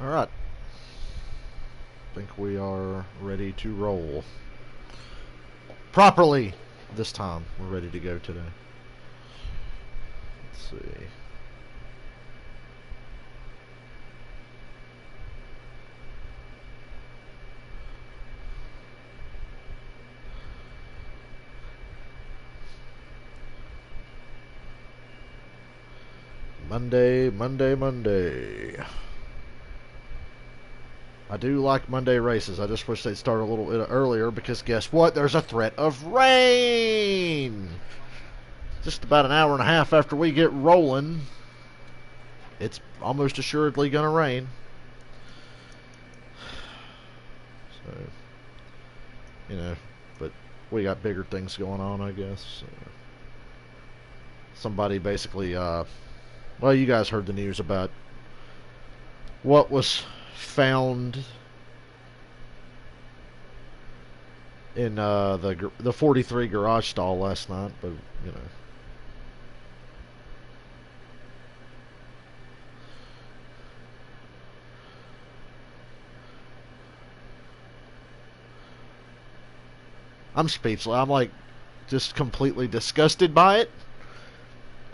Alright. I think we are ready to roll. Properly this time. We're ready to go today. Let's see. Monday. I do like Monday races. I just wish they'd start a little bit earlier because guess what? There's a threat of rain. Just about an hour and a half after we get rolling, it's almost assuredly going to rain. So, but we got bigger things going on, I guess. Somebody basically, well, you guys heard the news about what was found in the 43 garage stall last night, but I'm speechless. I'm like just completely disgusted by it.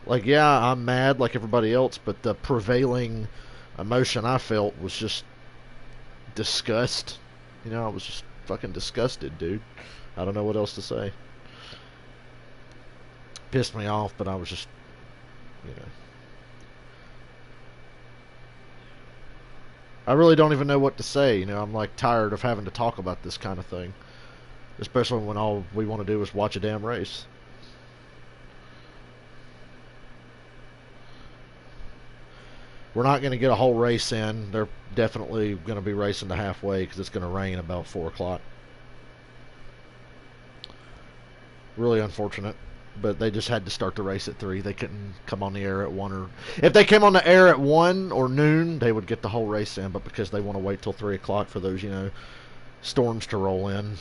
Like, yeah, I'm mad like everybody else, but the prevailing emotion I felt was just disgust. I was just fucking disgusted, dude. I don't know what else to say. Pissed me off, but I was just, I really don't even know what to say. I'm like tired of having to talk about this kind of thing. Especially when all we want to do is watch a damn race. We're not going to get a whole race in. They're definitely going to be racing to halfway because it's going to rain about 4 o'clock. Really unfortunate. But they just had to start the race at 3. They couldn't come on the air at 1 or... If they came on the air at 1 or noon, they would get the whole race in. But because they want to wait till 3 o'clock for those, storms to roll in.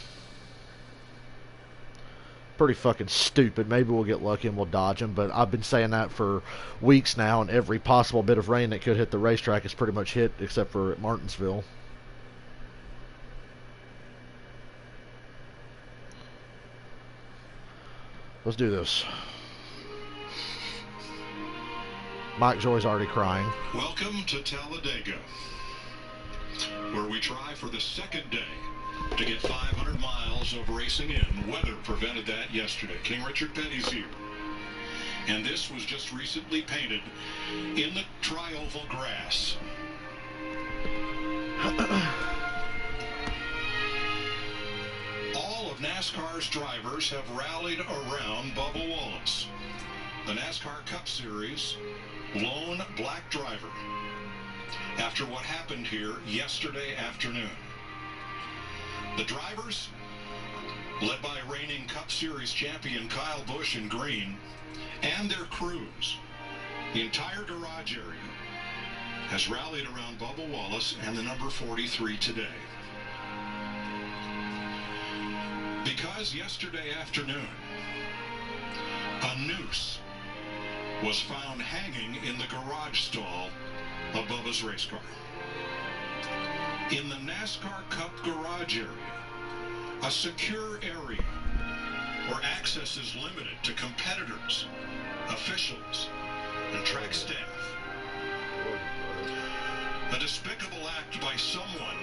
Pretty fucking stupid. Maybe we'll get lucky and we'll dodge them, but I've been saying that for weeks now, and every possible bit of rain that could hit the racetrack is pretty much hit, except for at Martinsville. Let's do this. Mike Joy's already crying. Welcome to Talladega, where we try for the second day to get 500 miles of racing in. Weather prevented that yesterday. King Richard Petty's here. And this was just recently painted in the tri-oval grass. All of NASCAR's drivers have rallied around Bubba Wallace, the NASCAR Cup Series lone black driver, after what happened here yesterday afternoon. The drivers, led by reigning Cup Series champion Kyle Busch in green, and their crews, the entire garage area, has rallied around Bubba Wallace and the number 43 today. Because yesterday afternoon, a noose was found hanging in the garage stall of Bubba's race car. In the NASCAR Cup garage area, a secure area where access is limited to competitors, officials, and track staff. A despicable act by someone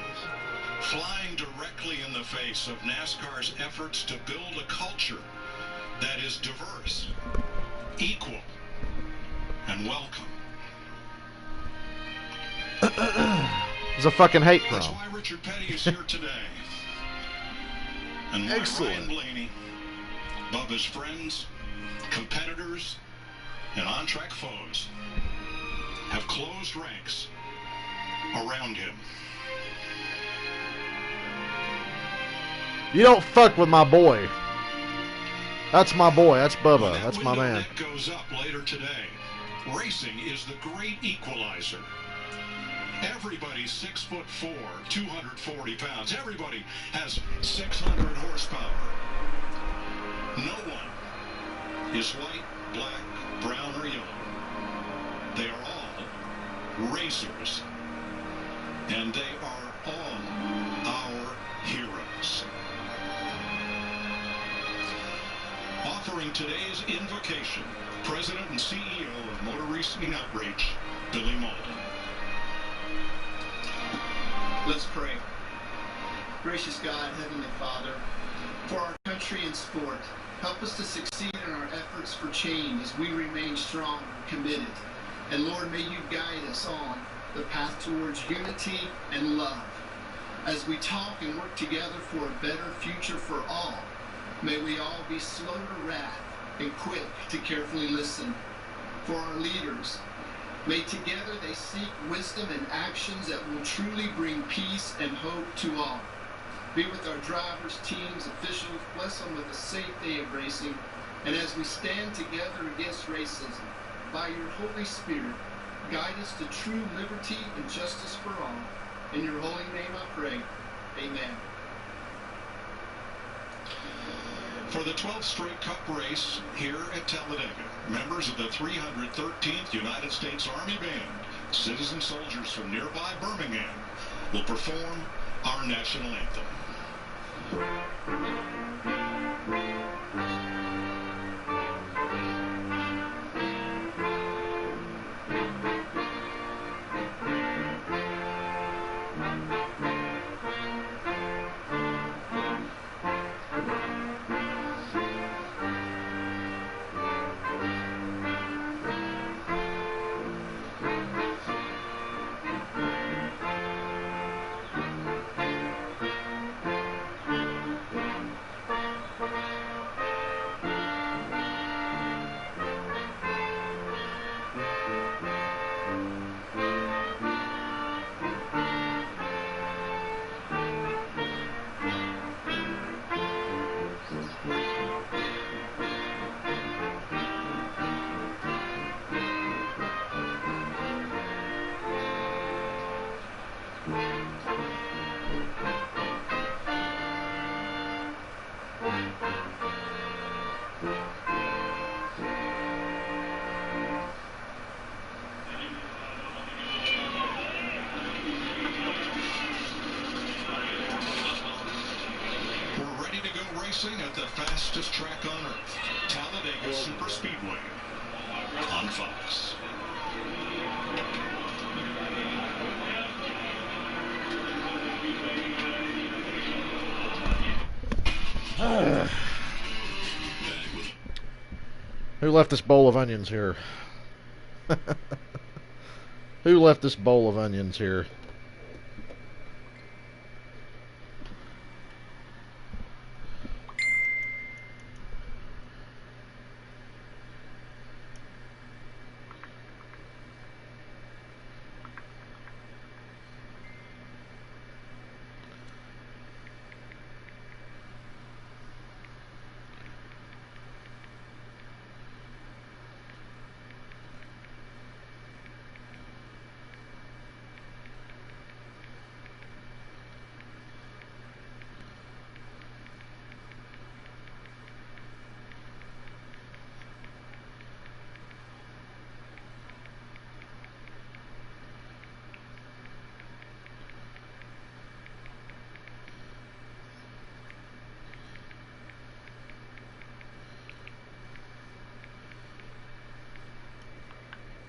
flying directly in the face of NASCAR's efforts to build a culture that is diverse, equal, and welcome. It's a fucking hate crime. That's why Richard Petty is here today. And why Ryan Blaney, Bubba's friends, competitors, and on-track foes have closed ranks around him. You don't fuck with my boy. That's my boy. That's Bubba. That's my man. That goes up later today. Racing is the great equalizer. Everybody's 6'4", 240 pounds. Everybody has 600 horsepower. No one is white, black, brown, or yellow. They are all racers. and they are all our heroes. Offering today's invocation, President and CEO of Motor Racing Outreach, Billy Malden. Let's pray. Gracious God, Heavenly Father, for our country and sport, help us to succeed in our efforts for change as we remain strong and committed. And Lord, may you guide us on the path towards unity and love. As we talk and work together for a better future for all, may we all be slow to wrath and quick to carefully listen. For our leaders, may together they seek wisdom and actions that will truly bring peace and hope to all. Be with our drivers, teams, officials, bless them with a safe day of racing. And as we stand together against racism, by your Holy Spirit, guide us to true liberty and justice for all. In your holy name I pray. Amen. For the 12th Straight Cup race here at Talladega, members of the 313th United States Army Band, citizen soldiers from nearby Birmingham, will perform our national anthem. At the fastest track on earth, Talladega Superspeedway on Fox. Who left this bowl of onions here? Who left this bowl of onions here?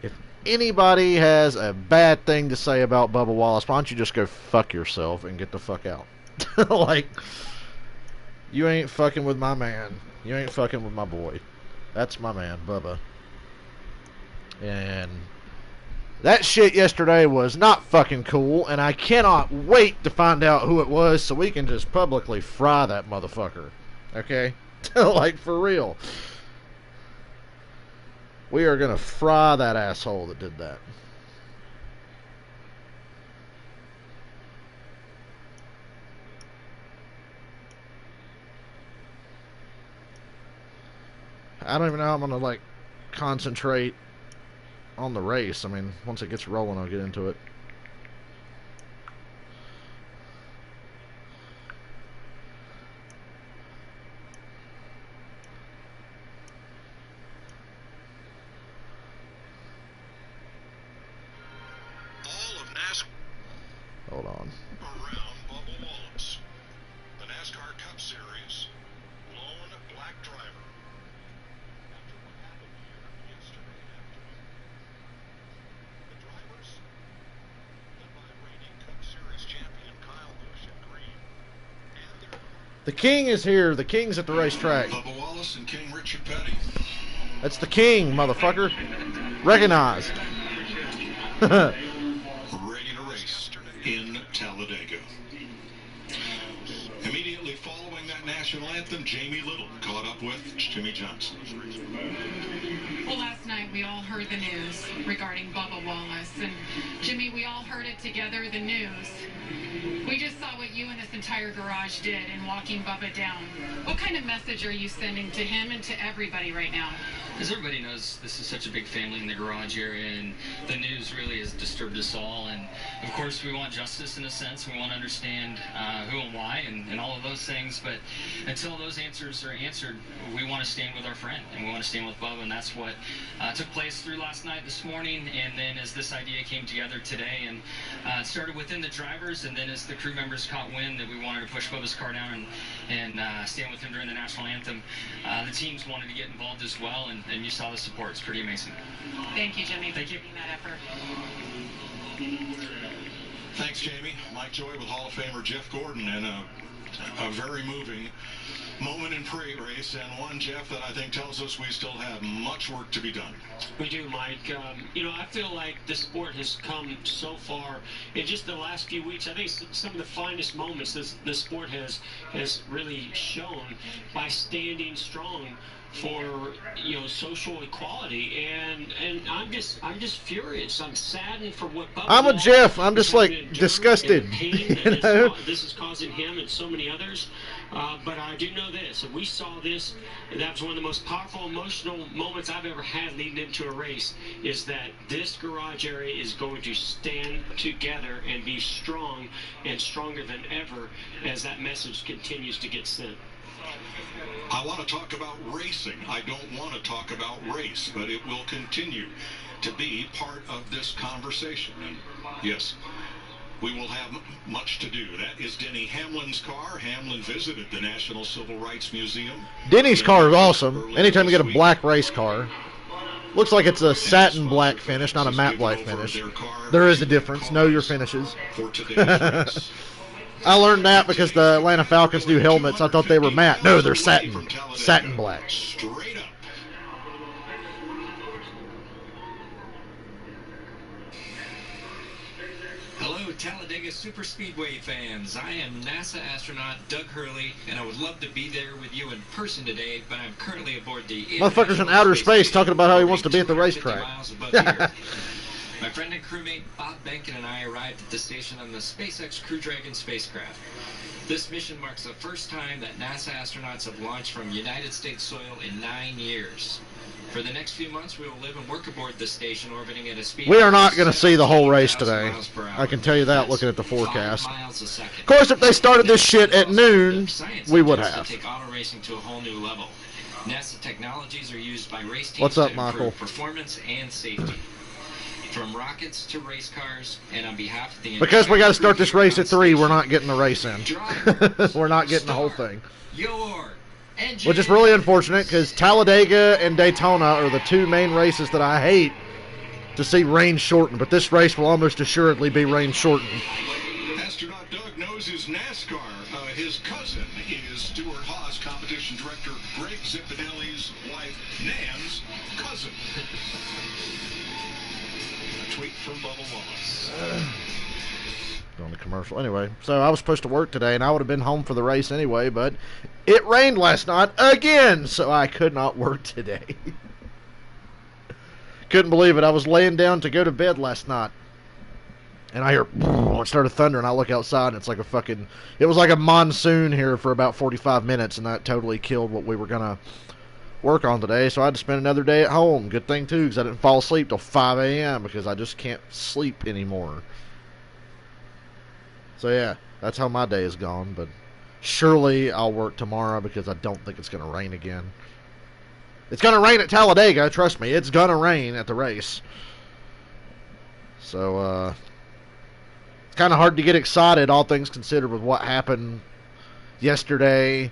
If anybody has a bad thing to say about Bubba Wallace, why don't you just go fuck yourself and get the fuck out? Like, you ain't fucking with my man. You ain't fucking with my boy. That's my man, Bubba. And that shit yesterday was not fucking cool, and I cannot wait to find out who it was so we can just publicly fry that motherfucker. Okay? Like, for real. We are gonna fry that asshole that did that. I don't even know how I'm gonna, like, concentrate on the race. I mean, once it gets rolling, I'll get into it. Hold on. Around Bubba Wallace. The NASCAR Cup Series. Lone black driver. After what happened here yesterday afternoon. The drivers, led by reigning Cup Series champion Kyle Busch in green. And their The king is here. The king's at the racetrack. Bubba Wallace and King Richard Petty. That's the king, motherfucker. Recognized. Ready to race in Talladega. Immediately following that national anthem, Jamie Little caught up with Jimmy Johnson. Well, last night we all heard the news regarding Bubba Wallace. And Jimmy, we all heard it together, the news. We just saw what you and this entire garage did in walking Bubba down. What kind of message are you sending to him and to everybody right now? As everybody knows, this is such a big family in the garage area, and the news really has disturbed us all. And of course, we want justice in a sense. We want to understand who and why and all of those things. But until those answers are answered, we want to stand with our friend, and we want to stand with Bubba. And that's what took place through last night, this morning, and then as this idea came together today. And it started within the drivers, and then as the crew members caught wind that we wanted to push Bubba's car down and stand with him during the national anthem, the teams wanted to get involved as well. And you saw the support. It's pretty amazing. Thank you, Jimmy, for Thank you. taking that effort. Thanks, Jamie. Mike Joy with Hall of Famer Jeff Gordon, and a very moving moment in pre-race, and one, Jeff, that I think tells us we still have much work to be done. We do, Mike. I feel like the sport has come so far in just the last few weeks. I think some of the finest moments the sport has really shown by standing strong for social equality, and I'm just furious. I'm saddened for what Bubba I'm a Wallace Jeff. I'm just is having like to endure disgusted. and the pain You that know? this is causing him and so many others. But I do know this, and we saw this, and that was one of the most powerful emotional moments I've ever had leading into a race, is that this garage area is going to stand together and be strong and stronger than ever as that message continues to get sent. I want to talk about racing. I don't want to talk about race, but it will continue to be part of this conversation. And yes, we will have much to do. That is Denny Hamlin's car. Hamlin visited the National Civil Rights Museum. Denny's car is awesome. Anytime you get a black race car. Looks like it's a satin black finish, not a matte black finish. There is a difference. Know your finishes. For today's race. I learned that because the Atlanta Falcons do helmets. I thought they were matte. No, they're satin. Satin black. Straight up. Hello, Talladega Superspeedway fans. I am NASA astronaut Doug Hurley, and I would love to be there with you in person today, but I'm currently aboard the Motherfucker's in outer space talking about how he wants to be at the racetrack. My friend and crewmate Bob Benkin and I arrived at the station on the SpaceX Crew Dragon spacecraft. This mission marks the first time that NASA astronauts have launched from United States soil in 9 years. For the next few months, we will live and work aboard the station orbiting at a speed. We are not going to see the whole race today. I can tell you that looking at the forecast. Of course, if they started this shit at noon, we would have. Take auto racing to a whole new level. NASA technologies are used by race teams What's up, to Michael? improve performance and safety. From rockets to race cars, and on behalf of the Because we got to start this race at 3, we're not getting the race in. We're not getting the whole thing. Your engine. Which is really unfortunate because Talladega and Daytona are the two main races that I hate to see rain shortened. But this race will almost assuredly be rain shortened. Astronaut Doug knows his NASCAR. His cousin is Stuart Haas, competition director Greg Zippinelli's wife, Nan's cousin. A tweet from Bubba Wallace. On the commercial. Anyway, so I was supposed to work today, and I would have been home for the race anyway, but it rained last night again, so I could not work today. Couldn't believe it. I was laying down to go to bed last night, and I hear it started thundering. I look outside, and it's like it was like a monsoon here for about 45 minutes, and that totally killed what we were going to work on today, so I had to spend another day at home. Good thing, too, because I didn't fall asleep till 5 a.m. because I just can't sleep anymore. So, yeah, that's how my day is gone, but surely I'll work tomorrow because I don't think it's going to rain again. It's going to rain at Talladega, trust me. It's going to rain at the race. So, kind of hard to get excited, all things considered, with what happened yesterday,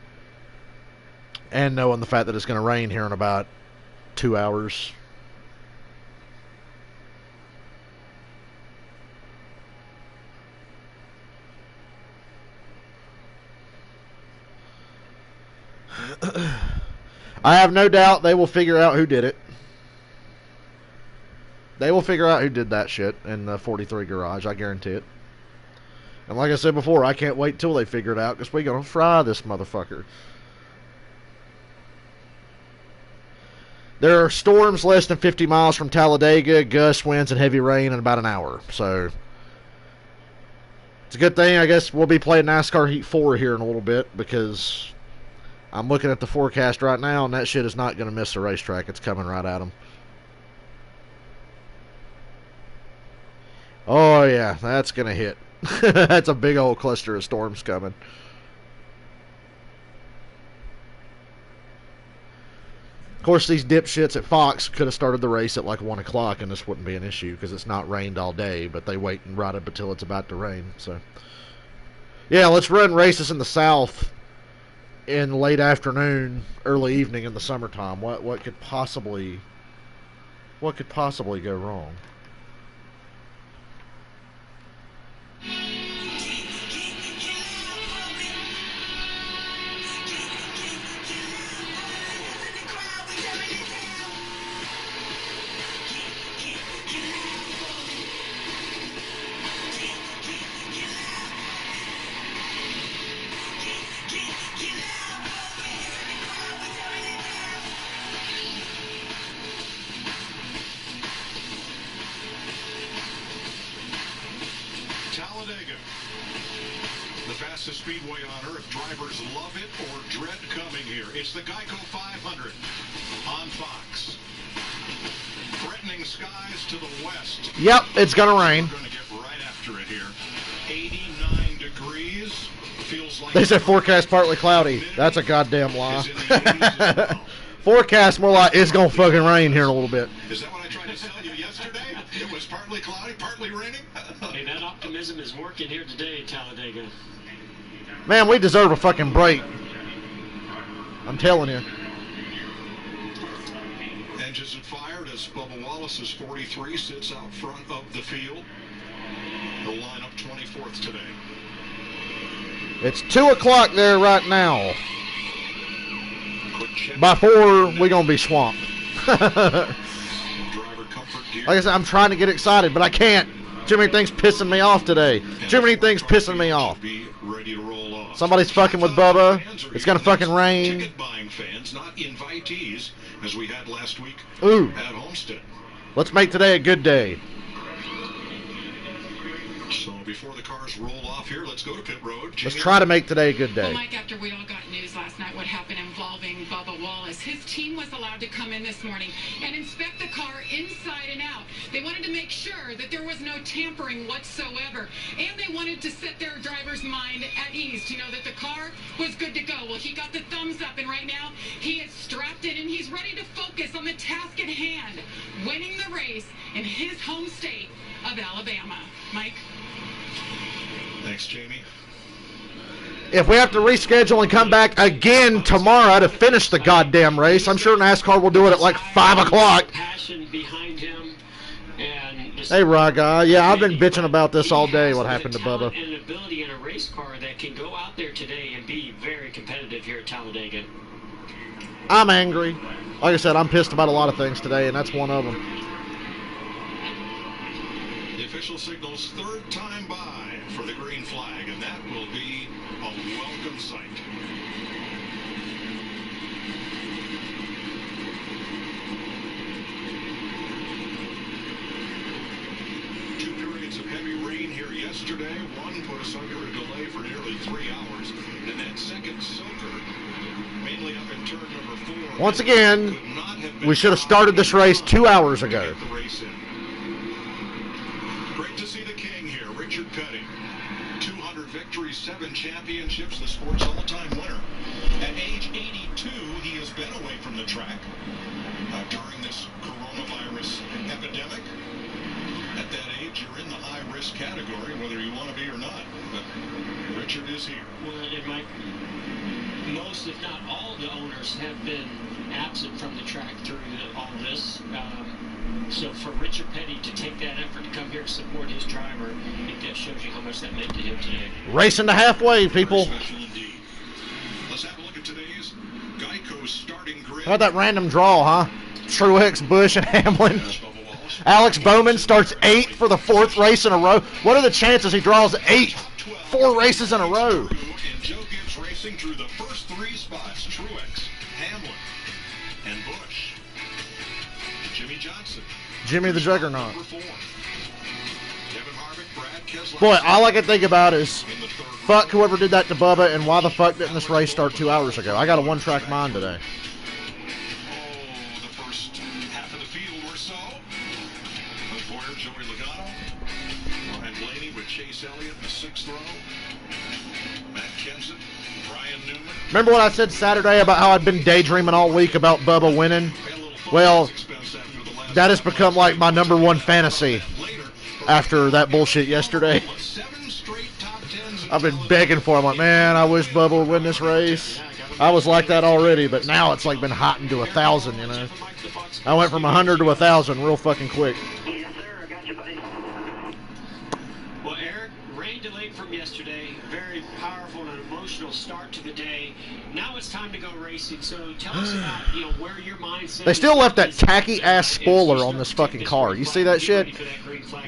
and knowing the fact that it's going to rain here in about 2 hours. I have no doubt they will figure out who did it. They will figure out who did that shit in the 43 garage. I guarantee it. And like I said before, I can't wait till they figure it out, because we're going to fry this motherfucker. There are storms less than 50 miles from Talladega, gust winds and heavy rain in about an hour. So it's a good thing. I guess we'll be playing NASCAR Heat 4 here in a little bit, because I'm looking at the forecast right now, and that shit is not going to miss the racetrack. It's coming right at them. Oh, yeah, that's going to hit. That's a big old cluster of storms coming. Of course, these dipshits at Fox could have started the race at like 1 o'clock, and this wouldn't be an issue because it's not rained all day, but they wait and ride up until it's about to rain. So, yeah, let's run races in the South in late afternoon, early evening in the summertime. What could possibly go wrong? Talladega, the fastest speedway on earth. Drivers love it or dread coming here. It's the Geico 500 on Fox. Threatening skies to the west. Yep, it's going to rain. We're going to get right after it here. 89 degrees. Feels like They said forecast partly cloudy. That's a goddamn lie. Forecast more like it's going to fucking rain here in a little bit. Is that what I tried to tell you yesterday? It was partly cloudy, partly raining? Hey, that optimism is working here today, Talladega. Man, we deserve a fucking break. I'm telling you. Engines are fired as Bubba Wallace's 43 sits out front of the field. He'll line up 24th today. It's 2 o'clock there right now. By 4, we're going to be swamped. Like I said, I'm trying to get excited, but I can't. Too many things pissing me off today. Too many things pissing me off. Somebody's fucking with Bubba. It's going to fucking rain. Ticket buying fans, not invitees, as we had last week Ooh. at Homestead. Let's make today a good day. So before the cars roll off here, let's go to pit road. Let's try to make today a good Well, day. Mike, after we all got news last night what happened involving Bubba Wallace, his team was allowed to come in this morning and inspect the car inside and out. They wanted to make sure that there was no tampering whatsoever, and they wanted to set their driver's mind at ease to know that the car was good to go. Well, he got the thumbs up, and right now he is strapped in and he's ready to focus on the task at hand, winning the race in his home state of Alabama. Mike? Thanks, Jamie. If we have to reschedule and come back again tomorrow to finish the goddamn race, I'm sure NASCAR will do it at like 5 o'clock. Passion behind him. Hey, Raga. Yeah, I've been bitching about this all day, what happened to Bubba. And an ability in a race car that can go out there today and be very competitive here at Talladega. I'm angry. Like I said, I'm pissed about a lot of things today, and that's one of them. The official signals third time by for the green flag, and that will be a welcome sight. Two periods of heavy rain here yesterday. One put us under a delay for nearly 3 hours. And that second soaker, mainly up in turn number 4. Once again, we should have started this race 2 hours ago. Great to see the king here, Richard Petty. 200 victories, 7 championships, the sport's all-time winner. At age 82, he has been away from the track during this coronavirus epidemic. At that age, you're in the high-risk category, whether you want to be or not. But Richard is here. Well, it might. Most, if not all, the owners have been absent from the track through all this. So for Richard Petty to take that effort to come here to support his driver, I think that shows you how much that meant to him today. Racing the halfway, people. Very special indeed. Let's have a look at today's Geico starting grid. How about that random draw, huh? Truex, Busch, and Hamlin. Alex Bowman starts 8th for the 4th race in a row. What are the chances he draws 8th? 4 races in a row. And Joe Gibbs racing through the first 3 spots. Truex, Hamlin, and Busch. Jimmy Johnson. Jimmy the Juggernaut. Number 4. Kevin Harvick, Brad Keselowski. Boy, all I can think about is, In the third fuck whoever did that to Bubba, and why the fuck didn't this race start 2 hours ago? I got a one-track mind today. Oh, the first half of the field or so. Boyer, Joey Logano. Ryan Blaney with Chase Elliott in the 6th row. Matt Kenseth, Brian Newman. Remember what I said Saturday about how I'd been daydreaming all week about Bubba winning? Well, that has become like my #1 fantasy after that bullshit yesterday. I've been begging for it. I'm like, man, I wish Bubba would win this race. I was like that already, but now it's like been hot into 1,000, you know. I went from 100 to 1,000 real fucking quick. Yes, sir. I got you, buddy. Well, Eric, rain delayed from yesterday. Very powerful and emotional start to the day. Now it's time to go racing. So tell us about, where your mindset. They still left that tacky-ass spoiler on this fucking car. You see that shit?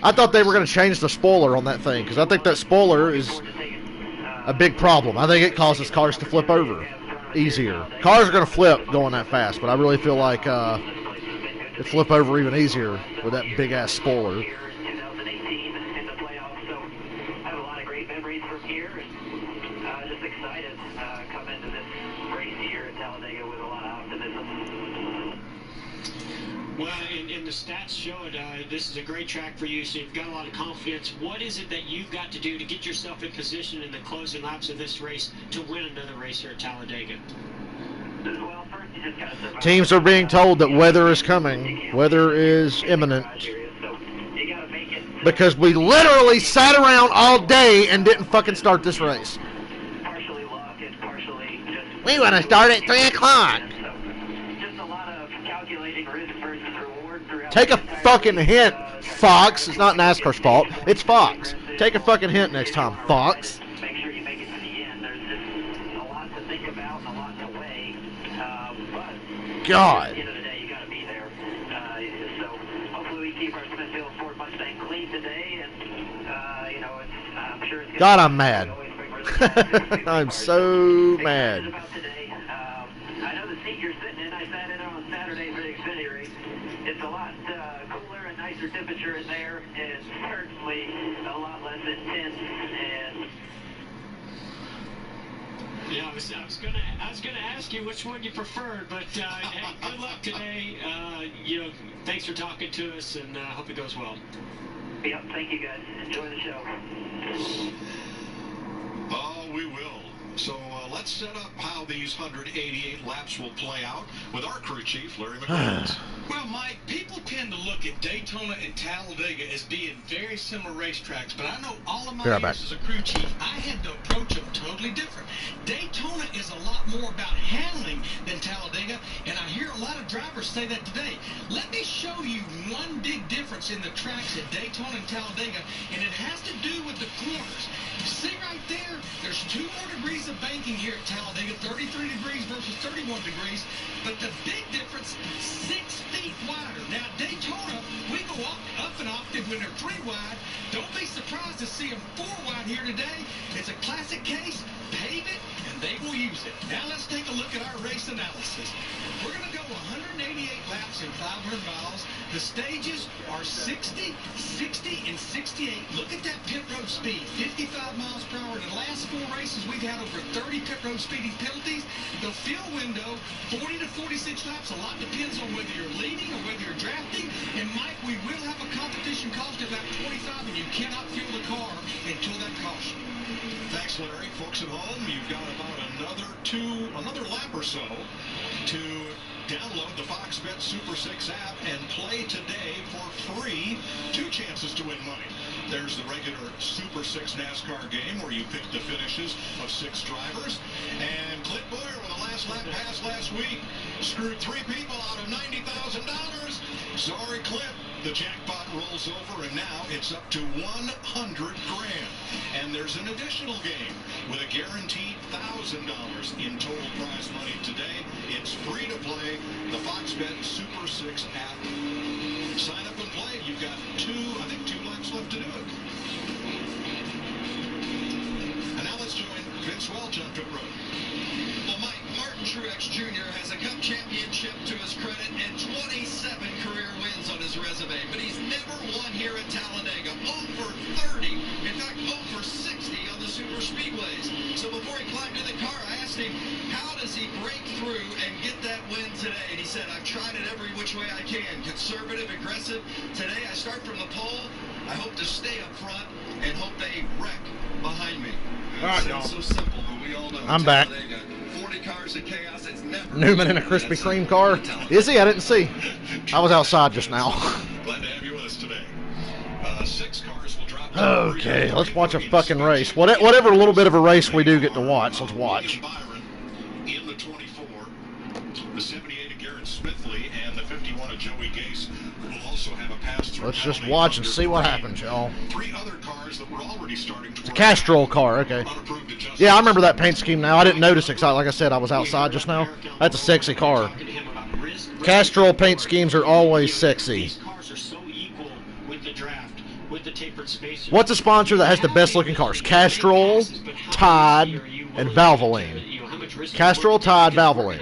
I thought they were going to change the spoiler on that thing, because I think that spoiler is a big problem. I think it causes cars to flip over easier. Cars are going to flip going that fast, but I really feel like it flip over even easier with that big-ass spoiler. 2018 in the playoffs, so I have a lot of great memories from here, and just excited come into this race here at Talladega with a lot of optimism. Well, and the stats show it. This is a great track for you, so you've got a lot of confidence. What is it that you've got to do to get yourself in position in the closing laps of this race to win another race here at Talladega? Well, first you just gotta survive. Teams are being told that weather is coming. Weather is imminent. So you gotta make it. Because we literally sat around all day and didn't fucking start this race. Partially luck and partially just. We want to start at 3 o'clock. So, just a lot of calculating risk versus reward throughout. Take a the entire fucking race. hint, Fox. It's not NASCAR's fault. It's Fox. Take a fucking hint next time, Fox. Make sure you make it to the end. There's just a lot to think about and a lot to weigh. But God. at the end of the day, you got to be there. So hopefully we keep our Smithfield Ford Mustang clean today, and I'm sure it's gonna God, I'm mad. always bring really I'm so excited mad. about today. I know the seat you're sitting in. I sat in on Saturday for the Xfinity race. It's a lot cooler and nicer temperature in there, and certainly a lot less intense. And Yeah, I was gonna ask you which one you preferred, but hey, good luck today. Thanks for talking to us, and hope it goes well. yep, thank you guys. Enjoy the show. Oh, we will. So let's set up how these 188 laps will play out with our crew chief, Larry McReynolds. Well, Mike, people tend to look at Daytona and Talladega as being very similar racetracks, but I know all of my Yeah, back. years as a crew chief, I had to approach them totally different. Daytona is a lot more about handling than Talladega, and I hear a lot of drivers say that today. Let me show you one big difference in the tracks at Daytona and Talladega, and it has to do with the corners. You see right there, there's 2 more degrees of banking here at Talladega, 33 degrees versus 31 degrees, but the big difference, 6 feet wider. Now, Daytona, we go up an octave when they're 3 wide. Don't be surprised to see them 4 wide here today. It's a classic case. Pave it, and they will use it. Now, let's take a look at our race analysis. We're going to go 188 laps in 500 miles. The stages are 60, 60, and 68. Look at that pit road speed, 55 miles per hour. In the last 4 races, we've had over 30 pit road speeding penalties. The field window, 40 to 46 laps. A lot depends on whether you're leading or whether you're drafting. And, Mike, we will have a competition cost of about 25, and you cannot fuel the car until that caution. Thanks, Larry. Folks at home, you've got about another lap or so to download the Fox Bet Super 6 app and play today for free. 2 chances to win money. There's the regular Super 6 NASCAR game where you pick the finishes of 6 drivers. And Clint Boyer with a last lap pass last week screwed 3 people out of $90,000. Sorry, Clint. The jackpot rolls over, and now it's up to $100 grand. And there's an additional game with a guaranteed $1,000 in total prize money today. It's free to play. The Fox Bet Super 6 app. Sign up and play. You've got two laps left to do it. And now let's join Vince Welch on pit road. Well, Mike, Martin Truex Jr. has a Cup championship to his credit and 27 career wins on his resume, but he's never won here at Talladega. Over 30, in fact, over 60 on the super speedways. So before he climbed in the car, I asked him, how does he break through and get that win today? And he said, I've tried it every which way I can. Conservative, aggressive. Today I start from the pole. I hope to stay up front and hope they wreck behind me. All right, y'all. So simple, but we all know I'm back. 40 cars in chaos. It's never Newman in a Krispy Kreme car. Is he? I didn't see. I was outside just now. Glad to have you with us today. 6 cars will drop. Okay, let's watch a fucking race. Whatever little bit of a race we do get to watch, let's watch. In the 24, the 78 of Garrett Smithley and the 51 of Joey Gase will also have a pass-through. Let's just watch and see what happens, y'all. 3 other cars that were already starting to work. Castrol car, okay. Yeah, I remember that paint scheme now. I didn't notice it because, like I said, I was outside just now. That's a sexy car. Castrol paint schemes are always sexy. What's a sponsor that has the best looking cars? Castrol, Tide, and Valvoline. Castrol, Tide, Valvoline.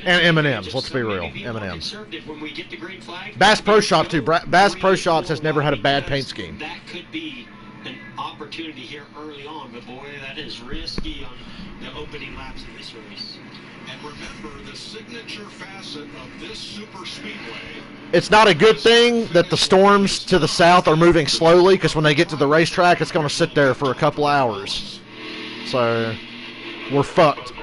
And M&M's, let's be real. M&M's. Bass Pro Shop, too. Bass Pro Shops has never had a bad paint scheme. That could be an opportunity here early on, but boy, that is risky on the opening laps of this race. And remember, the signature facet of this super speedway. It's not a good thing that the storms to the south are moving slowly, because when they get to the racetrack, it's going to sit there for a couple hours. So, we're fucked.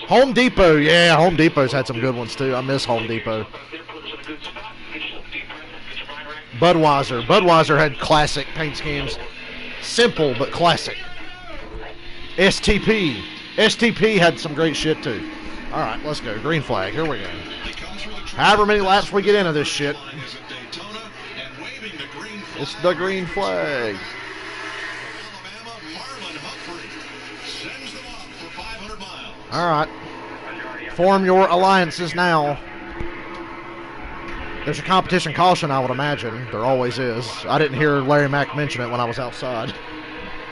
Home Depot, yeah, Home Depot's had some good ones too. I miss Home Depot. Budweiser had classic paint schemes. Simple, but classic. STP had some great shit too. Alright, let's go. Green flag, here we go. However many laps we get into this shit. It's the green flag. Alright. Form your alliances now. There's a competition caution, I would imagine. There always is. I didn't hear Larry Mack mention it when I was outside.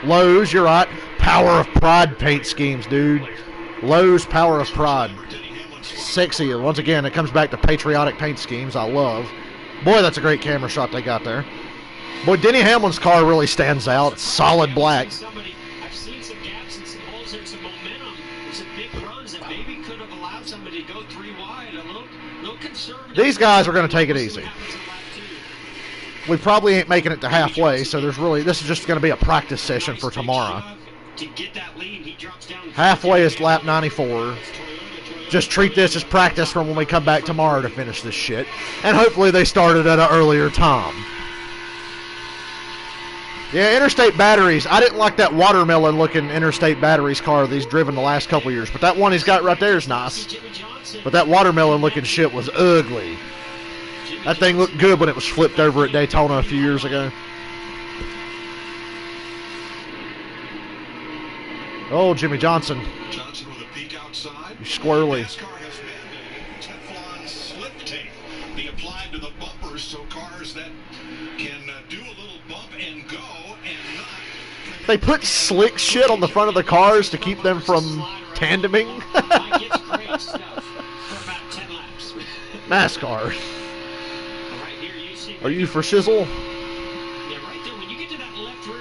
Lowe's, you're right. Power of Pride paint schemes, dude. Lowe's Power of Pride. Sexy. Once again, it comes back to patriotic paint schemes I love. Boy, that's a great camera shot they got there. Boy, Denny Hamlin's car really stands out. It's solid black. I've seen some gaps and some holes and some momentum and some big runs that maybe could have allowed somebody to go 3 wide. A little conservative. These guys are going to take it easy. We probably ain't making it to halfway, so this is just going to be a practice session for tomorrow. Halfway is lap 94. Just treat this as practice for when we come back tomorrow to finish this shit. And hopefully they started at an earlier time. Yeah, Interstate Batteries. I didn't like that watermelon-looking Interstate Batteries car that he's driven the last couple years. But that one he's got right there is nice. But that watermelon-looking shit was ugly. That thing looked good when it was flipped over at Daytona a few years ago. Oh, Jimmy Johnson. Johnson with a peek outside. You squirrely. NASCAR has mandated Teflon slip tape be applied to the bumpers so cars that can do a little bump and go and not. They put slick shit on the front of the cars to keep them from tandeming. NASCAR. Are you for shizzle?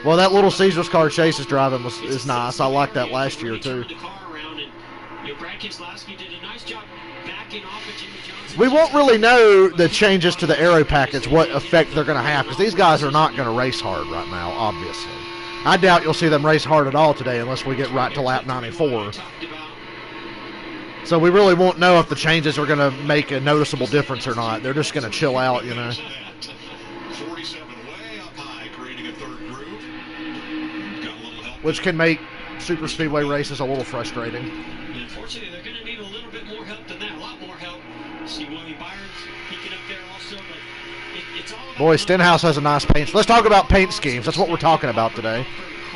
Well, that little Caesar's car Chase is driving is nice. I liked that last year, too. We won't really know the changes to the aero package, what effect they're going to have, because these guys are not going to race hard right now, obviously. I doubt you'll see them race hard at all today unless we get right to lap 94. So we really won't know if the changes are going to make a noticeable difference or not. They're just going to chill out, you know. 47 way up high, creating a third groove. Got a little help. Which can make super speedway races a little frustrating. Unfortunately, they're going to need a little bit more help than that. A lot more help. See Willie Byron's peeking up there also, but it's all about... Boy, Stenhouse has a nice paint. Let's talk about paint schemes. That's what we're talking about today.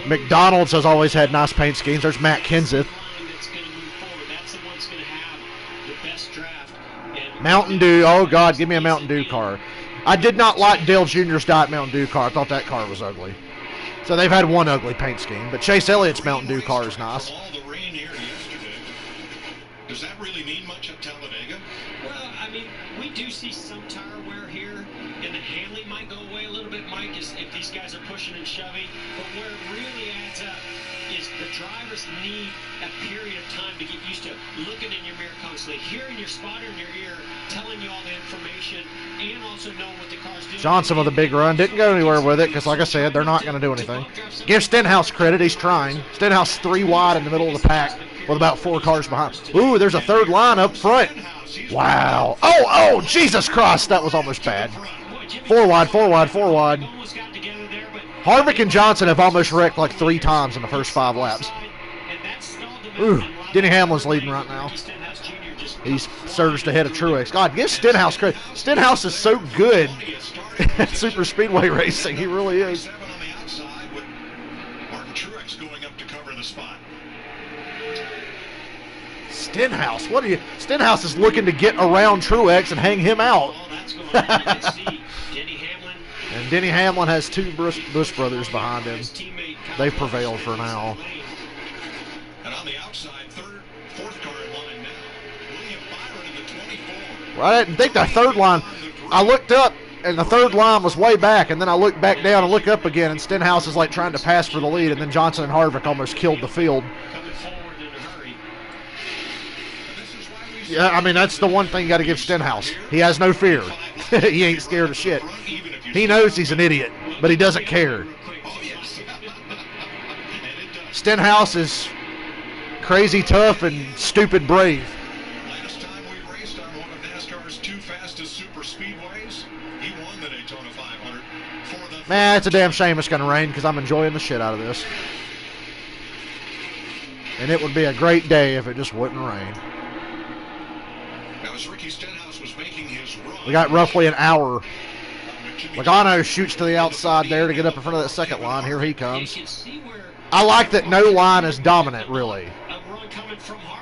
McDonald's has always had nice paint schemes. There's Matt Kenseth. Mountain Dew. Oh, God, give me a Mountain Dew car. I did not like Dale Jr.'s Diet Mountain Dew car. I thought that car was ugly. So they've had one ugly paint scheme. But Chase Elliott's Mountain Dew car is nice. All the rain here yesterday. Does that really mean much at Talladega? Well, I mean, we do see some tire wear here, and the handling might go away a little bit, Mike, if these guys are pushing and shoving. But where it really adds up is the drivers need a period of time to get used to looking in your mirror constantly, hearing your spotter in your ear, telling you all the information, and also knowing what the car's doing. Johnson with a big run. Didn't go anywhere with it because, like I said, they're not going to do anything. Give Stenhouse credit. He's trying. Stenhouse 3 wide in the middle of the pack with about 4 cars behind. Ooh, there's a third line up front. Wow. Oh, Jesus Christ. That was almost bad. 4 wide, 4 wide, 4 wide. Harvick and Johnson have almost wrecked like 3 times in the first 5 laps. Ooh, Denny Hamlin's leading right now. He's surged ahead of Truex. God, give Stenhouse credit. Stenhouse is so good at super speedway racing. He really is. Stenhouse, what are you? Stenhouse is looking to get around Truex and hang him out. And Denny Hamlin has 2 Busch brothers behind him. They've prevailed for now. And on the outside, fourth car in line now. William Byron in the 24. Well, I didn't think the third line. I looked up, and the third line was way back, and then I looked back down and look up again, and Stenhouse is like trying to pass for the lead, and then Johnson and Harvick almost killed the field. Yeah, I mean, that's the one thing you got to give Stenhouse. He has no fear. He ain't scared of shit. He knows he's an idiot, but he doesn't care. Stenhouse is crazy tough and stupid brave. Last time we raced on one of NASCAR's 2 fastest super speedways, he won the Daytona 500 for the... Man, it's a damn shame it's going to rain because I'm enjoying the shit out of this. And it would be a great day if it just wouldn't rain. Now, as Ricky Stenhouse was making his run, We got roughly an hour. Logano shoots to the outside there to get up in front of that second line. Here he comes. I like that no line is dominant, really.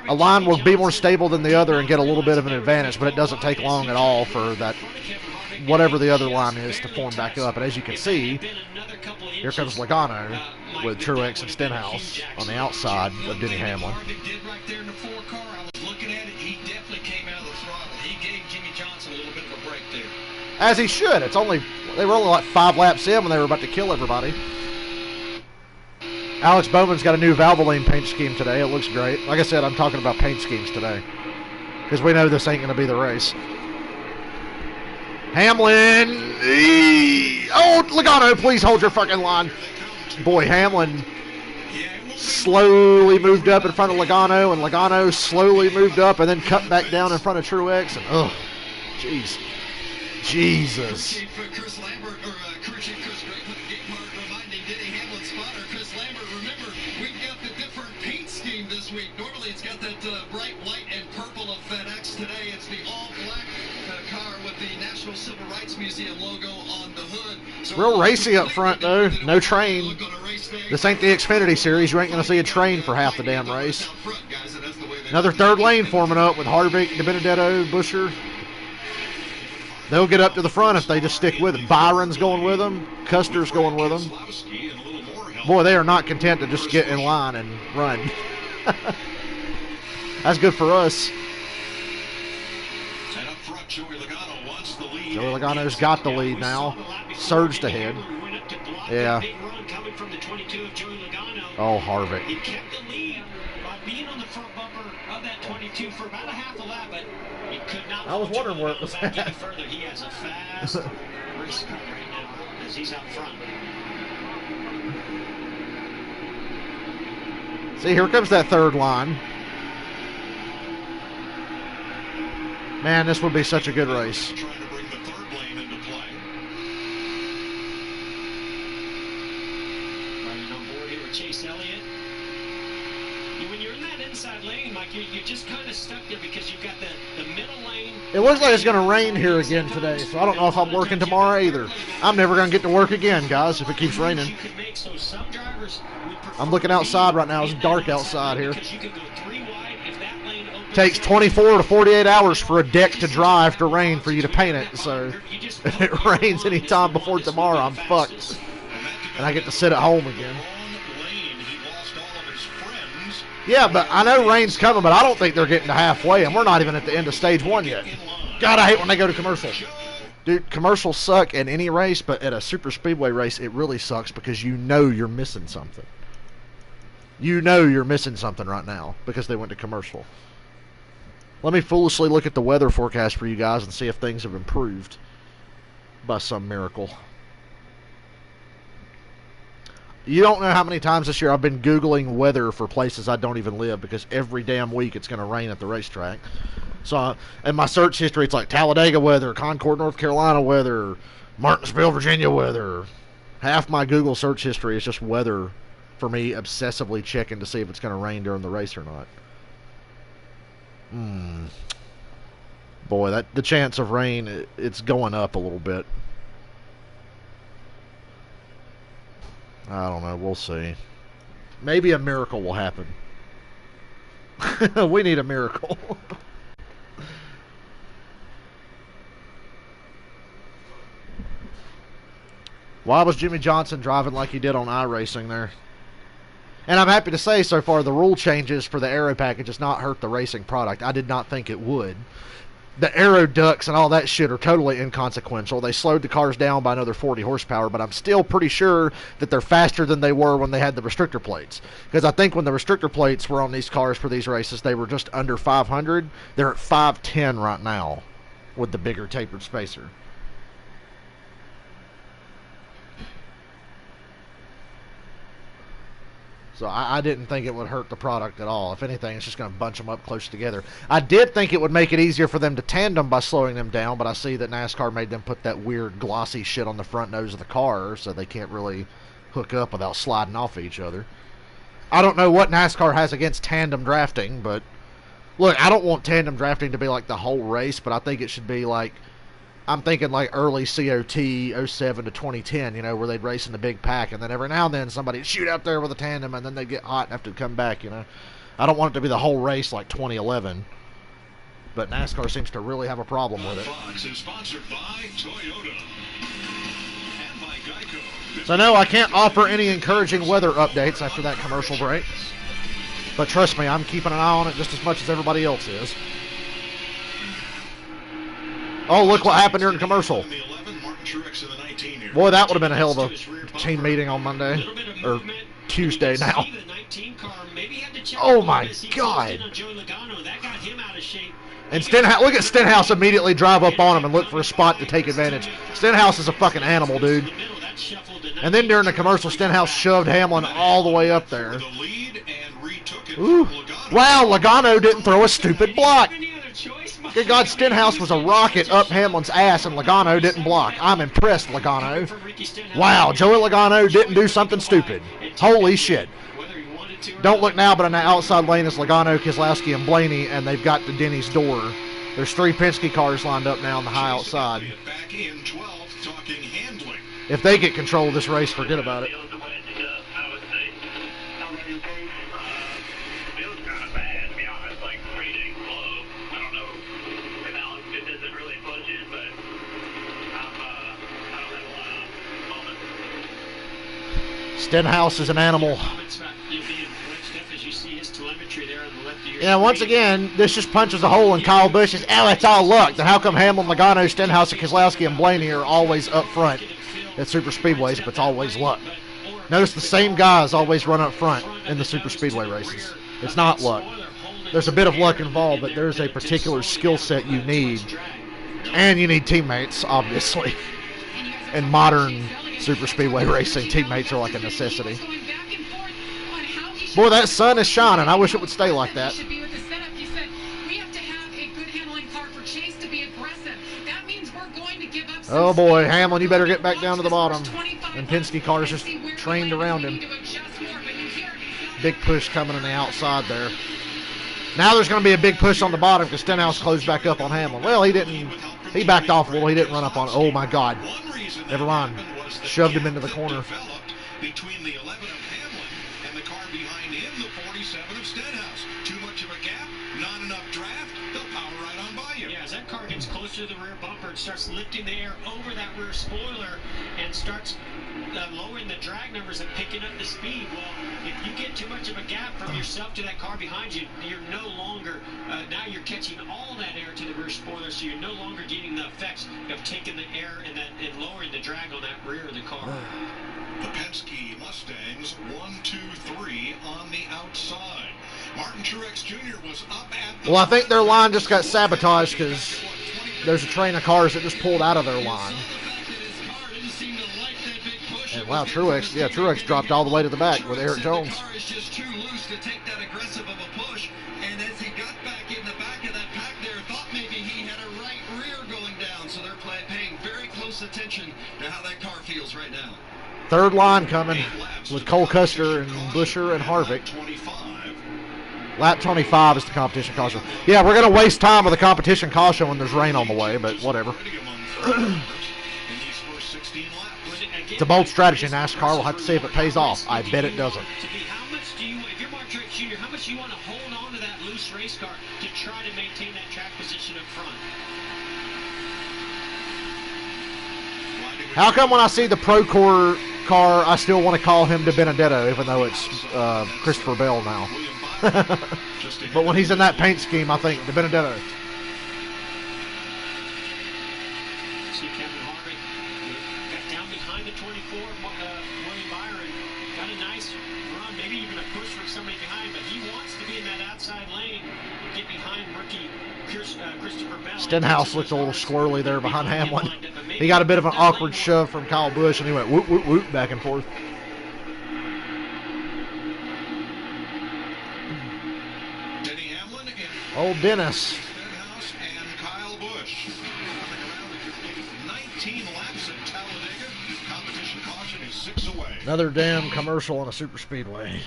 A line will be more stable than the other and get a little bit of an advantage, but it doesn't take long at all for that, whatever the other line is, to form back up. And as you can see, here comes Logano with Truex and Stenhouse on the outside of Denny Hamlin. As he should. They were only like 5 laps in when they were about to kill everybody. Alex Bowman's got a new Valvoline paint scheme today. It looks great. Like I said, I'm talking about paint schemes today because we know this ain't going to be the race. Hamlin. Oh, Logano, please hold your fucking line. Boy, Hamlin slowly moved up in front of Logano, and Logano slowly moved up and then cut back down in front of Truex. And, oh, jeez. Jesus. Chris Lambert, or crew chief Chris reminding Denny Hamlin's spotter, Chris Lambert, remember, we've got the different paint scheme this week. Normally it's got that bright white and purple of FedEx. Today it's the all-black car with the National Civil Rights Museum logo on the hood. So real racy up front, though. No train. This ain't the Xfinity Series. You ain't going to see a train for half the damn race. Another third lane forming up with Harvick, DiBenedetto, Buescher. They'll get up to the front if they just stick with it. Byron's going with them. Custer's going with them. Boy, they are not content to just get in line and run. That's good for us. Joey Logano's got the lead now. Surged ahead. Yeah. Oh, Harvick. He kept the lead by being on the front bumper of that 22 for about a half a lap, but he could not. I was wondering where it was back any further. He has a fast race car right now as he's out front. See, here comes that third line. Man, this would be such a good race. Chase Elliott. When you're in that inside lane, Mike, you're just kind of stuck there because you've got the middle lane. It looks like it's going to rain here again today, so I don't know if I'm working tomorrow either. I'm never going to get to work again, guys, if it keeps raining. I'm looking outside right now. It's dark outside here. Takes 24 to 48 hours for a deck to dry after rain for you to paint it, so if it rains any time before tomorrow, I'm fucked. And I get to sit at home again. Yeah, but I know rain's coming, but I don't think they're getting to halfway, and we're not even at the end of stage 1 yet. God, I hate when they go to commercial. Dude, commercials suck in any race, but at a super speedway race, it really sucks because you know you're missing something. You know you're missing something right now because they went to commercial. Let me foolishly look at the weather forecast for you guys and see if things have improved by some miracle. You don't know how many times this year I've been Googling weather for places I don't even live because every damn week it's going to rain at the racetrack. So in my search history, it's like Talladega weather, Concord, North Carolina weather, Martinsville, Virginia weather. Half my Google search history is just weather for me obsessively checking to see if it's going to rain during the race or not. Boy, the chance of rain, it's going up a little bit. I don't know. We'll see. Maybe a miracle will happen. We need a miracle. Why was Jimmy Johnson driving like he did on iRacing there? And I'm happy to say so far the rule changes for the aero package has not hurt the racing product. I did not think it would. The aero ducts and all that shit are totally inconsequential. They slowed the cars down by another 40 horsepower, but I'm still pretty sure that they're faster than they were when they had the restrictor plates. Because I think when the restrictor plates were on these cars for these races, they were just under 500. They're at 510 right now with the bigger tapered spacer. So I didn't think it would hurt the product at all. If anything, it's just going to bunch them up close together. I did think it would make it easier for them to tandem by slowing them down, but I see that NASCAR made them put that weird glossy shit on the front nose of the car, so they can't really hook up without sliding off each other. I don't know what NASCAR has against tandem drafting, but look, I don't want tandem drafting to be like the whole race, but I think it should be like, I'm thinking like early COT 07 to 2010, you know, where they'd race in the big pack, and then every now and then somebody'd shoot out there with a tandem, and then they'd get hot and have to come back, you know. I don't want it to be the whole race like 2011, but NASCAR seems to really have a problem with it. Fox is sponsored by Toyota and by Geico. So no, I can't offer any encouraging weather updates after that commercial break, but trust me, I'm keeping an eye on it just as much as everybody else is. Oh, look what happened during the commercial. Boy, that would have been a hell of a team meeting on Monday. Or Tuesday now. Oh, my God. And look at Stenhouse immediately drive up on him and look for a spot to take advantage. Stenhouse is a fucking animal, dude. And then during the commercial, Stenhouse shoved Hamlin all the way up there. Ooh. Wow, Logano didn't throw a stupid block. Good God, Stenhouse was a rocket up Hamlin's ass, and Logano didn't block. I'm impressed, Logano. Wow, Joey Logano didn't do something stupid. Holy shit. Don't look now, but in the outside lane is Logano, Keselowski, and Blaney, and they've got to Denny's door. There's 3 Penske cars lined up now on the high outside. If they get control of this race, forget about it. Stenhouse is an animal. Yeah, once again, this just punches a hole in Kyle Busch's. Oh, it's all luck. Then how come Hamlin, Logano, Stenhouse, and Keselowski, and Blaney are always up front at super speedways, but it's always luck? Notice the same guys always run up front in the super speedway races. It's not luck. There's a bit of luck involved, but there's a particular skill set you need. And you need teammates, obviously. In modern super speedway racing, teammates are like a necessity. Boy, that sun is shining. I wish it would stay like that. Oh boy, Hamlin, you better get back down to the bottom. And Penske cars just trained around him. Big push coming on the outside there. Now there's going to be a big push on the bottom because Stenhouse closed back up on Hamlin. Well, he didn't. He backed off a little. He didn't run up on. Oh my God! Never mind. Shoved him into the corner. Between the 11 of Hamlin and the car behind him, the 47 of Stenhouse. Too much of a gap, not enough draft. They'll power right on by you. Yeah, as that car gets closer to the rear bumper, it starts lifting the air over that rear spoiler and starts lowering the drag numbers and picking up the speed. Well, if you get too much of a gap from yourself to that car behind you, you're no longer, now you're catching all that air to the rear spoiler, so you're no longer getting the effects of taking the air and lowering the drag on that rear of the car. The Penske Mustangs, 1, 2, 3 on the outside. Martin Truex Jr. was up at the... Well, I think their line just got sabotaged because there's a train of cars that just pulled out of their line. And wow, Truex dropped all the way to the back with Eric Jones. The car is just too loose to take that aggressive of a push, and as he got back in the back of that pack there, thought maybe he had a right rear going down, so they're paying very close attention to how that car feels right now. Third line coming with Cole Custer and Buescher and Harvick. Lap 25 is the competition caution. Yeah, we're going to waste time with the competition caution when there's rain on the way, but whatever. It's a bold strategy, NASCAR. We'll have to see if it pays off. I bet it doesn't. How much do you, if you're Martin Truex Jr., how much do you want to hold on to that loose race car to try to maintain that track position up front? How come when I see the Procore car, I still want to call him De Benedetto, even though it's Christopher Bell now? But when he's in that paint scheme, I think De Benedetto. See Kevin Harvick got down behind the 24, William Byron. Got a nice run, maybe even a push from somebody behind, but he wants to be in that outside lane and get behind rookie Christopher Bell. Stenhouse looks a little squirrely there behind Hamlin. He got a bit of an awkward shove from Kyle Busch, and he went whoop, whoop, whoop back and forth. Denny Hamlin and Old Dennis. Stenhouse and Kyle Busch. Coming around at 19 laps at Talladega. Competition caution is 6 away. Another damn commercial on a super speedway.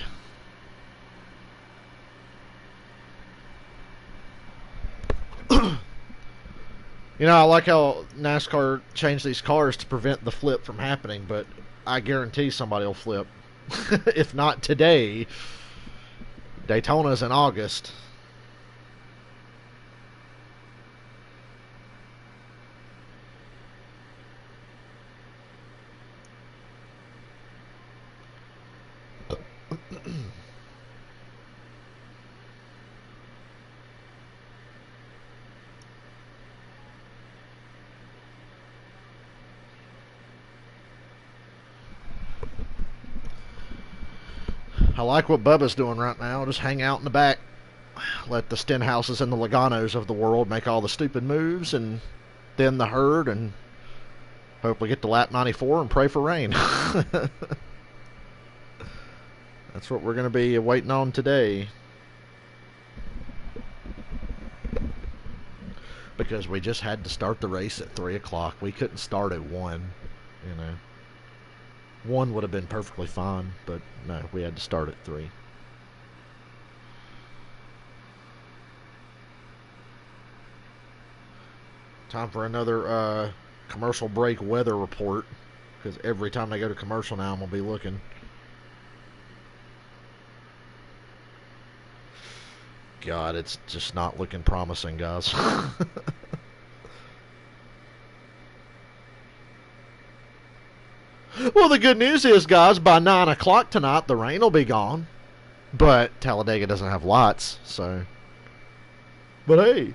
You know, I like how NASCAR changed these cars to prevent the flip from happening, but I guarantee somebody will flip. If not today, Daytona's in August. I like what Bubba's doing right now. Just hang out in the back. Let the Stenhouses and the Logano's of the world make all the stupid moves and thin the herd and hopefully get to lap 94 and pray for rain. That's what we're going to be waiting on today. Because we just had to start the race at 3 o'clock. We couldn't start at 1, you know. 1 would have been perfectly fine, but no, we had to start at 3. Time for another commercial break weather report, because every time I go to commercial now, I'm going to be looking. God, it's just not looking promising, guys. Well, the good news is, guys, by 9 o'clock tonight, the rain will be gone. But Talladega doesn't have lights, so. But hey,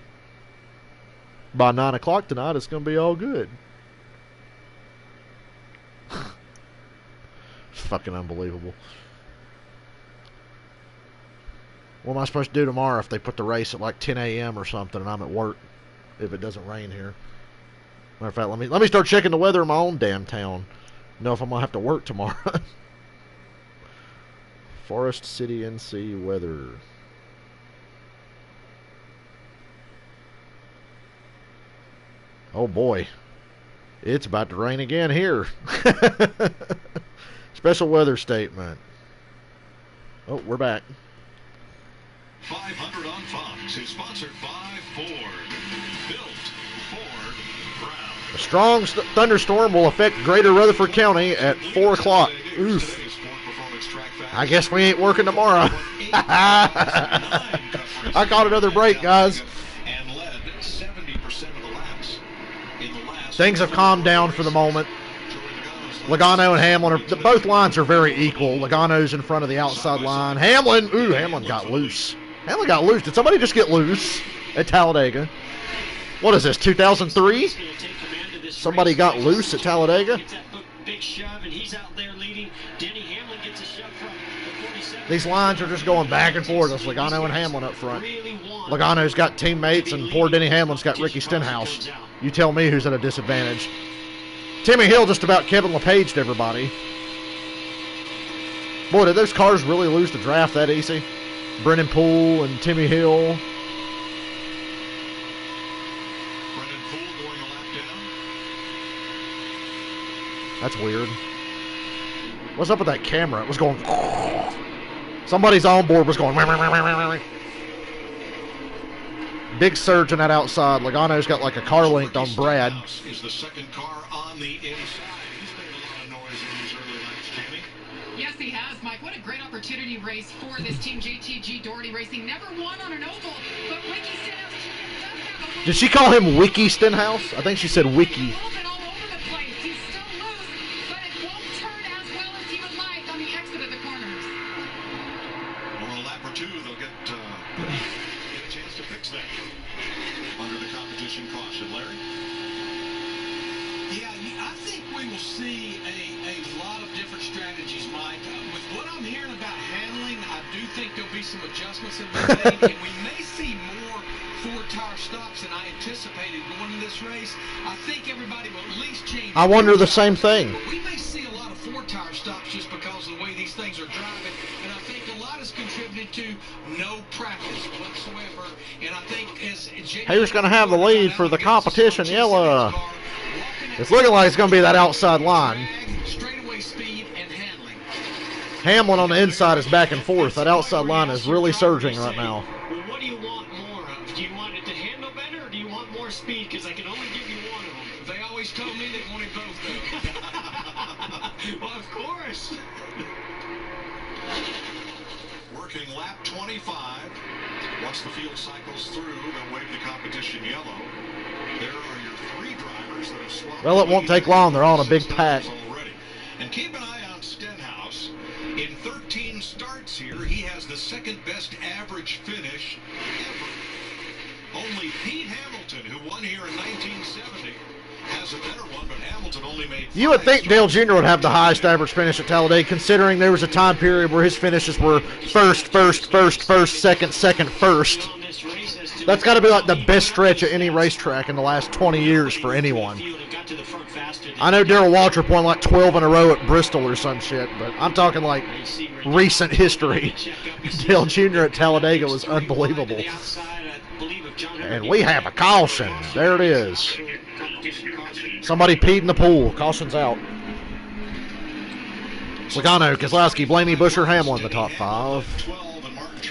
by 9 o'clock tonight, it's going to be all good. Fucking unbelievable. What am I supposed to do tomorrow if they put the race at like 10 a.m. or something and I'm at work if it doesn't rain here? Matter of fact, let me start checking the weather in my own damn town. Know if I'm going to have to work tomorrow. Forest City, NC weather. Oh boy. It's about to rain again here. Special weather statement. Oh, we're back. 500 on Fox is sponsored by Ford. Built Ford Brown. A strong thunderstorm will affect Greater Rutherford County at 4 o'clock. Oof. I guess we ain't working tomorrow. I caught another break, guys. Things have calmed down for the moment. Logano and Hamlin both lines are very equal. Logano's in front of the outside line. Hamlin got loose. Hamlin got loose. Did somebody just get loose at Talladega? What is this, 2003? Somebody got loose at Talladega? These lines are just going back and forth. It's Logano and Hamlin up front. Logano's got teammates, and poor Denny Hamlin's got Ricky Stenhouse. You tell me who's at a disadvantage. Timmy Hill just about Kevin LePaged everybody. Boy, did those cars really lose the draft that easy? Brennan Poole and Timmy Hill. Brennan Poole going a lap down. That's weird. What's up with that camera? It was going... Somebody's onboard was going... Big surge in that outside. Logano's got like a car length on Brad. Is the second car on the inside. He's made a lot of noise in these early laps, Jamie. Yes, he has, Mike. What a great opportunity race for this team. JTG Doherty Racing never won on an oval, but Ricky Stenhouse does have a... Did she call him Wiki Stenhouse? I think she said Wiki. all over the place. He's still loose, but it won't turn as well as he would like on the exit of the corners. Over a lap or two, they'll get a chance to fix that. Under the competition caution, Larry. Yeah, I think we will see a lot of different strategies, Mike. With what I'm hearing about handling, I do think there'll be some adjustments in the made, and we may see more four-tire stops than I anticipated going into this race. I think everybody will at least change. I wonder the same thing. We may see a lot of four-tire stops just because of the way these things are driving, and I think a lot has contributed to no practice whatsoever. And I think as who's going to have the lead for the competition? Yellow. It's looking like it's going to be that outside line. Hamlin on the inside is back and forth. That outside line is really surging right now. Well, what do you want more of? Do you want it to handle better, or do you want more speed? Because I can only give you one of them. They always told me they wanted both, though. Well, of course. Working lap 25. Once the field cycles through, they'll wave the competition yellow. There are your three drivers that have swapped. Well, it won't take long. They're all in a big pack. Already. And keep an eye on Stenhouse. In 13 starts here, he has the second best average finish ever. Only Pete Hamilton, who won here in 1970, has a better one, but Hamilton only made... You would think Dale Jr. would have the highest average finish at Talladega, considering there was a time period where his finishes were first, second, first. That's got to be like the best stretch at any racetrack in the last 20 years for anyone. I know Darrell Waltrip won like 12 in a row at Bristol or some shit, but I'm talking like recent history. Dale Jr. at Talladega was unbelievable. And we have a caution. There it is. Somebody peed in the pool. Caution's out. Logano, Keselowski, Blaney, Busher, Hamlin, the top five.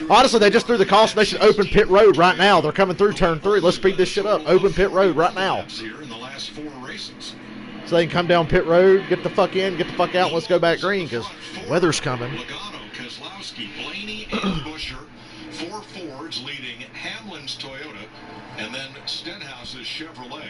Honestly, they just threw the caution. They should open pit road right now. They're coming through turn 3. Let's speed this shit up. Open pit road right now. So they can come down pit road, get the fuck in, get the fuck out, and let's go back green because weather's coming. Logano, Keselowski, Blaney, and Busher. 4 Fords leading Hamlin's Toyota, and then Stenhouse's Chevrolet.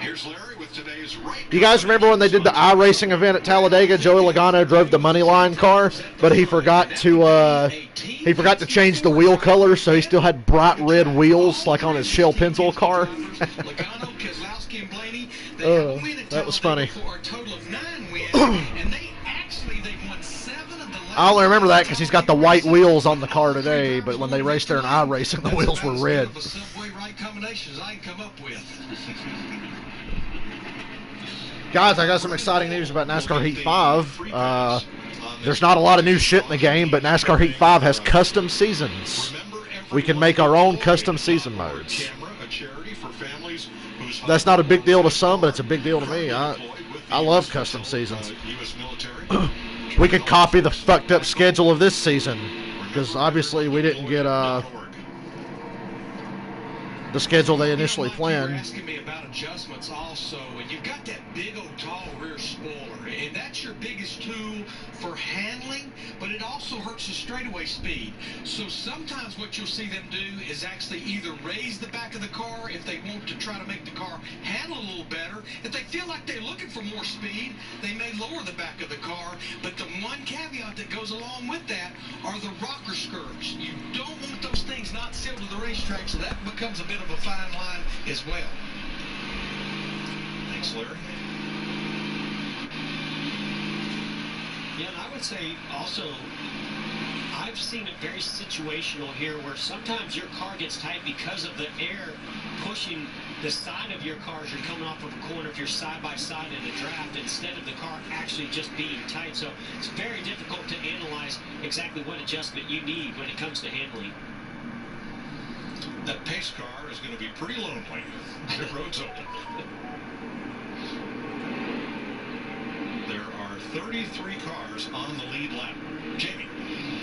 Here's Larry with today's right. You guys remember when they did the iRacing event at Talladega? Joey Logano drove the Moneyline car, but he forgot to change the wheel color, so he still had bright red wheels like on his Shell Pencil car. That was funny. I only remember that because he's got the white wheels on the car today, but when they raced there in iRacing, the wheels were red. Guys, I got some exciting news about NASCAR Heat 5. There's not a lot of new shit in the game, but NASCAR Heat 5 has custom seasons. We can make our own custom season modes. That's not a big deal to some, but it's a big deal to me. I love custom seasons. We could copy the fucked up schedule of this season, because obviously we didn't get the schedule they initially planned. You're asking me about adjustments also, and you've got that big old tall rear spoiler, and that's your biggest tool for handling, but it also hurts the straightaway speed. So sometimes what you'll see them do is actually either raise the back of the car if they want to try to make the car handle a little better. If they feel like they're looking for more speed, they may lower the back of the car. But the one caveat that goes along with that are the rocker skirts. You don't want those things not sealed to the racetrack, so that becomes a bit of a fine line as well. Thanks, Larry. Yeah, and I would say also, I've seen it very situational here where sometimes your car gets tight because of the air pushing the side of your car as you're coming off of a corner if you're side by side in a draft instead of the car actually just being tight. So it's very difficult to analyze exactly what adjustment you need when it comes to handling. That pace car is going to be pretty lonely. The road's open. There are 33 cars on the lead lap. Jamie.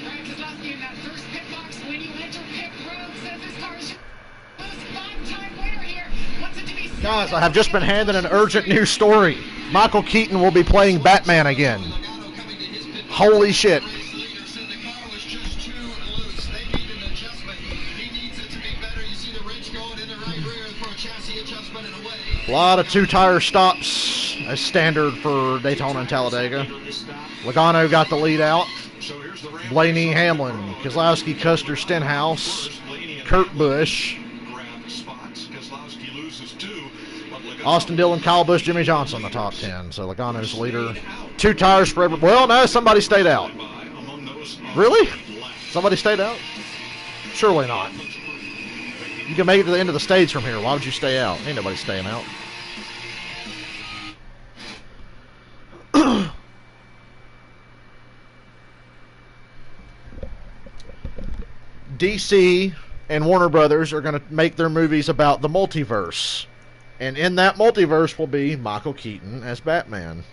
Brian Kozlowski in that first pit box when you enter pit road says his car is most five-time winner here. Wants it to be Guys, I have just been handed an urgent news story. Michael Keaton will be playing Batman again. Holy shit. A lot of two-tire stops as standard for Daytona and Talladega. Logano got the lead out. Blaney, Hamlin, Keselowski, Custer, Stenhouse, Kurt Busch, Austin Dillon, Kyle Busch, Jimmy Johnson, the top 10. So Logano's leader. Two tires for every. Well, no, somebody stayed out. Really? Somebody stayed out? Surely not. You can make it to the end of the stage from here. Why would you stay out? Ain't nobody staying out. DC and Warner Brothers are going to make their movies about the multiverse. And in that multiverse will be Michael Keaton as Batman.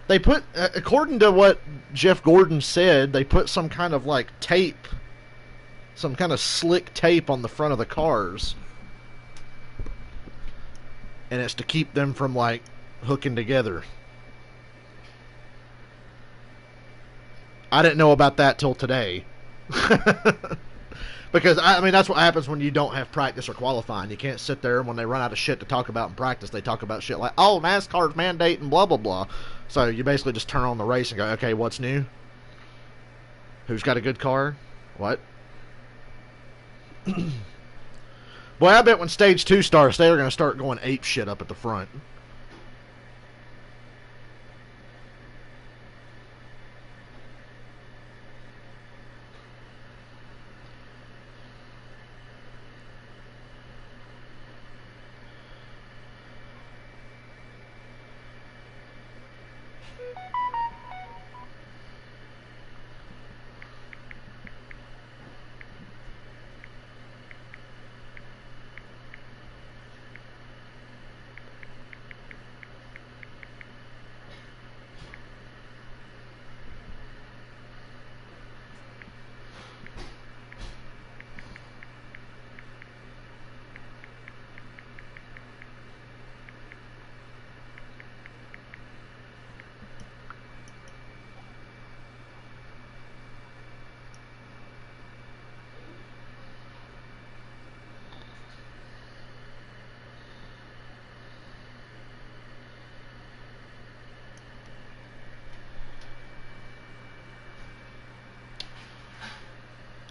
They put, according to what Jeff Gordon said, they put some kind of like tape, some kind of slick tape on the front of the cars. And it's to keep them from like hooking together. I didn't know about that till today. Because, I mean, that's what happens when you don't have practice or qualifying. You can't sit there and when they run out of shit to talk about in practice, they talk about shit like, oh, NASCAR's mandating blah, blah, blah. So you basically just turn on the race and go, okay, what's new? Who's got a good car? What? Boy, I bet when Stage 2 starts, they're going to start going ape shit up at the front.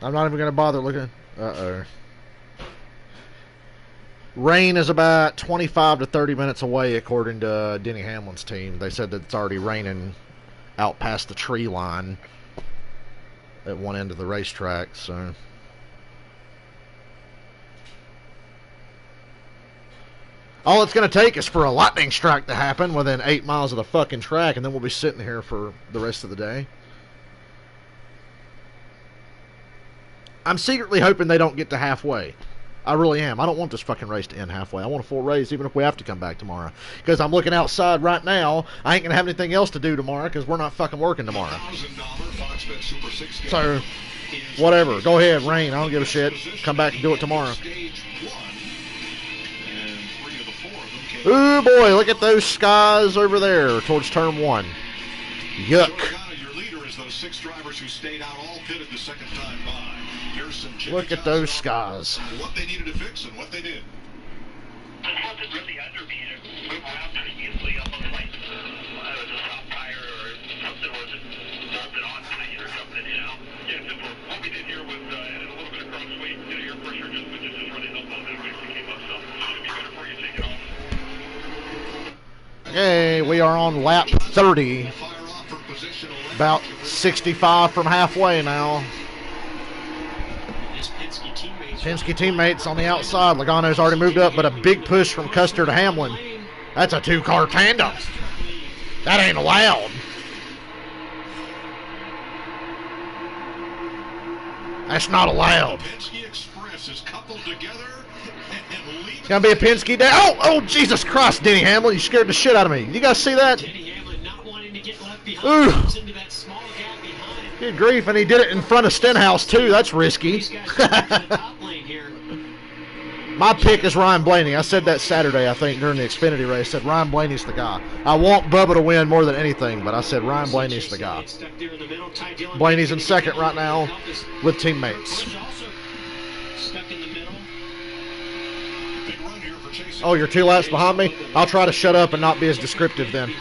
I'm not even going to bother looking. Uh-oh. Rain is about 25 to 30 minutes away, according to Denny Hamlin's team. They said that it's already raining out past the tree line at one end of the racetrack, so... All it's going to take is for a lightning strike to happen within 8 miles of the fucking track, and then we'll be sitting here for the rest of the day. I'm secretly hoping they don't get to halfway. I really am. I don't want this fucking race to end halfway. I want a full race, even if we have to come back tomorrow. Because I'm looking outside right now. I ain't going to have anything else to do tomorrow because we're not fucking working tomorrow. So, whatever. Go ahead, rain. I don't give a shit. Come back and do it tomorrow. Ooh, boy, look at those skies over there towards turn 1. Yuck. Your leader is those 6 drivers who stayed out all pitted the second time by. Here's some look at those skies. What they needed to fix and what they did. It wasn't really under me to move around previously. Almost like I was a soft tire or something was bolted on tight or something, you know? Yeah, simple. What we did here was added a little bit of crossweight. Your pressure just running up on that race that came up, so it should be better for you to take it off. Okay, we are on lap 30. About 65 from halfway now. Penske teammates on the outside. Logano's already moved up, but a big push from Custer to Hamlin. That's a 2-car tandem. That ain't allowed. That's not allowed. It's going to be a Penske day. Oh, Jesus Christ, Denny Hamlin. You scared the shit out of me. You guys see that? Ooh. Good grief, and he did it in front of Stenhouse, too. That's risky. My pick is Ryan Blaney. I said that Saturday, I think, during the Xfinity race. I said Ryan Blaney's the guy. I want Bubba to win more than anything, but I said Ryan Blaney's the guy. Blaney's in second right now with teammates. Oh, you're 2 laps behind me? I'll try to shut up and not be as descriptive then.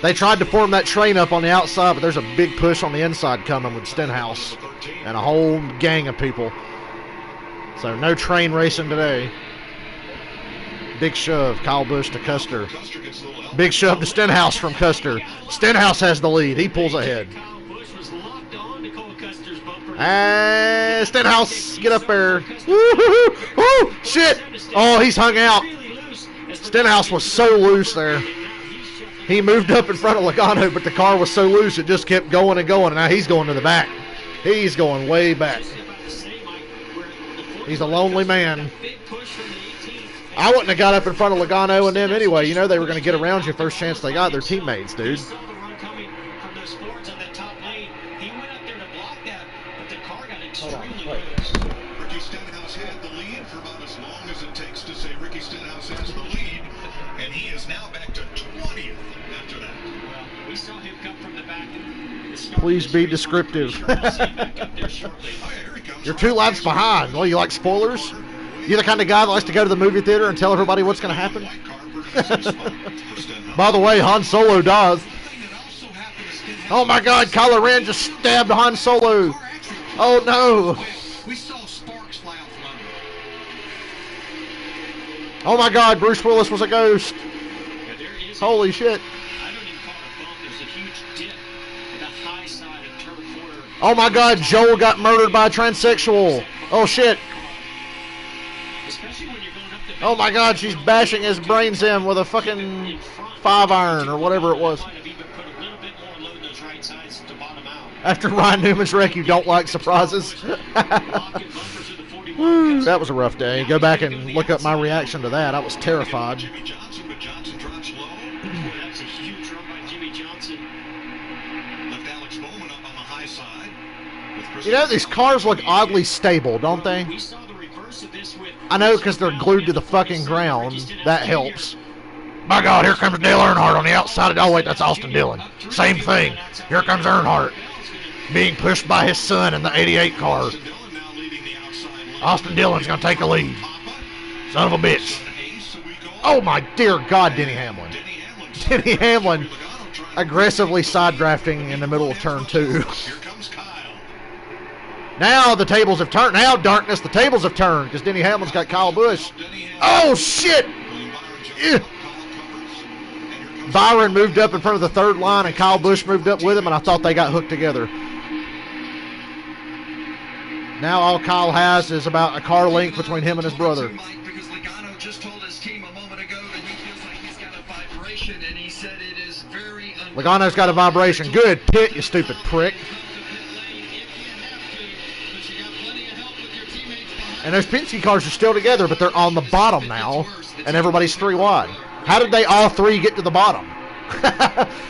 They tried to form that train up on the outside, but there's a big push on the inside coming with Stenhouse and a whole gang of people. So no train racing today. Big shove, Kyle Busch to Custer. Big shove to Stenhouse from Custer. Stenhouse has the lead. He pulls ahead. And Stenhouse, get up there. Woo-hoo-hoo. Woo! Shit! Oh, he's hung out. Stenhouse was so loose there. He moved up in front of Logano, but the car was so loose it just kept going and going, and now he's going to the back. He's going way back. He's a lonely man. I wouldn't have got up in front of Logano and them anyway. You know they were going to get around you first chance they got. Their teammates, dude. Hold on, wait. Ricky Stenhouse had the lead for about as long as it takes to say Ricky Stenhouse has the lead, and he is now back to 20th after that. Well, we saw him come from the back. Please be descriptive. You're 2 laps behind. Well, you like spoilers? You the kind of guy that likes to go to the movie theater and tell everybody what's going to happen? By the way, Han Solo dies. Oh my God, Kylo Ren just stabbed Han Solo. Oh no. We saw sparks fly out from under. Oh my God, Bruce Willis was a ghost. Holy shit. I don't even call it a bump. There's a huge dip in the high side of turn quarter. Oh my God, Joel got murdered by a transsexual. Oh shit. Oh my God, she's bashing his brains in with a fucking 5-iron or whatever it was. After Ryan Newman's wreck, you don't like surprises. Woo, that was a rough day. Go back and look up my reaction to that. I was terrified. That's a huge run by Jimmy Johnson. Left Alex Bowman up on the high side. You know, these cars look oddly stable, don't they? I know because they're glued to the fucking ground. That helps. My God, here comes Dale Earnhardt on the outside. Oh, wait, that's Austin Dillon. Same thing. Here comes Earnhardt being pushed by his son in the 88 car. Austin Dillon's going to take a lead. Son of a bitch. Oh, my dear God, Denny Hamlin. Denny Hamlin aggressively side drafting in the middle of turn 2. Now the tables have turned. Now, darkness, the tables have turned because Denny Hamlin's got Kyle Busch. Oh, shit. Ew. Byron moved up in front of the third line and Kyle Busch moved up with him, and I thought they got hooked together. Now all Kyle has is about a car length between him and his brother. Because Logano just told his team a moment ago that he feels like he's got a vibration, and he said it is very Logano's got a vibration. Good pit, you stupid prick. And those Penske cars are still together, but they're on the bottom now, and everybody's 3 wide. How did they all 3 get to the bottom?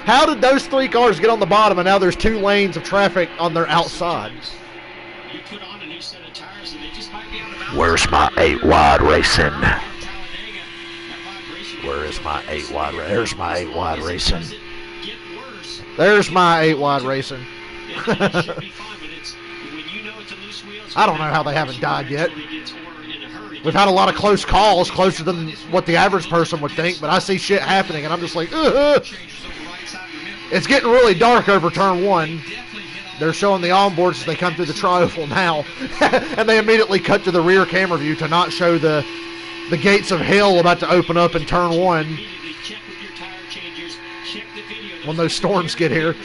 How did those 3 cars get on the bottom, and now there's 2 lanes of traffic on their outside? Where's my 8 wide racing? Where is my 8 wide? There's my 8 wide racing. There's my 8 wide racing. I don't know how they haven't died yet. We've had a lot of close calls, closer than what the average person would think, but I see shit happening, and I'm just like, ugh. It's getting really dark over turn 1. They're showing the onboards as they come through the tri-oval now, and they immediately cut to the rear camera view to not show the gates of hell about to open up in turn 1 when those storms get here.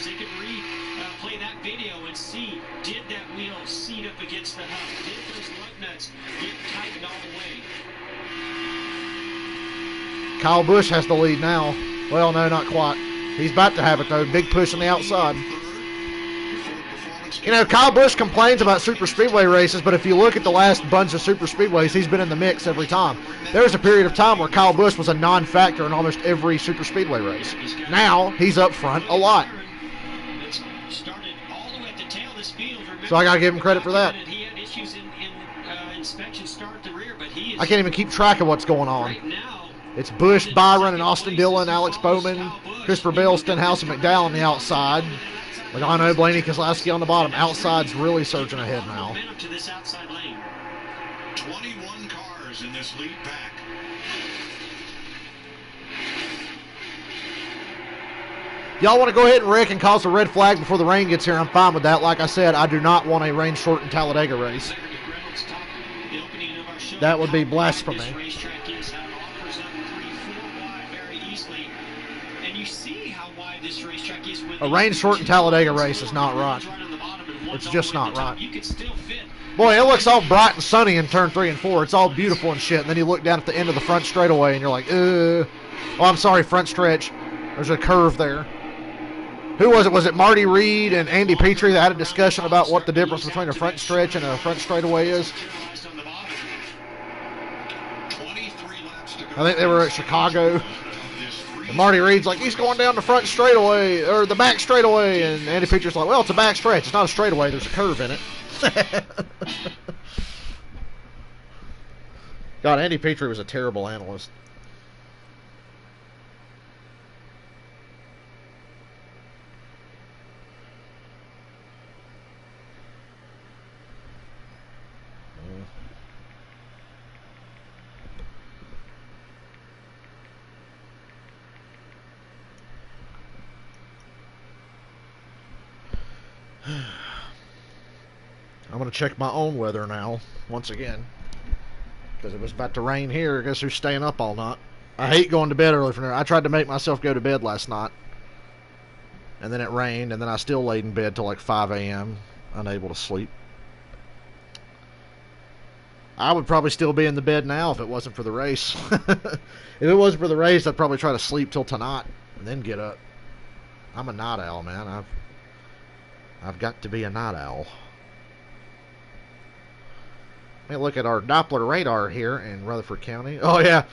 Kyle Busch has the lead now. Well, no, not quite. He's about to have it, though. Big push on the outside. You know, Kyle Busch complains about super speedway races, but if you look at the last bunch of super speedways, he's been in the mix every time. There was a period of time where Kyle Busch was a non-factor in almost every super speedway race. Now, he's up front a lot. So I got to give him credit for that. I can't even keep track of what's going on. It's Busch, Byron, and Austin Dillon, Alex Bowman, Christopher Bell, Stenhouse, and McDowell on the outside. Logano, Blaney, Keselowski on the bottom. Outside's really surging ahead now. 21 cars in this lead pack. Y'all want to go ahead and wreck and cause a red flag before the rain gets here? I'm fine with that. Like I said, I do not want a rain-shortened Talladega race. That would be blasphemy. A rain-shortened Talladega race is not right. It's just not right. Boy, it looks all bright and sunny in turn 3 and 4. It's all beautiful and shit. And then you look down at the end of the front straightaway and you're like, oh, I'm sorry, front stretch. There's a curve there. Who was it? Was it Marty Reed and Andy Petrie that had a discussion about what the difference between a front stretch and a front straightaway is? I think they were at Chicago. And Marty Reed's like, he's going down the front straightaway, or the back straightaway, and Andy Peters like, well, it's a back stretch. It's not a straightaway. There's a curve in it. God, Andy Petrie was a terrible analyst. I'm going to check my own weather now, once again. Because it was about to rain here. Guess who's staying up all night? I hate going to bed early from there. I tried to make myself go to bed last night. And then it rained, and then I still laid in bed till like 5 a.m. unable to sleep. I would probably still be in the bed now if it wasn't for the race. If it wasn't for the race, I'd probably try to sleep till tonight and then get up. I'm a night owl, man. I've got to be a night owl. Let me look at our Doppler radar here in Rutherford County. Oh, yeah.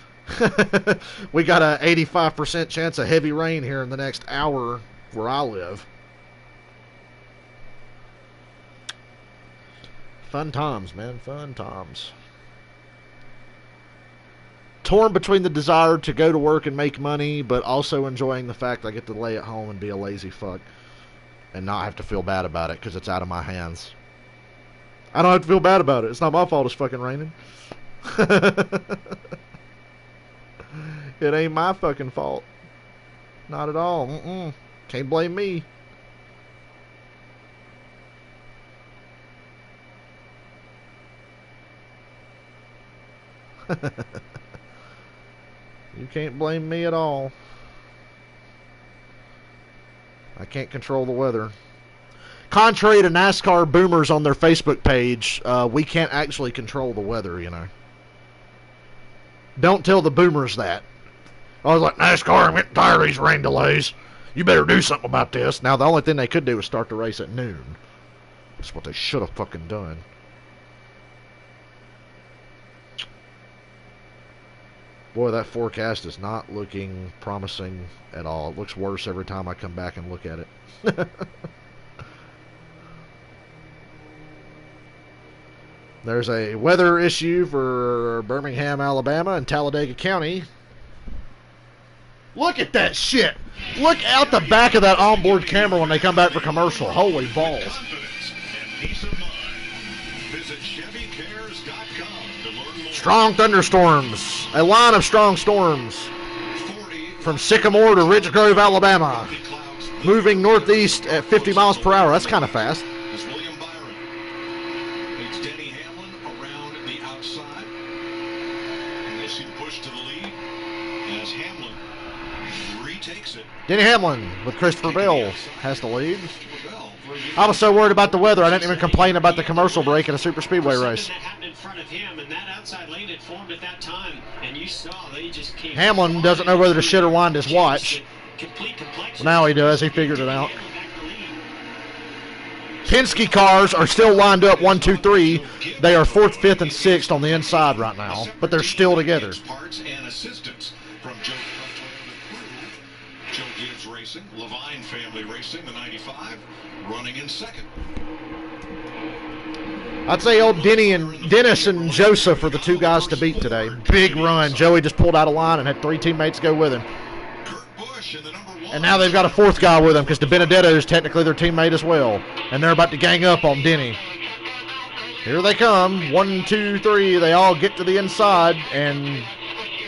We got a 85% chance of heavy rain here in the next hour where I live. Fun times, man. Fun times. Torn between the desire to go to work and make money, but also enjoying the fact I get to lay at home and be a lazy fuck and not have to feel bad about it because it's out of my hands. I don't have to feel bad about it. It's not my fault it's fucking raining. It ain't my fucking fault. Not at all. Can't blame me. You can't blame me at all. I can't control the weather. Contrary to NASCAR boomers on their Facebook page, we can't actually control the weather, you know. Don't tell the boomers that. I was like, NASCAR, I'm getting tired of these rain delays. You better do something about this. Now, the only thing they could do was start the race at noon. That's what they should have fucking done. Boy, that forecast is not looking promising at all. It looks worse every time I come back and look at it. There's a weather issue for Birmingham, Alabama, and Talladega County. Look at that shit. Look out the back of that onboard camera when they come back for commercial. Holy balls. Strong thunderstorms. A line of strong storms from Sycamore to Ridge Grove, Alabama. Moving northeast at 50 miles per hour. That's kind of fast. Denny Hamlin with Christopher Bell has the lead. I was so worried about the weather, I didn't even complain about the commercial break in a super speedway race. Hamlin doesn't know whether to shit or wind his watch. Well, now he does. He figured it out. Penske cars are still lined up 1, 2, 3. They are 4th, 5th, and 6th on the inside right now, but they're still together. Levine family racing, the 95, running in second. I'd say old Dennis and Joseph are the two guys to beat today. Big run. Joey just pulled out of line and had 3 teammates go with him. And now they've got a 4th guy with them because DiBenedetto is technically their teammate as well. And they're about to gang up on Denny. Here they come. 1, 2, 3. They all get to the inside, and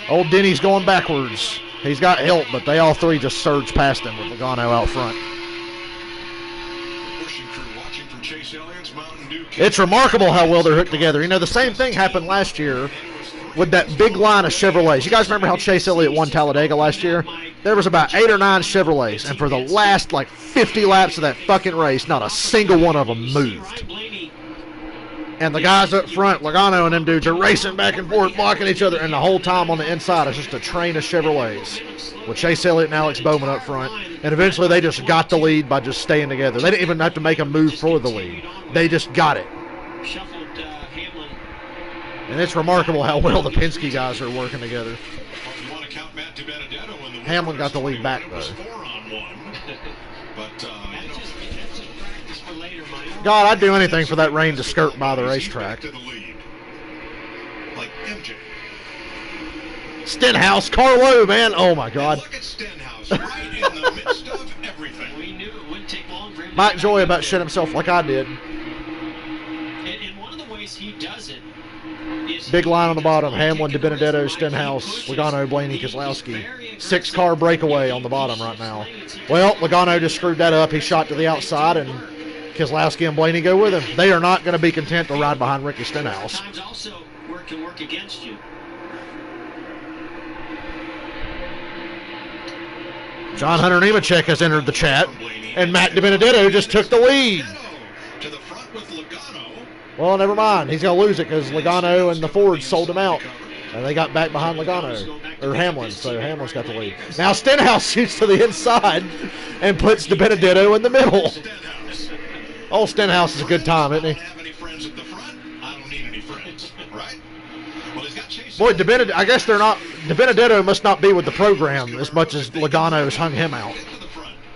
old Denny's going backwards. He's got help, but they all 3 just surge past him with Logano out front. It's remarkable how well they're hooked together. You know, the same thing happened last year with that big line of Chevrolets. You guys remember how Chase Elliott won Talladega last year? There was about 8 or 9 Chevrolets, and for the last, 50 laps of that fucking race, not a single one of them moved. And the guys up front, Logano and them dudes, are racing back and forth, blocking each other, and the whole time on the inside is just a train of Chevrolets with Chase Elliott and Alex Bowman up front. And eventually they just got the lead by just staying together. They didn't even have to make a move for the lead. They just got it. And it's remarkable how well the Penske guys are working together. Hamlin got the lead back, though. God, I'd do anything for that rain to skirt by the racetrack. Stenhouse, Carlo, man. Oh, my God. Mike Joy about shit himself like I did. And one of the ways he does it is big line on the bottom. Hamlin, DiBenedetto, Stenhouse, Logano, Blaney, Keselowski. 6-car breakaway on the bottom right now. Well, Logano just screwed that up. He shot to the outside, and Keselowski and Blaney go with him. They are not going to be content to ride behind Ricky Stenhouse. Sometimes also can work against you. John Hunter Nemechek has entered the chat, and Matt DiBenedetto just took the lead. Well, never mind. He's going to lose it because Logano and the Fords sold him out, and they got back behind Logano, or Hamlin, so Hamlin's got the lead. Now Stenhouse shoots to the inside and puts DiBenedetto in the middle. Old Stenhouse is a good time, isn't he? Boy, I guess they're not. DiBenedetto must not be with the program as much as Logano's hung him out.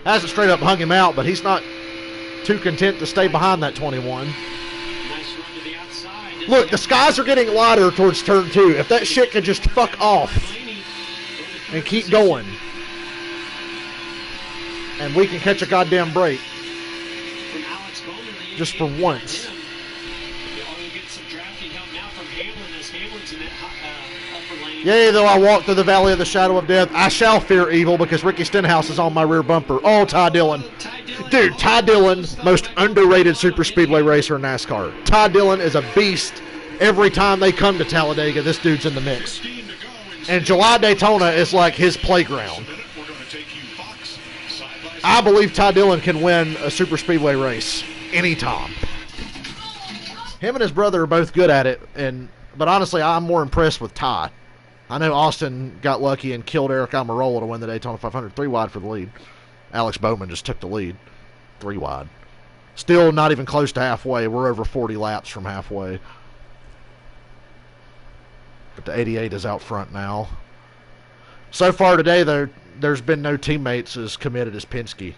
Hasn't straight up hung him out, but he's not too content to stay behind that 21. Look, the skies are getting lighter towards turn 2. If that shit could just fuck off and keep going, and we can catch a goddamn break. Just for once. Yea, though I walk through the valley of the shadow of death, I shall fear evil because Ricky Stenhouse is on my rear bumper. Oh, Ty Dillon. Dude, Ty Dillon, most underrated super speedway racer in NASCAR. Ty Dillon is a beast. Every time they come to Talladega, this dude's in the mix. And July Daytona is like his playground. I believe Ty Dillon can win a super speedway race. anytime. Him and his brother are both good at it, but honestly, I'm more impressed with Ty. I know Austin got lucky and killed Eric Almirola to win the Daytona 500 3 wide for the lead. Alex Bowman just took the lead 3 wide. Still not even close to halfway. We're over 40 laps from halfway. But the 88 is out front now. So far today, there's been no teammates as committed as Penske.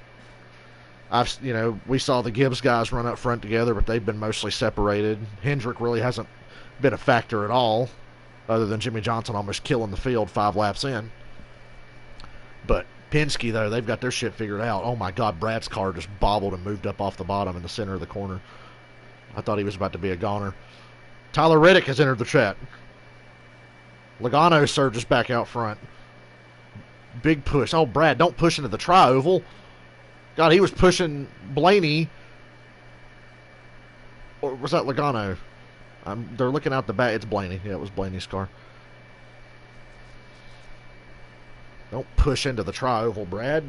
We saw the Gibbs guys run up front together, but they've been mostly separated. Hendrick really hasn't been a factor at all, other than Jimmy Johnson almost killing the field 5 laps in. But Penske, though, they've got their shit figured out. Oh, my God, Brad's car just bobbled and moved up off the bottom in the center of the corner. I thought he was about to be a goner. Tyler Reddick has entered the chat. Logano surges back out front. Big push. Oh, Brad, don't push into the tri-oval. God, he was pushing Blaney. Or was that Logano? They're looking out the back. It's Blaney. Yeah, it was Blaney's car. Don't push into the tri-oval, Brad.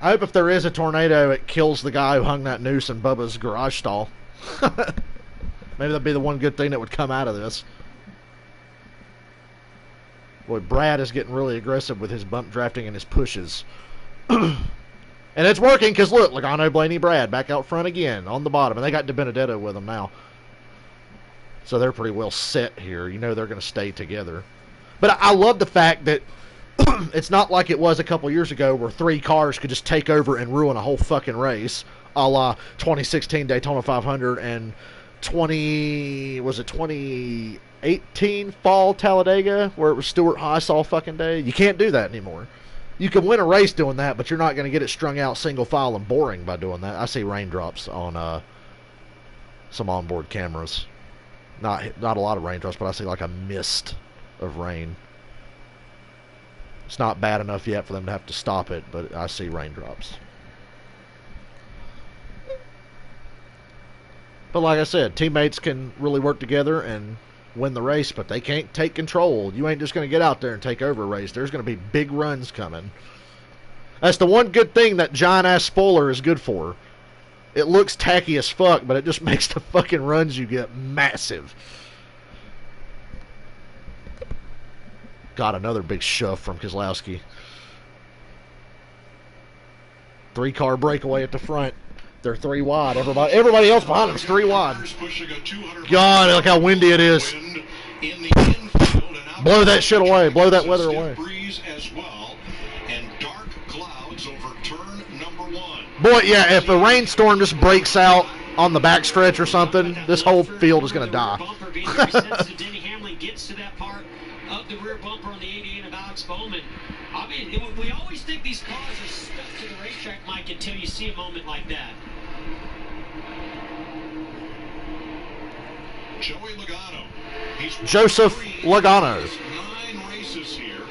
I hope if there is a tornado, it kills the guy who hung that noose in Bubba's garage stall. Maybe that'd be the one good thing that would come out of this. Boy, Brad is getting really aggressive with his bump drafting and his pushes. And it's working because, look, Logano, Blaney, Brad back out front again on the bottom. And they got DiBenedetto with them now. So they're pretty well set here. You know they're going to stay together. But I love the fact that it's not like it was a couple years ago where 3 cars could just take over and ruin a whole fucking race, a la 2016 Daytona 500 and 2018 fall Talladega, where it was Stuart Haas all fucking day. You can't do that anymore. You can win a race doing that, but you're not going to get it strung out single file and boring by doing that. I see raindrops on some onboard cameras. Not a lot of raindrops, but I see like a mist of rain. It's not bad enough yet for them to have to stop it, but I see raindrops. But like I said, teammates can really work together and win the race, but they can't take control. You ain't just going to get out there and take over a race. There's going to be big runs coming. That's the one good thing that giant-ass spoiler is good for. It looks tacky as fuck, but it just makes the fucking runs you get massive. Got another big shove from Keselowski. 3-car breakaway at the front. They're 3 wide. Everybody else behind them is 3 wide. God, look how windy it is. Blow that shit away. Blow that weather away. Boy, yeah, if a rainstorm just breaks out on the backstretch or something, this whole field is going to die. The rear bumper on the 88 of Alex Bowman. I mean, we always think these cars are stuck to the racetrack, Mike, until you see a moment like that. Joey Logano. Joseph Logano. 9 races here,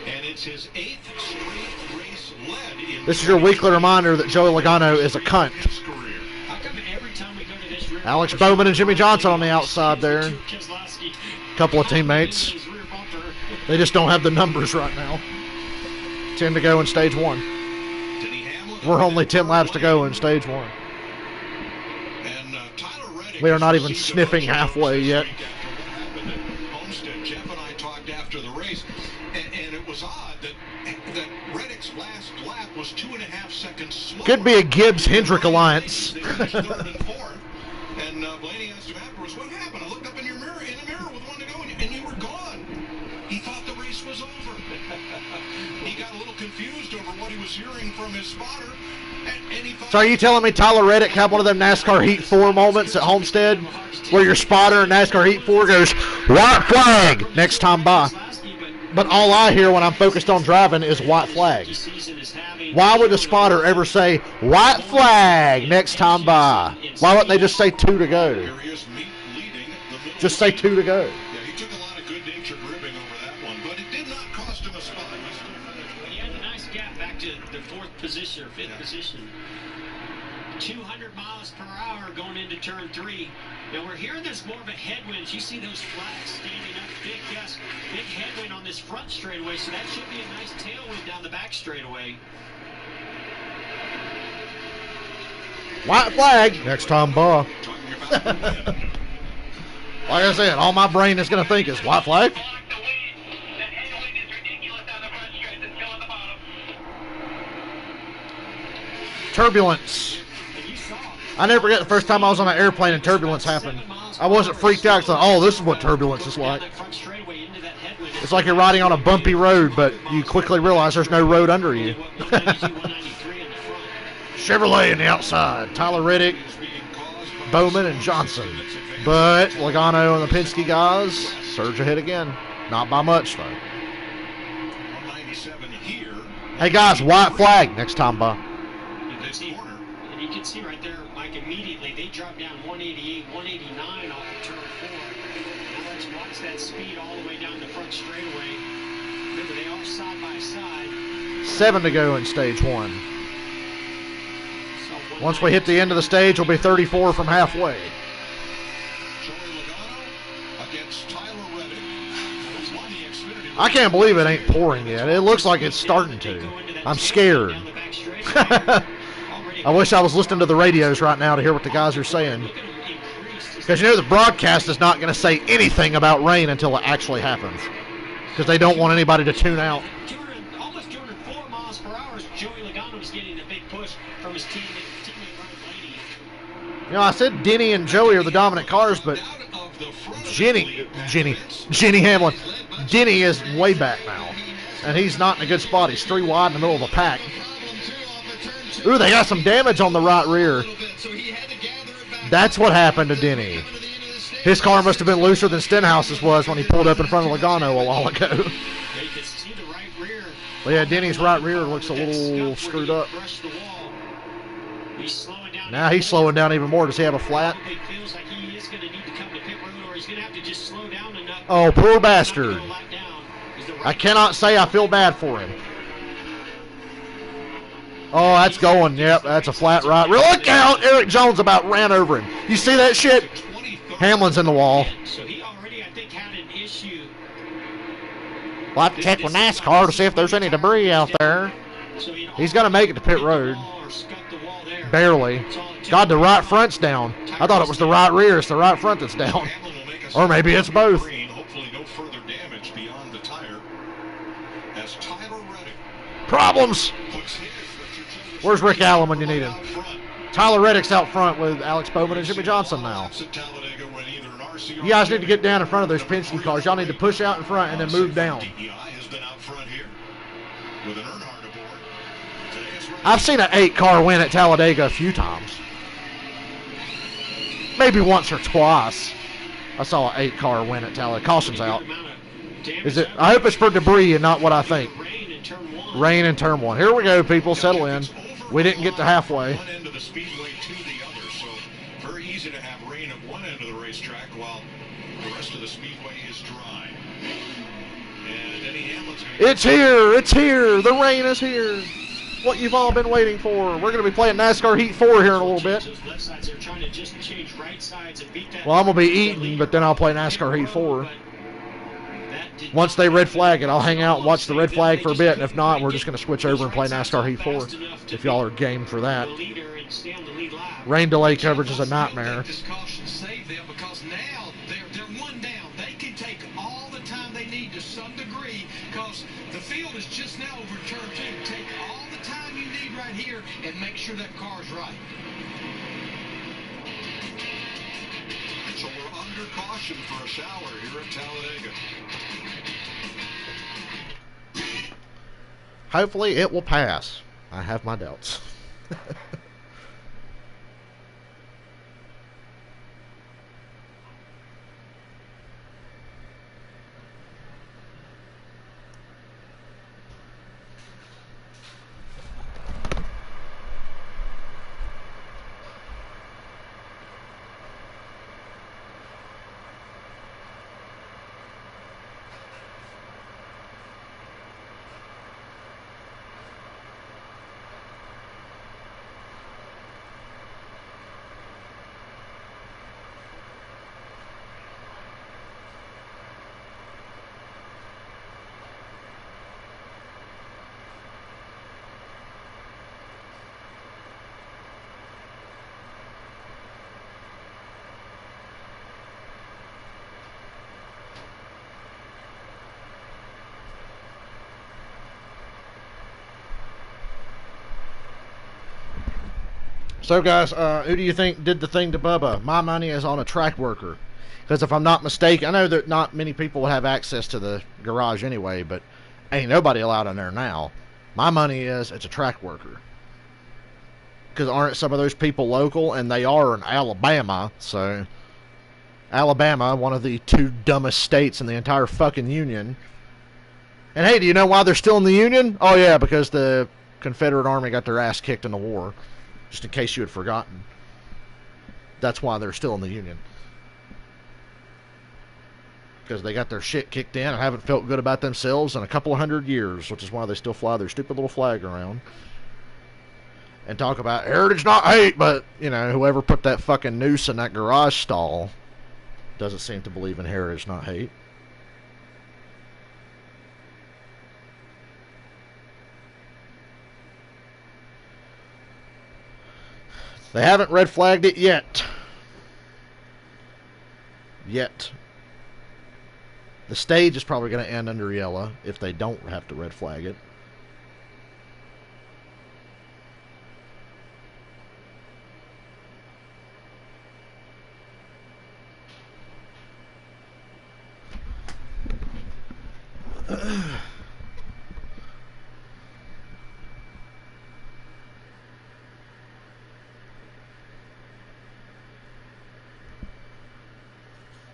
and it's his 8th straight race led in. This is your weekly reminder that Joey Logano is a cunt. How come every time we go to this rear Alex Bowman and Jimmy Johnson on the outside there. Couple of teammates. They just don't have the numbers right now. 10 to go in stage 1. We're only 10 laps to go in stage 1. We are not even sniffing halfway yet. Jeff and I talked after the race, and it was odd that Reddick's last lap was 2.5 seconds slower. Could be a Gibbs-Hendrick alliance. And Blaney asked him afterwards, "What happened? I looked up in the mirror with 1 to go, and you were gone." He thought the race was over. He got a little confused over what he was hearing from his spotter. And he thought, So are you telling me Tyler Reddick had one of them NASCAR Heat 4 moments at Homestead where your spotter in NASCAR Heat 4 goes, white flag, next time by? But all I hear when I'm focused on driving is white flag. Why would the spotter ever say, white flag, next time by? Why wouldn't they just say 2 to go? Just say 2 to go. yeah, he took a lot of good-natured ribbing over that one, but it did not cost him a spot. He had a nice gap back to the 4th position or 5th position. 200 miles per hour going into turn 3. Now we're hearing there's more of a headwind. You see those flags standing up. Big headwind on this front straightaway, so that should be a nice tailwind down the back straightaway. White flag. Next time, Bob. Like I said, all my brain is going to think is white flag. Turbulence. I never forget the first time I was on an airplane and turbulence happened. I wasn't freaked out because, oh, this is what turbulence is like. It's like you're riding on a bumpy road, but you quickly realize there's no road under you. Chevrolet in the outside. Tyler Reddick, Bowman, and Johnson. But Logano and the Penske guys surge ahead again. Not by much, though. Hey, guys, white flag next time, Bob. And you can see right there, Mike, immediately they drop down 188, 189 off of turn 4. Now let's watch that speed all the way down the front straightaway. Remember, they are side by side. 7 to go in stage 1. Once we hit the end of the stage, we'll be 34 from halfway. I can't believe it ain't pouring yet. It looks like it's starting to. I'm scared. I wish I was listening to the radios right now to hear what the guys are saying. Because you know the broadcast is not going to say anything about rain until it actually happens. Because they don't want anybody to tune out. Almost 204 miles per hour. Joey Logano was getting a big push from his teammate Ryan Blaney. You know, I said Denny and Joey are the dominant cars, but Jenny Hamlin. Denny is way back now. And he's not in a good spot. He's 3 wide in the middle of the pack. Ooh, they got some damage on the right rear. That's what happened to Denny. His car must have been looser than Stenhouse's was when he pulled up in front of Logano a while ago. But yeah, Denny's right rear looks a little screwed up. Now he's slowing down even more. Does he have a flat? Oh, poor bastard. I cannot say I feel bad for him. Oh, that's going. Yep, that's a flat right. Look out! Eric Jones about ran over him. You see that shit? Hamlin's in the wall. So he already, I think, had an issue. We'll have to check with NASCAR to see if there's any debris out there. He's going to make it to pit road. Barely. God, the right front's down. I thought it was the right rear. It's the right front that's down. Or maybe it's both. Hopefully no further damage beyond the tire. As Tyler Reddick Problems. Where's Rick Allen when you need him? Tyler Reddick's out front with Alex Bowman and Jimmy Johnson now. You guys need to get down in front of those Penske cars. Y'all need to push out in front and then move down. I've seen an 8-car win at Talladega a few times. Maybe once or twice. I saw an 8-car win at Talladega. Caution's out. Is it? I hope it's for debris and not what I think. Rain in turn 1. Here we go, people. Settle in. We didn't get to halfway. One end of the speedway to the other, so very easy to have rain at one end of the racetrack while the rest of the speedway is dry. And Denny Hamlin's It's here. It's here. The rain is here. What you've all been waiting for. We're going to be playing NASCAR Heat 4 here in a little bit. Well, I'm going to be eating, but then I'll play NASCAR Heat 4. Once they red flag it, I'll hang out and watch the red flag for a bit, and if not, we're just going to switch over and play NASCAR Heat 4, if y'all are game for that. Rain delay coverage is a nightmare. This caution saved them because now they're one down. They can take all the time they need to some degree because the field is just now over turn 2. Take all the time you need right here and make sure that car's right. So we're under caution for a shower here at Talladega. Hopefully it will pass. I have my doubts. So, guys, who do you think did the thing to Bubba? My money is on a track worker. Because if I'm not mistaken, I know that not many people have access to the garage anyway, but ain't nobody allowed in there now. My money is it's a track worker. Because aren't some of those people local? And they are in Alabama, so... Alabama, one of the 2 dumbest states in the entire fucking union. And hey, do you know why they're still in the union? Oh yeah, because the Confederate Army got their ass kicked in the war. Just in case you had forgotten. That's why they're still in the union. Because they got their shit kicked in and haven't felt good about themselves in a couple of 100 years, which is why they still fly their stupid little flag around. And talk about heritage not hate, but, you know, whoever put that fucking noose in that garage stall doesn't seem to believe in heritage not hate. They haven't red flagged it yet. Yet. The stage is probably going to end under yellow if they don't have to red flag it.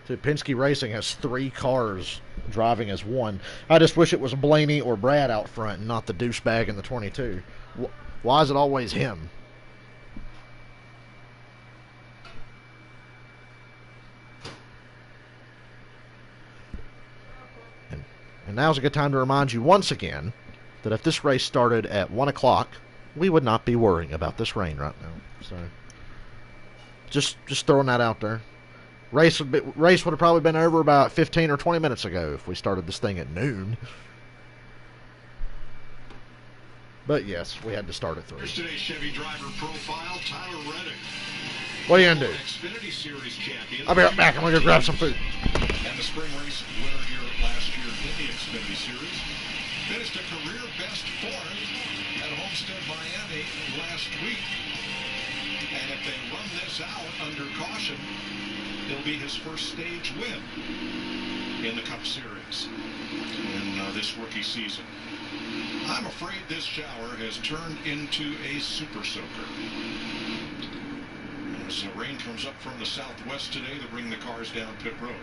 So Penske Racing has 3 cars driving as one. I just wish it was Blaney or Brad out front and not the douchebag in the 22. Why is it always him? And now's a good time to remind you once again that if this race started at 1 o'clock, we would not be worrying about this rain right now. So, just throwing that out there. Race would have probably been over about 15 or 20 minutes ago if we started this thing at noon. But yes, we had to start at 3. Yesterday's Chevy driver profile, Tyler Reddick. What are you gonna do? Xfinity Series champion. I'll be right back. I'm gonna go grab some food. And the spring race winner here last year in the Xfinity Series. Finished a career best 4th at Homestead, Miami last week. And if they run this out under caution, it'll be his first stage win in the Cup Series in this rookie season. I'm afraid this shower has turned into a super soaker. As the rain comes up from the southwest today to bring the cars down pit road.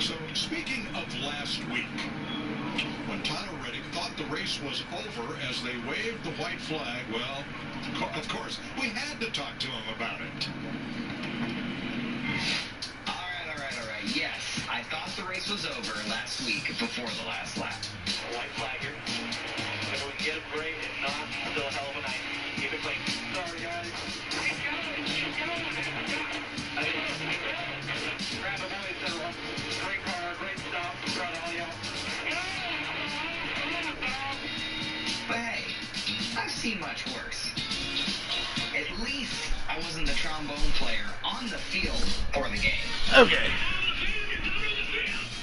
So, speaking of last week, when Tyler Reddick thought the race was over as they waved the white flag, well, of course, we had to talk to him about it. All right. Yes, I thought the race was over last week before the last lap. White flagger. If we get him great, if not, still a hell of a night. Keep it clean. Sorry, guys. Grab a boys, great car, great stuff. Proud of all y'all. But hey, I've seen much worse. At least I wasn't the trombone player on the field for the game. Okay.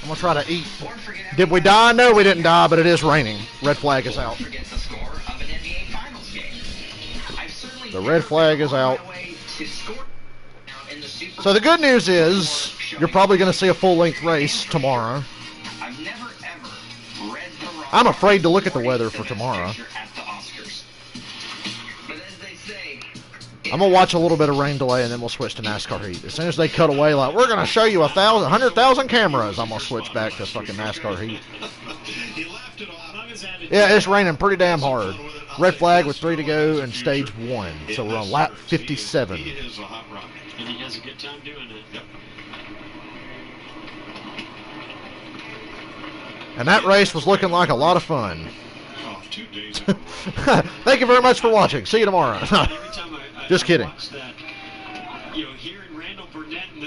I'm gonna try to eat. Did we die? No, we didn't die, but it is raining. Red flag is out. The red flag is out. So the good news is you're probably going to see a full-length race tomorrow. I'm afraid to look at the weather for tomorrow. I'm going to watch a little bit of rain delay, and then we'll switch to NASCAR heat. As soon as they cut away, like, we're going to show you 100,000 cameras, I'm going to switch back to fucking NASCAR heat. Yeah, it's raining pretty damn hard. Red flag with 3 to go in stage 1. So we're on lap 57. He is a hot rod, and he has a good time doing it. Yep. And that race was looking like a lot of fun. Oh, 2 days. Thank you very much for watching. See you tomorrow. Just kidding. That, hearing Randall Burnett and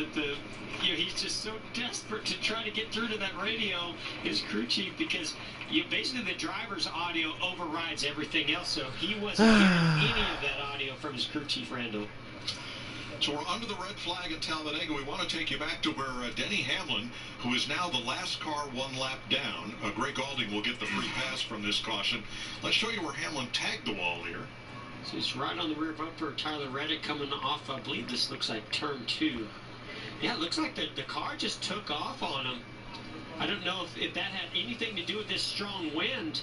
he's just so desperate to try to get through to that radio, his crew chief, because basically the driver's audio overrides everything else, so he wasn't hearing any of that audio from his crew chief, Randall. So we're under the red flag at Talladega. We want to take you back to where Denny Hamlin, who is now the last car one lap down. Greg Galding will get the free pass from this caution. Let's show you where Hamlin tagged the wall here. So he's right on the rear bumper. Tyler Reddick coming off, I believe this looks like turn 2. Yeah, it looks like the car just took off on him. I don't know if that had anything to do with this strong wind.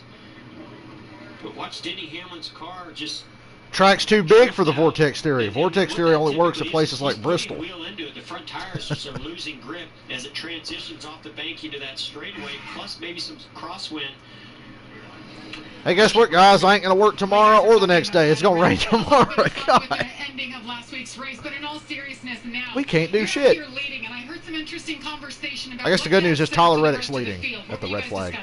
But watch Denny Hamlin's car just... Track's too big for the Vortex Theory. Vortex Theory only works at places like Bristol. Wheel into it. The front tires just are losing grip as it transitions off the bank into that straightaway, plus maybe some crosswind. Hey, guess what, guys? I ain't going to work tomorrow or the next day. It's going to rain tomorrow. God. Ending of last week's race, but in all seriousness now, we can't do shit. You're leading, and I heard some interesting conversation about I guess the good news is Tyler Reddick's leading at the red flag.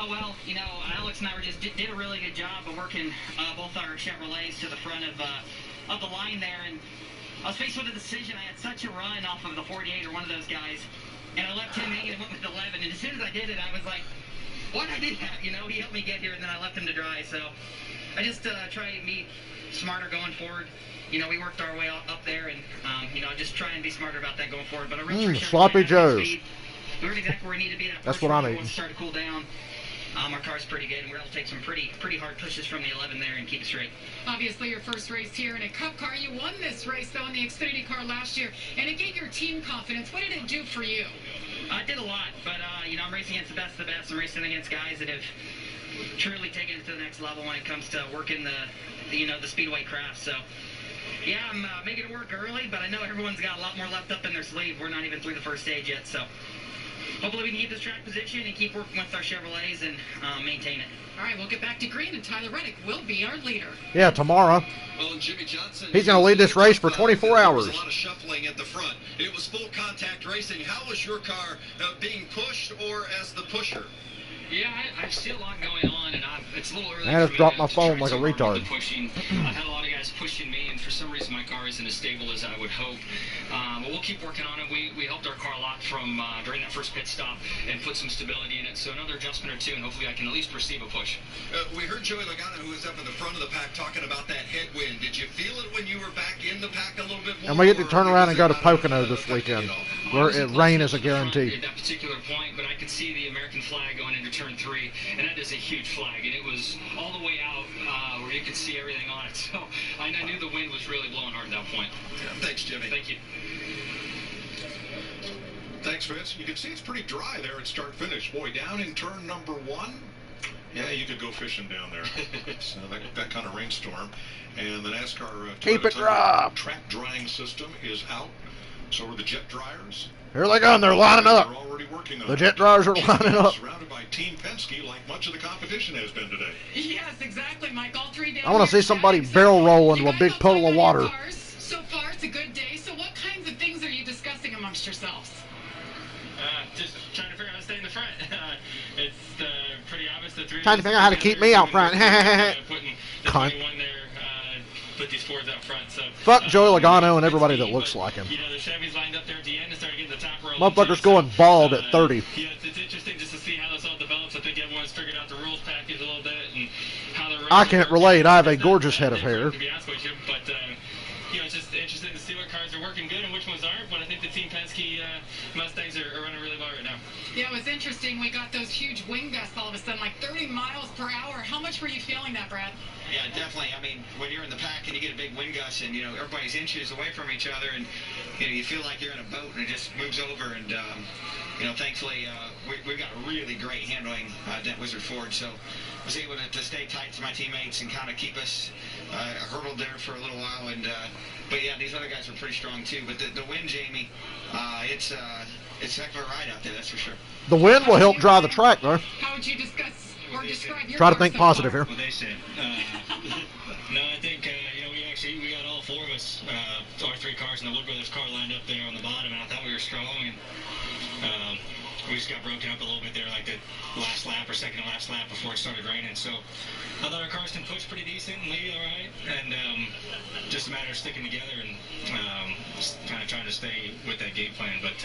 Well, you know, Alex and I did a really good job of working both our Chevrolets to the front of the line there, and I was faced with a decision. I had such a run off of the 48 or one of those guys, and I left him hanging and went with 11, and as soon as I did it, I was like, why'd I do that? You know, he helped me get here, and then I left him to dry, so I just try to be smarter going forward. You know, we worked our way up there, and, you know, just try and be smarter about that going forward. But a real sloppy joes. We were exactly where we need to be. That's what I'm eating. Once it started to cool down, our car's pretty good, and we're able to take some pretty hard pushes from the 11 there and keep it straight. Obviously, your first race here in a Cup car. You won this race, though, in the Xfinity car last year, and it gave your team confidence. What did it do for you? It did a lot, but, you know, I'm racing against the best of the best. I'm racing against guys that have truly taken it to the next level when it comes to working the speedway craft, so... Yeah, I'm making it work early, but I know everyone's got a lot more left up in their sleeve. We're not even through the first stage yet, so hopefully we can keep this track position and keep working with our Chevrolets and maintain it. All right, we'll get back to green, and Tyler Reddick will be our leader. Yeah, tomorrow. Well, Jimmy Johnson, he's going to lead this race for 24 hours. There was a lot of shuffling at the front. It was full contact racing. How was your car being pushed or as the pusher? Yeah, I see a lot going on, and it's a little early. I just dropped my phone like a retard. I've had a lot of guys pushing me, and for some reason my car isn't as stable as I would hope. But we'll keep working on it. We helped our car a lot from during that first pit stop and put some stability in it. So another adjustment or two, and hopefully I can at least receive a push. We heard Joey Logano, who was up in the front of the pack, talking about that headwind. Did you feel it when you were back in the pack a little bit more? And we get to turn around and go to Pocono this weekend, where rain is a guarantee. At that particular point, but I could see the American flag going into turn 3, and that is a huge flag, and it was all the way out where you could see everything on it. So I knew the wind was really blowing hard at that point. Yeah, thanks, Jimmy. Thank you. Thanks, Vince. You can see it's pretty dry there at start-finish. Boy, down in turn number 1, yeah, you could go fishing down there. So that kind of rainstorm. And the NASCAR keep it dry. Track drying system is out. So are the jet dryers. Here they go, and they're lining up. They're already working on the jet dryers are lining up. Surrounded by Team Penske, like much of the competition has been today. Yes, exactly, Mike. All 3 days. I want to see somebody barrel roll into a big puddle of water. So far, it's a good day. So what kinds of things are you discussing amongst yourselves? Just trying to figure out how to stay in the front. It's pretty obvious that trying to figure out how to keep me out front. Putting the Cunt. 21 there, put these Fords out front. So, fuck Joey Logano and everybody that looks like him. You know, the Chevys lined up there at the end and started getting the top row. Motherfucker's going bald at 30. Yeah, it's interesting just to see how this all develops. I think everyone's figured out the rules package a little bit and how the I can't relate. I have a gorgeous head of hair. To be honest with you, but you know, it's just interesting to see what cars are working good and which ones aren't. But I think the Team Penske Mustangs are running really well right now. Yeah, it was interesting. We got those huge wind gusts all of a sudden, like 30 miles per hour. How much were you feeling that, Brad? Yeah, definitely. I mean, when you're in the pack and you get a big wind gust and, you know, everybody's inches away from each other and, you know, you feel like you're in a boat and it just moves over and, you know, thankfully we've got a really great handling at Wizard Ford, so I was able to stay tight to my teammates and kind of keep us hurdled there for a little while. And but yeah, these other guys were pretty strong too. But the wind, Jamie, it's a heck of a ride out there, that's for sure. The wind will help dry the track, though. How would you discuss or describe your Try to think positive here. What they said. No, I think you know, we got all 4 of us, our 3 cars in the Wood Brothers car lined up there on the bottom, and I thought we were strong, and we just got broken up a little bit there, like the last lap or second to last lap before it started raining. So I thought our cars can push pretty decent and lead all right, and just a matter of sticking together and just kind of trying to stay with that game plan. But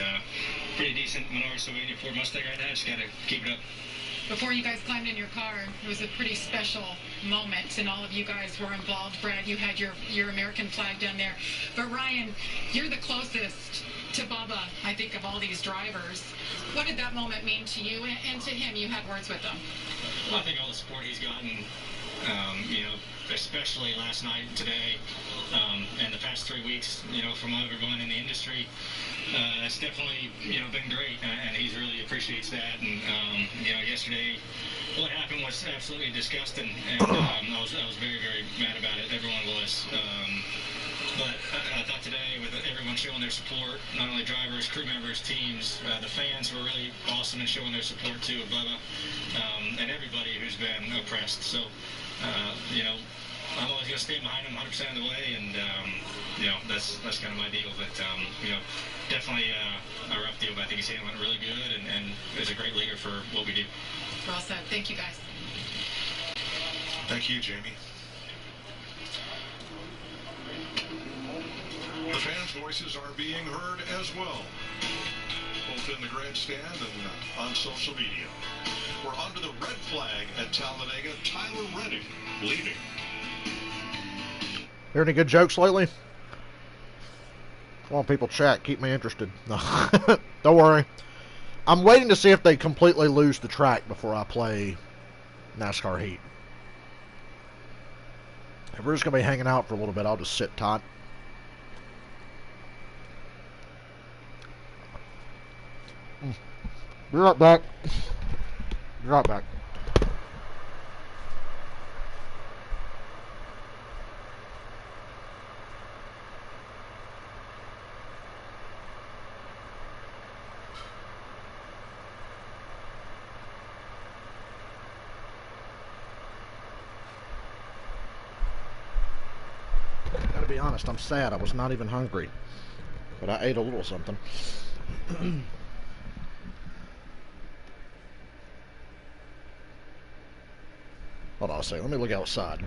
pretty decent Menard Sylvania Ford Mustang right now. Just got to keep it up. before you guys climbed in your car, it was a pretty special moment, and all of you guys were involved. Brad, you had your American flag down there. But Ryan, you're the closest to Bubba, I think, of all these drivers. What did that moment mean to you and to him? You had words with him. Well, I think all the support he's gotten, you know, especially last night and today, and the past 3 weeks, you know, from everyone in the industry, it's definitely, you know, been great, and he really appreciates that. And you know, yesterday, what happened was absolutely disgusting, and I was very, very mad about it. Everyone was. But I thought today, with everyone showing their support, not only drivers, crew members, teams, the fans were really awesome and showing their support too of Bubba, and everybody who's been oppressed. So, you know, I'm always going to stand behind him 100% of the way, and you know, that's kind of my deal. But you know, definitely a rough deal, but I think he's handling it really good, and is a great leader for what we do. Well said. Thank you, guys. Thank you, Jamie. The fans' voices are being heard as well, both in the grandstand and on social media. We're under the red flag at Talladega. Tyler Reddick leading. Hear any good jokes lately? Come on, people, chat. Keep me interested. No. Don't worry. I'm waiting to see if they completely lose the track before I play NASCAR Heat. If we're just going to be hanging out for a little bit, I'll just sit tight. Be right back. Be right back. Gotta be honest, I'm sad. I was not even hungry. But I ate a little something. Hold on a second. Let me look outside.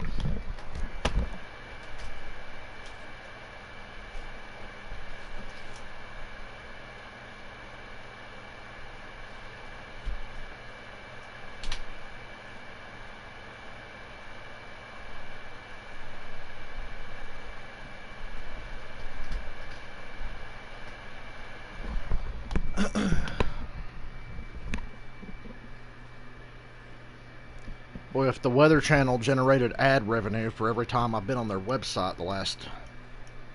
Boy, if the Weather Channel generated ad revenue for every time I've been on their website the last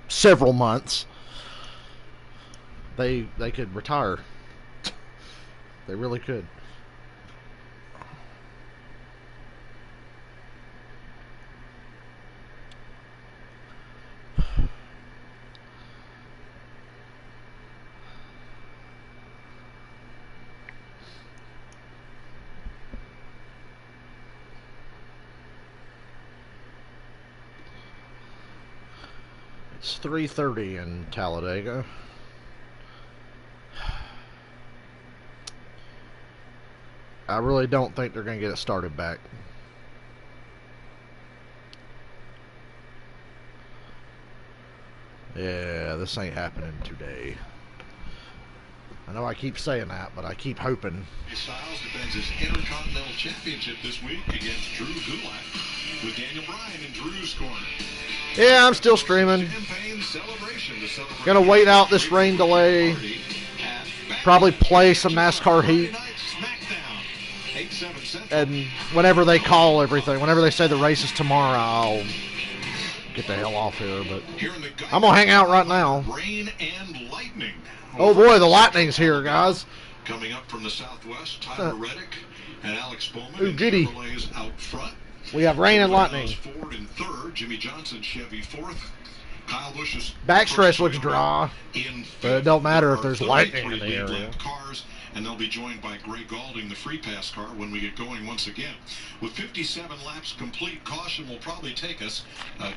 several months, they could retire. They really could. It's 3:30 in Talladega. I really don't think they're going to get it started back. Yeah, this ain't happening today. I know I keep saying that, but I keep hoping. Styles defends his Intercontinental Championship this week against Drew Gulak with Daniel Bryan in Drew's corner. Yeah, I'm still streaming. Gonna wait out this rain delay. Probably play some NASCAR Heat. And whenever they call everything, whenever they say the race is tomorrow, I'll get the hell off here. But I'm gonna hang out right now. Rain and lightning. Oh boy, the lightning's here, guys. Coming up from the southwest, Tyler Reddick and Alex Bowman. Ooh, giddy. Out front. We have rain and lightning. Ford in third, Jimmy Johnson, Chevy fourth. Kyle Busch's backstretch looks dry, but it don't matter if there's lightning in the area. Cars, and they'll be joined by Gray Galding, the free pass car, when we get going once again. With 57 laps complete, caution will probably take us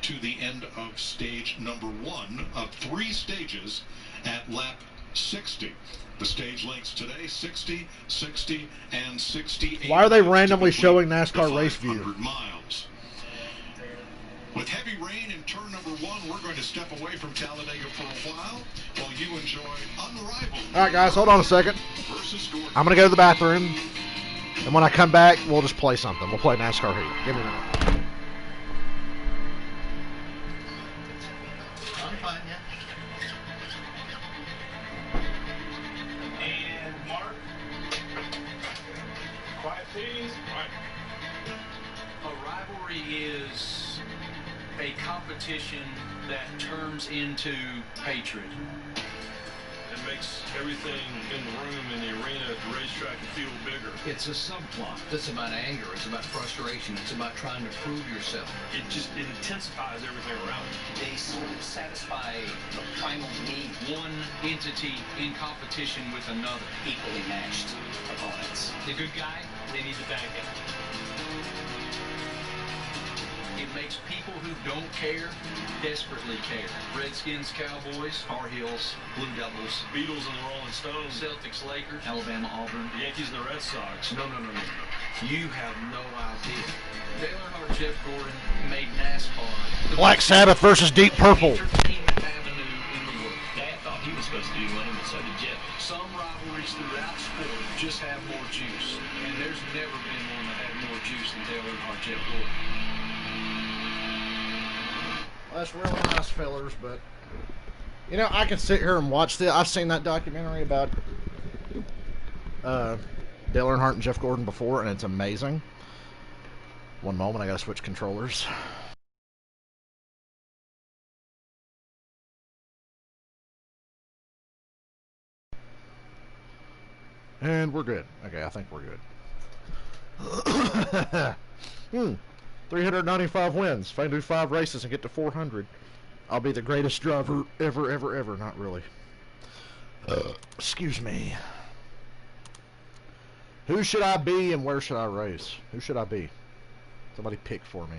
to the end of stage number 1 of 3 stages at lap 60. The stage lengths today, 60, 60, and 68. Why are they randomly showing NASCAR race view? Miles. With heavy rain in turn number 1, we're going to step away from Talladega for a while you enjoy Unrivaled. All right, guys, hold on a second. I'm going to go to the bathroom. And when I come back, we'll just play something. We'll play NASCAR Heat. Give me a minute. I'm fine, yeah. And Mark. Quiet, please. Quiet. A rivalry is a competition that turns into hatred. It makes everything in the room, in the arena, at the racetrack feel bigger. It's a subplot. It's about anger. It's about frustration. It's about trying to prove yourself. It intensifies everything around it. They sort of satisfy the primal need. One entity in competition with another. Equally matched opponents. The good guy, they need the bad guy. It makes people who don't care desperately care. Redskins, Cowboys, Tar Heels, Blue Devils, Beatles and the Rolling Stones, Celtics, Lakers, Alabama, Auburn, the Yankees and the Red Sox. No. You have no idea. Dale Earnhardt, Jeff Gordon made NASCAR Black Sabbath versus Deep Purple. entertainment avenue in the world. Dad thought he was supposed to be winning, but so did Jeff. Some rivalries throughout sport just have more juice, and there's never been one that had more juice than Dale Earnhardt, Jeff Gordon. That's really nice, fellers, but you know, I can sit here and watch this. I've seen that documentary about Dale Earnhardt and Jeff Gordon before, and it's amazing. One moment, I gotta switch controllers. And we're good. Okay, I think we're good. 395 wins. If I can do 5 races and get to 400, I'll be the greatest driver ever. Not really. Excuse me. Who should I be and where should I race? Who should I be? Somebody pick for me.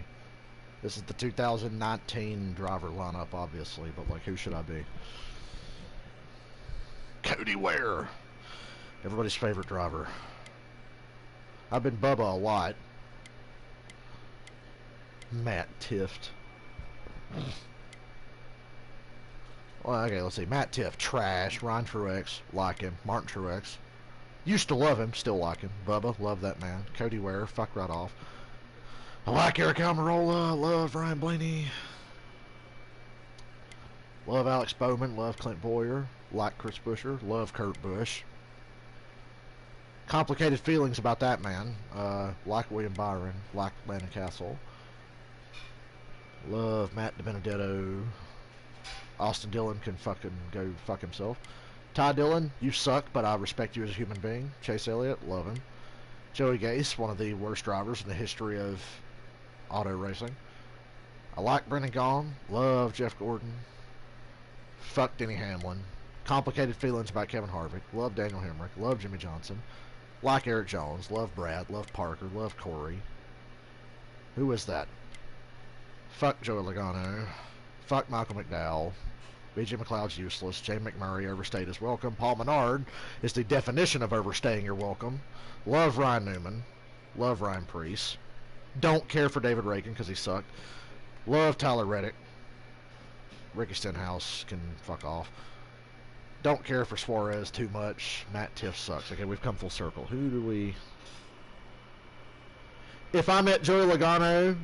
This is the 2019 driver lineup, obviously, but like, who should I be? Cody Ware. Everybody's favorite driver. I've been Bubba a lot. Matt Tifft. Well, okay, let's see. Matt Tifft, trash. Ryan Truex, like him. Martin Truex, used to love him, still like him. Bubba, love that man. Cody Ware, fuck right off. I like Eric Almirola, love Ryan Blaney. Love Alex Bowman, love Clint Boyer, like Chris Buescher, love Kurt Busch. Complicated feelings about that man. Like William Byron, like Landon Castle. Love Matt DiBenedetto. Austin Dillon can fucking go fuck himself. Ty Dillon, you suck, but I respect you as a human being. Chase Elliott, love him. Joey Gase, one of the worst drivers in the history of auto racing. I like Brendan Gaughan, love Jeff Gordon. Fuck Denny Hamlin. Complicated feelings about Kevin Harvick. Love Daniel Hemrick, love Jimmy Johnson. Like Eric Jones, love Brad, love Parker, love Corey. Who is that? Fuck Joey Logano. Fuck Michael McDowell. B.J. McLeod's useless. Jay McMurray overstayed his welcome. Paul Menard is the definition of overstaying your welcome. Love Ryan Newman. Love Ryan Preece. Don't care for David Ragan because he sucked. Love Tyler Reddick. Ricky Stenhouse can fuck off. Don't care for Suarez too much. Matt Tifft sucks. Okay, we've come full circle. Who do we... If I met Joey Logano,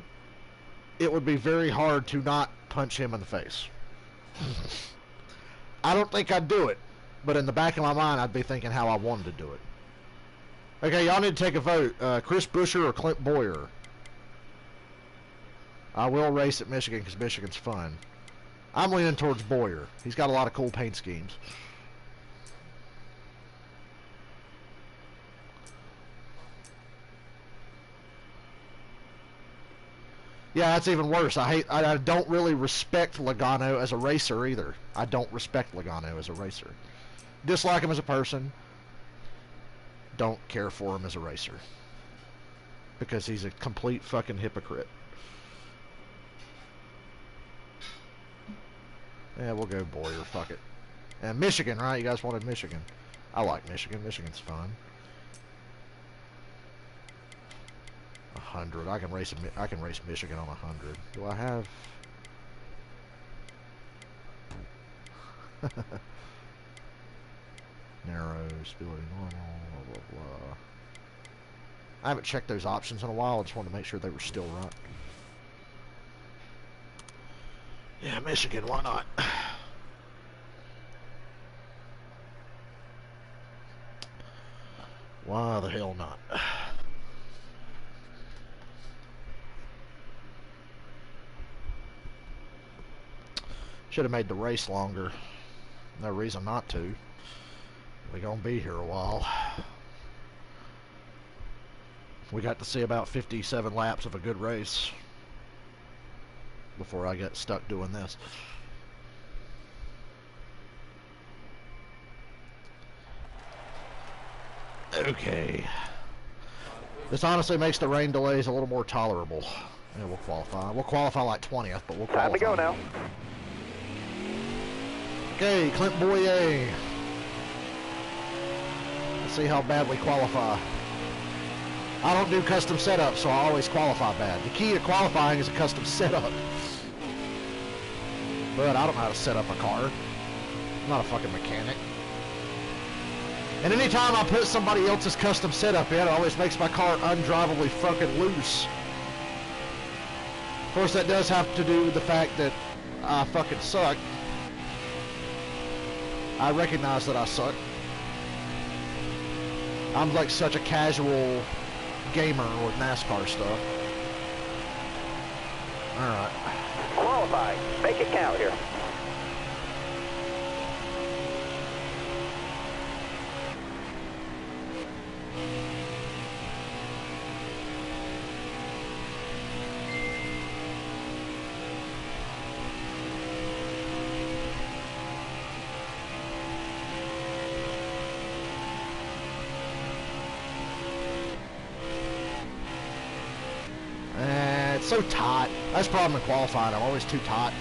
it would be very hard to not punch him in the face. I don't think I'd do it, but in the back of my mind, I'd be thinking how I wanted to do it. Okay, y'all need to take a vote. Chris Buescher or Clint Boyer? I will race at Michigan because Michigan's fun. I'm leaning towards Boyer. He's got a lot of cool paint schemes. Yeah, that's even worse. I don't really respect Logano as a racer either. I don't respect Logano as a racer. Dislike him as a person. Don't care for him as a racer. Because he's a complete fucking hypocrite. Yeah, we'll go Boyer. Fuck it. And Michigan, right? You guys wanted Michigan. I like Michigan. Michigan's fun. 100. I can race Michigan on 100. Do I have? Narrow, speedway normal, blah blah blah. I haven't checked those options in a while. I just wanted to make sure they were still run. Yeah, Michigan, why not? Why the hell not? Should have made the race longer. No reason not to. We're gonna be here a while. We got to see about 57 laps of a good race before I get stuck doing this. Okay. This honestly makes the rain delays a little more tolerable. Yeah, we'll qualify. We'll qualify like 20th, but we'll qualify. Time to go now. Okay, Clint Boyer. Let's see how bad we qualify. I don't do custom setup, so I always qualify bad. The key to qualifying is a custom setup. But I don't know how to set up a car. I'm not a fucking mechanic. And anytime I put somebody else's custom setup in, it always makes my car undrivably fucking loose. Of course, that does have to do with the fact that I fucking suck. I recognize that I suck. I'm like such a casual gamer with NASCAR stuff. Alright. Qualify. Make it count here. It's so tight. That's the problem in qualifying. I'm always too tight.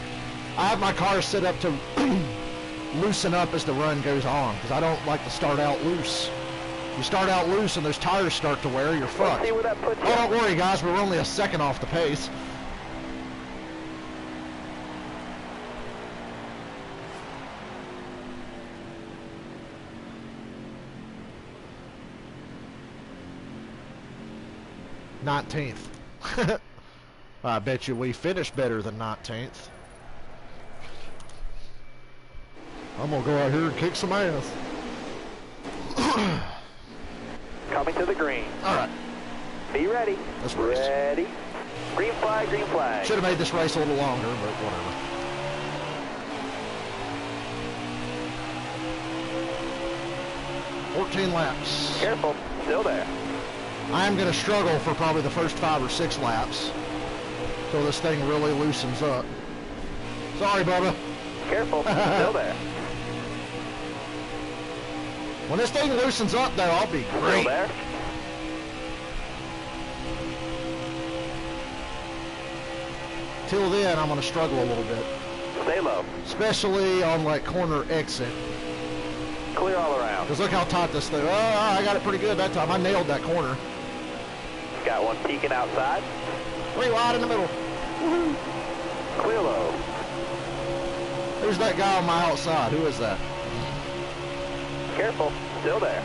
I have my car set up to loosen up as the run goes on because I don't like to start out loose. You start out loose and those tires start to wear, you're fucked. See where that puts you. Oh, don't worry, guys. We're only a second off the pace. .19th. I bet you we finished better than 19th. I'm gonna go out here and kick some ass. Coming to the green. Alright. Be ready. Let's race. Ready. Green flag, green flag. Should have made this race a little longer, but whatever. .14 laps. Careful. Still there. I am going to struggle for probably the first 5 or 6 laps till this thing really loosens up. Sorry, Bubba. Careful. Still there. When this thing loosens up, though, I'll be great. Still there. Till then, I'm going to struggle a little bit. Stay low. Especially on, like, corner exit. Clear all around. Because look how tight this thing... Oh, I got it pretty good that time. I nailed that corner. Got one peeking outside. 3 wide in the middle. Woohoo. Clear low. Who's that guy on my outside? Who is that? Careful. Still there.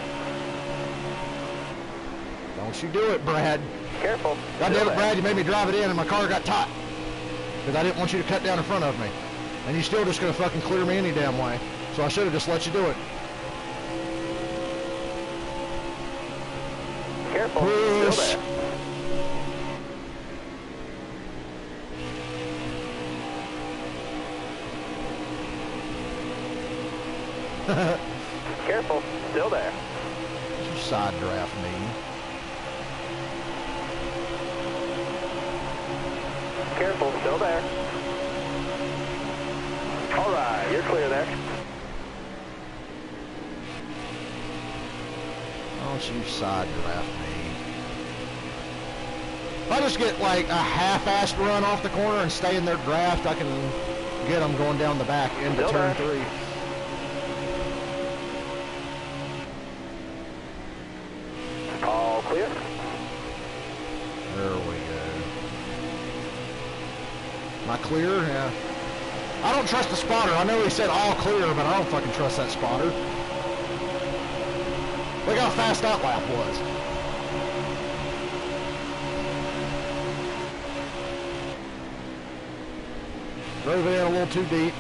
Don't you do it, Brad. Careful. God damn it, Brad, you made me drive it in and my car got tight. Because I didn't want you to cut down in front of me. And you're still just going to fucking clear me any damn way. So I should have just let you do it. Careful. Push. Still there. Careful. Still there. You side draft me. Careful. Still there. All right. You're clear there. Don't you side draft me. If I just get like a half-assed run off the corner and stay in their draft, I can get them going down the back into turn 3. All clear. There we go. Am I clear? Yeah. I don't trust the spotter. I know he said all clear, but I don't fucking trust that spotter. Look how fast that lap was. Drove it in a little too deep.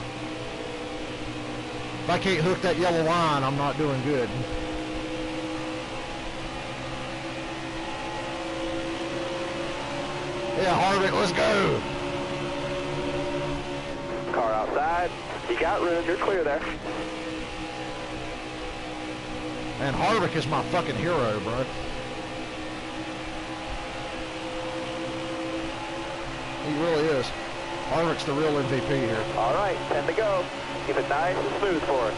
If I can't hook that yellow line, I'm not doing good. Yeah, Harvick, let's go. Car outside. You got room. You're clear there. And Harvick is my fucking hero, bro. He really is. Harvick's the real MVP here. All right, 10 to go. Keep it nice and smooth for us.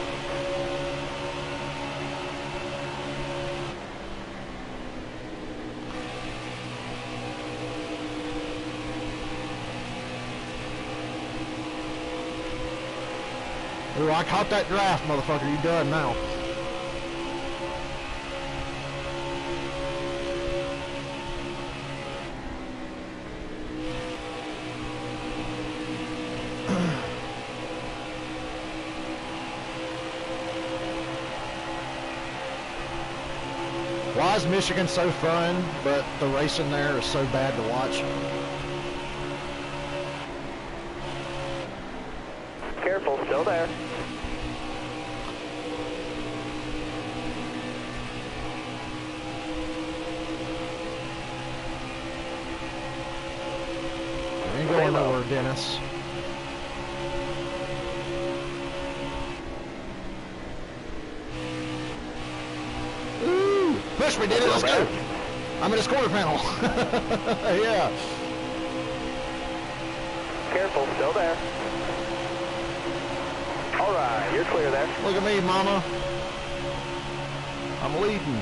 Ooh, I caught that draft, motherfucker. You done now. Why is Michigan so fun, but the racing there is so bad to watch? Careful, still there. Ain't going nowhere, Dennis. Ooh, push me, Dennis, let's go. I'm in this quarter panel. Yeah. Careful, still there. All right, you're clear there. Look at me, mama. I'm leading.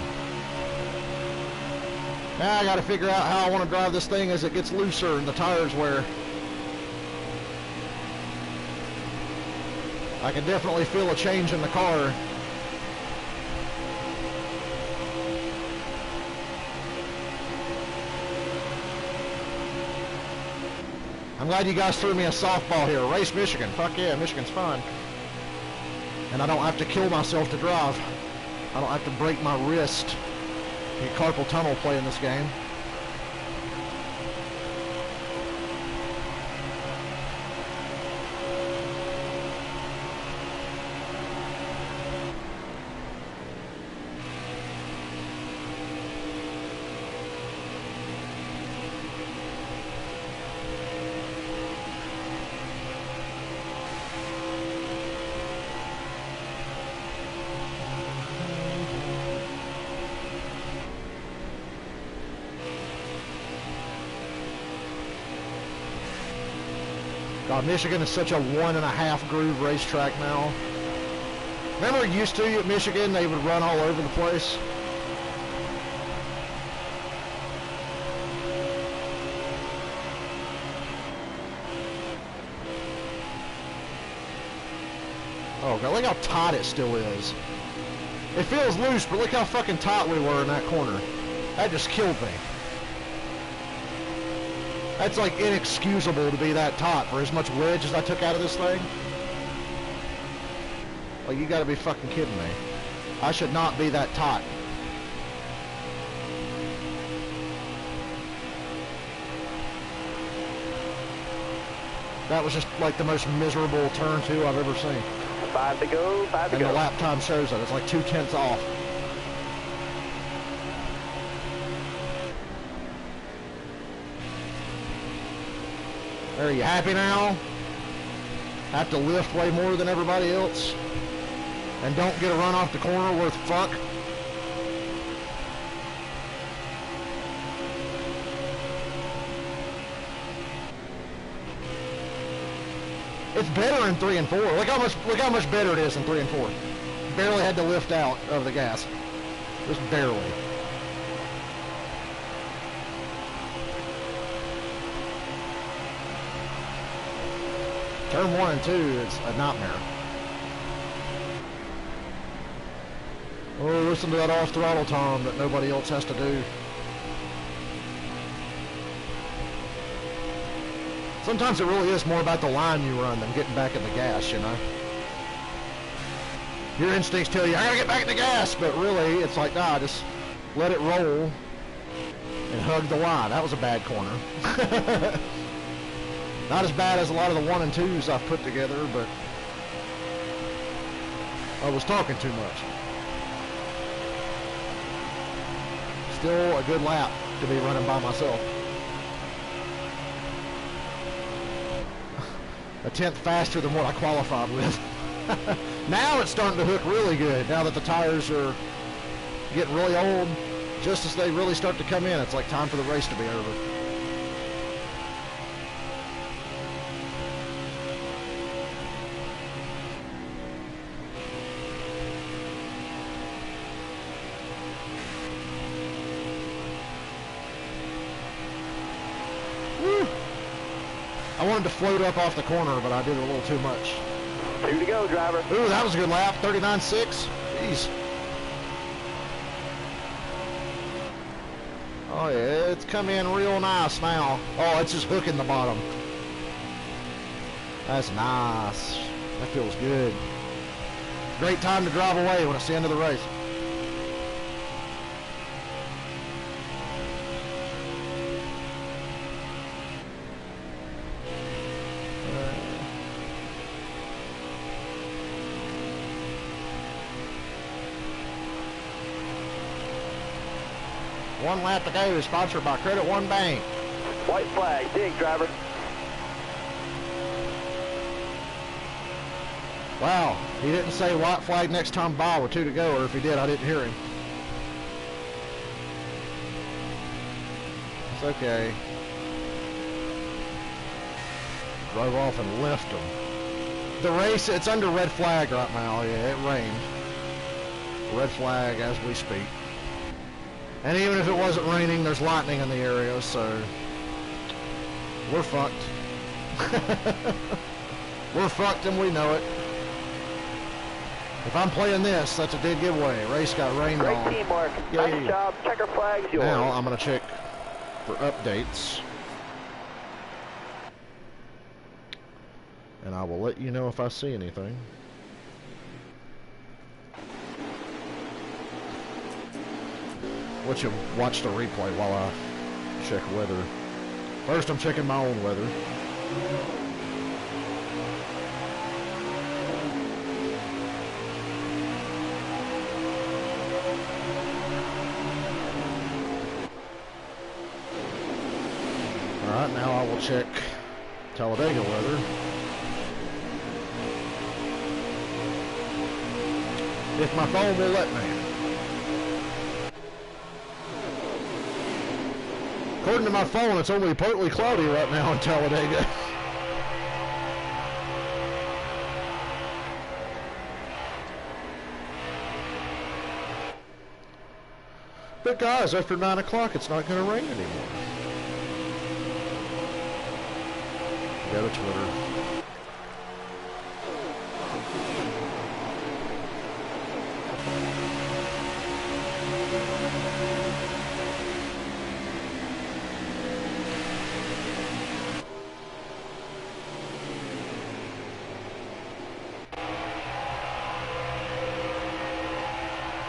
Now I got to figure out how I want to drive this thing as it gets looser and the tires wear. I can definitely feel a change in the car. I'm glad you guys threw me a softball here. Race Michigan. Fuck yeah, Michigan's fun. And I don't have to kill myself to drive. I don't have to break my wrist. Get carpal tunnel playing this game. God, Michigan is such a 1.5 groove racetrack now. Remember used to at Michigan, they would run all over the place? Oh God, look how tight it still is. It feels loose, but look how fucking tight we were in that corner. That just killed me. That's like inexcusable to be that tight for as much wedge as I took out of this thing. Like, you gotta be fucking kidding me. I should not be that tight. That was just like the most miserable turn two I've ever seen. 5 to go, 5 to and go. the lap time shows that. It's like 0.2 off. Are you happy now? Have to lift way more than everybody else? And don't get a run off the corner worth fuck? It's better in 3 and 4. Look how much better it is in 3 and 4. Barely had to lift out of the gas. Just barely. Turn 1 and 2, it's a nightmare. Oh, listen to that off throttle Tom that nobody else has to do. Sometimes it really is more about the line you run than getting back in the gas, you know? Your instincts tell you, I gotta get back in the gas, but really, it's like, nah, just let it roll and hug the line. That was a bad corner. Not as bad as a lot of the 1 and 2s I've put together, but I was talking too much. Still a good lap to be running by myself. A tenth faster than what I qualified with. Now it's starting to hook really good. Now that the tires are getting really old, just as they really start to come in, it's like time for the race to be over. I wanted to float up off the corner, but I did a little too much. 2 to go, driver. Ooh, that was a good lap. 39.6. Jeez. Oh, yeah, it's come in real nice now. Oh, it's just hooking the bottom. That's nice. That feels good. Great time to drive away when it's the end of the race. One lap to go, sponsored by Credit One Bank. White flag, dig, driver. Wow, he didn't say white flag next time by with 2 to go, or if he did, I didn't hear him. It's okay. Drove off and left him. The race, it's under red flag right now. Yeah, it rained. Red flag as we speak. And even if it wasn't raining, there's lightning in the area, so we're fucked. We're fucked and we know it. If I'm playing this, that's a dead giveaway. Race got rained on. Great teamwork. Nice job. Checker flag's yours. Now I'm going to check for updates. And I will let you know if I see anything. Let you watch the replay while I check weather. First, I'm checking my own weather. Alright, now I will check Talladega weather. If my phone will let me. According to my phone, it's only partly cloudy right now in Talladega. But guys, after 9 o'clock, it's not going to rain anymore. Go to Twitter.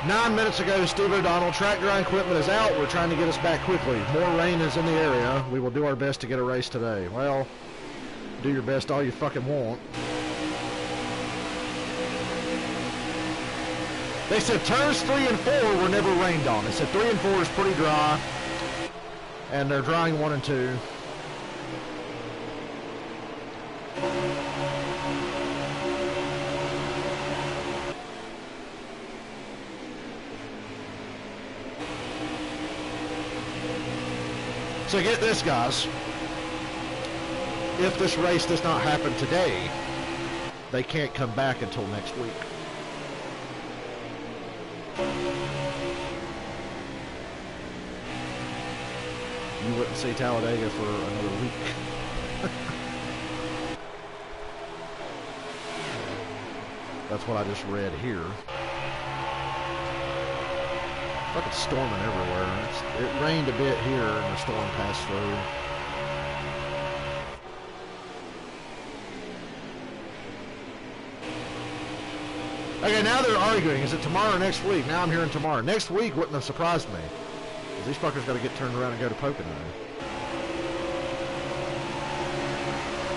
Nine minutes ago, Steve O'Donnell, track dry equipment is out. We're trying to get us back quickly. More rain is in the area. We will do our best to get a race today. Well, do your best all you fucking want. They said turns 3 and 4 were never rained on. They said 3 and 4 is pretty dry. And they're drying 1 and 2. So get this, guys. If this race does not happen today, they can't come back until next week. You wouldn't see Talladega for another week. That's what I just read here. Fucking storming everywhere. It rained a bit here and the storm passed through. Okay, now they're arguing. Is it tomorrow or next week? Now I'm hearing tomorrow. Next week wouldn't have surprised me. Because these fuckers got to get turned around and go to Pocono.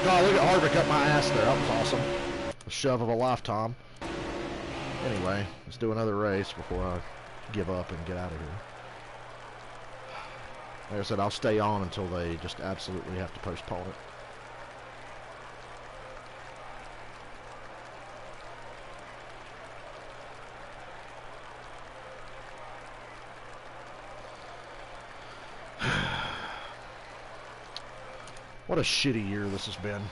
God, look at Harvick up my ass there. That was awesome. A shove of a lifetime. Anyway, let's do another race before I give up and get out of here. Like I said, I'll stay on until they just absolutely have to postpone it. What a shitty year this has been.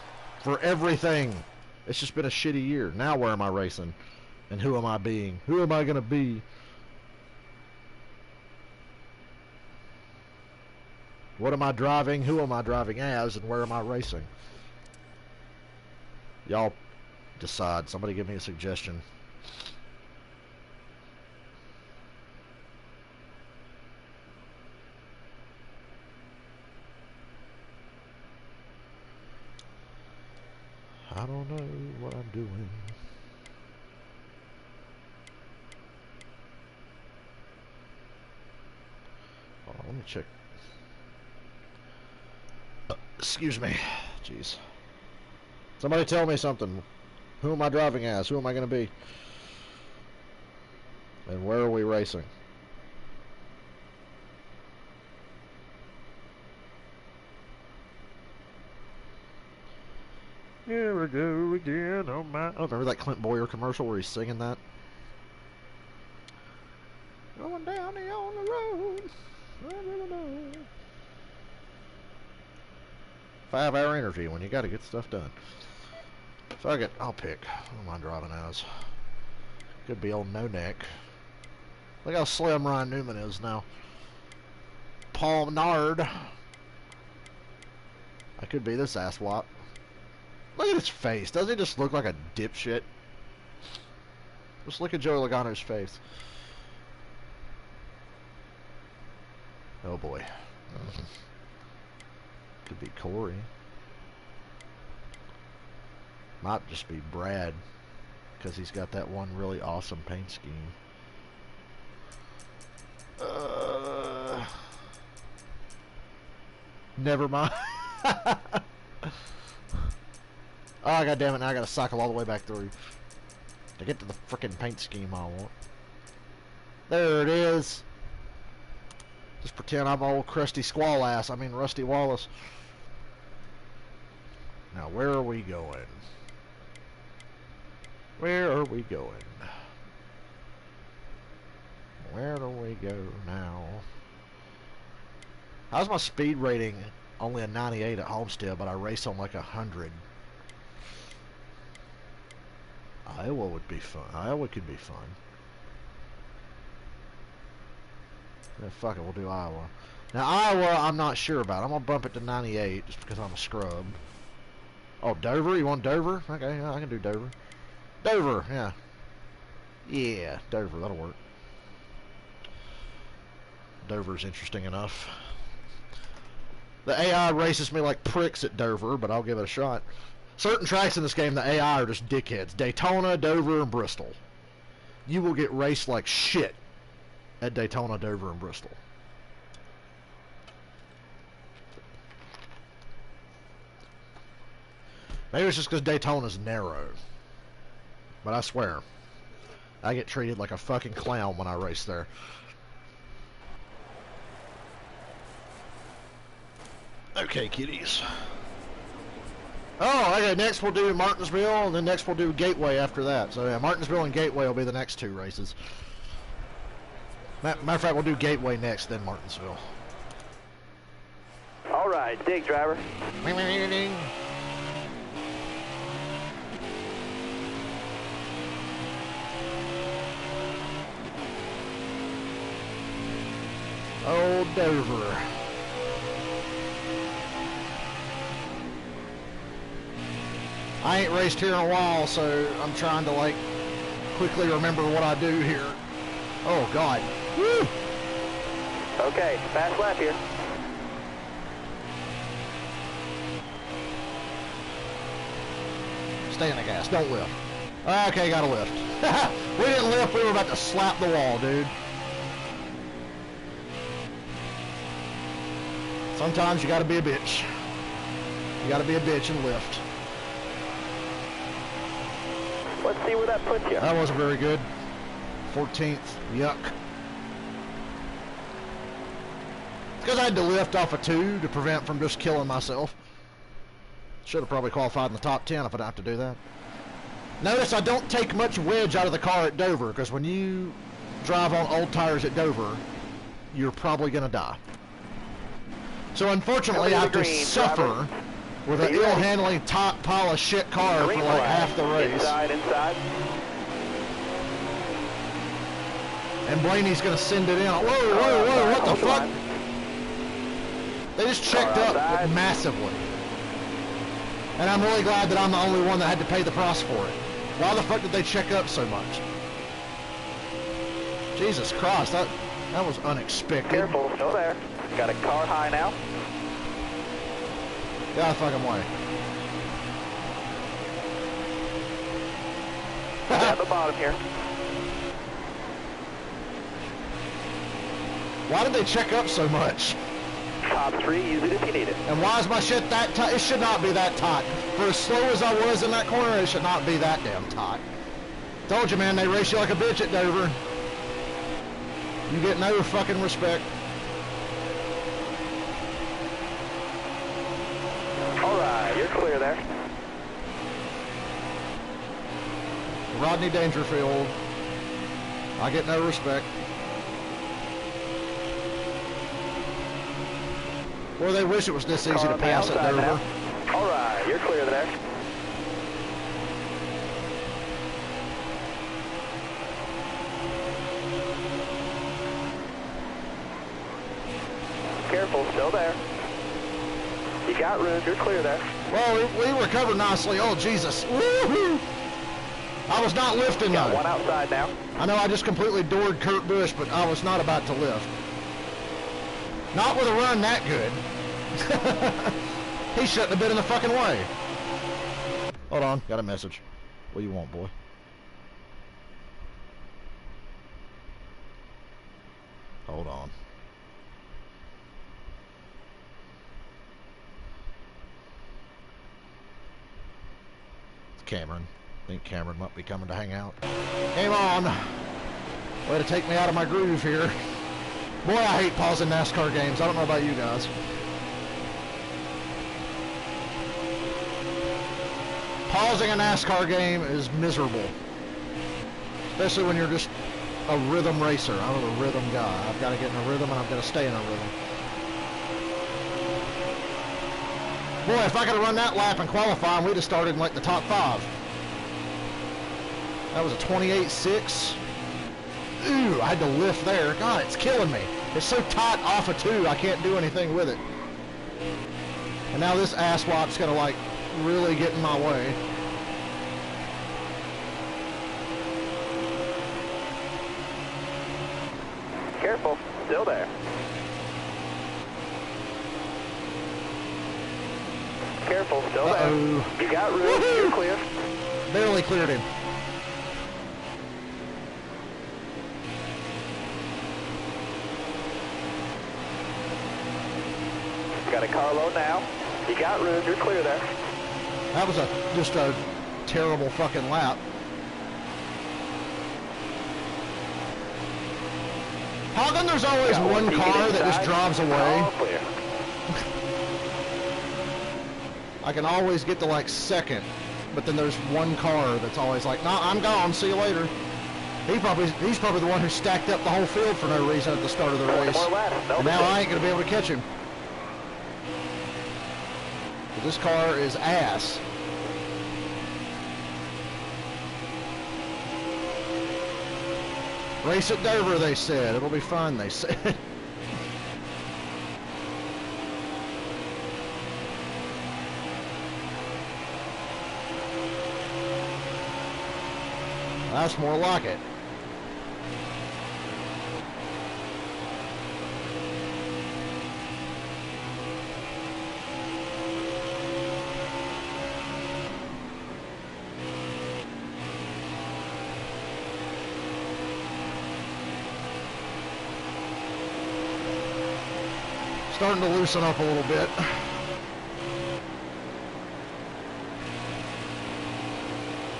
For everything. It's just been a shitty year. Now where am I racing? And who am I being? Who am I going to be? What am I driving? Who am I driving as? And where am I racing? Y'all decide. Somebody give me a suggestion. I don't know what I'm doing. Hold on, let me check. Excuse me. Jeez. Somebody tell me something. Who am I driving as? Who am I going to be? And where are we racing? Here we go again on my... Oh, remember that Clint Boyer commercial where he's singing that? Going down the on the road. I really know. 5-hour interview when you got to get stuff done. Fuck it, I'll pick. Who am I driving as? Could be old No Neck. Look how slim Ryan Newman is now. Paul Menard. I could be this asswap. Look at his face. Doesn't he just look like a dipshit? Just look at Joey Logano's face. Oh boy. Could be Corey. Might just be Brad, because he's got that one really awesome paint scheme. Never mind. Oh, god damn it, now I gotta cycle all the way back through to get to the frickin' paint scheme I want. There it is. Just pretend I'm old crusty squall ass. I mean Rusty Wallace. Now where are we going? Where are we going? Where do we go now? How's my speed rating? Only a 98 at Homestead, but I race on like 100. Iowa would be fun. Iowa could be fun. Yeah, fuck it, we'll do Iowa. Now Iowa, I'm not sure about. I'm gonna bump it to 98 just because I'm a scrub. Oh, Dover? You want Dover? Okay, yeah, I can do Dover. Dover, yeah. Yeah, Dover, that'll work. Dover's interesting enough. The AI races me like pricks at Dover, but I'll give it a shot. Certain tracks in this game, the AI are just dickheads. Daytona, Dover, and Bristol. You will get raced like shit at Daytona, Dover, and Bristol. Maybe it's just because Daytona's narrow. But I swear, I get treated like a fucking clown when I race there. Okay, kiddies. Oh, okay, next we'll do Martinsville, and then next we'll do Gateway after that. So yeah, Martinsville and Gateway will be the next two races. Matter of fact, we'll do Gateway next, then Martinsville. All right, dig, driver. Old Dover. I ain't raced here in a while, so I'm trying to like quickly remember what I do here. Oh God. Woo! Okay, fast lap here. Stay in the gas, don't lift. Okay, gotta lift. We didn't lift, we were about to slap the wall, dude. Sometimes you gotta be a bitch. You gotta be a bitch and lift. Let's see where that puts you. That wasn't very good. 14th. Yuck. It's because I had to lift off a 2 to prevent from just killing myself. Should have probably qualified in the top 10 if I didn't have to do that. Notice I don't take much wedge out of the car at Dover, because when you drive on old tires at Dover, you're probably going to die. So unfortunately I have to suffer with an ill-handling top pile of shit car for like half the race. Inside. And Blaney's going to send it in. Whoa, what the fuck? They just checked up massively. And I'm really glad that I'm the only one that had to pay the price for it. Why the fuck did they check up so much? Jesus Christ, that was unexpected. Careful, still there. Got a car high now. Get out of the fucking way. At the bottom here. Why did they check up so much? Top 3, use it if you need it. And why is my shit that tight? It should not be that tight. For as slow as I was in that corner, it should not be that damn tight. Told you, man, they race you like a bitch at Dover. You get no fucking respect. Alright, you're clear there. Rodney Dangerfield. I get no respect. Or they wish it was this easy to pass at Dover. Alright, you're clear there. Careful, still there. You got room, you're clear there. Well, we recovered nicely. Oh, Jesus. Woo-hoo! I was not lifting though. Got one outside now. I know I just completely doored Kurt Busch, but I was not about to lift. Not with a run that good. He shouldn't have been in the fucking way. Hold on, got a message. What do you want, boy? Hold on. It's Cameron. I think Cameron might be coming to hang out. Game on. Way to take me out of my groove here. Boy, I hate pausing NASCAR games. I don't know about you guys. Pausing a NASCAR game is miserable. Especially when you're just a rhythm racer. I'm a rhythm guy. I've got to get in a rhythm and I've got to stay in a rhythm. Boy, if I could have run that lap and qualifying, we'd have started in like the top 5. That was a 28.6. Ooh, I had to lift there. God, it's killing me. It's so tight off a 2, I can't do anything with it. And now this asswap's gonna like really get in my way. Careful, still there. Careful, still there. You got room, you're clear. Barely cleared him. Got a car low now. You got room, you're clear there. That was just a terrible fucking lap. How come there's always one car that just drives away? Clear. I can always get to like second, but then there's one car that's always like, nah, I'm gone, see you later. He's probably the one who stacked up the whole field for no reason at the start of the race. And now I ain't gonna be able to catch him. This car is ass. Race at Dover, they said. It'll be fun, they said. That's more like it. Starting to loosen up a little bit.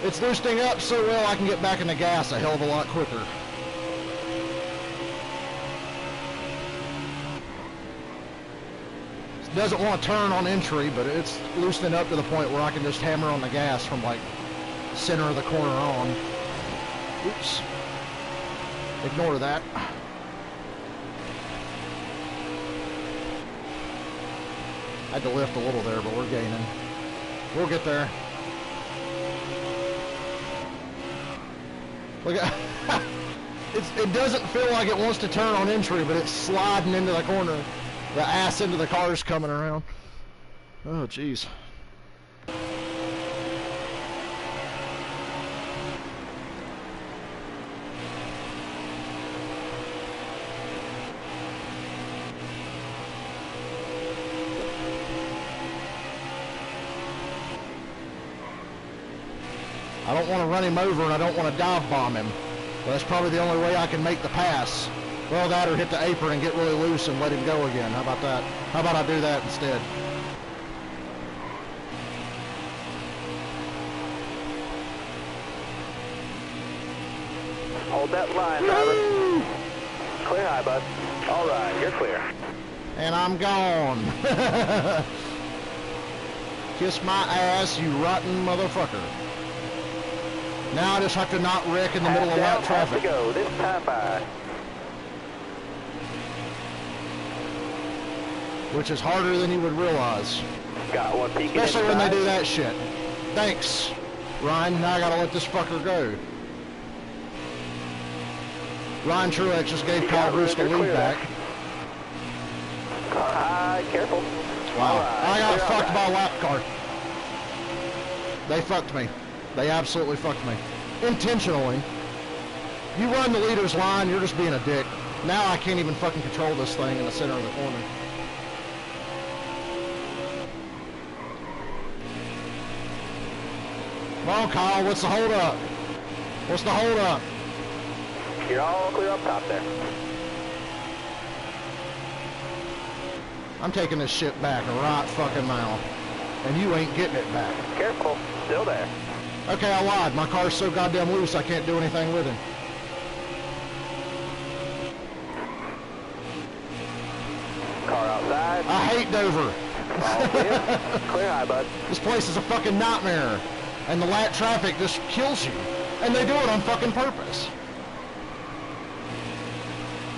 It's loosening up so well I can get back in the gas a hell of a lot quicker. It doesn't want to turn on entry, but it's loosening up to the point where I can just hammer on the gas from like center of the corner on. Oops. Ignore that. I had to lift a little there, but we're gaining. We'll get there. Look at it doesn't feel like it wants to turn on entry, but it's sliding into the corner. The ass into the car's coming around. Oh, jeez. I don't want to run him over and I don't want to dive bomb him. But that's probably the only way I can make the pass. Well, that or hit the apron and get really loose and let him go again. How about that? How about I do that instead? Hold that line, driver. Clear high, bud. All right, you're clear. And I'm gone. Kiss my ass, you rotten motherfucker. Now I just have to not wreck in the middle of that traffic. To go. This time by. Which is harder than you would realize. Got one peeking especially when they inside. do that shit. Thanks, Ryan. Now I gotta let this fucker go. Ryan Truex just gave Kyle Bruce the lead back. Car high, careful. Wow. Right, I got clear fucked by outside. a lap car. They fucked me. They absolutely fucked me. Intentionally. You run the leader's line, you're just being a dick. Now I can't even fucking control this thing in the center of the corner. Come on, Kyle, what's the hold up? What's the hold up? You're all clear up top there. I'm taking this shit back right fucking now. And you ain't getting it back. Careful. Still there. Okay, I lied. My car's so goddamn loose I can't do anything with him. Car outside. I hate Dover. All clear. Clear high, bud. This place is a fucking nightmare. And the lat traffic just kills you. And they do it on fucking purpose.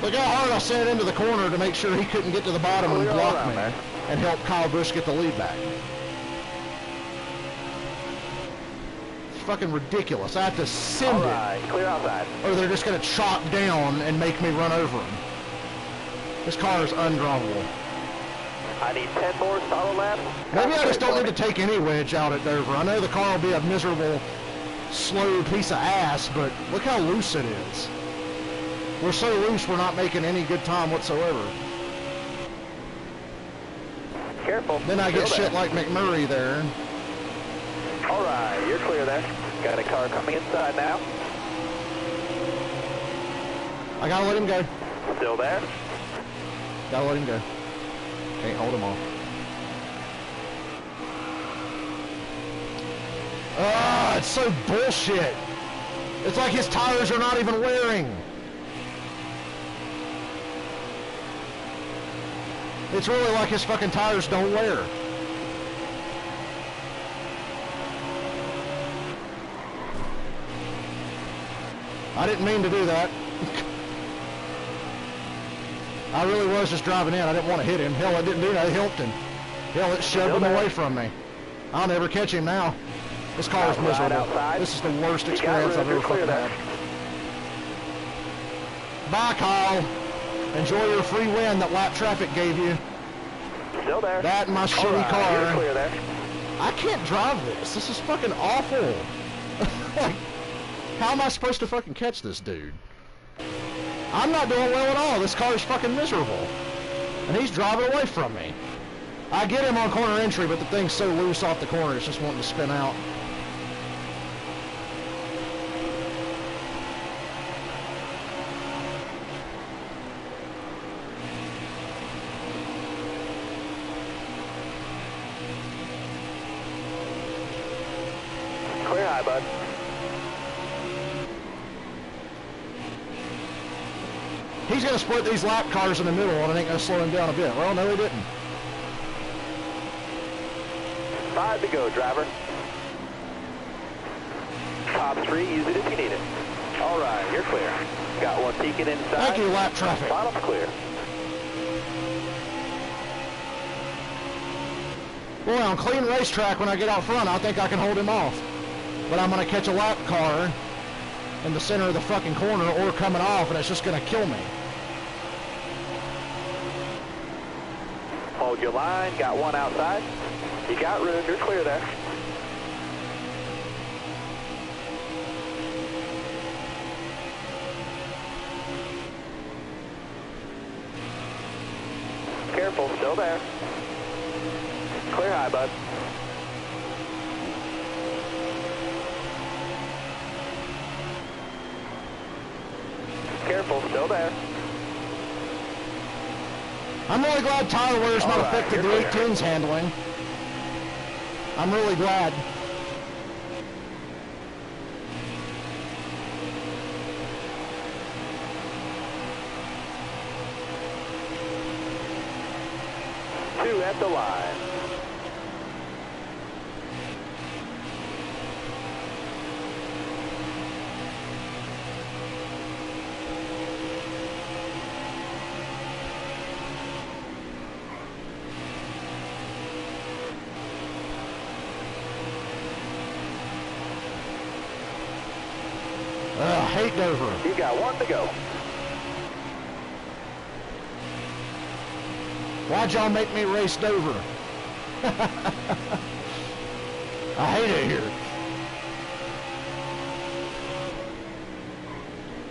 Look how hard I sent it into the corner to make sure he couldn't get to the bottom and block me. And help Kyle Busch get the lead back. It's fucking ridiculous. I have to send it. Clear outside. Or they're just going to chop down and make me run over him. This car is undrivable. I need 10 more solid laps. Maybe I just don't need to take any wedge out at Dover. I know the car will be a miserable, slow piece of ass, but look how loose it is. We're so loose we're not making any good time whatsoever. Careful. Then I get Still shit there. like McMurray there. All right, you're clear there. Got a car coming inside now. I gotta let him go. Still there. Gotta let him go. Can't hold him off. Ah, it's so bullshit. It's like his tires are not even wearing. It's really like his fucking tires don't wear. I didn't mean to do that. I really was just driving in. I didn't want to hit him. Hell, I didn't do that. It helped him. Hell, it shoved him away from me. I'll never catch him now. This car is miserable. This is the worst experience I've ever fucking had. Bye, Kyle. Enjoy your free win that lap traffic gave you. Still there. That and my shitty car. You're clear there. I can't drive this. This is fucking awful. Like, how am I supposed to fucking catch this dude? I'm not doing well at all. This car is fucking miserable. And he's driving away from me. I get him on corner entry, but the thing's so loose off the corner, it's just wanting to spin out. Clear high, bud. He's going to split these lap cars in the middle, and it ain't going to slow him down a bit. Well, no, he didn't. 5 to go, driver. Top 3, use it if you need it. All right, you're clear. Got one peeking inside. Thank you, lap traffic. Bottom's clear. Boy, on clean racetrack, when I get out front, I think I can hold him off. But I'm going to catch a lap car in the center of the fucking corner or coming off, and it's just going to kill me. Hold your line. Got one outside. You got room. You're clear there. Careful. Still there. Clear high, bud. Careful, still there. I'm really glad tire wear's not affected the 18's handling. I'm really glad. Two at the line. Hate Dover. You got one to go. Why'd y'all make me race Dover? I hate it here.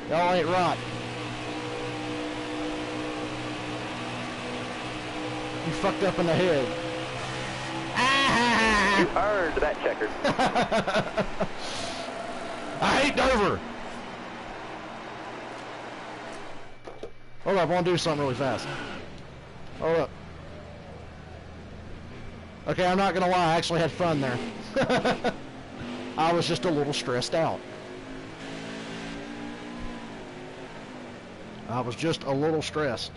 Y'all ain't right. You fucked up in the head. You earned that checker. I hate Dover. Hold up, I want to do something really fast. Hold up. Okay, I'm not going to lie, I actually had fun there. I was just a little stressed out. I was just a little stressed.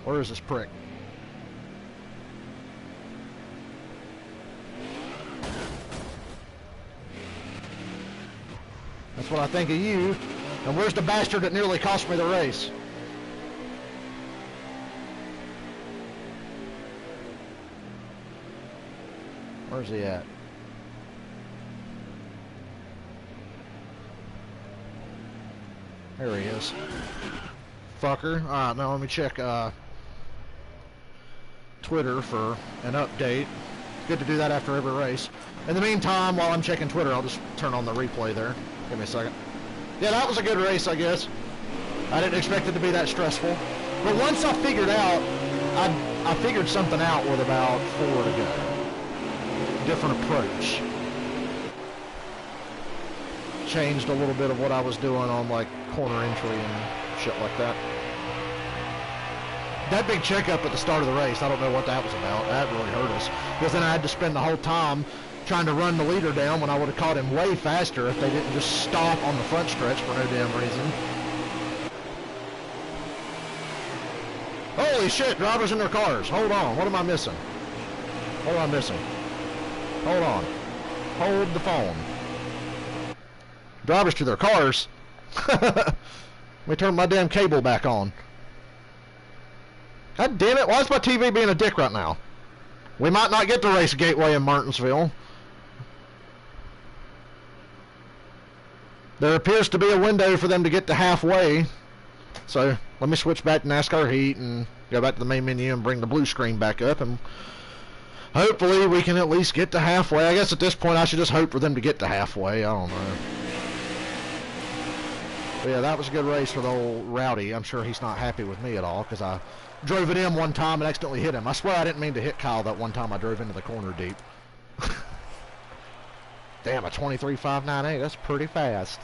Where is this prick? That's what I think of you. And where's the bastard that nearly cost me the race? Where's he at? There he is. Fucker. Alright, now let me check Twitter for an update. Good to do that after every race. In the meantime, while I'm checking Twitter, I'll just turn on the replay there. Give me a second. Yeah, that was a good race, I guess. I didn't expect it to be that stressful. But once I figured out, I figured something out with about 4 to go. Different approach. Changed a little bit of what I was doing on, like, corner entry and shit like that. That big checkup at the start of the race, I don't know what that was about. That really hurt us. Because then I had to spend the whole time trying to run the leader down when I would have caught him way faster if they didn't just stop on the front stretch for no damn reason. Holy shit, drivers in their cars. Hold on, what am I missing? What am I missing? Hold on. Hold the phone. Drivers to their cars? Let me turn my damn cable back on. God damn it, why is my TV being a dick right now? We might not get to race Gateway in Martinsville. There appears to be a window for them to get to halfway. So let me switch back to NASCAR Heat and go back to the main menu and bring the blue screen back up. And hopefully we can at least get to halfway. I guess at this point I should just hope for them to get to halfway. I don't know. But yeah, that was a good race for the old Rowdy. I'm sure he's not happy with me at all because I drove it in one time and accidentally hit him. I swear I didn't mean to hit Kyle that one time I drove into the corner deep. Damn, a 23.598. That's pretty fast.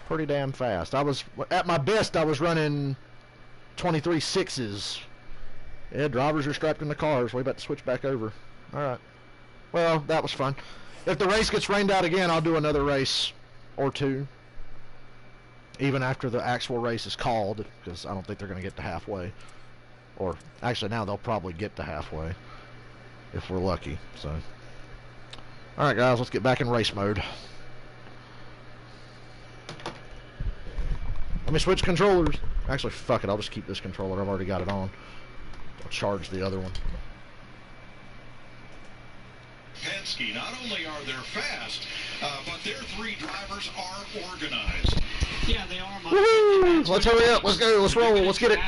Pretty damn fast. I was, at my best, I was running 23.6s. Yeah, drivers are strapped in the cars. We about to switch back over. Alright. Well, that was fun. If the race gets rained out again, I'll do another race or two, even after the actual race is called, because I don't think they're going to get to halfway. Or, actually, now they'll probably get to halfway, if we're lucky. So, alright guys, let's get back in race mode. Let me switch controllers. Actually, fuck it, I'll just keep this controller. I've already got it on. I'll charge the other one. Penske, not only are they fast, but their three drivers are organized. Yeah, they are. Woohoo! Let's hurry up. Let's go. Let's roll. Let's get it.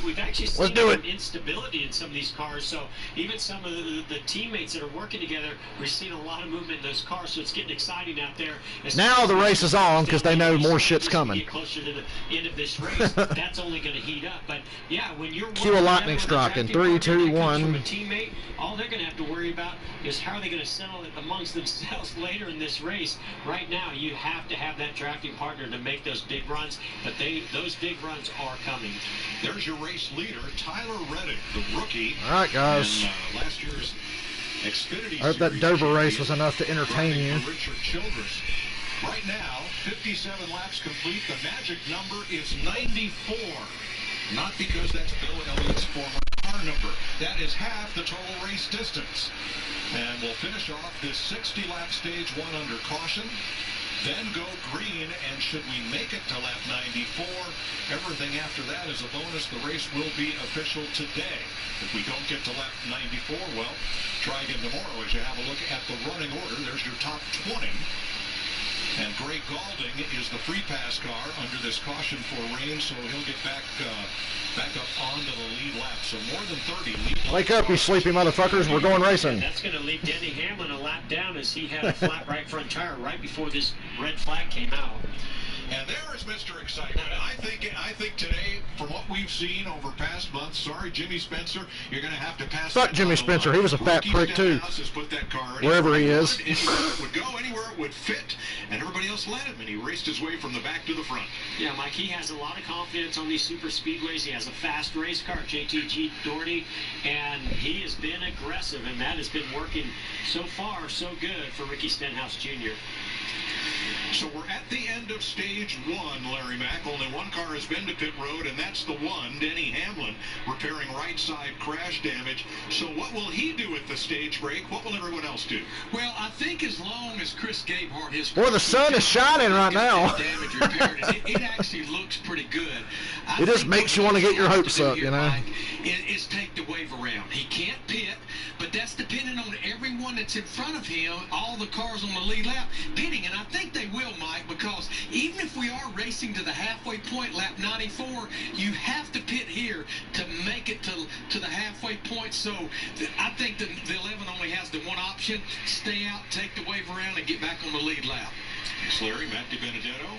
We've actually seen Let's do it. Instability in some of these cars. So even some of the teammates that are working together, we're seeing a lot of movement in those cars. So it's getting exciting out there. Now the race is on because they know more shit's coming. Get closer to the end of this race, that's only going to heat up. But yeah, when you're cue a lightning strike in 3, 2, 1. From a teammate, all they're going to have to worry about is how are they going to settle it amongst themselves later in this race. Right now, you have to have that drafting partner to make those big runs, but those big runs are coming. There's your race leader, Tyler Reddick, the rookie. All right, guys. In, last year's Xfinity I hope that Dover race was enough to entertain you. Richard Childress. Right now, 57 laps complete. The magic number is 94. Not because that's Bill Elliott's former car number. That is half the total race distance. And we'll finish off this 60-lap stage one under caution. Then go green, and should we make it to lap 94, everything after that is a bonus. The race will be official today. If we don't get to lap 94, well, try again tomorrow as you have a look at the running order. There's your top 20. And Greg Galding is the free pass car under this caution for rain, so he'll get back up onto the lead lap. So more than 30 lead laps. Wake up, you sleepy motherfuckers. We're going racing. That's going to leave Denny Hamlin a lap down as he had a flat right front tire right before this red flag came out. And there is Mr. Excitement. I think today, from what we've seen over past months, sorry, Jimmy Spencer, you're going to have to pass. Fuck Jimmy Spencer. He was a fat prick too. Wherever he is. Anywhere it would go, anywhere it would fit, and everybody else let him, and he raced his way from the back to the front. Yeah, Mike, he has a lot of confidence on these super speedways. He has a fast race car, JTG Doherty, and he has been aggressive, and that has been working so far so good for Ricky Stenhouse Jr. So we're at the end of stage one, Larry Mack. Only one car has been to pit road, and that's the one, Denny Hamlin, repairing right side crash damage. So what will he do at the stage break? What will everyone else do? Well, I think as long as Chris Gabehart, his boy, the sun is shining right now. Damage repaired, it actually looks pretty good. It just makes you want to get your hopes up, you know. Is take the wave around. He can't pit, but that's depending on everyone that's in front of him, all the cars on the lead lap, pitting. And I think they will, Mike, because even if we are racing to the halfway point, lap 94, you have to pit here to make it to the halfway point. So I think the 11 only has the one option: stay out, take the wave around, and get back on the lead lap. Thanks, Larry. Matt DiBenedetto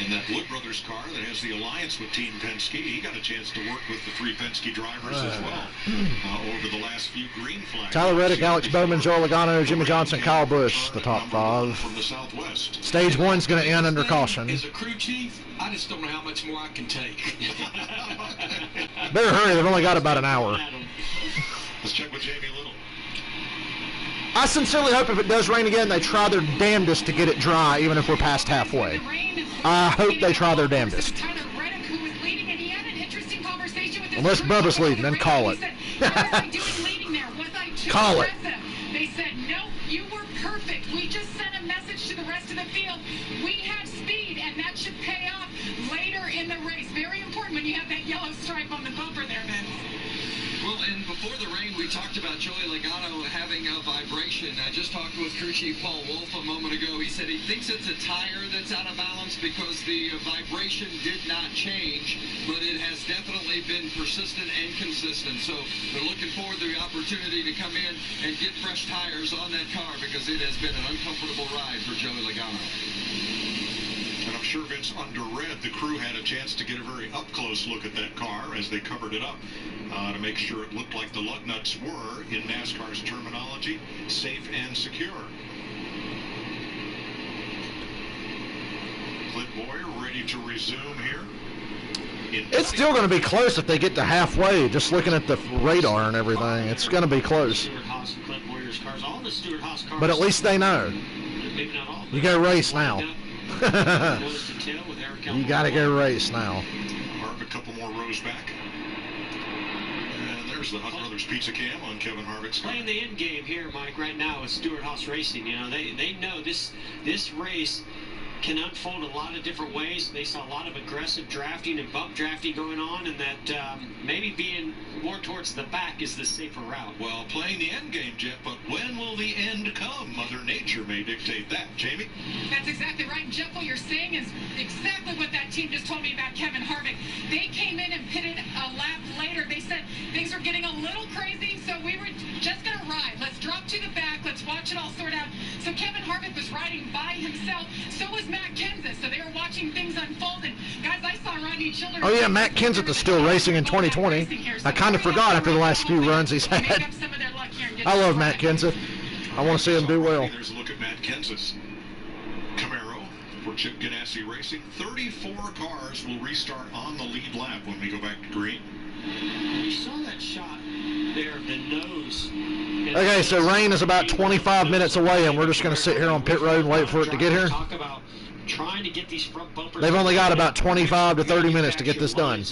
in that Wood Brothers car that has the alliance with Team Penske. He got a chance to work with the three Penske drivers as well over the last few green flags. Tyler Reddick, Alex Bowman, Joe Logano, Jimmy Johnson, Kyle Busch, the top 5. From the Southwest. Stage one's going to end under caution. As a crew chief, I just don't know how much more I can take. Better hurry, they've only got about an hour. Let's check with Jamie Little. I sincerely hope if it does rain again, they try their damnedest to get it dry, even if we're past halfway. I hope they try their damnedest. Unless Bubba's leading, then call it. Call it. They said, no, you were perfect. We just sent a message to the rest of the field. We have speed, and that should pay off later in the race. Very important when you have that yellow stripe on the bumper there, Vince. Well, and before the rain, we talked about Joey Logano having a vibration. I just talked with crew chief Paul Wolf a moment ago. He said he thinks it's a tire that's out of balance because the vibration did not change, but it has definitely been persistent and consistent. So they're looking forward to the opportunity to come in and get fresh tires on that car because it has been an uncomfortable ride for Joey Logano. And I'm sure Vince, under red, the crew had a chance to get a very up-close look at that car as they covered it up to make sure it looked like the lug nuts were, in NASCAR's terminology, safe and secure. Clint Boyer ready to resume here. It's still going to be close if they get to halfway, just looking at the radar and everything. It's going to be close. Clint Boyer's cars, all the Stewart Haas cars. But at least they know. Maybe not all. You go race now. Nose to tail with Eric You got to go race now. Harvick a couple more rows back. And there's the Hunt Brothers Pizza Cam on Kevin Harvick's car. Playing the end game here, Mike, right now with Stewart Haas Racing. You know, they know this race can unfold a lot of different ways. They saw a lot of aggressive drafting and bump drafting going on, and that maybe being more towards the back is the safer route. Well, playing the end game, Jeff, but when will the end come? Mother Nature may dictate that. Jamie? That's exactly right. And Jeff, what you're saying is exactly what that team just told me about Kevin Harvick. They came in and pitted a lap later. They said things are getting a little crazy, so we were just going to ride. Let's drop to the back. Let's watch it all sort out. So Kevin Harvick was riding by himself. So was Matt Kenseth. So they were watching things unfold. And guys, I saw Rodney Childers. Oh, yeah, Matt Kenseth is still racing in 2020. I kind of forgot after the last few runs he's had. I love Matt Kenseth. I want to see him do well. There's a look at Matt Kenseth's Camaro for Chip Ganassi Racing. 34 cars will restart on the lead lap when we go back to green. You saw that shot there of the nose. Okay, so rain is about 25 minutes away, and we're just going to sit here on pit road and wait for it to get here. Talk about trying to get these front bumpers. They've only got about 25 to 30 minutes to get this done.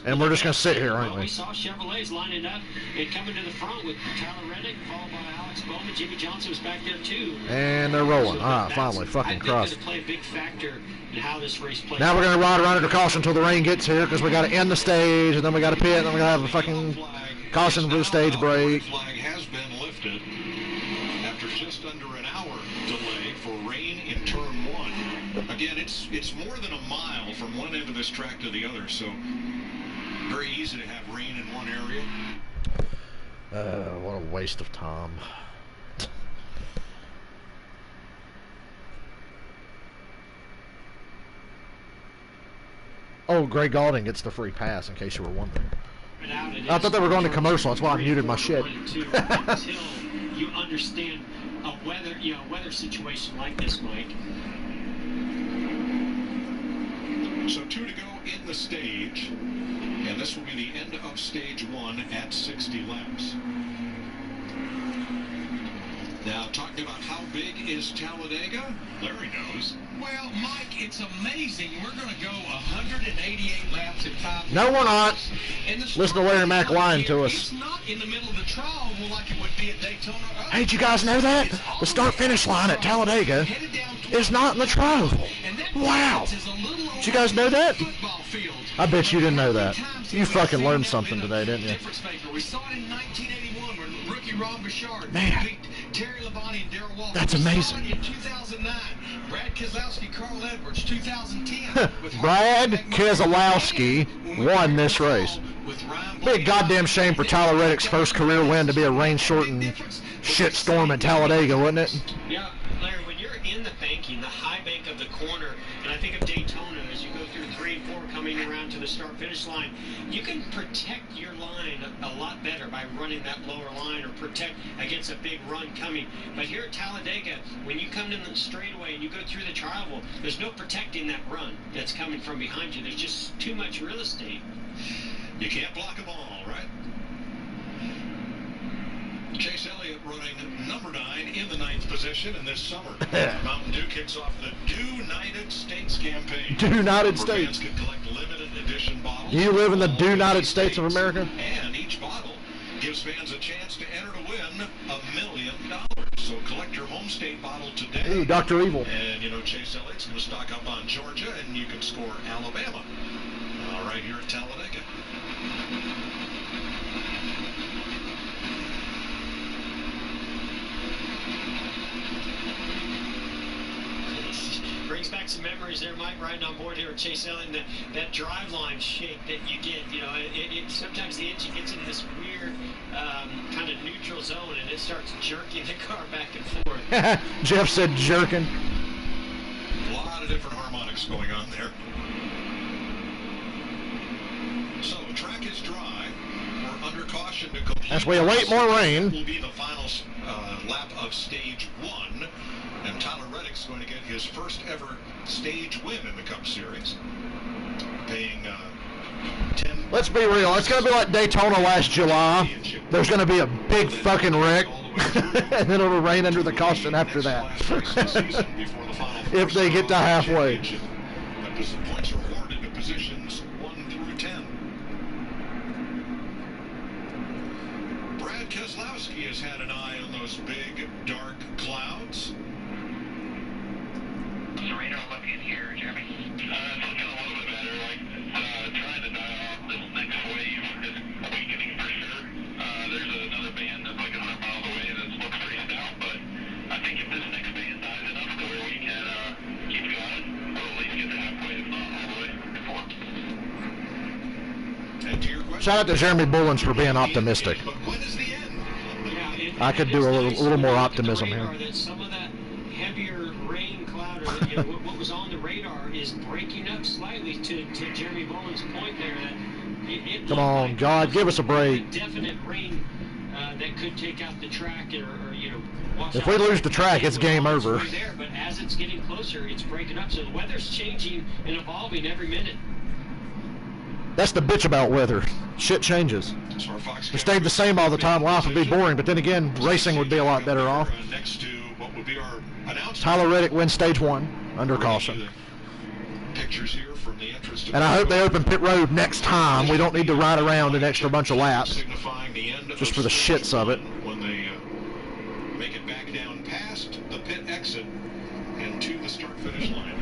And we're just going to sit here, aren't We we? saw Chevrolets lining up and coming to the front with Tyler Reddick, followed by Alex Bowman. Jimmy Johnson was back there, too. And they're rolling. All right, finally, fucking cross. I think play a big factor in how this race plays. Now we're going to ride around under caution until the rain gets here, because we got to end the stage, and then we got to pit, and then we got to have a fucking caution for the stage break. The flag has been lifted after just under an hour delay for rain in turn 1. Again, it's more than a mile from one end of this track to the other, so very easy to have rain in one area. What a waste of time. Oh, Greg Galding gets the free pass, in case you were wondering. I thought they were going to commercial. That's why I muted my shit. Until you understand a weather situation like this, Mike. So 2 to go in the stage, and this will be the end of stage 1 at 60 laps. Now, talking about how big is Talladega, Larry knows. Well, Mike, it's amazing. We're going to go 188 laps in 5 No, we're not. minutes. Listen to Larry Mack lying to us. It's not in the middle of the trial like it would be at Daytona. Hey, did you guys know that? The start-finish line at Talladega is not in the trial. Wow. Did you guys know that? I bet you didn't know that. You fucking learned something today, didn't you? We saw it in 1981 when rookie Ron Bouchard beat Terry Labonte and Darrell Walker. That's amazing. We saw it in 2009. Brad Keselowski, Carl Edwards, 2010. Brad Keselowski won this race. Be a goddamn shame for Tyler Reddick's first career win to be a rain-shortened shitstorm at Talladega, wouldn't it? Yeah, Larry, when you're in the banking, the high bank of the corner, and I think of Daytona as you go through 3 and 4 coming around to the start-finish line, you can protect your line a lot better by running that lower line or protect against a big run coming. But here at Talladega, when you come in the straightaway and you go through the trial, there's no protecting that run that's coming from behind you. There's just too much real estate. You can't block them all, right? Chase Elliott running number 9 in the 9th position in this summer. Mountain Dew kicks off the Do-United States campaign. Do-United States. Fans can collect limited edition bottles. You live in the Do-United States of America? And each bottle gives fans a chance to enter to win $1 million. So collect your home state bottle today. Ooh, Dr. Evil. And you know Chase Elliott's going to stock up on Georgia, and you can score Alabama. All right, here at Talladega. Brings back some memories there, Mike, riding on board here with Chase Elliott, and that drive line shake that you get. You know, sometimes the engine gets in this weird kind of neutral zone, and it starts jerking the car back and forth. Jeff said jerking. A lot of different harmonics going on there. So, track is dry. We're under caution to complete. As we await more rain. Will be the final lap of stage 1. And Tyler Reddick's going to get his first ever stage win in the Cup Series. Paying 10. Let's be real. It's going to be like Daytona last July. There's going to be a big fucking wreck. All the And then it'll rain under the caution after that. If they get to halfway. But the points are awarded to positions 1 through 10. Brad Keselowski has had an eye on those big, dark clouds. What's the radar looking here, Jeremy? It's looking a little bit better. Like, trying to dial off this next wave is weakening for sure. There's another band that's like 100 miles away that looks pretty stout, but I think if this next band dies enough to where we can keep going, we'll at least get to halfway, if not all the way before. And to your question, Shout out to Jeremy Bullens for being optimistic. but when is the end? I could do a little more optimism here. That some of that heavier rain cloud, or what was on the radar, is breaking up slightly. To Jeremy Bowen's point there, that it Come on, like God, give us a break. definite rain that could take out the track, or wash If out we lose the track, it's game it's over. right there, but as it's getting closer, it's breaking up. So the weather's changing and evolving every minute. That's the bitch about weather. Shit changes. So our Fox If it stayed the same all the time, life would be boring. But then again, racing would be a lot better off. Next to what would be our announcement. Tyler Reddick wins stage 1 under caution. Pictures here from the entrance to And I hope they open pit road next time. We don't need to ride around an extra bunch of laps signifying the end just for the shits of it. when they make it back down past the pit exit and to the start-finish line.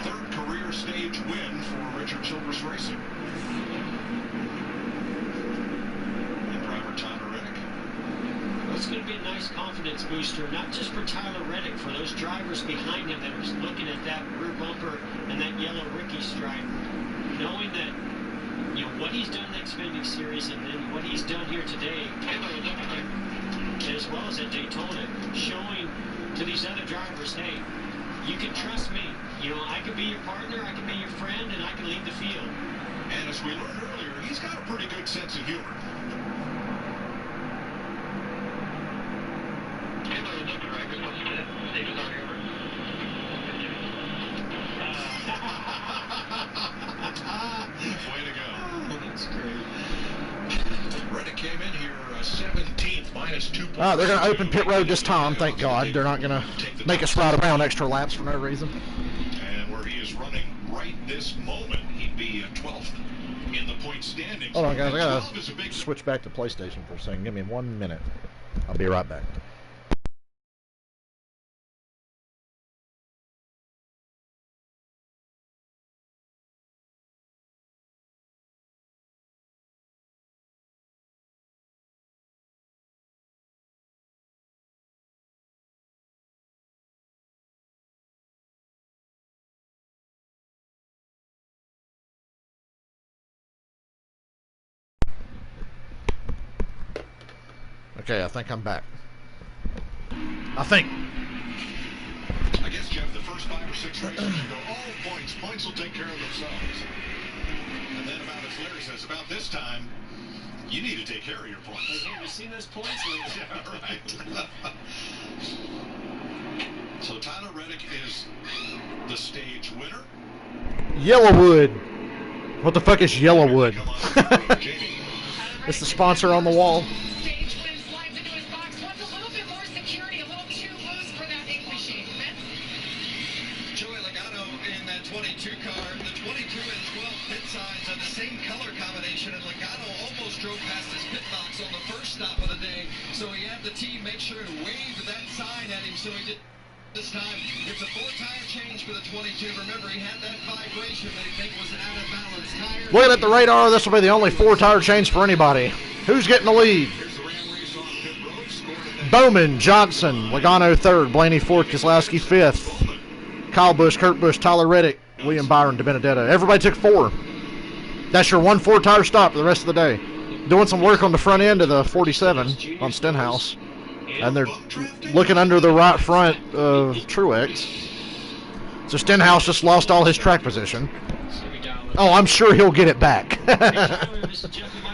Third career stage win for Richard Childress Racing. And driver Tyler Reddick. Well, it's going to be a nice confidence booster, not just for Tyler Reddick, for those drivers behind him that are looking at that rear bumper and that yellow Ricky stripe, knowing that what he's done in the Xfinity Series and then what he's done here today, as well as at Daytona, showing to these other drivers, hey, you can trust me. I can be your partner, I can be your friend, and I can lead the field. And as we learned earlier, he's got a pretty good sense of humor. Way to go. That's great. Reddick came in here 17th, minus 2 points. They're going to open pit road this time, thank God. They're not going to make us ride around extra laps for no reason. And where he is running right this moment, he'd be 12th in the point standings. Hold on, guys. I got 12 is a to big switch back to PlayStation for a second. Give me 1 minute. I'll be right back. Okay, I think I'm back. I think. I guess, Jeff, the first 5 or 6 races, you go, points. Points will take care of themselves. And then about, as Larry says, about this time, you need to take care of your points. Hey, have you seen those points? Yeah, right. So Tyler Reddick is the stage winner. Yellowwood. What the fuck is Yellowwood? It's the sponsor on the wall. Stage win slides into his box. Wants a little bit more security, a little too loose for that ink machine. Joey Logano in that 22 car. The 22 and 12 pit signs are the same color combination, and Logano almost drove past his pit box on the first stop of the day. So he had the team make sure to wave that sign at him, so he did. This time, it's a 4-tire change for the 22. Remember, he had that vibration that he think was an out-of-balance tire. Looking at the radar, this will be the only 4-tire change for anybody. Who's getting the lead? Bowman, Johnson, Logano 3rd, Blaney 4th, Keselowski 5th, Kyle Busch, Kurt Busch, Tyler Reddick, William Byron, DiBenedetto. Everybody took 4. That's your 1 4-tire stop for the rest of the day. Doing some work on the front end of the 47 on Stenhouse. And they're looking under the right front of Truex. So Stenhouse just lost all his track position. Oh, I'm sure he'll get it back.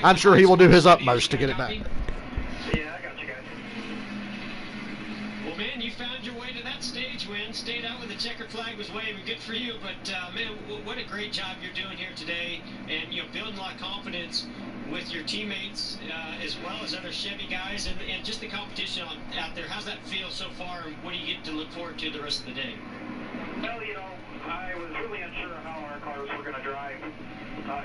I'm sure he will do his utmost to get it back. Yeah, I got you guys. Well, man, you found your way to that that stage win. Stayed out when the checkered flag was waving. Good for you. But, man, what a great job you're doing here today. And, building a lot of confidence with your teammates as well as other Chevy guys and just the competition out there. How's that feel so far, and what do you get to look forward to the rest of the day? Well, I was really unsure how our cars were going to drive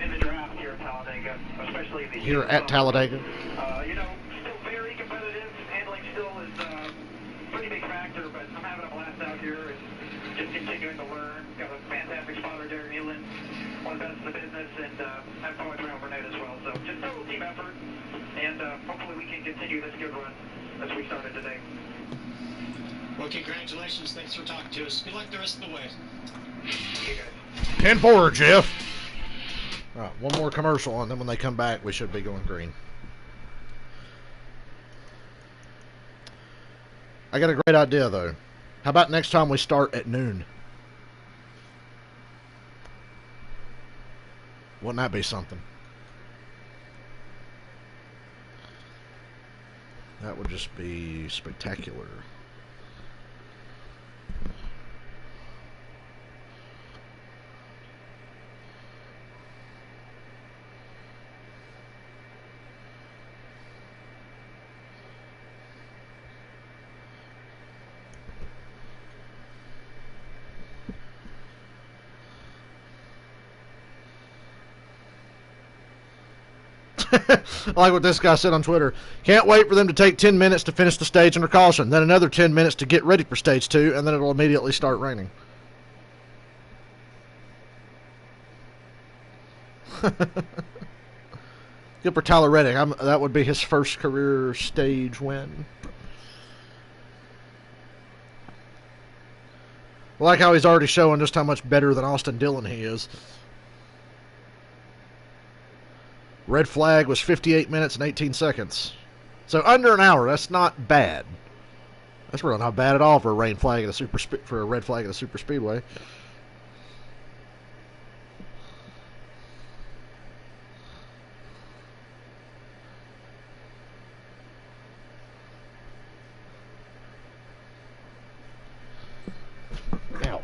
in the draft here at Talladega, especially the here at Talladega. Still very competitive. Handling still is a pretty big factor, but I'm having a blast out here and just continuing to learn. Got a fantastic spotter, Darren Nealon, one of the best in the business, and have fun with Ryan Burnett as well. So just total team effort, and hopefully we can continue this good run as we started today. Well, congratulations. Thanks for talking to us. Good luck the rest of the way. See you guys. 10-4, Jeff. All right, one more commercial, and then when they come back, we should be going green. I got a great idea, though. How about next time we start at noon? Wouldn't that be something? That would just be spectacular. I like what this guy said on Twitter. Can't wait for them to take 10 minutes to finish the stage under caution, then another 10 minutes to get ready for stage 2, and then it'll immediately start raining. Good for Tyler Reddick. That would be his first career stage win. I like how he's already showing just how much better than Austin Dillon he is. Red flag was 58 minutes and 18 seconds. So under an hour. That's not bad. That's really not bad at all for a red flag at a super speedway. Ow.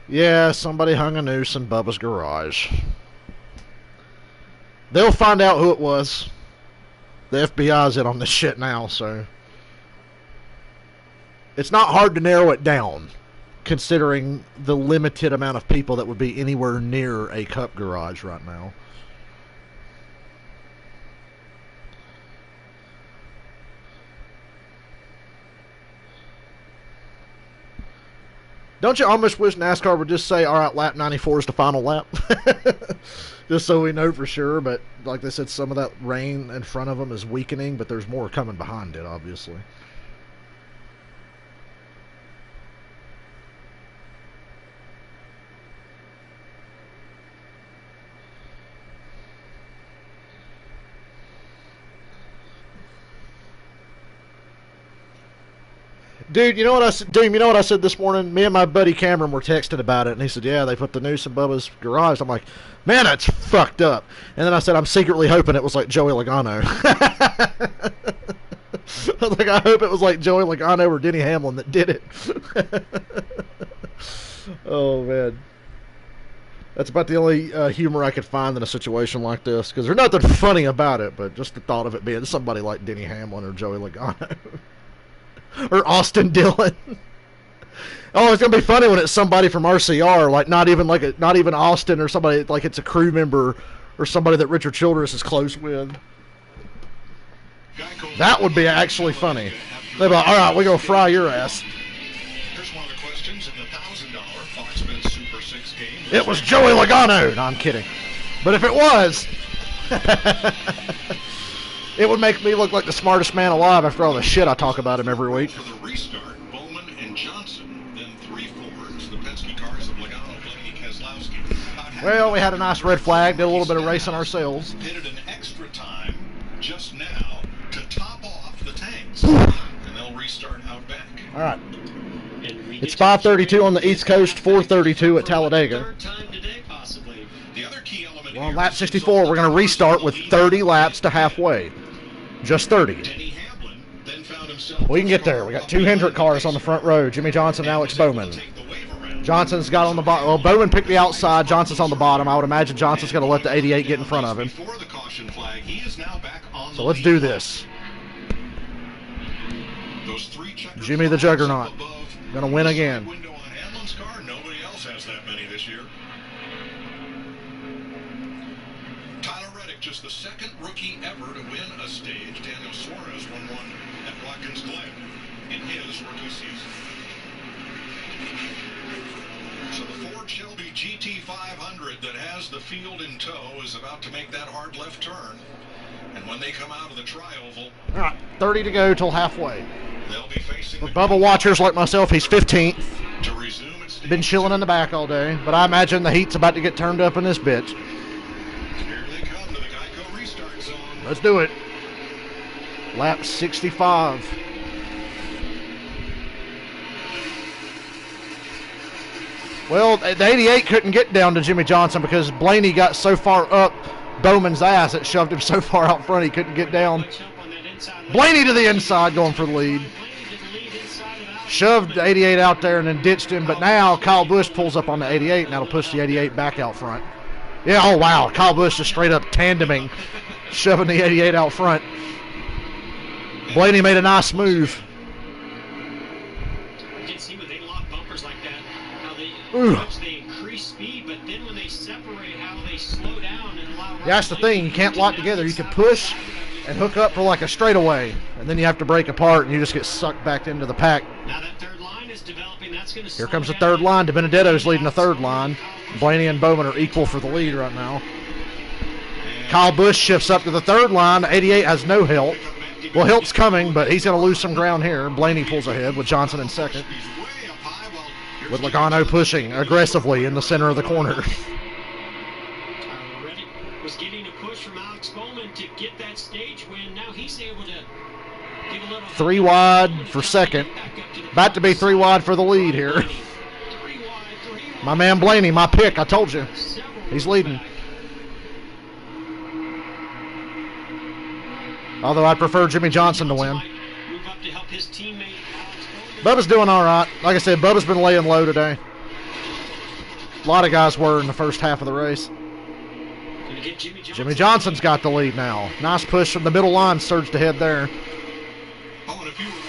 Yeah, somebody hung a noose in Bubba's garage. They'll find out who it was. The FBI's in on this shit now, so it's not hard to narrow it down, considering the limited amount of people that would be anywhere near a Cup garage right now. Don't you almost wish NASCAR would just say, all right, lap 94 is the final lap? Just so we know for sure. But like they said, some of that rain in front of them is weakening, but there's more coming behind it, obviously. Dude, you know what I said? Doom, you know what I said this morning? Me and my buddy Cameron were texting about it, and he said, "Yeah, they put the noose in Bubba's garage." I'm like, "Man, that's fucked up." And then I said, "I'm secretly hoping it was like Joey Logano." I was like, "I hope it was like Joey Logano or Denny Hamlin that did it." Oh man, that's about the only humor I could find in a situation like this, because there's nothing funny about it, but just the thought of it being somebody like Denny Hamlin or Joey Logano. Or Austin Dillon. Oh, it's gonna be funny when it's somebody from RCR, like not even Austin or somebody, like it's a crew member or somebody that Richard Childress is close with. That would be actually funny. They'd be like, all right, we're gonna fry your ass. Here's one of the questions in the $1,000 Foxbet Super 6 game. It was Joey Logano. No, I'm kidding. But if it was, it would make me look like the smartest man alive after all the shit I talk about him every week. For the restart, Bowman and Johnson, then 3 Fords, the Penske cars of Logano, Blaney, Keselowski. Well, we had a nice red flag, did a little bit of racing ourselves. Pitted an extra time just now to top off the tanks, and they'll restart out back. All right. It's 5:32 on the East Coast, 4:32 at Talladega. We're on lap 64. We're going to restart with 30 laps to halfway. Just 30. Denny Hamlin then found We can get there. We got 2 Hendrick cars on the front row. Jimmy Johnson and Alex Bowman. Johnson's got on the bottom. Well, Bowman picked the outside. Johnson's on the bottom. I would imagine Johnson's going to let the 88 get in front of him. So let's do this. Jimmy the Juggernaut. Going to win again. Nobody else has that many this year. Tyler Reddick, just the second rookie ever to win a stage. Daniel Suarez won one at Watkins Glen in his rookie season. So the Ford Shelby GT500 that has the field in tow is about to make that hard left turn. And when they come out of the tri-oval, all right, 30 to go till halfway. They'll be facing for Bubba watchers like myself, he's 15th. Been chilling in the back all day, but I imagine the heat's about to get turned up in this bitch. Here they come to the Geico restart zone. Let's do it. Lap 65. Well, the 88 couldn't get down to Jimmy Johnson because Blaney got so far up Bowman's ass it shoved him so far out front he couldn't get down. Blaney to the inside going for the lead. Shoved the 88 out there and then ditched him, but now Kyle Busch pulls up on the 88 and that'll push the 88 back out front. Yeah, oh wow, Kyle Busch just straight up tandeming, shoving the 88 out front. Blaney made a nice move. You can see when they lock bumpers like that, how they increase speed, but then when they separate, how they slow down and allow. Yeah, that's the thing, you can't lock together. You can push and hook up for like a straightaway, and then you have to break apart and you just get sucked back into the pack. Now that third line is developing. That's going to. Here comes the third line. DiBenedetto's leading the third line. Blaney and Bowman are equal for the lead right now. Kyle Busch shifts up to the third line. The 88 has no help. Well, help's coming, but he's going to lose some ground here. Blaney pulls ahead with Johnson in second. With Logano pushing aggressively in the center of the corner. Reddick was getting a push from Alex Bowman to get that stage win. Now he's able to give a little 3 wide for second. About to be 3 wide for the lead here. My man Blaney, my pick, I told you. He's leading. Although I prefer Jimmy Johnson to win. Bubba's doing all right. Like I said, Bubba's been laying low today. A lot of guys were in the first half of the race. Jimmy Johnson's got the lead now. Nice push from the middle line, surged ahead there.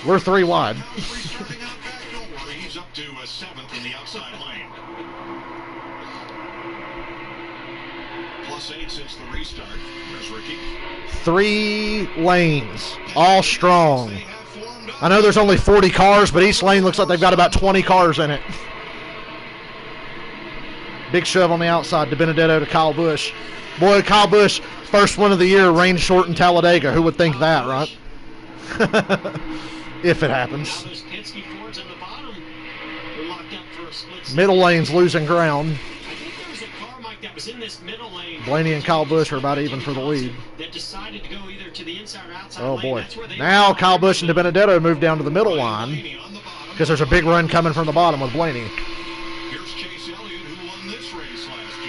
We're 3 wide. He's up to 7th in the outside lane. +8 since the restart. There's Ricky. 3 lanes, all strong. I know there's only 40 cars, but each lane looks like they've got about 20 cars in it. Big shove on the outside to Benedetto to Kyle Busch. Boy, Kyle Busch, first one of the year, rain short in Talladega. Who would think that, right? If it happens. Middle lane's losing ground. Blaney and Kyle Busch are about even for the lead. Oh boy. Now Kyle Busch and DiBenedetto move down to the middle line because there's a big run coming from the bottom with Blaney. Here's Chase Elliott, who won this race last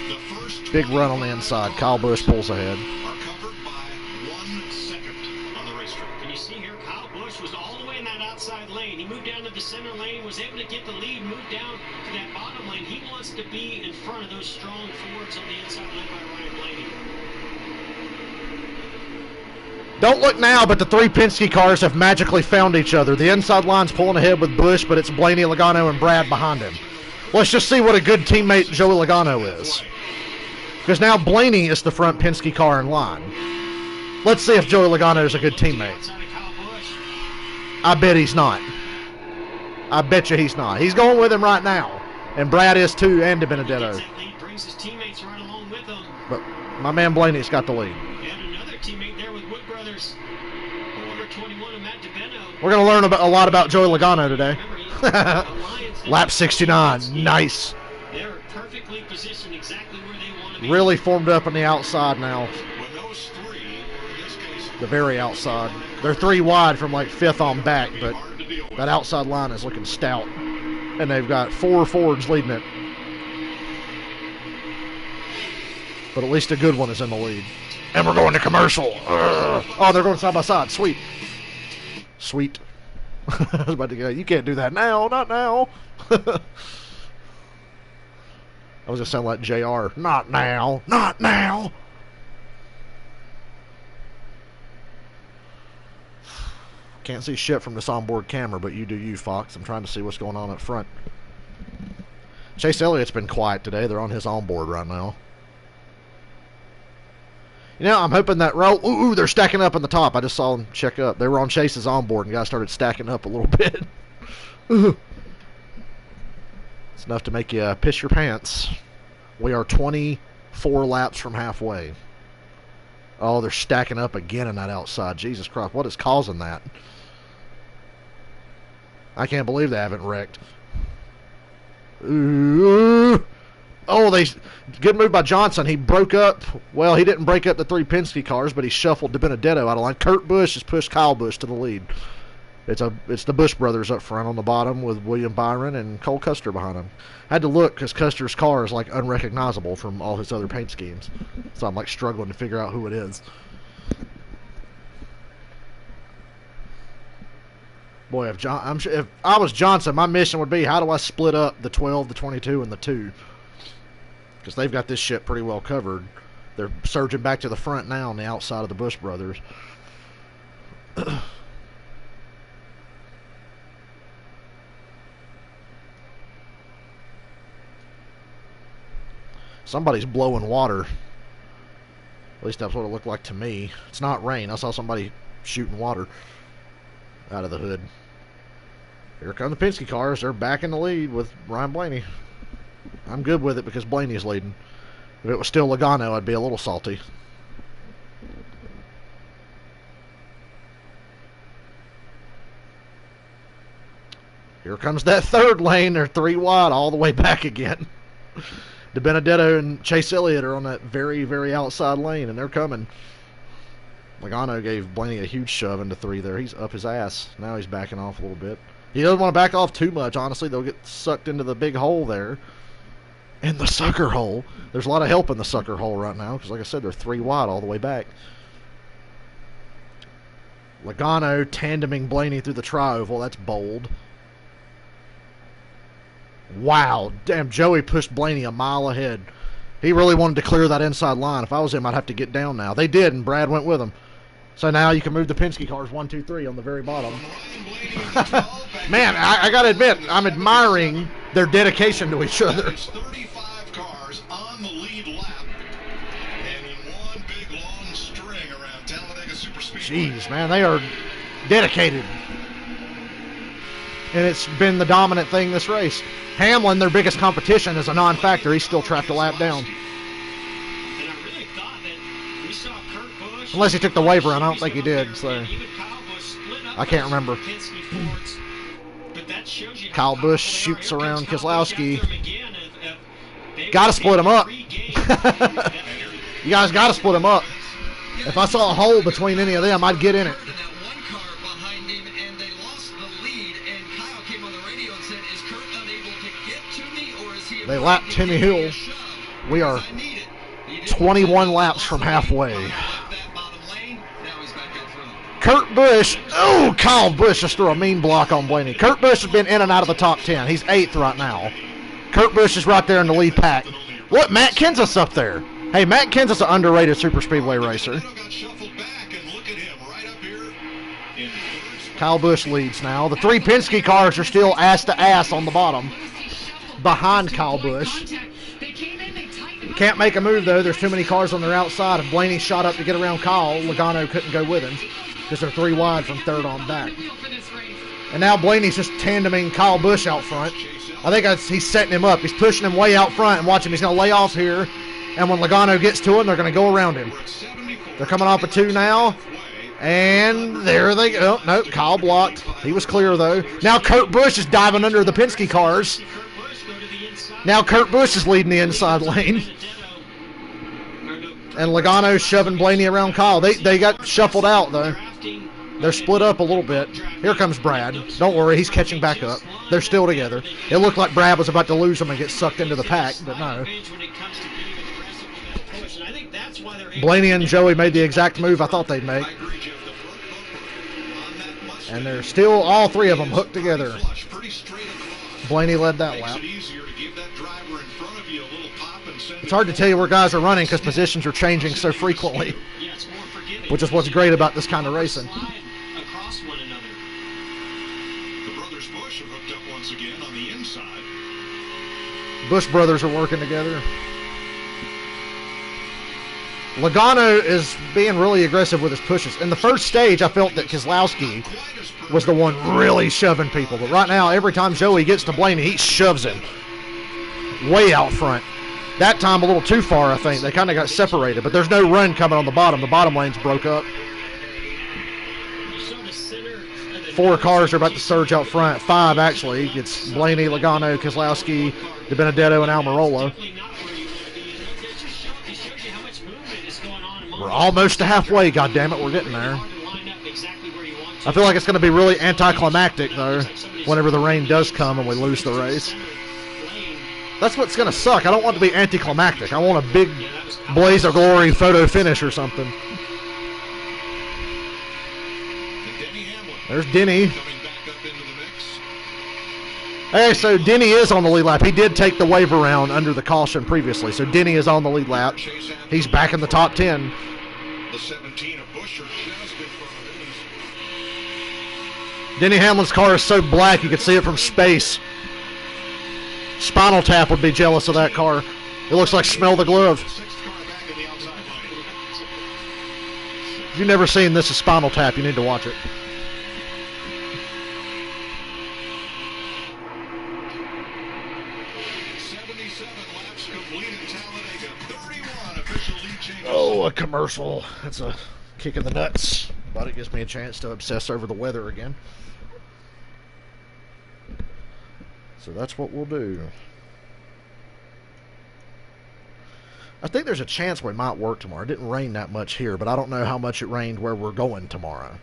year. The first big run on the inside. Kyle Busch pulls ahead. Are covered by 1 second on the racetrack. And you see here, Kyle Busch was all the way in that outside lane. He moved down to the center lane, was able to get the lead, moved down to that bottom lane. He wants to be in front of those strong Fords on the inside lane by Ryan Blaney. Don't look now, but the 3 Penske cars have magically found each other. The inside line's pulling ahead with Busch, but it's Blaney, Logano, and Brad behind him. Let's just see what a good teammate Joey Logano is. Because now Blaney is the front Penske car in line. Let's see if Joey Logano is a good teammate. I bet he's not. I bet you he's not. He's going with him right now. And Brad is too, and DiBenedetto. But my man Blaney's got the lead. We're going to learn a lot about Joey Logano today. Lap 69. Nice. They're perfectly positioned exactly where they want to be. Really formed up on the outside now. The very outside. They're 3 wide from like 5th on back, but that outside line is looking stout. And they've got 4 Fords leading it. But at least a good one is in the lead. And we're going to commercial. Oh, they're going side by side. Sweet. Sweet. I was about to go, you can't do that now. Not now. I was going to sound like JR. Not now. Not now. Can't see shit from this onboard camera, but you do you, Fox. I'm trying to see what's going on up front. Chase Elliott's been quiet today. They're on his onboard right now. You know, I'm hoping that row... Ooh, they're stacking up in the top. I just saw them check up. They were on Chase's onboard, and guys started stacking up a little bit. Ooh. It's enough to make you piss your pants. We are 24 laps from halfway. Oh, they're stacking up again in that outside. Jesus Christ, what is causing that? I can't believe they haven't wrecked. Ooh. Oh, good move by Johnson. He broke up. Well, he didn't break up the 3 Penske cars, but he shuffled DiBenedetto out of line. Kurt Busch has pushed Kyle Busch to the lead. It's the Busch brothers up front on the bottom with William Byron and Cole Custer behind him. I had to look because Custer's car is like unrecognizable from all his other paint schemes, so I'm like struggling to figure out who it is. Boy, if I was Johnson, my mission would be, how do I split up the 12, the 22, and the 2? Because they've got this shit pretty well covered. They're surging back to the front now on the outside of the Busch brothers. Somebody's blowing water. At least that's what it looked like to me. It's not rain. I saw somebody shooting water out of the hood. Here come the Penske cars. They're back in the lead with Ryan Blaney. I'm good with it because Blaney's leading. If it was still Logano, I'd be a little salty. Here comes that third lane. They're 3 wide all the way back again. DiBenedetto and Chase Elliott are on that very, very outside lane, and they're coming. Logano gave Blaney a huge shove into 3 there. He's up his ass. Now he's backing off a little bit. He doesn't want to back off too much, honestly. They'll get sucked into the big hole there. In the sucker hole. There's a lot of help in the sucker hole right now, because like I said, they're 3 wide all the way back. Logano tandeming Blaney through the tri-oval. That's bold. Wow. Damn, Joey pushed Blaney a mile ahead. He really wanted to clear that inside line. If I was him, I'd have to get down now. They did, and Brad went with him. So now you can move the Penske cars 1, 2, 3 on the very bottom. Man, I got to admit, I'm admiring their dedication to each other. 35 cars on the lead lap, and in one big long string around Talladega Superspeedway. Jeez, man, they are dedicated. And it's been the dominant thing this race. Hamlin, their biggest competition, is a non-factor. He's still trapped a lap down. Unless he took the waiver, and I don't think he did, so I can't remember. Kyle Busch shoots around Keselowski. Gotta split him up. You guys gotta split him up. If I saw a hole between any of them, I'd get in it. They lapped Timmy Hill. We are 21 laps from halfway. Kurt Busch. Oh, Kyle Busch just threw a mean block on Blaney. Kurt Busch has been in and out of the top 10. He's 8th right now. Kurt Busch is right there in the lead pack. What? Matt Kenseth's up there. Hey, Matt Kenseth's an underrated super speedway racer. Kyle Busch leads now. The 3 Penske cars are still ass to ass on the bottom behind Kyle Busch. Can't make a move, though. There's too many cars on their outside. If Blaney shot up to get around Kyle, Logano couldn't go with him because they're 3 wide from 3rd on back. And now Blaney's just tandeming Kyle Busch out front. I think he's setting him up. He's pushing him way out front, and watch him. He's going to lay off here, and when Logano gets to him, they're going to go around him. They're coming off of 2 now, and there they go. Oh, nope, Kyle blocked. He was clear, though. Now Kurt Busch is diving under the Penske cars. Now Kurt Busch is leading the inside lane. And Logano's shoving Blaney around Kyle. They got shuffled out, though. They're split up a little bit. Here comes Brad. Don't worry, he's catching back up. They're still together. It looked like Brad was about to lose them and get sucked into the pack, but no. question. I think that's why they're Blaney and Joey made the exact move I thought they'd make. And they're still, all three of them, hooked together. Blaney led that lap. It's hard to tell you where guys are running because positions are changing so frequently, which is what's great about this kind of racing. Across one another. The brothers Busch have hooked up once again on the inside. Busch brothers are working together. Logano is being really aggressive with his pushes. In the first stage, I felt that Keselowski was the one really shoving people. But right now, every time Joey gets to Blaney, he shoves him way out front. That time a little too far, I think. They kind of got separated. But there's no run coming on the bottom. The bottom lane's broke up. 4 cars are about to surge out front. 5, actually. It's Blaney, Logano, Keselowski, De Benedetto, and Almirola. We're almost to halfway, goddammit. We're getting there. I feel like it's going to be really anticlimactic, though, whenever the rain does come and we lose the race. That's what's going to suck. I don't want it to be anticlimactic. I want a big blaze of glory photo finish or something. There's Denny. Hey, so Denny is on the lead lap. He did take the wave around under the caution previously, so Denny is on the lead lap. He's back in the top 10. The 17 of Busch are just in front of his. Denny Hamlin's car is so black you can see it from space. Spinal Tap would be jealous of that car. It looks like Smell the Glove. If you've never seen This Is Spinal Tap, you need to watch it. Oh, a commercial. That's a kick in the nuts. But it gives me a chance to obsess over the weather again. So that's what we'll do. I think there's a chance we might work tomorrow. It didn't rain that much here, but I don't know how much it rained where we're going tomorrow.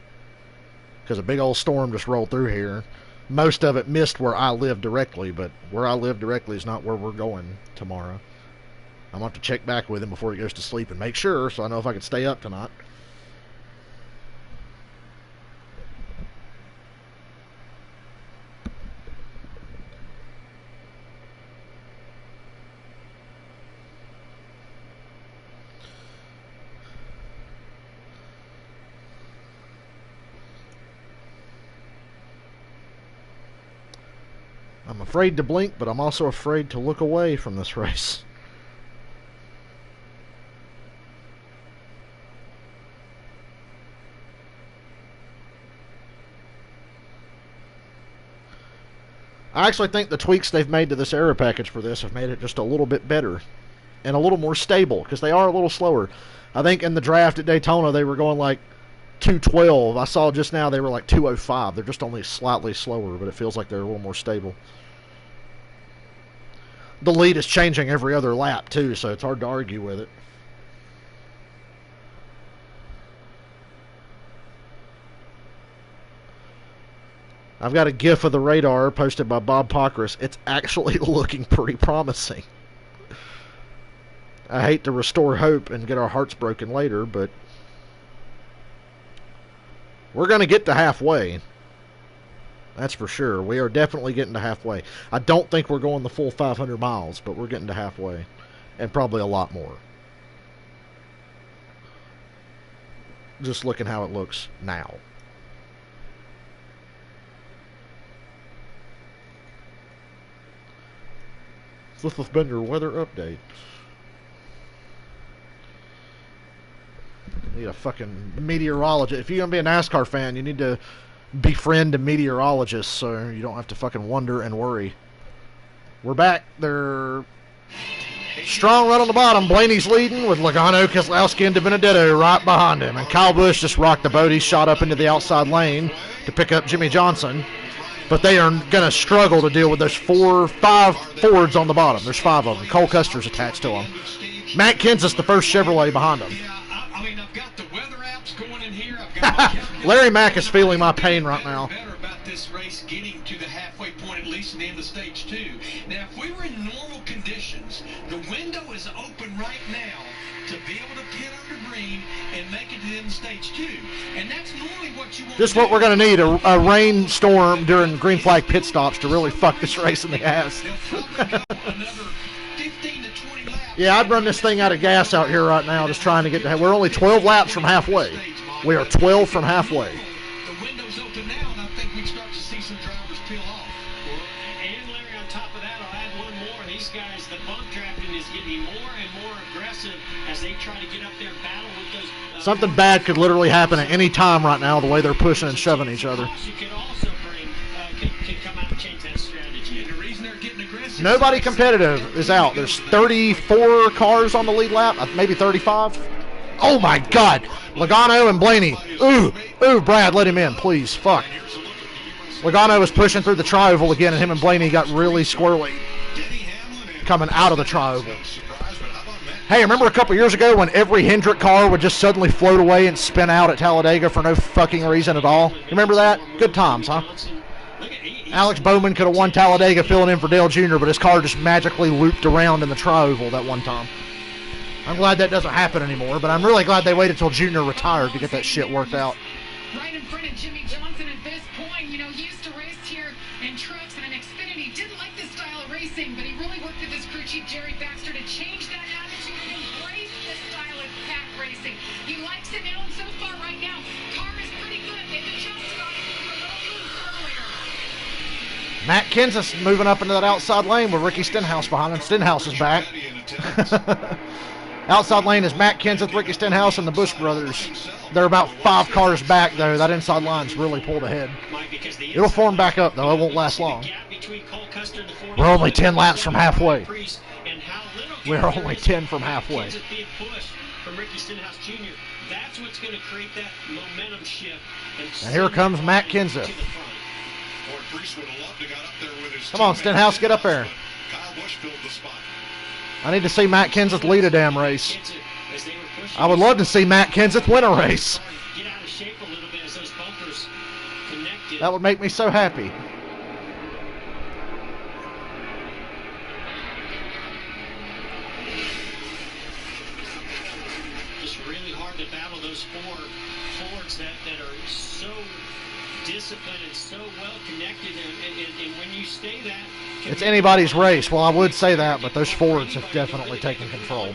Because a big old storm just rolled through here. Most of it missed where I live directly, but where I live directly is not where we're going tomorrow. I'm going to have to check back with him before he goes to sleep and make sure, so I know if I can stay up tonight. I'm afraid to blink, but I'm also afraid to look away from this race. I actually think the tweaks they've made to this aero package for this have made it just a little bit better and a little more stable, because they are a little slower. I think in the draft at Daytona they were going like 212. I saw just now they were like 205. They're just only slightly slower, but it feels like they're a little more stable. The lead is changing every other lap too, so it's hard to argue with it. I've got a GIF of the radar posted by Bob Pockris. It's actually looking pretty promising. I hate to restore hope and get our hearts broken later, but we're going to get to halfway. That's for sure. We are definitely getting to halfway. I don't think we're going the full 500 miles, but we're getting to halfway. And probably a lot more. Just looking how it looks now. So this has been your weather update. You need a fucking meteorologist. If you're going to be a NASCAR fan, you need to befriend a meteorologist so you don't have to fucking wonder and worry. We're back. They're strong right on the bottom. Blaney's leading with Logano, Keselowski, and De Benedetto right behind him. And Kyle Busch just rocked the boat. He shot up into the outside lane to pick up Jimmy Johnson. But they are going to struggle to deal with those 5 Fords on the bottom. There's 5 of them. Cole Custer's attached to them. Matt Kenseth's the first Chevrolet behind them. I've got the weather apps going in here. Larry Mack is feeling my pain right now. Better about this race getting to the halfway point, at least in the end of stage 2. Now, if we were in normal conditions, the window is open right now to be able to pit under green and make it to the end of stage 2. And that's normally what you want. Just what we're going to need, a rainstorm during green flag pit stops to really fuck this race in the ass. Yeah, I'd run this thing out of gas out here right now just trying to get to... We're only 12 laps from halfway. We are 12 from halfway. The window's open now, and I think we start to see some drivers peel off. And Larry, on top of that, I'll add one more. These guys, the bump drafting is getting more and more aggressive as they try to get up there and battle with those... Something bad could literally happen at any time right now, the way they're pushing and shoving each other. You can also bring, can come out and change that strategy. And the reason they're getting aggressive... Nobody competitive is out. There's 34 cars on the lead lap, maybe 35. Oh my God! Logano and Blaney. Ooh, Brad, let him in, please. Fuck. Logano was pushing through the tri-oval again, and him and Blaney got really squirrely coming out of the tri-oval. Hey, remember a couple years ago when every Hendrick car would just suddenly float away and spin out at Talladega for no fucking reason at all? You remember that? Good times, huh? Alex Bowman could have won Talladega filling in for Dale Jr., but his car just magically looped around in the tri-oval that one time. I'm glad that doesn't happen anymore, but I'm really glad they waited till Junior retired to get that shit worked out. Right in front of Jimmy Johnson at this point. You know, he used to race here in trucks and in Xfinity. Didn't like this style of racing, but he really worked with his crew chief, Jerry Baxter, to change that attitude and embrace this style of pack racing. He likes it now, and so far right now, car is pretty good. They've adjusted on it a little loose earlier. Matt Kenseth moving up into that outside lane with Ricky Stenhouse behind him. Stenhouse is back. Outside lane is Matt Kenseth, Ricky Stenhouse, and the Busch brothers. They're about 5 cars back, though. That inside line's really pulled ahead. It'll form back up, though. It won't last long. We're only 10 laps from halfway. We're only 10 from halfway. And here comes Matt Kenseth. Come on, Stenhouse, get up there. I need to see Matt Kenseth lead a damn race. I would love to see Matt Kenseth win a race. That would make me so happy. Just really hard to battle those four Fords that are so disciplined and so well connected, and when you stay that... It's anybody's race. Well, I would say that, but those Fords have definitely taken control.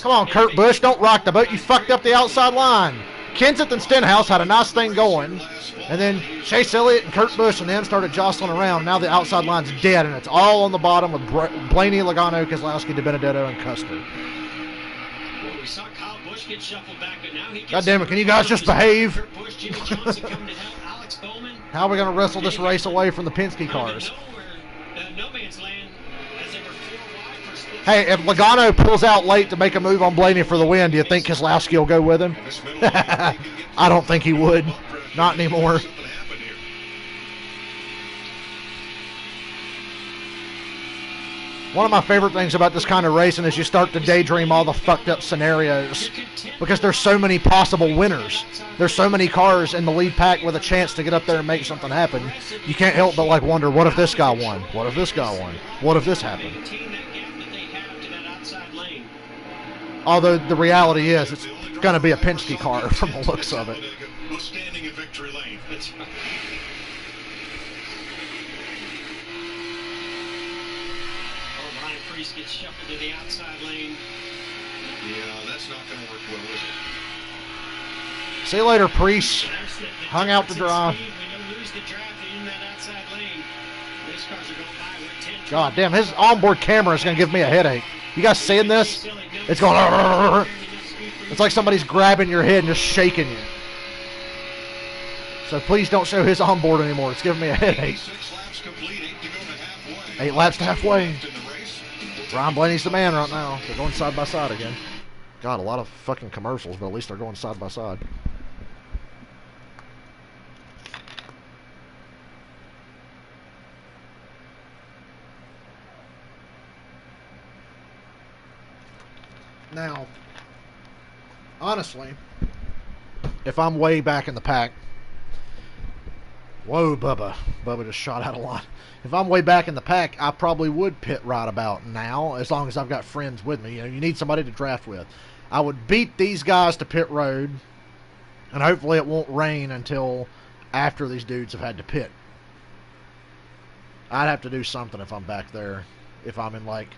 Come on, Kurt Busch, don't rock the boat. You fucked up the outside line. Kenseth and Stenhouse had a nice thing going, and then Chase Elliott and Kurt Busch and them started jostling around. Now the outside line's dead, and it's all on the bottom with Blaney, Logano, Keselowski, DiBenedetto, and Custer. We saw Kyle Busch get shuffled back, but now he God damn it, can you guys just behave? How are we going to wrestle this race away from the Penske cars? Hey, if Logano pulls out late to make a move on Blaney for the win, do you think Keselowski will go with him? I don't think he would. Not anymore. One of my favorite things about this kind of racing is you start to daydream all the fucked up scenarios because there's so many possible winners. There's so many cars in the lead pack with a chance to get up there and make something happen. You can't help but like wonder, what if this guy won? What if this guy won? What if this happened? Although the reality is it's going to be a Penske car from the looks of it. Standing in victory lane. Gets shuffled to the outside lane. Yeah, that's not going to work well, is it? See you later, Priest. Hung out to dry. God damn, his onboard camera is going to give me a headache. You guys seeing this? It's going... It's like somebody's grabbing your head and just shaking you. So please don't show his onboard anymore. It's giving me a headache. 8 laps to halfway. Ryan Blaney's the man right now. They're going side by side again. God, a lot of fucking commercials, but at least they're going side by side. Now, honestly, if I'm way back in the pack, Whoa, Bubba. Bubba just shot out a lot. If I'm way back in the pack, I probably would pit right about now, as long as I've got friends with me. You know, you need somebody to draft with. I would beat these guys to pit road, and hopefully it won't rain until after these dudes have had to pit. I'd have to do something if I'm back there. If I'm in, like,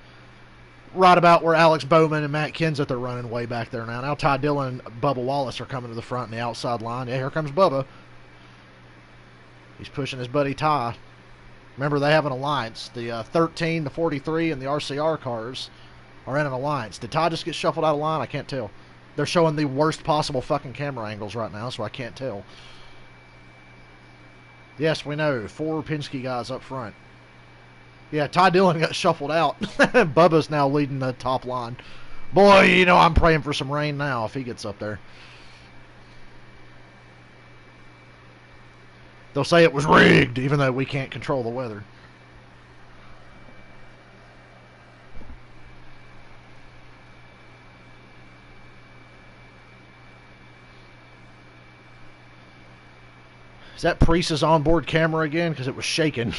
right about where Alex Bowman and Matt Kenseth are running way back there now. Now Ty Dillon and Bubba Wallace are coming to the front in the outside line. Yeah, here comes Bubba. He's pushing his buddy Ty. Remember, they have an alliance. The 13, the 43, and the RCR cars are in an alliance. Did Ty just get shuffled out of line? I can't tell. They're showing the worst possible fucking camera angles right now, so I can't tell. Yes, we know. 4 Penske guys up front. Yeah, Ty Dillon got shuffled out. Bubba's now leading the top line. Boy, you know I'm praying for some rain now if he gets up there. They'll say it was rigged, even though we can't control the weather. Is that Priest's onboard camera again? Because it was shaking.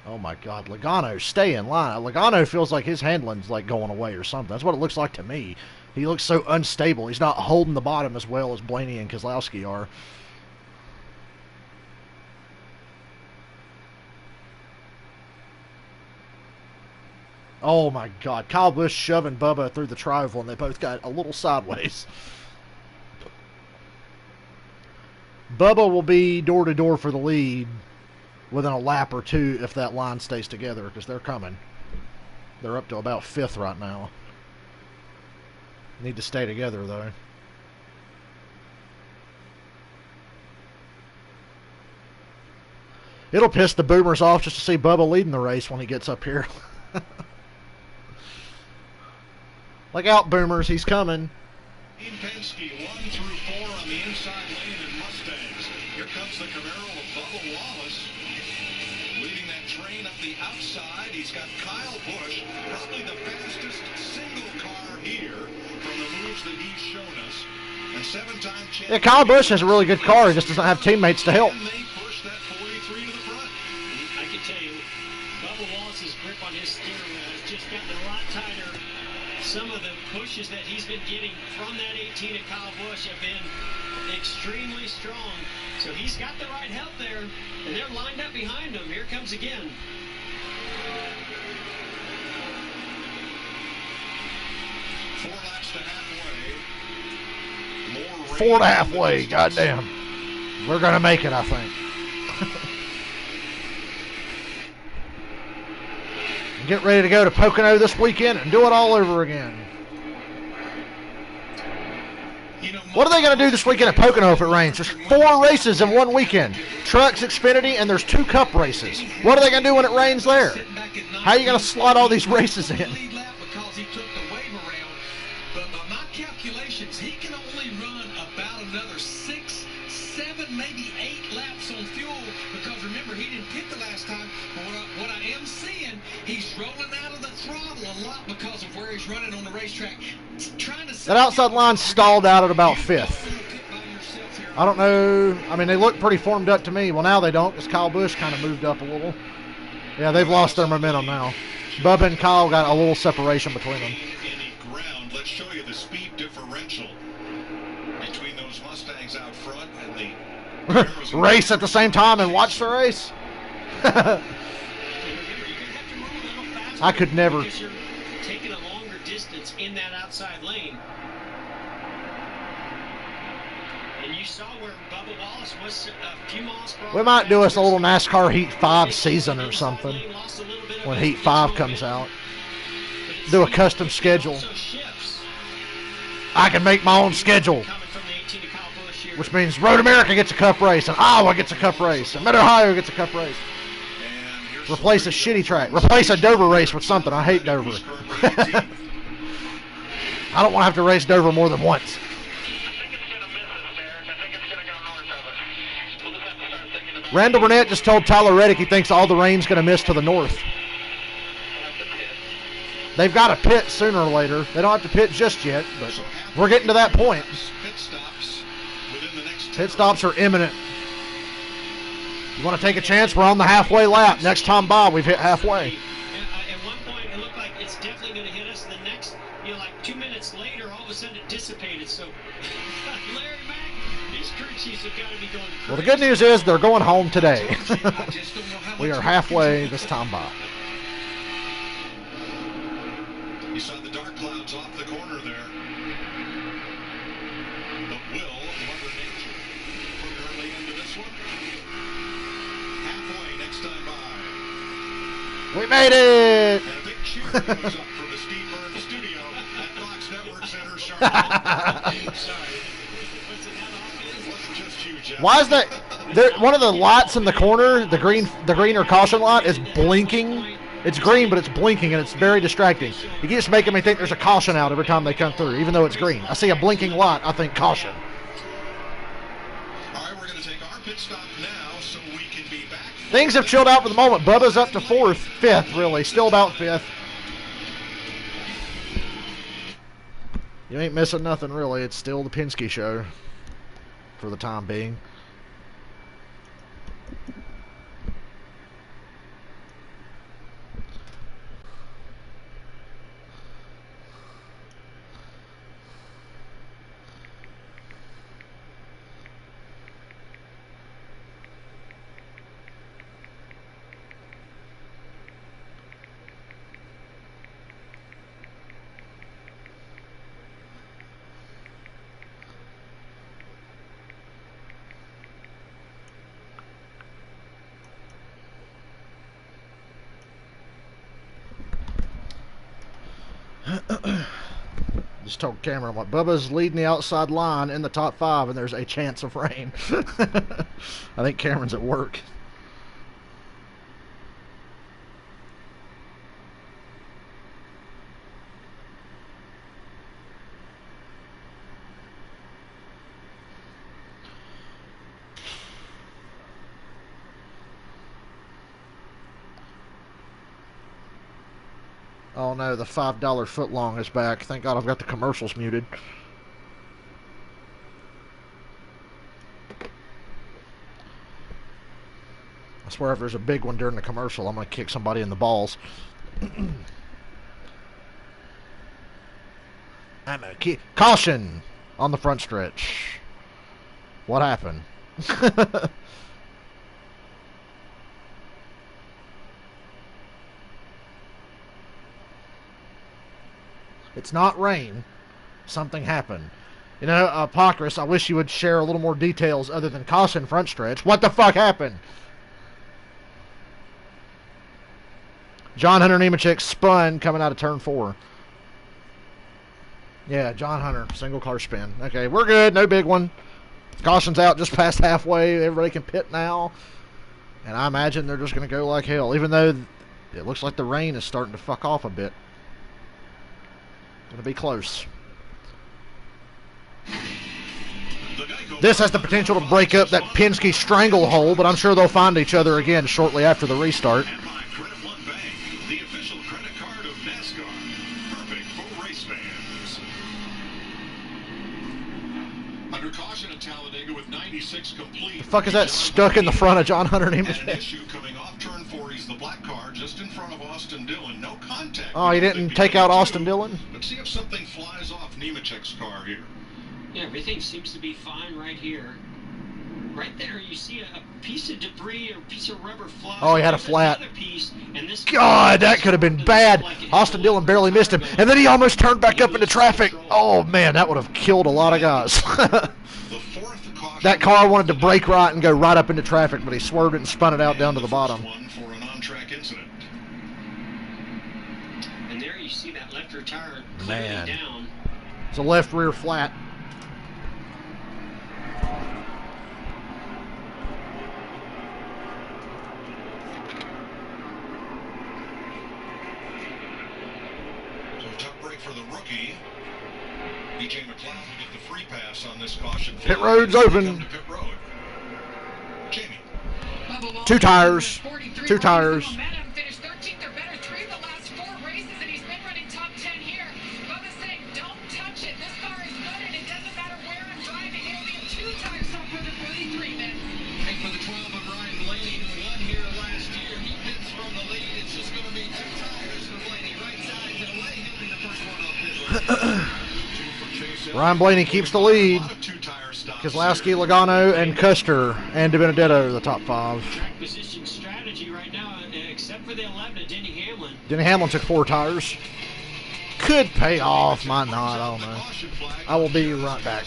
Oh my God, Logano, stay in line. Logano feels like his handling's like going away or something. That's what it looks like to me. He looks so unstable. He's not holding the bottom as well as Blaney and Keselowski are. Oh my God, Kyle Busch shoving Bubba through the tri-oval, and they both got a little sideways. Bubba will be door-to-door for the lead within a lap or two if that line stays together, because they're coming. They're up to about 5th right now. Need to stay together, though. It'll piss the boomers off just to see Bubba leading the race when he gets up here. Look out, boomers. He's coming. Penske 1 through 4 on the inside lane in Mustangs. Here comes the Camaro of Bubba Wallace. Leading that train up the outside. He's got Kyle Busch, probably the fastest single car here from the moves that he's shown us. And 7-time champion. Yeah, Kyle Busch has a really good car. He just doesn't have teammates to help. They push that 43 to the front. I can tell you, Bubba Wallace's grip on his steering wheel has just gotten a lot tighter. Some of the pushes that he's been getting from that 18 of Kyle Busch have been extremely strong. So he's got the right help there, and they're lined up behind him. Here comes again. Four laps to halfway. More 4 to halfway, goddamn. We're going to make it, I think. Get ready to go to Pocono this weekend and do it all over again. What are they going to do this weekend at Pocono if it rains? There's 4 races in one weekend. Trucks, Xfinity, and there's 2 Cup races. What are they going to do when it rains there? How are you going to slot all these races in? Because he took the wave around, but by my calculations, he can only run about another 6, 7, maybe 8 laps on fuel, because remember, he didn't pit the last time. But what I am seeing, he's rolling out of the throttle a lot because of where he's running on the racetrack. That outside line stalled out at about 5th. I don't know. I mean, they look pretty formed up to me. Well, now they don't, because Kyle Busch kind of moved up a little. Yeah, they've lost their momentum now. Bubba and Kyle got a little separation between them. Ground. Let's show you the speed differential between those Mustangs out front and the race at the same time and watch the race. I could never. Because you're taking a longer distance in that outside lane. And you saw where Bubba Wallace was a few miles per hour. We might do us a little NASCAR Heat 5 season or something when Heat 5 comes out. Do a custom schedule. I can make my own schedule. Which means Road America gets a Cup race, and Iowa gets a Cup race, and Mid-Ohio gets a Cup race. Replace a shitty track. Replace a Dover race with something. I hate Dover. I don't want to have to race Dover more than once. Randall Burnett just told Tyler Reddick he thinks all the rain's going to miss to the north. They've got to pit sooner or later. They don't have to pit just yet, but we're getting to that point. Pit stops within the next Pit stops are imminent. You want to take a chance? We're on the halfway lap. Next time by, we've hit halfway. At one point, it looked like it's definitely going to hit us. The next, like 2 minutes later, all of a sudden it dissipated. So, Larry Mack, these crew chiefs have got to be going crazy. Well, the good news is they're going home today. We are halfway this time by. You saw the dark clouds off the corner there. The will of Mother Nature. Pretty early into this one. Halfway next time by. We made it! And a big cheer goes up from the Steve Burns studio at Fox Network Center, Charlotte. Sorry. It wasn't just you, Jeff. Why is that? One of the lights in the corner, the green or caution light, is blinking. It's green, but it's blinking, and it's very distracting. You keeps making me think there's a caution out every time they come through, even though it's green. I see a blinking light, I think caution. All right, we're going to take our pit stop now so we can be back. Things have chilled out for the moment. Bubba's up to fifth, really. Still about fifth. You ain't missing nothing, really. It's still the Penske show for the time being. Just told Cameron, I'm like, Bubba's leading the outside line in the top 5, and there's a chance of rain. I think Cameron's at work. Oh no, the $5 footlong is back. Thank God I've got the commercials muted. I swear if there's a big one during the commercial, I'm going to kick somebody in the balls. I'm a kid. Caution on the front stretch. What happened? It's not rain. Something happened. You know, Apocris, I wish you would share a little more details other than caution front stretch. What the fuck happened? John Hunter Nemechek spun coming out of turn 4. Yeah, John Hunter, single car spin. Okay, we're good. No big one. Caution's out just past halfway. Everybody can pit now. And I imagine they're just going to go like hell, even though it looks like the rain is starting to fuck off a bit. Going to be close. This has the potential to break up that Penske stranglehold, but I'm sure they'll find each other again shortly after the restart. Credit One Bank, the official credit card of NASCAR. Perfect for race fans. Under caution at Talladega with 96 complete. The fuck is that stuck in the front of John Hunter Nemechek? An issue coming off turn 4. He's the black car just in front of Austin Dillon. No contact. Oh, he didn't take out Austin Dillon? Let's see if something flies off Nemechek's car here. Yeah, everything seems to be fine right here. Right there, you see a piece of debris or a piece of rubber fly. Oh, he had a flat. Piece, and this God, that could have been bad. Austin Dillon barely missed him. And then he almost turned back up into traffic. Oh, man, that would have killed a lot of guys. That car wanted to brake right and go right up into traffic, but he swerved it and spun it out down to the bottom. For an on-track incident. And there you see that left rear tire Man. down. It's a left rear flat. Tough break for the rookie. BJ McLeod will get the free pass on this caution. Pit road's open. Pit road. Jamie. Two tires. Two tires. Finished 13th or better 3 of the last 4 races, and he's been running top 10 here. Bubba's saying, don't touch it. This car is good, and it doesn't matter where I'm driving. It'll be a 2 tires off for the Ryan Blaney keeps the lead. Keselowski, Logano, and Custer and DiBenedetto are the top 5. Track position strategy right now, except for the 11 of Denny Hamlin. Denny Hamlin took 4 tires. Could pay off, might not, I don't know. I will be right back.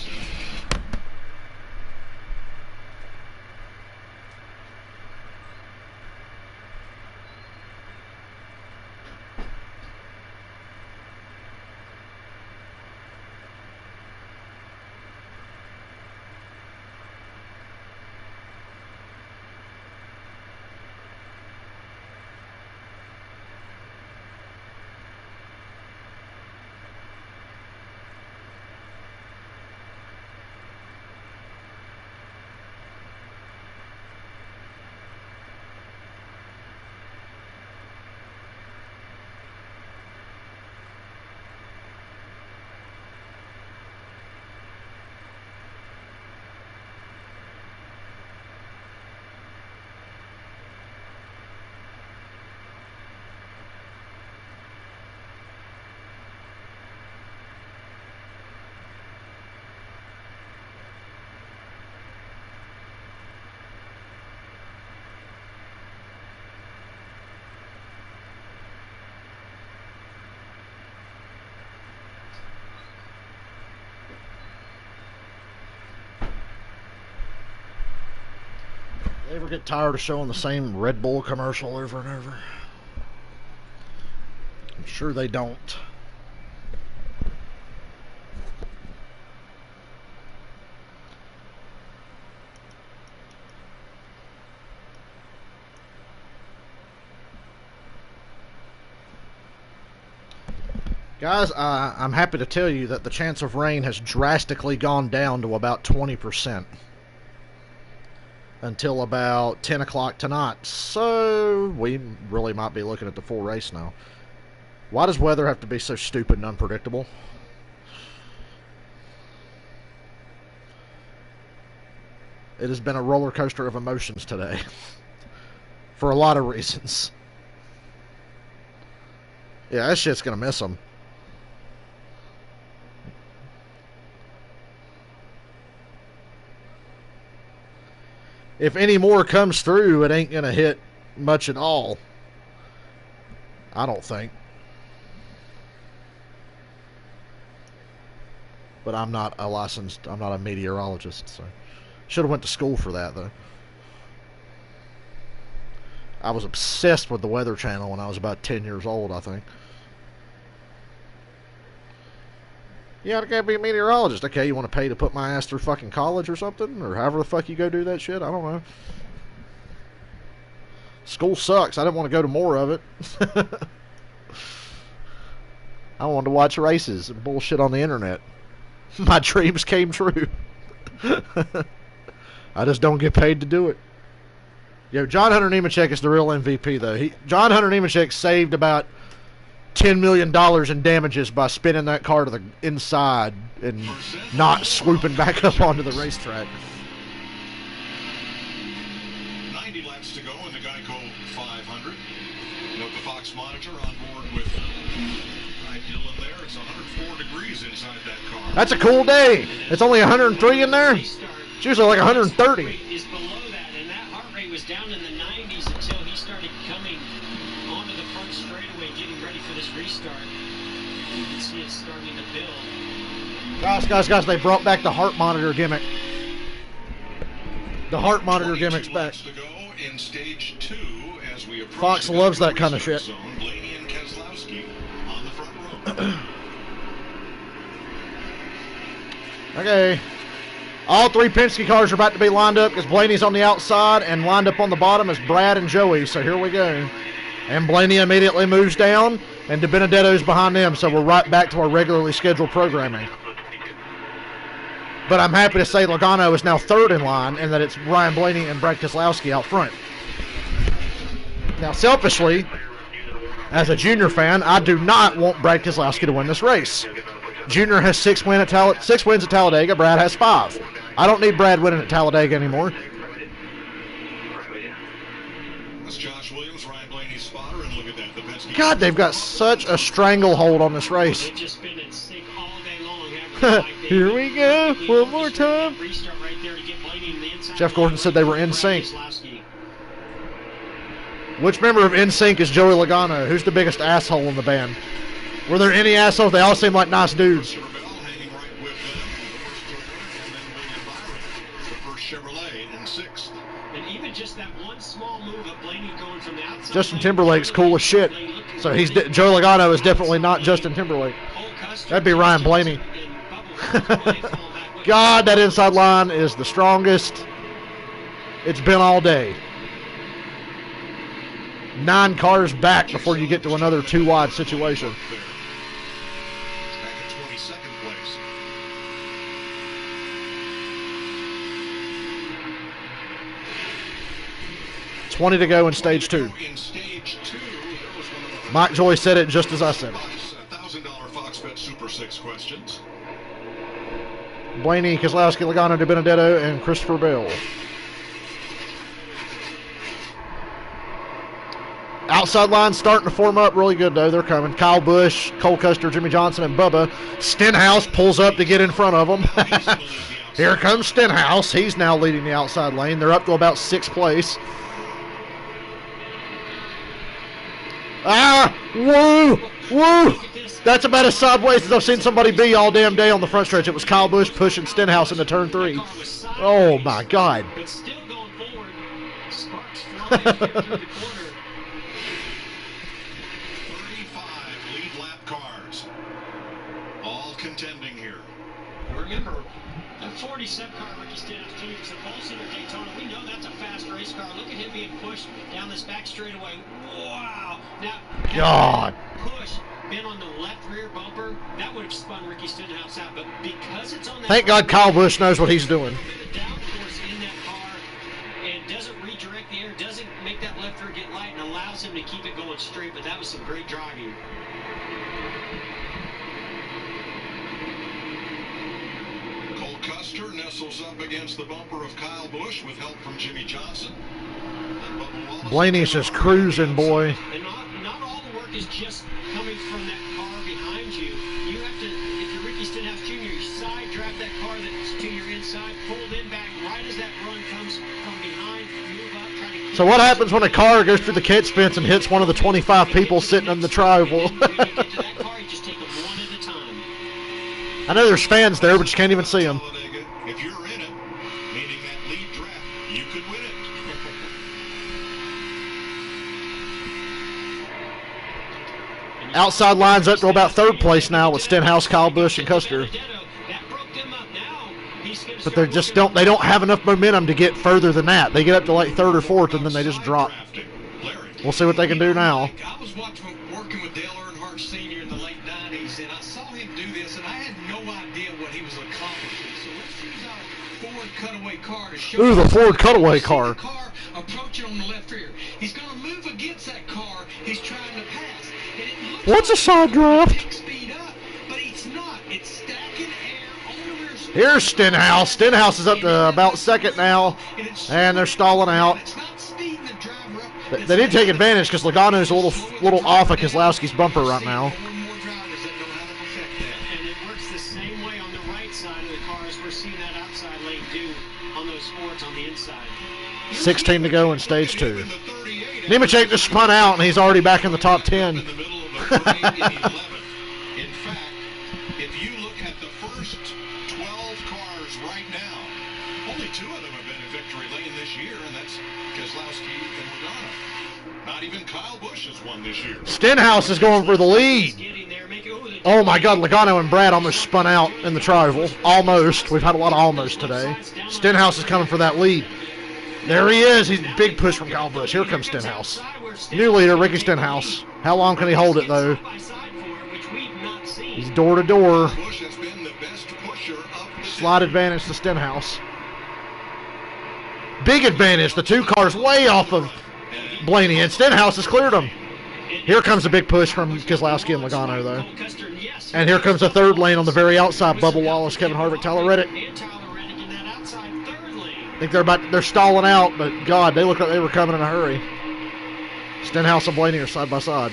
They ever get tired of showing the same Red Bull commercial over and over? I'm sure they don't. Guys, I'm happy to tell you that the chance of rain has drastically gone down to about 20%. Until about 10 o'clock tonight. So, we really might be looking at the full race now. Why does weather have to be so stupid and unpredictable? It has been a roller coaster of emotions today. For a lot of reasons. Yeah, that shit's gonna miss them. If any more comes through, it ain't going to hit much at all. I don't think. But I'm not a meteorologist, so. Should have went to school for that, though. I was obsessed with the Weather Channel when I was about 10 years old, I think. Yeah, I gotta be a meteorologist. Okay, you want to pay to put my ass through fucking college or something? Or however the fuck you go do that shit? I don't know. School sucks. I didn't want to go to more of it. I wanted to watch races and bullshit on the internet. My dreams came true. I just don't get paid to do it. Yo, John Hunter Nemechek is the real MVP, though. John Hunter Nemechek saved about $10 million in damages by spinning that car to the inside and not swooping back up onto the racetrack. 90 laps to go in the Geico 500. Note the Fox monitor on board with Dylan there. It's 104 degrees inside that car. That's a cool day. It's only 103 in there. It's usually like 130. Is below that, and that heart rate was down in the 90s until he started coming onto the front straightaway, getting ready for this restart. You can see it starting to build. Guys, they brought back the heart monitor gimmick. The heart monitor gimmick's back. In stage 2 as we approach Fox loves that kind of shit. zone, Blaney and Keselowski on the front row. Okay. All 3 Penske cars are about to be lined up because Blaney's on the outside, and lined up on the bottom is Brad and Joey. So here we go. And Blaney immediately moves down, and DiBenedetto's behind them. So we're right back to our regularly scheduled programming. But I'm happy to say Logano is now 3rd in line, and that it's Ryan Blaney and Brad Keselowski out front. Now, selfishly, as a Junior fan, I do not want Brad Keselowski to win this race. Junior has 6 wins at Talladega. Brad has 5. I don't need Brad winning at Talladega anymore. That's Josh Williams, Ryan Blaney's spotter, and look at God, they've got such a stranglehold on this race. They've just been in sync all day long, haven't they? Here we go. One more time. Restart right there to get Blaney in the inside. Jeff Gordon said they were in sync. Which member of NSYNC is Joey Logano? Who's the biggest asshole in the band? Were there any assholes? They all seem like nice dudes. And even just that one small move of Blaney going from the outside. Justin Timberlake's cool as shit. So Joey Logano is definitely not Justin Timberlake. That'd be Ryan Blaney. God, that inside line is the strongest it's been all day. 9 cars back before you get to another 2-wide situation. 20 to go in stage 2. Mike Joy said it just as I said it. $1,000 Fox Bet Super 6 questions. Blaney, Keselowski, Logano, De Benedetto, and Christopher Bell. Outside line starting to form up really good, though. They're coming. Kyle Busch, Cole Custer, Jimmy Johnson, and Bubba. Stenhouse pulls up to get in front of them. Here comes Stenhouse. He's now leading the outside lane. They're up to about 6th place. Ah! Woo! Woo! That's about as sideways as I've seen somebody be all damn day on the front stretch. It was Kyle Busch pushing Stenhouse into turn 3. Oh, my God. But still going forward. Sparks flying through the corner. 35 lead lap cars. All contending here. Remember, that 47 car Ricky Stenhouse Jr. was a Bolson or Daytona. We know that's a fast race car. Look at him being pushed down this back straightaway. Wow. Now, God. Push been on the left rear bumper, that would have spun Ricky Stenhouse out. But because it's on that, thank God Kyle Busch knows what he's doing. The downforce in that car and doesn't redirect the air, doesn't make that left rear get light, and allows him to keep it going straight. But that was some great driving. Cole Custer nestles up against the bumper of Kyle Busch with help from Jimmy Johnson. Blaney's just cruising, boy. And not all the work is just coming from that car behind you. You have to, if you're Ricky Stenhouse Jr., you side drive that car that's to your inside, pull then back right as that run comes from behind, move up, try to keep. So what happens when a car goes through the catch fence and hits one of the 25 people sitting in the trioval? When you get to that car, you just take them one at a time. I know there's fans there, but you can't even see them. If you're in it, meaning that lead draft, you could win it. Outside lines up to about 3rd place now with Stenhouse, Kyle Busch, and Custer. But they just don't have enough momentum to get further than that. They get up to like 3rd or 4th and then they just drop. We'll see what they can do now. I was working with Dale Earnhardt Sr. in the late 90s, and I saw him do this, and I had no idea what he was accomplishing. So let's use our Ford cutaway car to show. Ooh, the Ford cutaway car. Approaching on the left rear. He's going to move against that car he's trying to pass. And it looks What's a side draft? Speed up, but it's not. It's stacking air on the rear. Here's Stenhouse. Stenhouse is up to about 2nd now, and they're stalling out. They did take advantage because Logano's a little off of Keselowski's bumper right now. And it works the same way on the right side of the car as we're seeing that outside lane do on those Fords on the inside. 16 to go in stage 2. Nemechek just spun out, and he's already back in the top 10. In fact, if you look at the first 12 cars right now, only 2 of them have been in victory lane this year, and that's Keselowski and Logano. Not even Kyle Busch has won this year. Stenhouse is going for the lead. Oh my God, Logano and Brad almost spun out in the trioval. Almost. We've had a lot of almost today. Stenhouse is coming for that lead. There he is. He's a big push from Kyle Busch. Here comes Stenhouse. New leader, Ricky Stenhouse. How long can he hold it, though? He's door to door. Slight advantage to Stenhouse. Big advantage. The 2 cars way off of Blaney, and Stenhouse has cleared them. Here comes a big push from Keselowski and Logano, though. And here comes a 3rd lane on the very outside. Bubba Wallace, Kevin Harvick, Tyler Reddick. I think they're stalling out, but God, they look like they were coming in a hurry. Stenhouse and Blaney are side by side.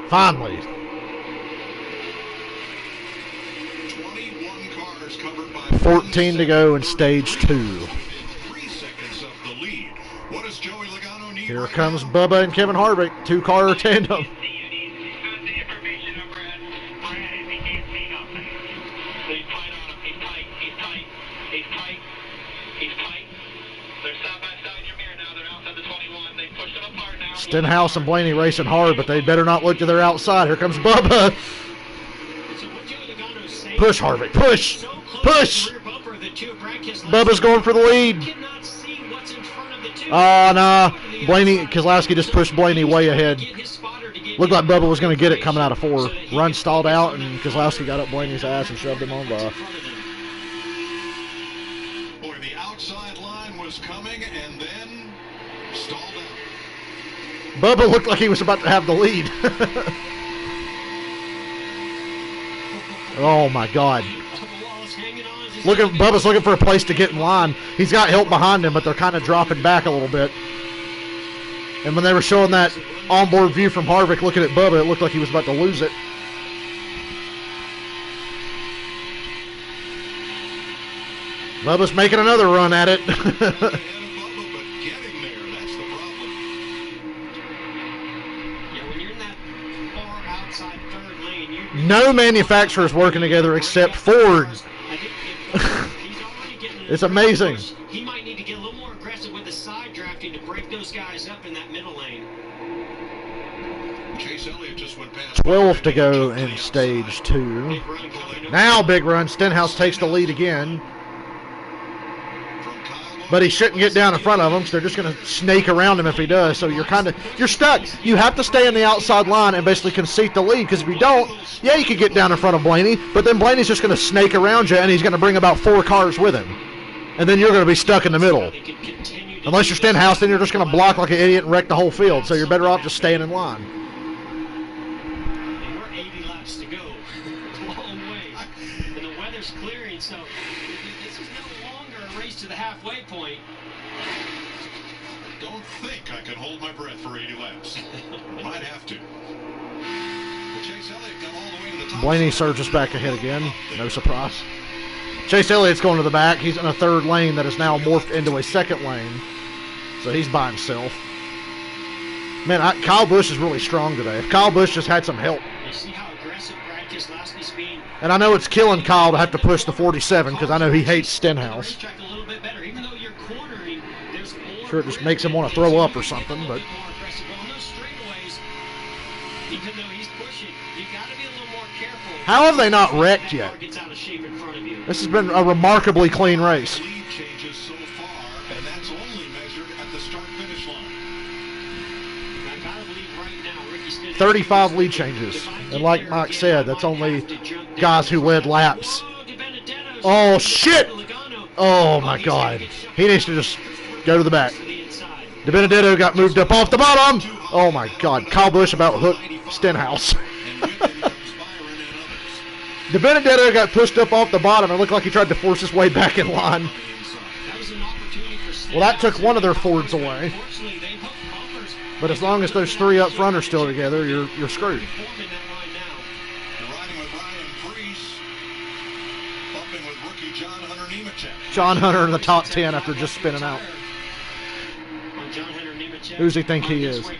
Finally. 21 cars covered by 14 to go in stage 2. 3 seconds of the lead. What does Joey Logano need? Here right comes now? Bubba and Kevin Harvick, 2-car tandem. Stenhouse and Blaney racing hard, but they better not look to their outside. Here comes Bubba. Push, Harvick. Push. Push. Bubba's going for the lead. Oh, nah. Blaney, Keselowski just pushed Blaney way ahead. Looked like Bubba was going to get it coming out of 4. Run stalled out, and Keselowski got up Blaney's ass and shoved him on by. Boy, the outside line was coming and then stalled out. Bubba looked like he was about to have the lead. Oh, my God. Bubba's looking for a place to get in line. He's got help behind him, but they're kind of dropping back a little bit. And when they were showing that onboard view from Harvick looking at Bubba, it looked like he was about to lose it. Bubba's making another run at it. No manufacturers working together except Ford. It's amazing. He might need to get a little more aggressive with the side drafting to break those guys up in that middle lane. Chase Elliott just went past 12 to go in stage 2. Now big run. Stenhouse takes the lead again. But he shouldn't get down in front of them because they're just going to snake around him if he does. So you're stuck. You have to stay in the outside line and basically concede the lead, because if you don't, yeah, you could get down in front of Blaney, but then Blaney's just going to snake around you, and he's going to bring about 4 cars with him. And then you're going to be stuck in the middle. Unless you're Stenhouse, then you're just going to block like an idiot and wreck the whole field. So you're better off just staying in line. And we're 80 laps to go. It's a long way. And the weather's clearing, so this is no longer a race to the halfway point. Don't think I can hold my breath for 80 laps. Might have to. Chase Elliott got all the way to the top. Blaney surges back ahead again. No surprise. Chase Elliott's going to the back. He's in a 3rd lane that is now morphed into a 2nd lane. So he's by himself. Man, Kyle Busch is really strong today. If Kyle Busch just had some help. You see how aggressive Brad Keselowski's being. And I know it's killing Kyle to have to push the 47 because I know he hates Stenhouse. Sure, it just makes him want to throw up or something, but... How have they not wrecked yet? This has been a remarkably clean race. 35 lead changes. And like Mike said, that's only guys who led laps. Oh, shit! Oh, my God. He needs to just go to the back. DiBenedetto got moved up off the bottom. Oh, my God. Kyle Busch about hooked Stenhouse. DiBenedetto got pushed up off the bottom. It looked like he tried to force his way back in line. Well, that took one of their Fords away. But as long as those 3 up front are still together, you're screwed. John Hunter in the top 10 after just spinning out. Who's he think he is? They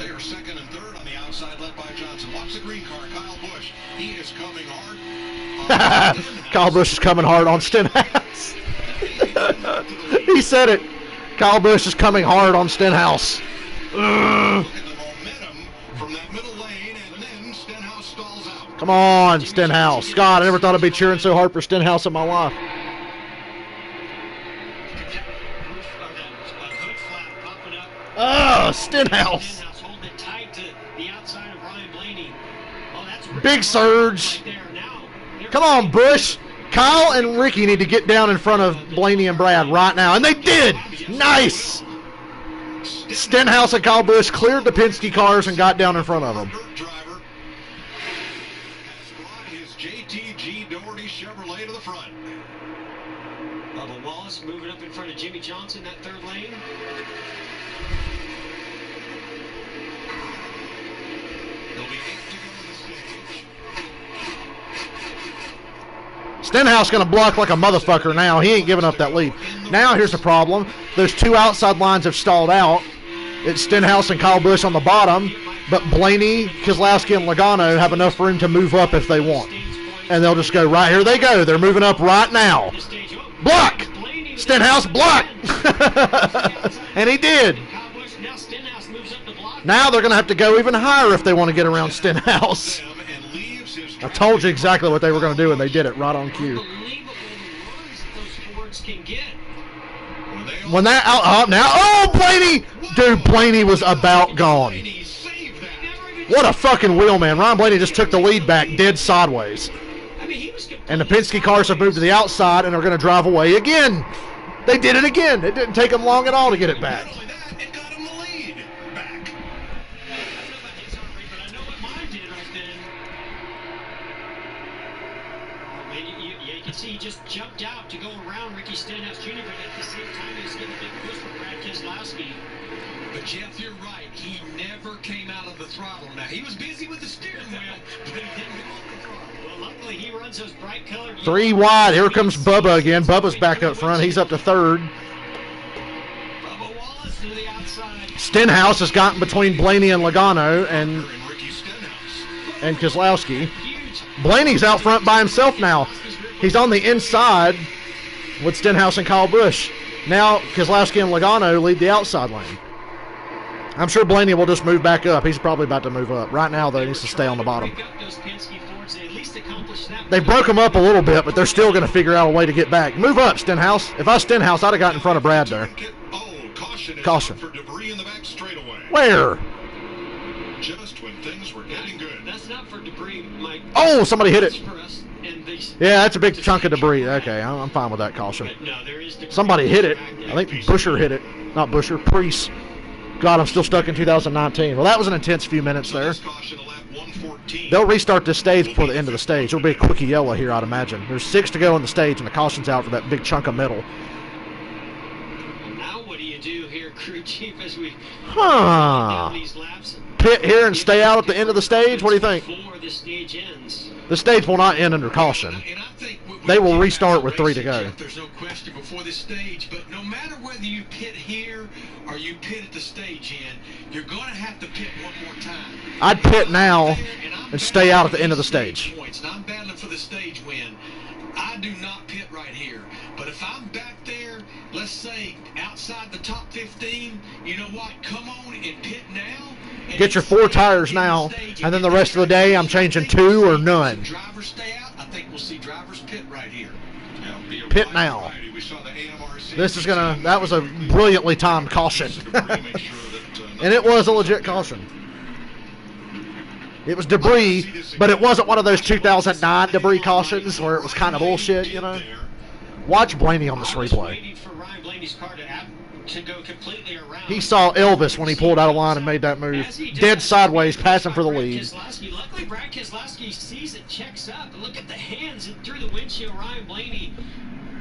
are 2nd and 3rd on the outside, led by Johnson. Watch the green car, Kyle Busch. He is coming hard. Kyle Busch is coming hard on Stenhouse. He said it. Kyle Busch is coming hard on Stenhouse. Come on, Stenhouse. God, I never thought I'd be cheering so hard for Stenhouse in my life. Oh, Stenhouse. Big surge. Come on, Busch. Kyle and Ricky need to get down in front of Blaney and Brad right now. And they did. Nice. Stenhouse and Kyle Busch cleared the Penske cars and got down in front of them. Bubba Wallace moving up in front of Jimmy Johnson, that third lane. There'll be 8 to go in the stage. Stenhouse going to block like a motherfucker now. He ain't giving up that lead. Now here's the problem. Those 2 outside lines have stalled out. It's Stenhouse and Kyle Busch on the bottom, but Blaney, Keselowski, and Logano have enough room to move up if they want. And they'll just go right here. They go. They're moving up right now. Block! Stenhouse, block! And he did. Now they're going to have to go even higher if they want to get around Stenhouse. I told you exactly what they were going to do, and they did it right on cue. When that out now, oh, Blaney! Dude, Blaney was about gone. What a fucking wheel, man. Ryan Blaney just took the lead back dead sideways. And the Penske cars have moved to the outside and are going to drive away again. They did it again. It didn't take them long at all to get it back. He just jumped out to go around Ricky Stenhouse Jr., but at the same time he was getting a big push from Brad Keselowski. But Jeff, you're right. He never came out of the throttle. Now, he was busy with the steering wheel, but he didn't go off the throttle. Well, luckily he runs those bright colored... 3 wide. Here comes Bubba again. Bubba's back up front. He's up to 3rd. Bubba Wallace to the outside. Stenhouse has gotten between Blaney and Logano and Keselowski. Blaney's out front by himself now. He's on the inside with Stenhouse and Kyle Busch. Now Keselowski and Logano lead the outside lane. I'm sure Blaney will just move back up. He's probably about to move up. Right now, though, he needs to stay on the bottom. They broke him up a little bit, but they're still going to figure out a way to get back. Move up, Stenhouse. If I was Stenhouse, I'd have gotten in front of Brad there. Caution. Where? Just when things were getting good. That's not for debris, Mike. Oh, somebody hit it. Yeah, Yeah, that's a big chunk of debris. Okay, I'm fine with that caution. Somebody hit it. I think Buscher hit it. Not Buscher, Priest. God, I'm still stuck in 2019. Well, that was an intense few minutes there. They'll restart this stage before the end of the stage. It'll be a quickie yellow here, I'd imagine. There's 6 to go on the stage, and the caution's out for that big chunk of metal. Now what do you do here, crew chief, as we down these laps? Pit here and stay out at the end of the stage? What do you think? The stage will not end under caution. They will restart with 3 to go. There's no question before this stage, but no matter whether you pit here or you pit at the stage end, you're going to have to pit one more time. I'd pit now and stay out at the end of the stage. And I'm battling for the stage win. I do not pit right here. But if I'm back there, let's say outside the top 15, you know what? Come on and pit now. Get your 4 tires now, and then the rest of the day I'm changing 2 or none. Drivers stay out. I think we'll see drivers pit right here. Pit now. This is that was a brilliantly timed caution. And it was a legit caution. It was debris, but it wasn't one of those 2009 debris cautions where it was kind of bullshit, you know. Watch Blaney on this replay. He saw Elvis when he pulled out of line and made that move. Dead sideways, passing for the lead. Luckily, Brad Keselowski sees it, checks up. Look at the hands through the windshield, Ryan Blaney,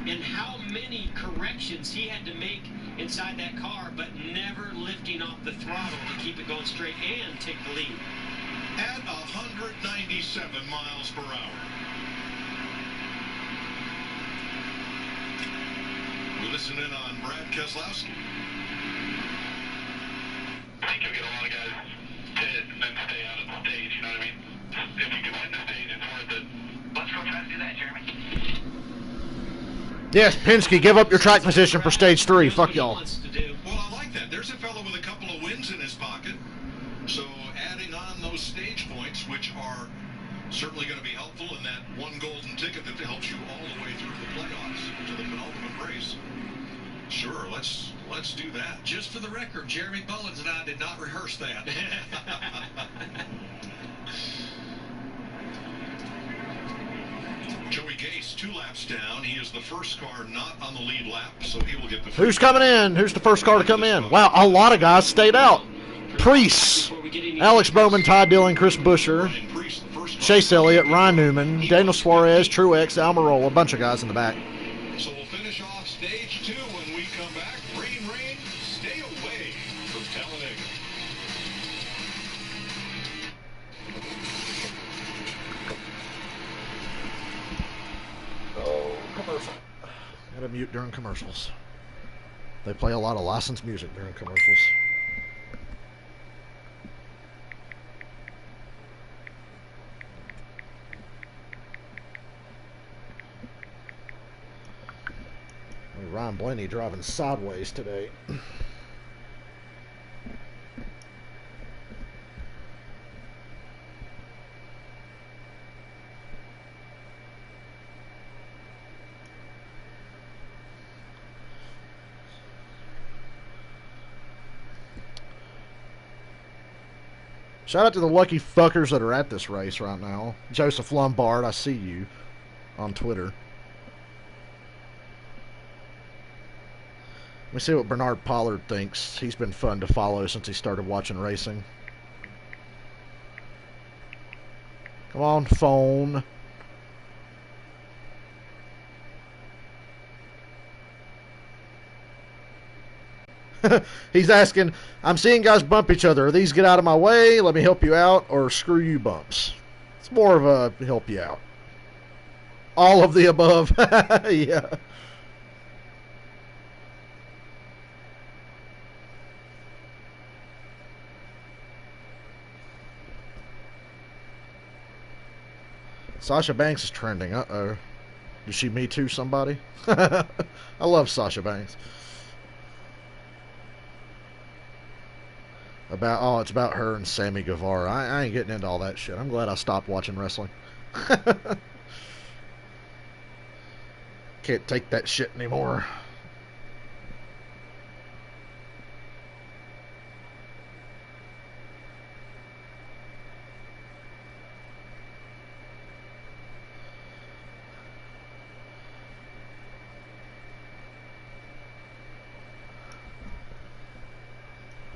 and how many corrections he had to make inside that car, but never lifting off the throttle to keep it going straight and take the lead. At 197 miles per hour. We listen in on Brad Keselowski. I think you'll get a lot of guys pit and then stay out of the stage, you know what I mean? If you can win the stage, it's worth it. Let's go try to do that, Jeremy. Yes, Penske, give up your track position for stage 3. Fuck y'all. Well, I like that. There's a fellow with a couple of wins in his pocket. So adding on those stage points, which are certainly going to be helpful in that one golden ticket that helps you all the way through the playoffs to the penultimate race. Sure, let's do that. Just for the record, Jeremy Bullins and I did not rehearse that. Joey Gase, 2 laps down. He is the first car not on the lead lap, so he will get the... Who's coming in? Who's the first car to come in? Wow, a lot of guys stayed out. Priest, Alex Bowman, Ty Dillon, Chris Buescher, Chase Elliott, Ryan Newman, Daniel Suarez, Truex, Almirola, a bunch of guys in the back. So we'll finish off Rain, rain, stay away from Talladega. Oh, commercial. Gotta mute during commercials. They play a lot of licensed music during commercials. Ryan Blaney driving sideways today. Shout out to the lucky fuckers that are at this race right now. Joseph Lombard, I see you on Twitter. Let me see what Bernard Pollard thinks. He's been fun to follow since he started watching racing. Come on, phone. He's asking, I'm seeing guys bump each other. Are these get out of my way, let me help you out, or screw you bumps? It's more of a help you out. All of the above. Yeah. Sasha Banks is trending. Uh-oh. Did she Me Too somebody? I love Sasha Banks. It's about her and Sammy Guevara. I ain't getting into all that shit. I'm glad I stopped watching wrestling. Can't take that shit anymore.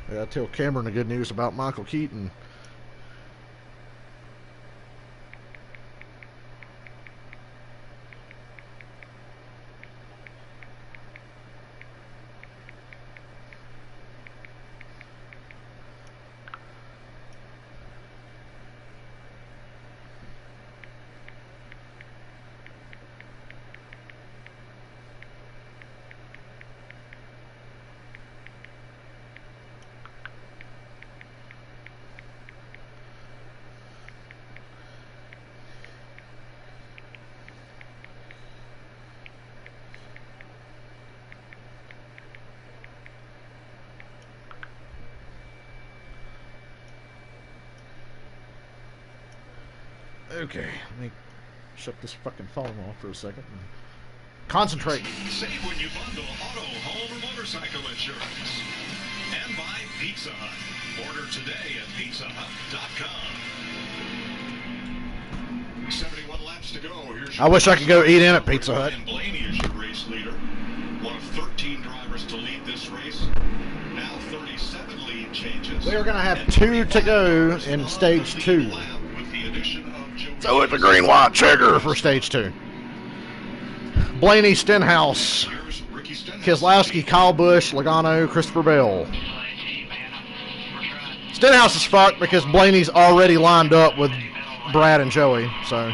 I gotta tell Cameron the good news about Michael Keaton. Okay, let me shut this fucking phone off for a second and concentrate. Save when you bundle auto, home, or motorcycle insurance. And buy Pizza Hut. Order today at pizzahut.com. 71 laps to go. I wish I could go eat in at Pizza Hut. And Blaney is your race leader. One of 13 drivers to lead this race. Now 37 lead changes. We are going to have 2 to go in stage 2. So it's a green-white trigger for stage 2. Blaney, Stenhouse, Keselowski, Kyle Busch, Logano, Christopher Bell. Stenhouse is fucked because Blaney's already lined up with Brad and Joey, so.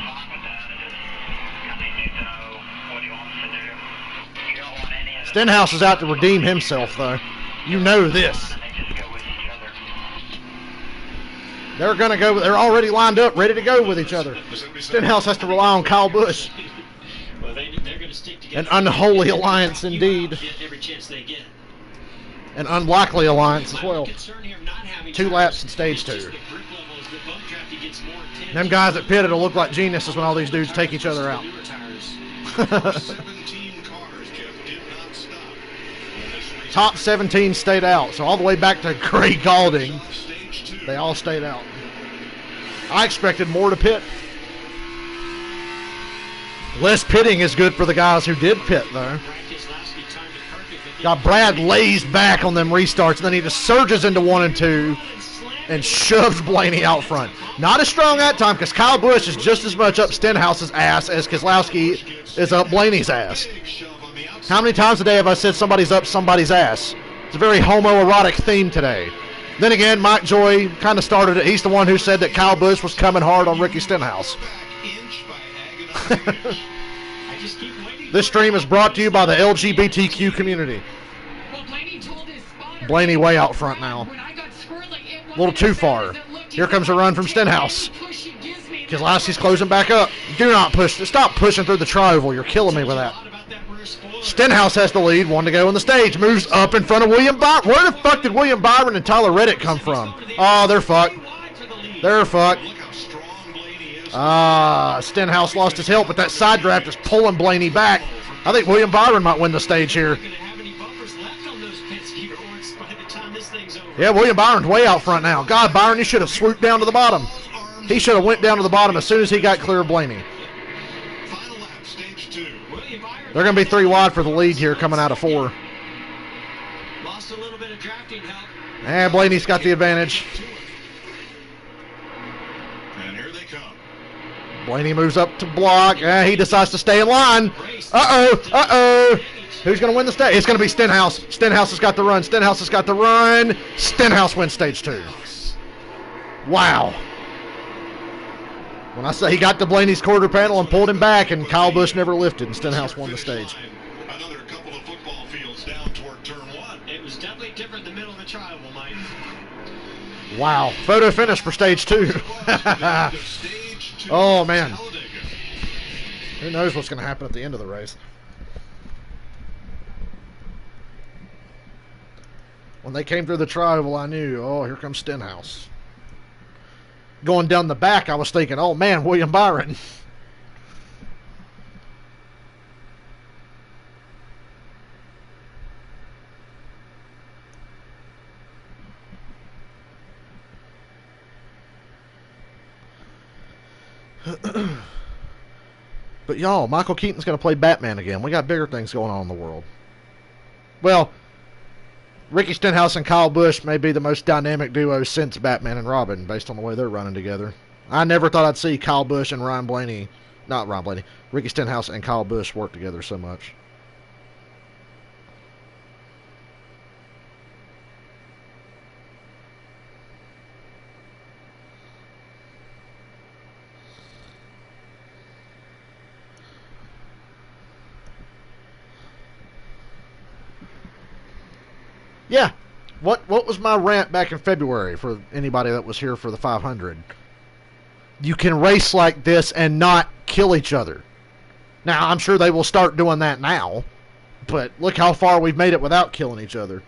Stenhouse is out to redeem himself, though. You know this. They're going to go. They're already lined up, ready to go with each other. Stenhouse has to rely on Kyle Busch. Well, they're going to stick together. An unholy alliance, indeed. Every chance they get. An unlikely alliance as well. 2 laps in stage 2. Them guys that pitted will look like geniuses when all these dudes take each other out. Top 17 stayed out, so all the way back to Craig Gaulding, they all stayed out. I expected more to pit. Less pitting is good for the guys who did pit, though. Got Brad lazed back on them restarts, and then he just surges into 1 and 2 and shoves Blaney out front. Not as strong that time because Kyle Busch is just as much up Stenhouse's ass as Keselowski is up Blaney's ass. How many times a day have I said somebody's up somebody's ass? It's a very homoerotic theme today. Then again, Mike Joy kind of started it. He's the one who said that Kyle Busch was coming hard on Ricky Stenhouse. This stream is brought to you by the LGBTQ community. Blaney way out front now. A little too far. Here comes a run from Stenhouse. Keselowski's closing back up. Do not push. Stop pushing through the tri-oval. You're killing me with that. Stenhouse has the lead. One to go on the stage. Moves up in front of William Byron. Where the fuck did William Byron and Tyler Reddick come from? Oh, they're fucked. They're fucked. Stenhouse lost his help, but that side draft is pulling Blaney back. I think William Byron might win the stage here. Yeah, William Byron's way out front now. God, Byron, you should have swooped down to the bottom. He should have went down to the bottom as soon as he got clear of Blaney. They're going to be 3 wide for the lead here coming out of 4. Lost a little bit of drafting help. And Blaney's got the advantage. And here they come. Blaney moves up to block. He decides to stay in line. Uh-oh. Who's going to win the stage? It's going to be Stenhouse. Stenhouse has got the run. Stenhouse wins stage 2. Wow. When I say he got to Blaney's quarter panel and pulled him back, and Kyle Busch never lifted, and Stenhouse won the stage. Another couple of football fields down toward turn 1. It was definitely different in the middle of the tri-oval, Mike. Wow. Photo finish for stage 2. Oh, man. Who knows what's going to happen at the end of the race. When they came through the tri-oval, I knew, oh, here comes Stenhouse. Going down the back, I was thinking, oh, man, William Byron. But, y'all, Michael Keaton's going to play Batman again. We got bigger things going on in the world. Well, Ricky Stenhouse and Kyle Busch may be the most dynamic duo since Batman and Robin, based on the way they're running together. I never thought I'd see Kyle Busch and Ricky Stenhouse and Kyle Busch work together so much. Yeah. What was my rant back in February for anybody that was here for the 500? You can race like this and not kill each other. Now, I'm sure they will start doing that now, but look how far we've made it without killing each other.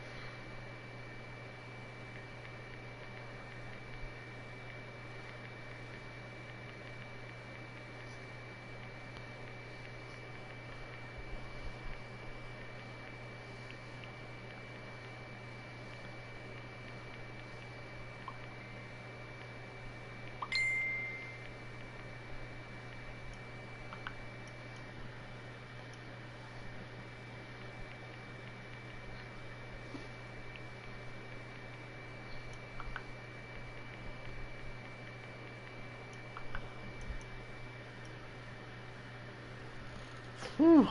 Whew.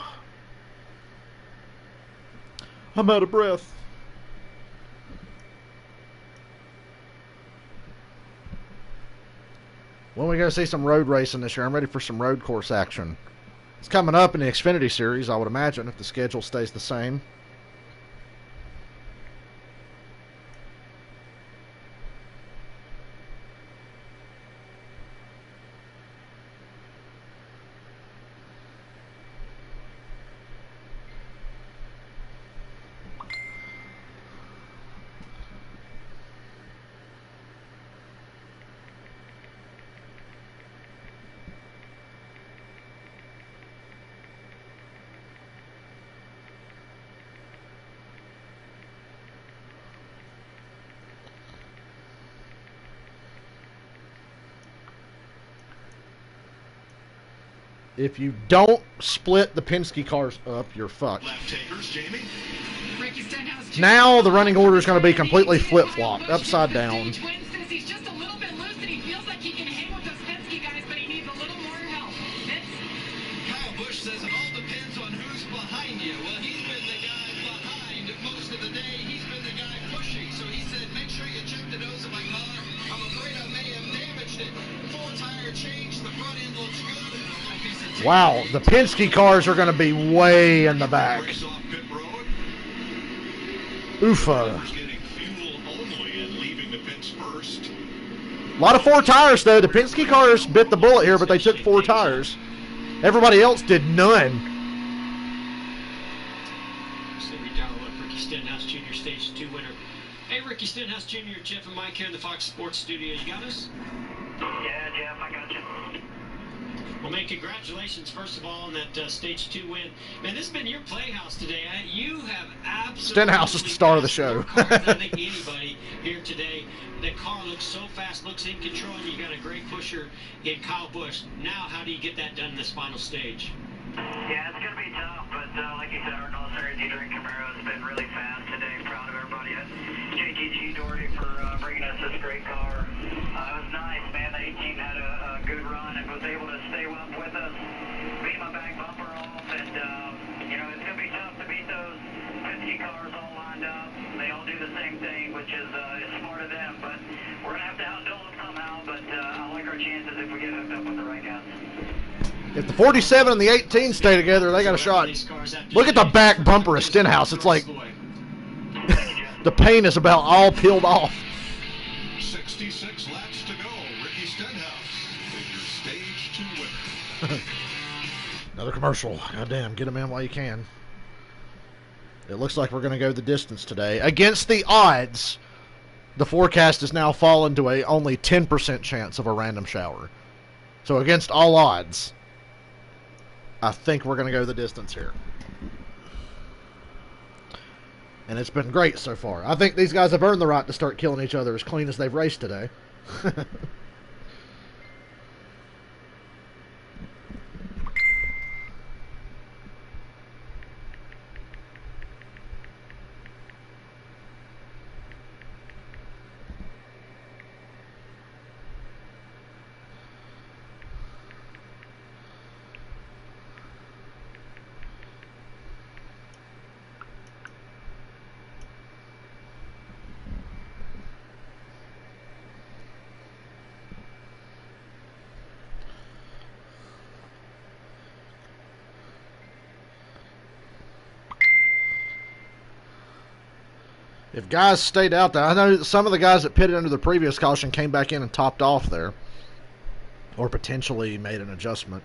I'm out of breath. When we go see some road racing this year, I'm ready for some road course action. It's coming up in the Xfinity Series, I would imagine, if the schedule stays the same. If you don't split the Penske cars up, you're fucked. Now the running order is going to be completely flip-flopped, upside down. Kyle Busch says it all depends on who's behind you. Well, he's Wow, the Penske cars are going to be way in the back. Oofa. A lot of 4 tires, though. The Penske cars bit the bullet here, but they took 4 tires. Everybody else did none. So we down with Ricky Stenhouse Jr. Stage 2 winner. Hey, Ricky Stenhouse Jr., Jeff and Mike here in the Fox Sports Studio. You got us? Yeah, Jeff, I got you. Well, man, congratulations, first of all, on that Stage 2 win. Man, this has been your playhouse today. You have absolutely... Stenhouse is the star of the show. I think anybody here today. The car looks so fast, looks in control, and you got a great pusher in Kyle Busch. Now, how do you get that done in this final stage? Yeah, it's going to be tough, but like you said, our North Series D-Ring Camaro has been really fast today. Proud of everybody at JTG Doherty for bringing us this great car. It was nice, man. The 18 had a good run and was able to stay up with us, beat my back bumper off, and, you know, it's going to be tough to beat those 50 cars all lined up. They all do the same thing, which is smart of them, but we're going to have to outdo them somehow, but I like our chances if we get hooked up with the right guys. If the 47 and the 18 stay together, they got a shot. Look at the back bumper of Stenhouse. It's like the paint is about all peeled off. 66 laps to go. Ricky Stenhouse is your Stage 2 winner. Another commercial. Goddamn, get them in while you can. It looks like we're going to go the distance today. Against the odds, the forecast has now fallen to a only 10% chance of a random shower. So against all odds, I think we're going to go the distance here. And it's been great so far. I think these guys have earned the right to start killing each other as clean as they've raced today. If guys stayed out there, I know some of the guys that pitted under the previous caution came back in and topped off there, or potentially made an adjustment.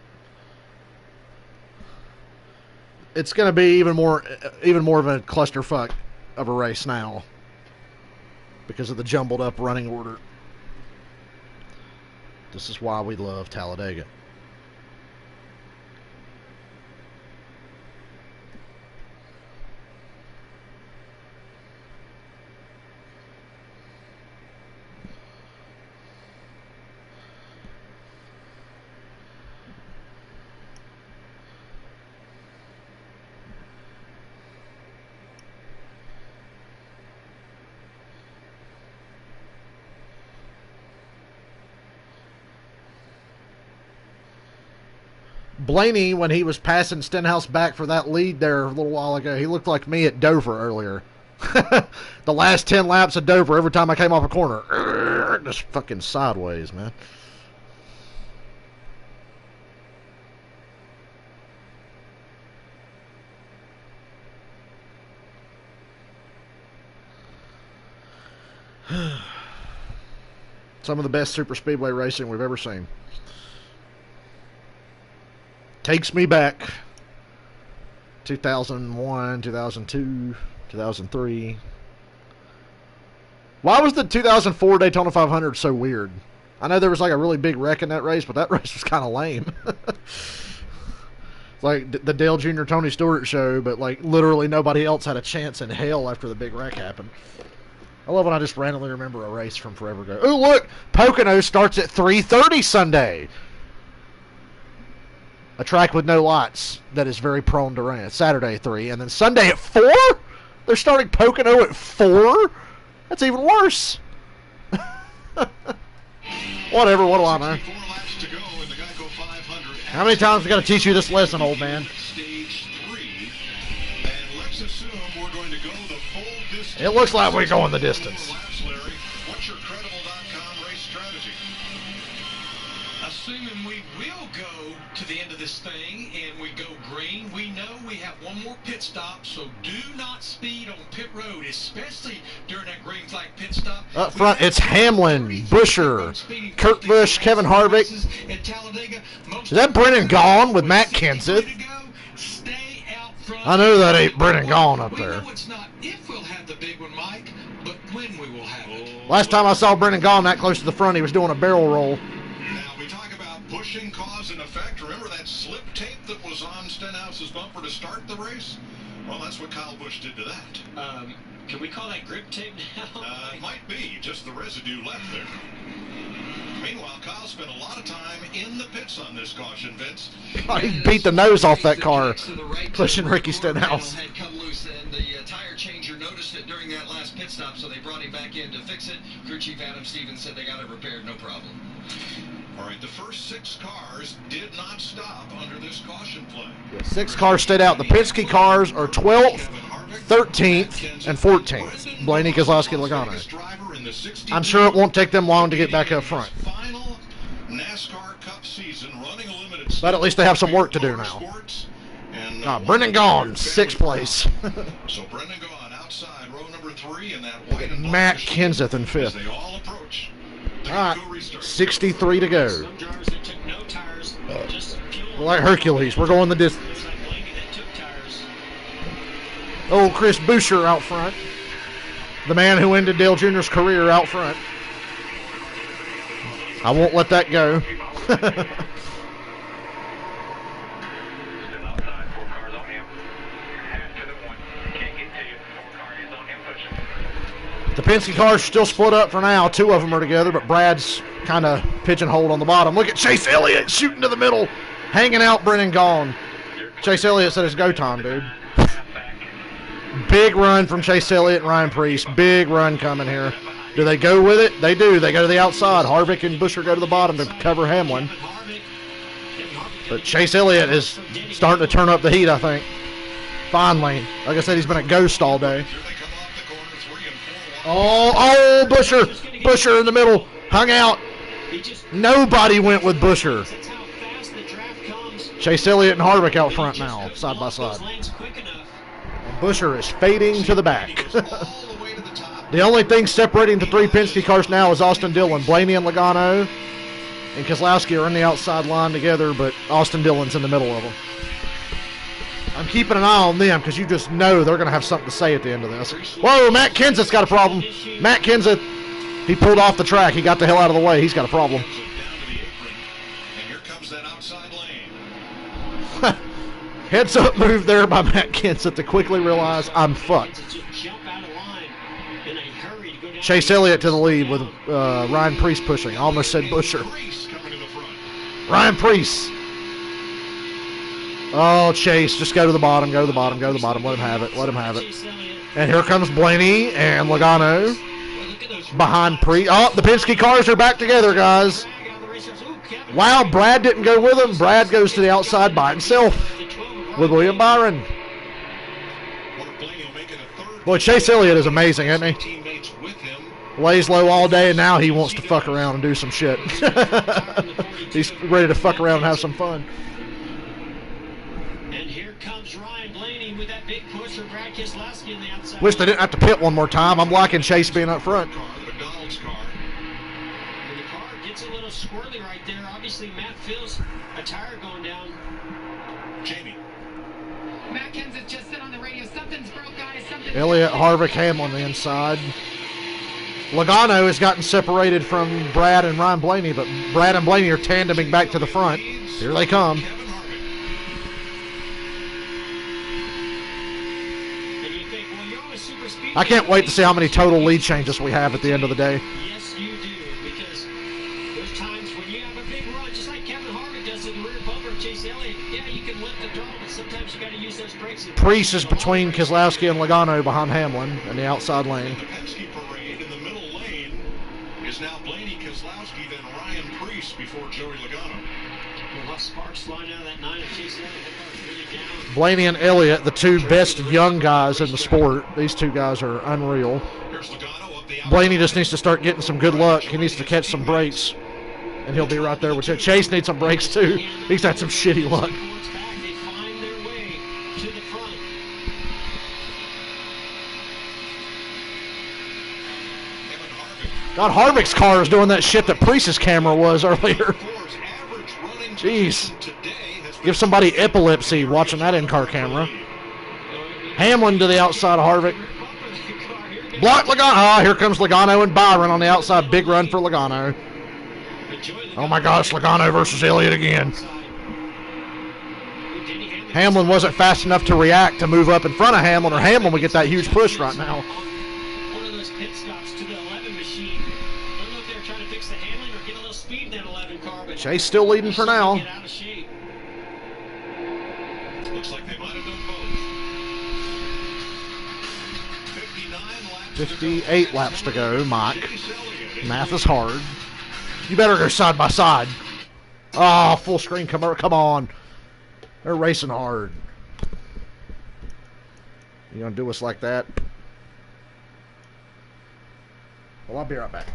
It's going to be even more of a clusterfuck of a race now because of the jumbled up running order. This is why we love Talladega. Blaney, when he was passing Stenhouse back for that lead there a little while ago, he looked like me at Dover earlier. The last 10 laps of Dover, every time I came off a corner, just fucking sideways, man. Some of the best super speedway racing we've ever seen. Takes me back 2001, 2002, 2003. Why was the 2004 Daytona 500 so weird? I know there was like a really big wreck in that race, but that race was kind of lame. Like the Dale Jr. Tony Stewart show, but like literally nobody else had a chance in hell after the big wreck happened. I love when I just randomly remember a race from forever ago. Oh, look! Pocono starts at 3:30 Sunday. A track with no lights that is very prone to rain. It's Saturday at 3, and then Sunday at 4? They're starting Pocono at 4? That's even worse. Whatever, what do I know? How many times we got to teach you this lesson, old man? It looks like we're going the distance. What's your credible.com race strategy? Assuming we will go to the end of this thing and we go green, we know we have one more pit stop, so do not speed on pit road, especially during that green flag pit stop. Up front, it's Hamlin, Buescher, Kurt Busch, Kevin Harvick. Is that Brennan Gaughan with Matt Kenseth? I know that ain't Brennan Gaughan up there. It's not if we'll have the big one, Mike, but when we will have it. Last time I saw Brennan Gaughan that close to the front, he was doing a barrel roll. Now, we talk about pushing cause and effect. Remember that slip tape that was on Stenhouse's bumper to start the race? Well, that's what Kyle Busch did to that. Can we call that grip tape now? It might be, just the residue left there. Meanwhile, Kyle spent a lot of time in the pits on this caution, Vince. Oh, he beat the nose off that car, pushing Ricky Stenhouse. Had come loose, and the tire changer noticed it during that last pit stop, so they brought him back in to fix it. Crew Chief Adam Stevens said they got it repaired, no problem. All right, the first 6 cars did not stop under this caution flag. Yeah, 6 cars stayed out. The Penske cars are 12th, 13th, and 14th. Blaney, Keselowski, Logano. I'm sure it won't take them long to get back up front. Final NASCAR Cup season, running a limited. But at least they have some work to do now. And Brendan Gaughan, 6th place. So Brendan Gaughan outside row number 3 in that white and Matt Kenseth in 5th. they all approach. All right, 63 to go. We're like Hercules. We're going the distance. Oh, Chris Buescher out front. The man who ended Dale Jr.'s career out front. I won't let that go. The Penske cars still split up for now. 2 of them are together, but Brad's kind of pigeonholed on the bottom. Look at Chase Elliott shooting to the middle, hanging out Brennan Gaughan. Chase Elliott said it's go time, dude. Big run from Chase Elliott and Ryan Preece. Big run coming here. Do they go with it? They do. They go to the outside. Harvick and Buescher go to the bottom to cover Hamlin. But Chase Elliott is starting to turn up the heat, I think. Finally. Like I said, he's been a ghost all day. Oh, Buescher. Buescher in the middle. Hung out. Nobody went with Buescher. Chase Elliott and Harvick out front now, side by side. Buescher is fading to the back. The only thing separating the 3 Penske cars now is Austin Dillon. Blaney and Logano and Keselowski are on the outside line together, but Austin Dillon's in the middle of them. I'm keeping an eye on them because you just know they're going to have something to say at the end of this. Whoa, Matt Kenseth's got a problem. Matt Kenseth, he pulled off the track. He got the hell out of the way. He's got a problem. Heads up move there by Matt Kenseth to quickly realize I'm fucked. Chase Elliott to the lead with Ryan Preece pushing. I almost said Buescher. Ryan Preece. Oh, Chase, just go to the bottom, go to the bottom, go to the bottom. Let him have it, let him have it. And here comes Blaney and Logano behind Preece. Oh, the Penske cars are back together, guys. Wow, Brad didn't go with him. Brad goes to the outside by himself with William Byron. Boy, Chase Elliott is amazing, isn't he? Lays low all day, and now he wants to fuck around and do some shit. He's ready to fuck around and have some fun. And here comes Ryan Blaney with that big push for Brad Keselowski on the outside. Wish they didn't have to pit one more time. I'm liking Chase being up front. And the car gets a little squirrely right there. Obviously, Matt feels a tire going down. Jamie. Matt Kenseth just said on the radio, something's broke, guys. Something's Elliott, Harvick, Hamlin on the inside. Logano has gotten separated from Brad and Ryan Blaney, but Brad and Blaney are tandeming back to the front. Here they come. I can't wait to see how many total lead changes we have at the end of the day. Yes, you do, because there's times when you have a big run, just like Kevin Harvick does at the rear bumper of Chase Elliott. Yeah, you can lift the throttle, but sometimes you got to use those brakes. Preece is between Keselowski and Logano behind Hamlin in the outside lane. The Penske parade in the middle lane is now Blaney, Keselowski, then Ryan Preece before Joey Logano. Well, sparks flying out of that 9 of Chase Elliott. That car's really down. Blaney and Elliott, the 2 best young guys in the sport. These 2 guys are unreal. Blaney just needs to start getting some good luck. He needs to catch some breaks and he'll be right there with Chase. Chase needs some brakes too. He's had some shitty luck. They find their way to the front. God, Harvick's car is doing that shit that Priest's camera was earlier. Jeez. Give somebody epilepsy watching that in-car camera. Hamlin to the outside of Harvick. Block Logano. Ah, here comes Logano and Byron on the outside. Big run for Logano. Oh my gosh, Logano versus Elliott again. Hamlin wasn't fast enough to react to move up in front of Hamlin, or Hamlin would get that huge push right now. One of those pit stops to the 11 machine. I don't know if they're trying to fix the handling or get a little speed in that 11 car, but Chase still leading for now. Get out of shape. Looks like they might have done both. 59 laps 58 laps to go, Mike. Math is hard. You better go side by side. Oh, full screen. Come on. They're racing hard. You gonna do us like that? Well, I'll be right back.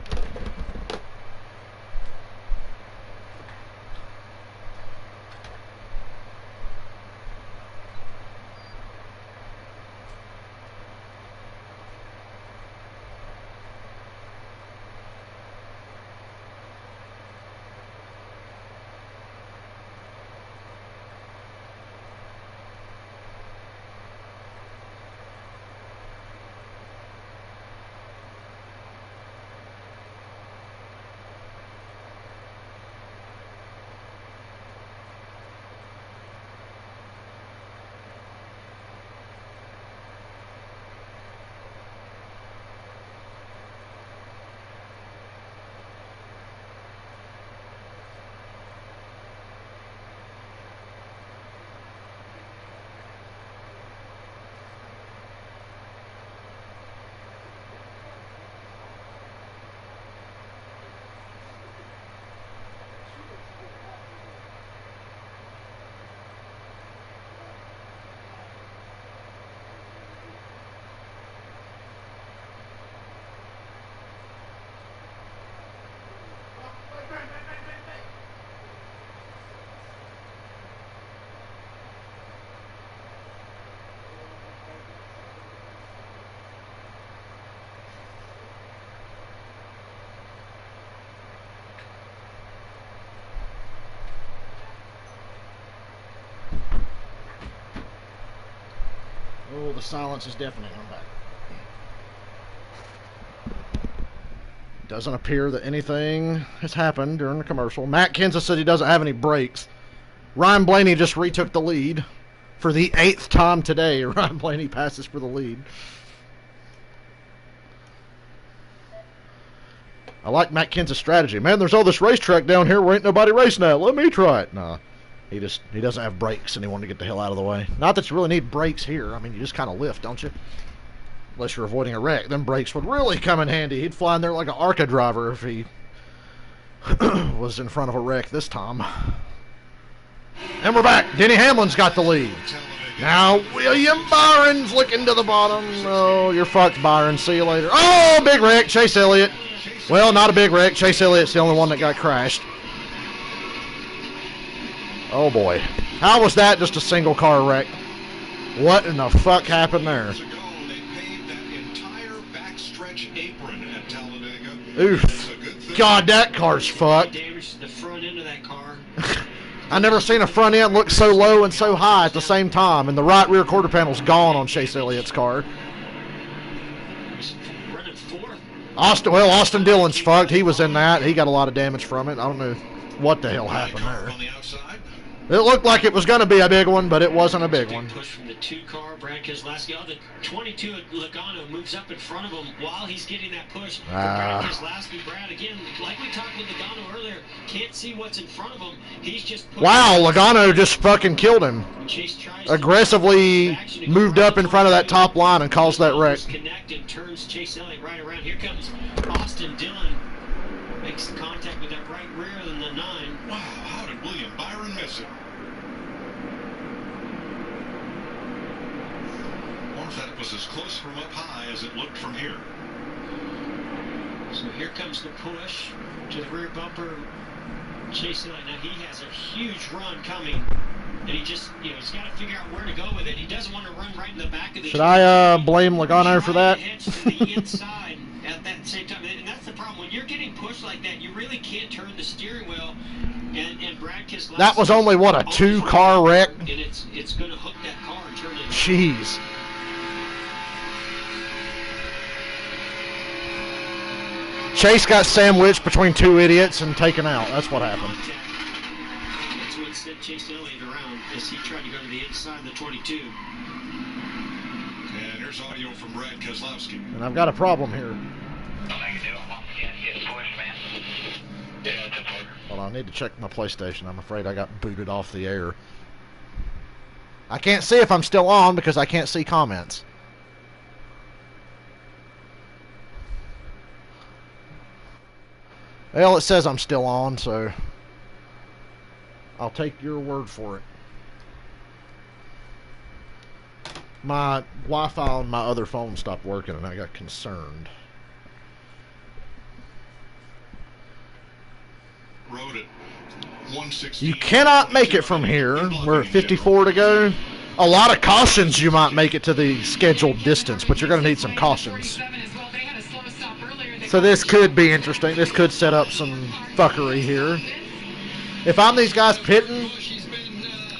Oh, the silence is deafening. I'm back. Doesn't appear that anything has happened during the commercial. Matt Kenseth said he doesn't have any brakes. Ryan Blaney just retook the lead for the 8th time today. Ryan Blaney passes for the lead. I like Matt Kenseth's strategy. Man, there's all this racetrack down here where ain't nobody racing at. Let me try it. Nah. He doesn't have brakes and he wanted to get the hell out of the way. Not that you really need brakes here. I mean, you just kind of lift, don't you? Unless you're avoiding a wreck. Then brakes would really come in handy. He'd fly in there like an ARCA driver if he was in front of a wreck this time. And we're back. Denny Hamlin's got the lead. Now William Byron's looking to the bottom. Oh, you're fucked, Byron. See you later. Oh, big wreck. Chase Elliott. Well, not a big wreck. Chase Elliott's the only one that got crashed. Oh boy. How was that just a single car wreck? What in the fuck happened there? They paved that entire backstretch apron at Talladega. Oof. God, that car's fucked. Damaged the front end of that car. I never seen a front end look so low and so high at the same time, and the right rear quarter panel's gone on Chase Elliott's car. Running fourth. Austin Dillon's fucked. He was in that. He got a lot of damage from it. I don't know what the hell happened there. On the outside. It looked like it was going to be a big one, but it wasn't a big one. Push from the 2 car, Brad Keselowski. Oh, the 22 Logano moves up in front of him while he's getting that push. Brad Keselowski, Brad, again, like we talked with Logano earlier, can't see what's in front of him. He's just wow, Logano just fucking killed him. Aggressively moved up in front of that top line and caused that wreck. Connected, turns Chase Elliott right around. Here comes Austin Dillon. Makes contact with that right rear than the 9. Wow, how did William Byron miss it? I wonder if that was as close from up high as it looked from here. So So here comes the push to the rear bumper. Chase Elliott. Now he has a huge run coming. And he just, he's got to figure out where to go with it. He doesn't want to run right in the back of the Should I blame Logano for that? To the inside at that same time. And that's the problem. When you're getting pushed like that, you really can't turn the steering wheel. And Brad Keselowski, that was only, what, a 2-car wreck? And it's going to hook that car and turn it. Jeez. Chase got sandwiched between 2 idiots and taken out. That's what happened. That's what sent Chase Elliott around as he tried to go to the inside of the 22. And here's audio from Brad Keselowski. And I've got a problem here. Hold on, I need to check my PlayStation. I'm afraid I got booted off the air. I can't see if I'm still on because I can't see comments. Well, it says I'm still on, so I'll take your word for it. My Wi-Fi on my other phone stopped working, and I got concerned. Rode it. 116. You cannot make it from here. We're at 54 to go. A lot of cautions you might make it to the scheduled distance, but you're going to need some cautions. So this could be interesting. This could set up some fuckery here. If I'm these guys pitting,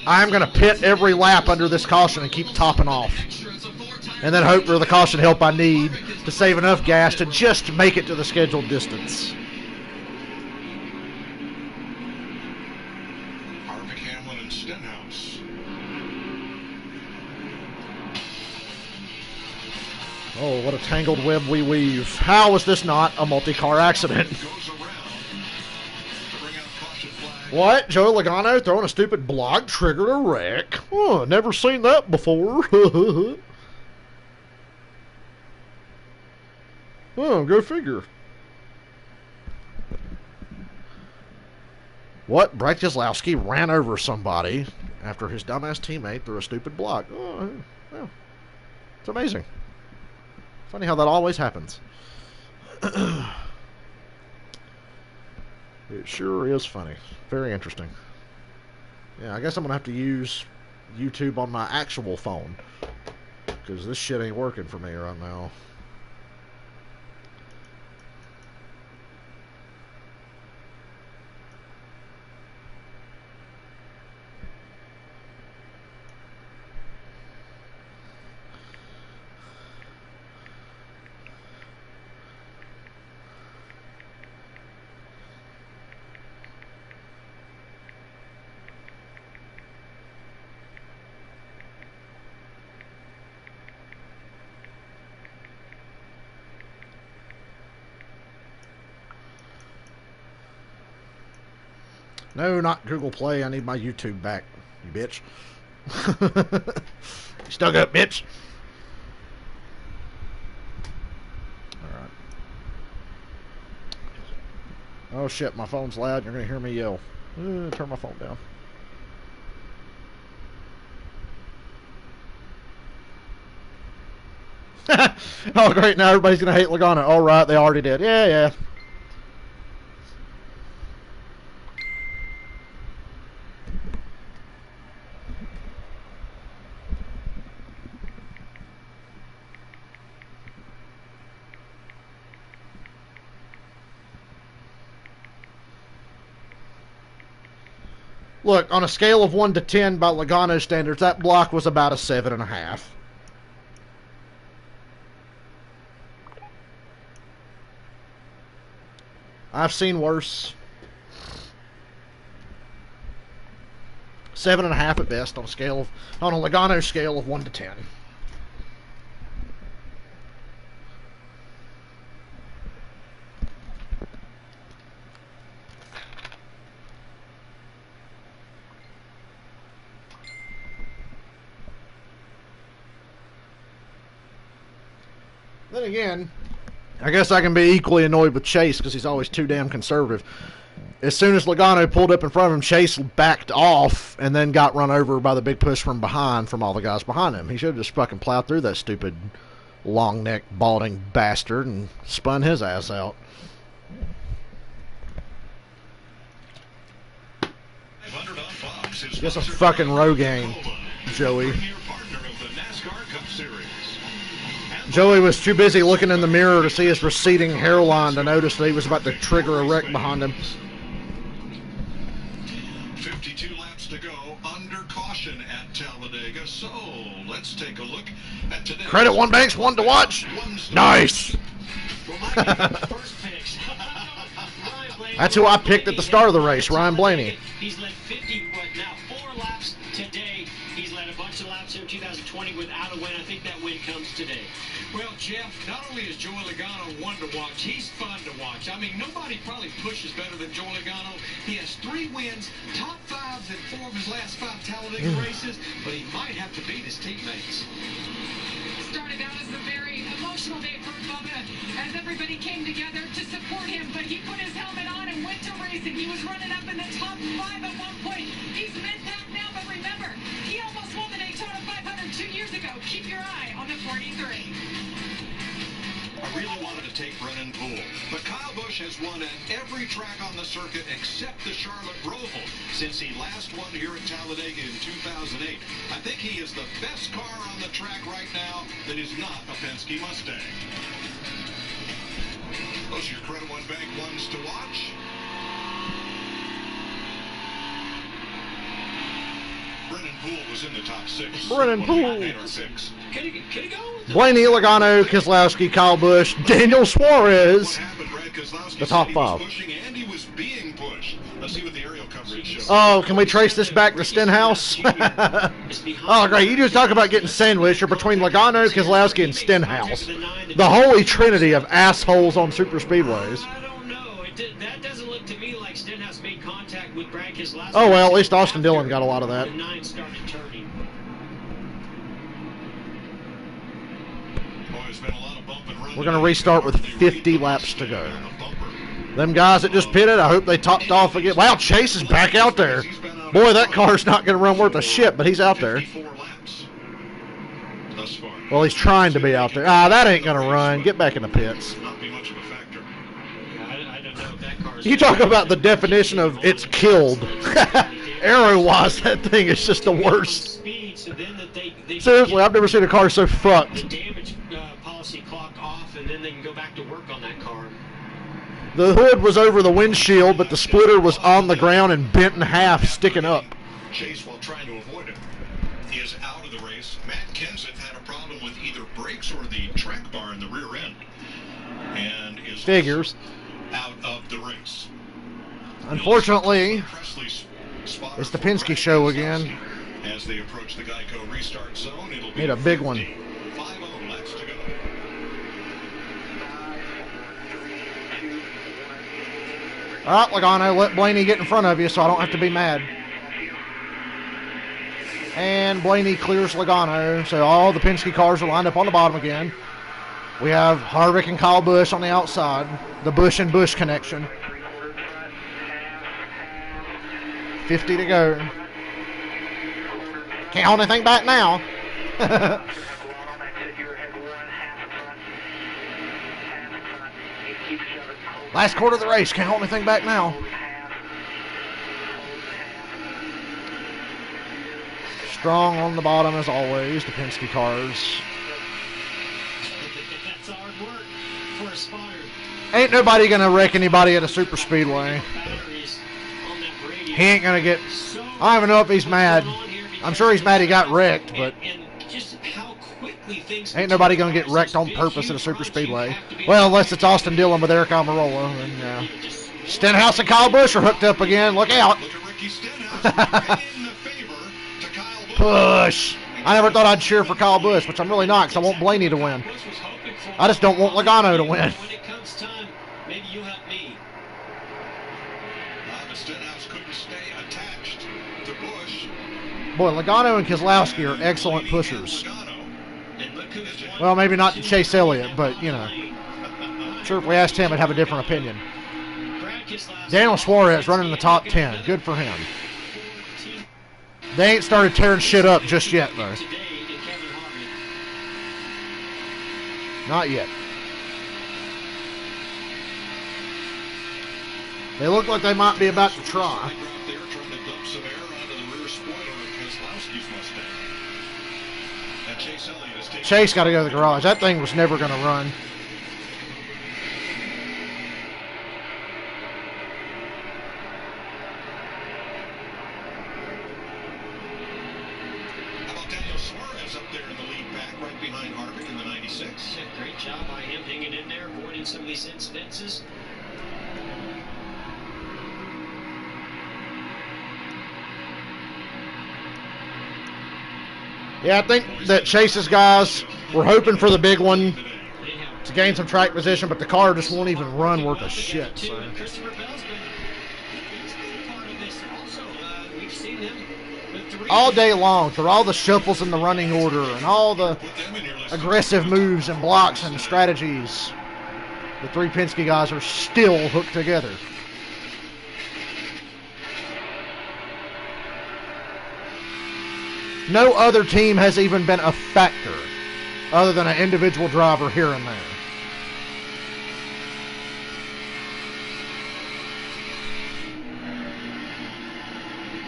I'm going to pit every lap under this caution and keep topping off. And then hope for the caution help I need to save enough gas to just make it to the scheduled distance. Harvick, Hamlin, and Stenhouse. Oh, what a tangled web we weave. How is this not a multi-car accident? What? Joe Logano throwing a stupid block triggered a wreck? Oh, never seen that before. Oh, go figure. What? Brad Keselowski ran over somebody after his dumbass teammate threw a stupid block. Oh, yeah. It's amazing. Funny how that always happens. It sure is funny. Very interesting. Yeah, I guess I'm going to have to use YouTube on my actual phone, because this shit ain't working for me right now. No, not Google Play. I need my YouTube back, you bitch. You stuck up, bitch. Alright. Oh shit, my phone's loud. You're going to hear me yell. Turn my phone down. Oh great, now everybody's going to hate Logano. Alright, they already did. Yeah. Look, on a scale of 1 to 10 by Logano standards, that block was about a 7.5. I've seen worse. 7.5 at best on a Logano scale of 1 to 10. Then again, I guess I can be equally annoyed with Chase because he's always too damn conservative. As soon as Logano pulled up in front of him, Chase backed off and then got run over by the big push from behind from all the guys behind him. He should have just fucking plowed through that stupid long-necked, balding bastard and spun his ass out. Just a fucking Rogaine, Joey. Joey was too busy looking in the mirror to see his receding hairline to notice that he was about to trigger a wreck behind him. 52 laps to go, under caution at Talladega. So let's take a look at today. Credit One Banks, one to watch. Nice. That's who I picked at the start of the race, Ryan Blaney. He's led 4 laps today. He's led a bunch of laps here in 2020 without a win. I think that win comes today. Well, Jeff, not only is Joey Logano one to watch, he's fun to watch. I mean, nobody probably pushes better than Joey Logano. He has 3 wins, top 5s in 4 of his last 5 Talladega races, but he might have to beat his teammates. Started out as a very emotional day for Bubba as everybody came together to support him, but he put his helmet on and went to racing. He was running up in the top 5 at one point. He's mid-pack now, but remember, he almost won the Daytona 500 2 years ago. Keep your eye on the 43. I really wanted to take Brennan Poole, but Kyle Busch has won at every track on the circuit except the Charlotte Roval since he last won here at Talladega in 2008. I think he is the best car on the track right now that is not a Penske Mustang. Those are your Credit One Bank ones to watch. Brennan Poole was in the top 6. Brennan Poole. 8 or 6. Can he go? Blaney, Logano, Keselowski, Kyle Busch, Daniel Suarez. The top 5. And he was being pushed. Let's see what the aerial coverage shows. Oh, can we trace this back to Stenhouse? Oh, great. You just talk about getting sandwiched. You're between Logano, Keselowski, and Stenhouse. The holy trinity of assholes on super speedways. I don't know. That doesn't look to me like Stenhouse made contact with Brad Keselowski. Oh, well, at least Austin Dillon got a lot of that. The 9 started turning. We're going to restart with 50 laps to go. Them guys that just pitted, I hope they topped off again. Wow, Chase is back out there. Boy, that car's not going to run worth a shit, but he's out there. Well, he's trying to be out there. Ah, that ain't going to run. Get back in the pits. You talk about the definition of it's killed. Aero-wise, that thing is just the worst. Seriously, I've never seen a car so fucked. Damage policy clock off, and then they can go back to work on that car. The hood was over the windshield, but the splitter was on the ground and bent in half, sticking up. Chase, while trying to avoid him, is out of the race. Matt Kenseth had a problem with either brakes or the track bar in the rear end, and is figures out of the race. Unfortunately, it's the Penske show again. As they approach the Geico restart zone, it'll be made a big one. 5-0 laps to go. All right, Logano, let Blaney get in front of you so I don't have to be mad. And Blaney clears Logano, so all the Penske cars are lined up on the bottom again. We have Harvick and Kyle Busch on the outside, the Busch and Busch connection. 50 to go. Can't hold anything back now. Last quarter of the race. Can't hold anything back now. Strong on the bottom as always, the Penske cars. That's hard work for a spotter. Ain't nobody going to wreck anybody at a super speedway. He ain't going to get... I don't even know if he's mad. I'm sure he's mad he got wrecked, but ain't nobody going to get wrecked on purpose at a super speedway. Well, unless it's Austin Dillon with Eric Almirola. And, Stenhouse and Kyle Busch are hooked up again. Look out. Busch. I never thought I'd cheer for Kyle Busch, which I'm really not because I want Blaney to win. I just don't want Logano to win. When it comes time, maybe you help me. Stenhouse couldn't stay attached to Busch. Boy, Logano and Keselowski are excellent pushers. Well, maybe not Chase Elliott, but, you know. I'm sure if we asked him, I'd have a different opinion. Daniel Suarez running in the top 10. Good for him. They ain't started tearing shit up just yet, though. Not yet. They look like they might be about to try. Chase got to go to the garage. That thing was never going to run. Great job by him hanging in there, avoiding some of these incidences. Yeah, I think that Chase's guys were hoping for the big one to gain some track position, but the car just won't even run worth a shit. So. Christopher Bell's been part of this also. We've seen him with three all day long, through all the shuffles in the running order and all the aggressive moves and blocks and strategies, the three Penske guys are still hooked together. No other team has even been a factor other than an individual driver here and there.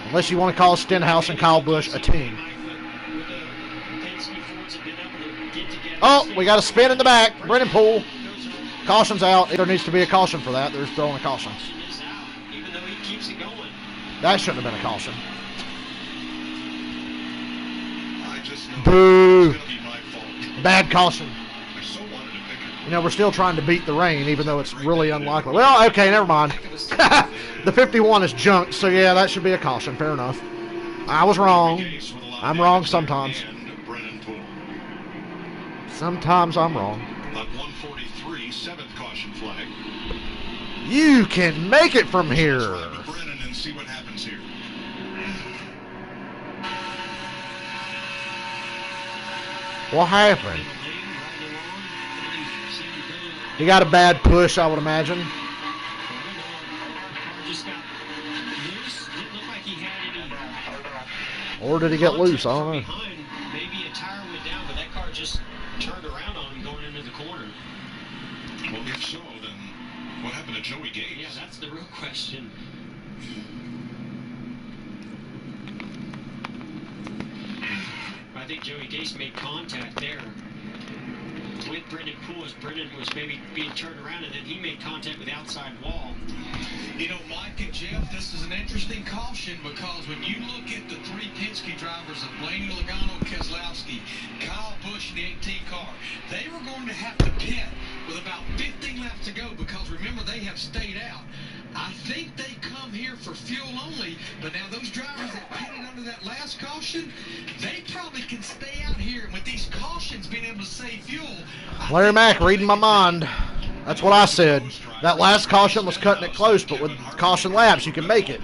Unless you want to call Stenhouse and Kyle Busch a team. Oh, we got a spin in the back. Brennan Poole. Caution's out. There needs to be a caution for that. They're throwing a caution. That shouldn't have been a caution. Boo. Bad caution. You know, we're still trying to beat the rain, even though it's really unlikely. Well, okay, never mind. The 51 is junk, so yeah, that should be a caution. Fair enough. I was wrong. I'm wrong sometimes. Sometimes I'm wrong. 143, 7th caution flag. You can make it from here. Brennan and see what happens here. What happened? He got a bad push, I would imagine. Or did he get loose? I don't know. Maybe a tire went down, but that car just turned around on him going into the corner. Well, if so, then what happened to Joey Gates? Yeah, that's the real question. I think Joey Gase made contact there with Brendan Poole as Brendan was maybe being turned around, and then he made contact with the outside wall. You know, Mike and Jeff, this is an interesting caution because when you look at the three Penske drivers of Blaney, Logano, Keselowski, Kyle Busch in the 18 car, they were going to have to pit with about 15 laps to go because remember, they have stayed out. I think they come here for fuel only, but now those drivers that pitted under that last caution, they probably can stay out here. And with these cautions being able to save fuel... Larry Mack reading my mind. That's what I said. That last caution was cutting it close, but with caution laps, you can make it.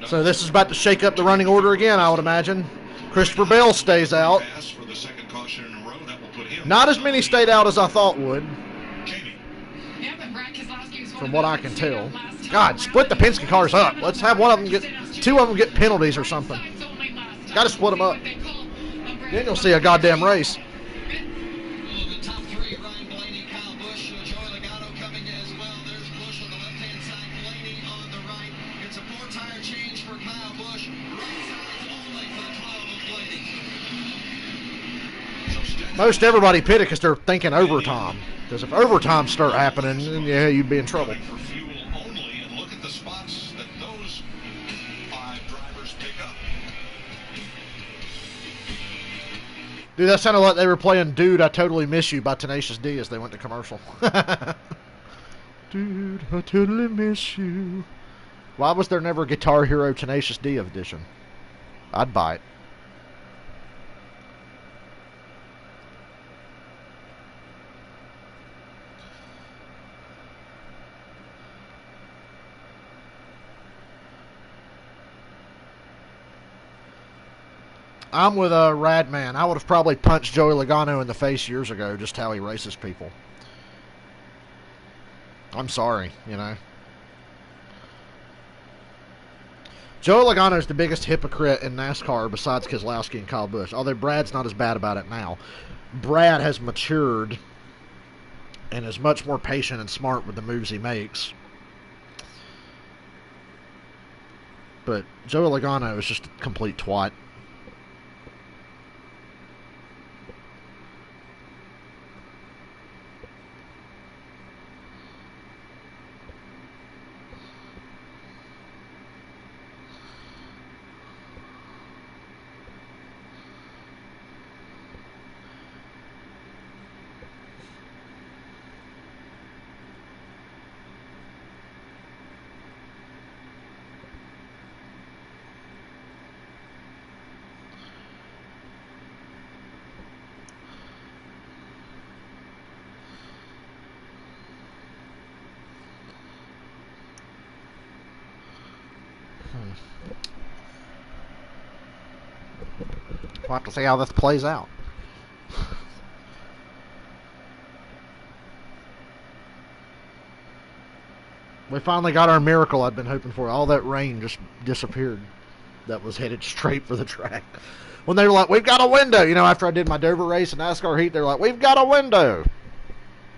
So this is about to shake up the running order again, I would imagine. Christopher Bell stays out. Not as many stayed out as I thought would. From what I can tell. God, split the Penske cars up. Let's have one of them two of them get penalties or something. Got to split them up. Then you'll see a goddamn race. The top three, Ryan Blaney, Kyle Busch, Joey Logano coming as well. There's Busch on the left-hand side, Blaney on the right. It's a 4-tire change for Kyle Busch. Right sides only for the 12 of Blaney. Most everybody pitted because they're thinking overtime. Because if overtime start happening, then yeah, you'd be in trouble. For fuel only, and look at the spots that those 5 drivers pick up. Dude, that sounded like they were playing Dude, I Totally Miss You by Tenacious D as they went to commercial. Dude, I totally miss you. Why was there never a Guitar Hero Tenacious D edition? I'd buy it. I'm with a Radman. I would have probably punched Joey Logano in the face years ago, just how he races people. I'm sorry, you know. Joey Logano is the biggest hypocrite in NASCAR besides Keselowski and Kyle Busch. Although Brad's not as bad about it now. Brad has matured and is much more patient and smart with the moves he makes. But Joey Logano is just a complete twat. We'll have to see how this plays out. We finally got our miracle I'd been hoping for. All that rain just disappeared. That was headed straight for the track. When they were like, we've got a window. You know, after I did my Dover race and NASCAR heat, they were like, we've got a window.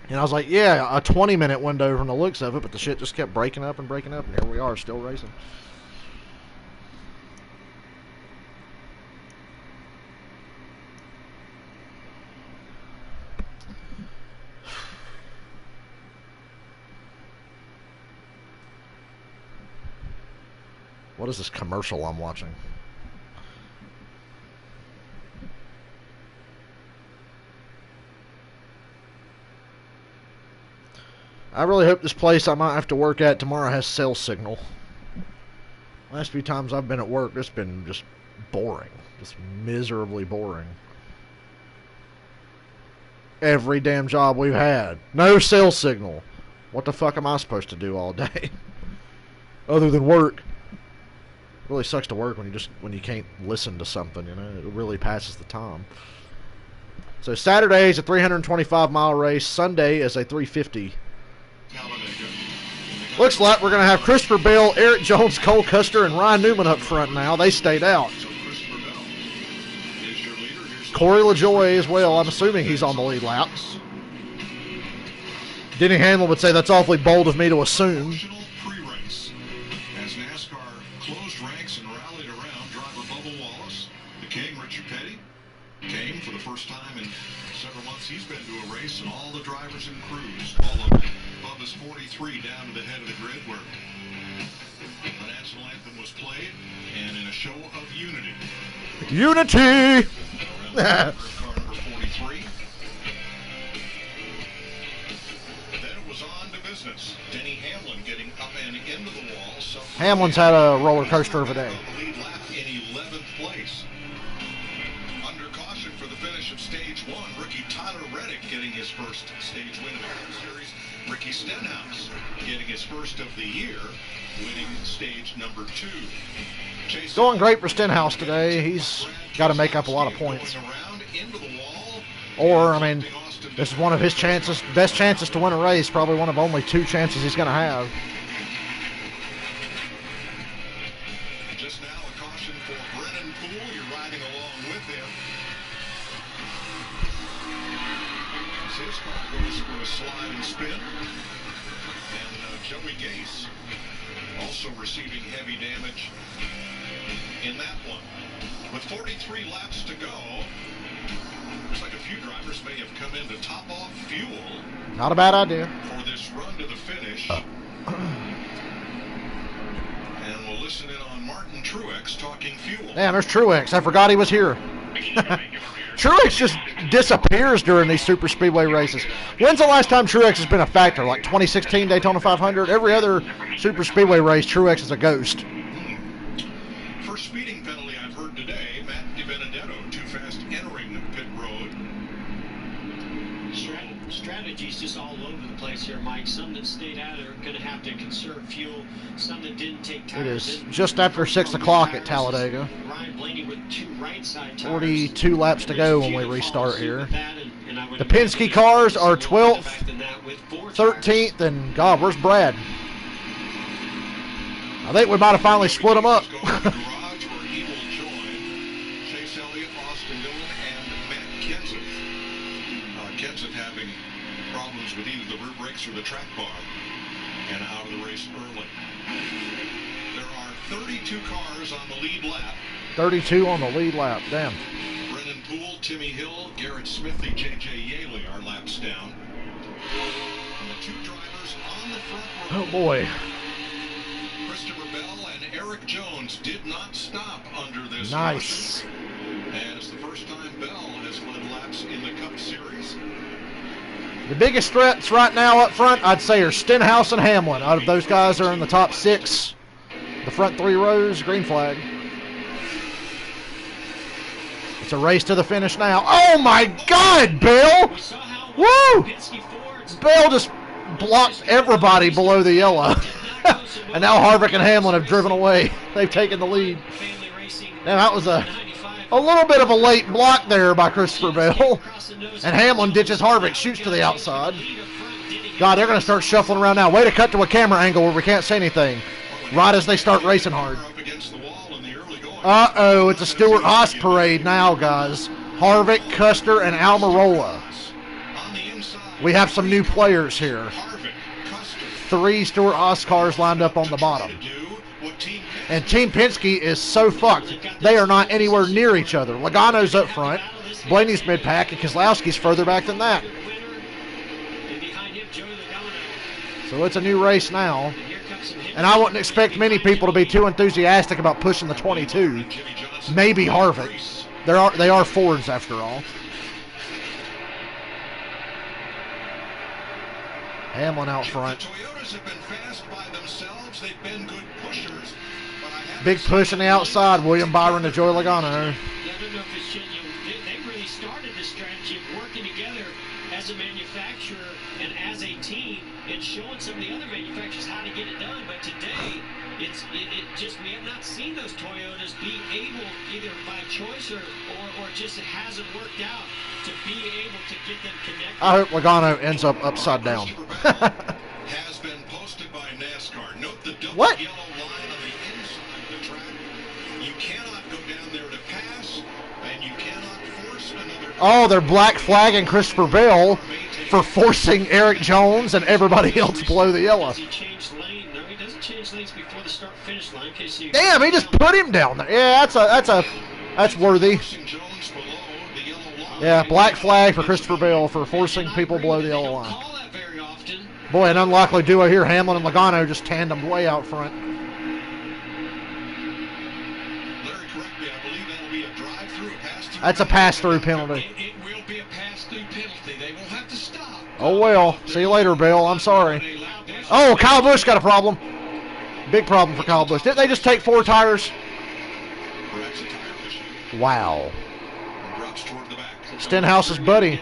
And I was like, yeah, a 20-minute window from the looks of it, but the shit just kept breaking up, and here we are, still racing. What is this commercial I'm watching? I really hope this place I might have to work at tomorrow has cell signal. Last few times I've been at work, it's been just boring. Just miserably boring. Every damn job we've had. No cell signal. What the fuck am I supposed to do all day? Other than work. It really sucks to work when you can't listen to something, you know. It really passes the time. So Saturday is a 325-mile race. Sunday is a 350. Looks like we're going to have Christopher Bell, Eric Jones, Cole Custer, and Ryan Newman up front now. They stayed out. Corey LaJoie as well. I'm assuming he's on the lead lap. Denny Hamlin would say that's awfully bold of me to assume. As NASCAR closed ranks and rallied around driver Bubba Wallace, the King, Richard Petty, came for the first time in several months. He's been to a race, and all the drivers and crews, all of Bubba's 43 down to the head of the grid where the national anthem was played, and in a show of unity. Unity! Car number 43. Then it was on to business. Denny Hamlin getting up and into the wall. So Hamlin's had a roller coaster of a day. Lead lap in 11th place. Under caution for the finish of stage one, rookie Tyler Reddick getting his first stage win of the Cup Series. Ricky Stenhouse getting his first of the year, winning stage number 2. Going great for Stenhouse today. He's got to make up a lot of points. Or, I mean, this is one of his chances, best chances to win a race. Probably one of only 2 chances he's going to have. Just now a caution for Brennan Poole. You're riding along with him. As his car goes for a slide and spin. And Joey Gase also receiving heavy damage in that one. With 43 laps to go, looks like a few drivers may have come in to top off fuel. Not a bad idea. For this run to the finish. And we'll listen in on Martin Truex talking fuel. Damn, there's Truex. I forgot he was here. Truex just disappears during these super speedway races. When's the last time Truex has been a factor? Like 2016 Daytona 500? Every other super speedway race, Truex is a ghost. First speeding penalty I've heard today, Matt DiBenedetto, too fast entering pit road. Strategies just all over the place here, Mike. Some that stayed out are going to have to conserve fuel. Some that didn't take tires. It is just after 6 o'clock at Talladega. Ryan Blaney with 2 right side tires. 42 laps to go when we restart here. The Penske cars are 12th, 13th, and God, where's Brad? I think we might have finally split them up. Kenseth having problems with either the rear brakes or the track bar and out of the race early. There are 32 cars on the lead lap. 32 on the lead lap, damn. Brennan Poole, Timmy Hill, Garrett Smithy, J.J. Yaley are laps down. And the 2 drivers on the front row. Oh boy. Christopher Bell and Eric Jones did not stop under this. Nice. And it's the first time Bell has led laps in the Cup Series. The biggest threats right now up front, I'd say, are Stenhouse and Hamlin. Out of those guys are in the top 6. The front 3 rows, green flag. It's a race to the finish now. Oh my God, Bell! Woo! Bell just blocked everybody below the yellow. And now Harvick and Hamlin have driven away. They've taken the lead. Now that was a little bit of a late block there by Christopher Bell. And Hamlin ditches Harvick, shoots to the outside. God, they're going to start shuffling around now. Way to cut to a camera angle where we can't say anything. Right as they start racing hard. Uh-oh, it's a Stewart-Haas parade now, guys. Harvick, Custer, and Almirola. We have some new players here. 3 Stewart-Haas cars lined up on the bottom. And Team Penske is so fucked. They are not anywhere near each other. Logano's up front. Blaney's mid-pack, and Keselowski's further back than that. So it's a new race now. And I wouldn't expect many people to be too enthusiastic about pushing the 22. Maybe Harvick. They are Fords after all. Hamlin out front. Big push on the outside. William Byron to Joey Logano. They really started this strategy of working together as a manufacturer and as a team and showing some of the other manufacturers how to get it done. But today, it just, we have not seen those Toyotas be able, either by choice or just it hasn't worked out to be able to get them connected. I hope Logano ends up upside down. Has been posted by NASCAR. Note the double What? yellow line on the inside of the track. You cannot go down there to pass, and you cannot force another. Oh, they're black flagging Christopher Bell for forcing Eric Jones and everybody else below the yellow. Does he change lane? No, he doesn't change lanes before the start-finish line. In case he Damn, he just put him down there. Yeah, that's worthy. Yeah, black flag for Christopher Bell for forcing people below the yellow line. Boy, an unlikely duo here. Hamlin and Logano just tandemed way out front. That's a pass-through penalty. It will be a pass-through penalty. They won't have to stop. Oh, well. See you later, Bell. I'm sorry. Oh, Kyle Busch got a problem. Big problem for Kyle Busch. Didn't they just take 4 tires? Wow. Stenhouse's buddy.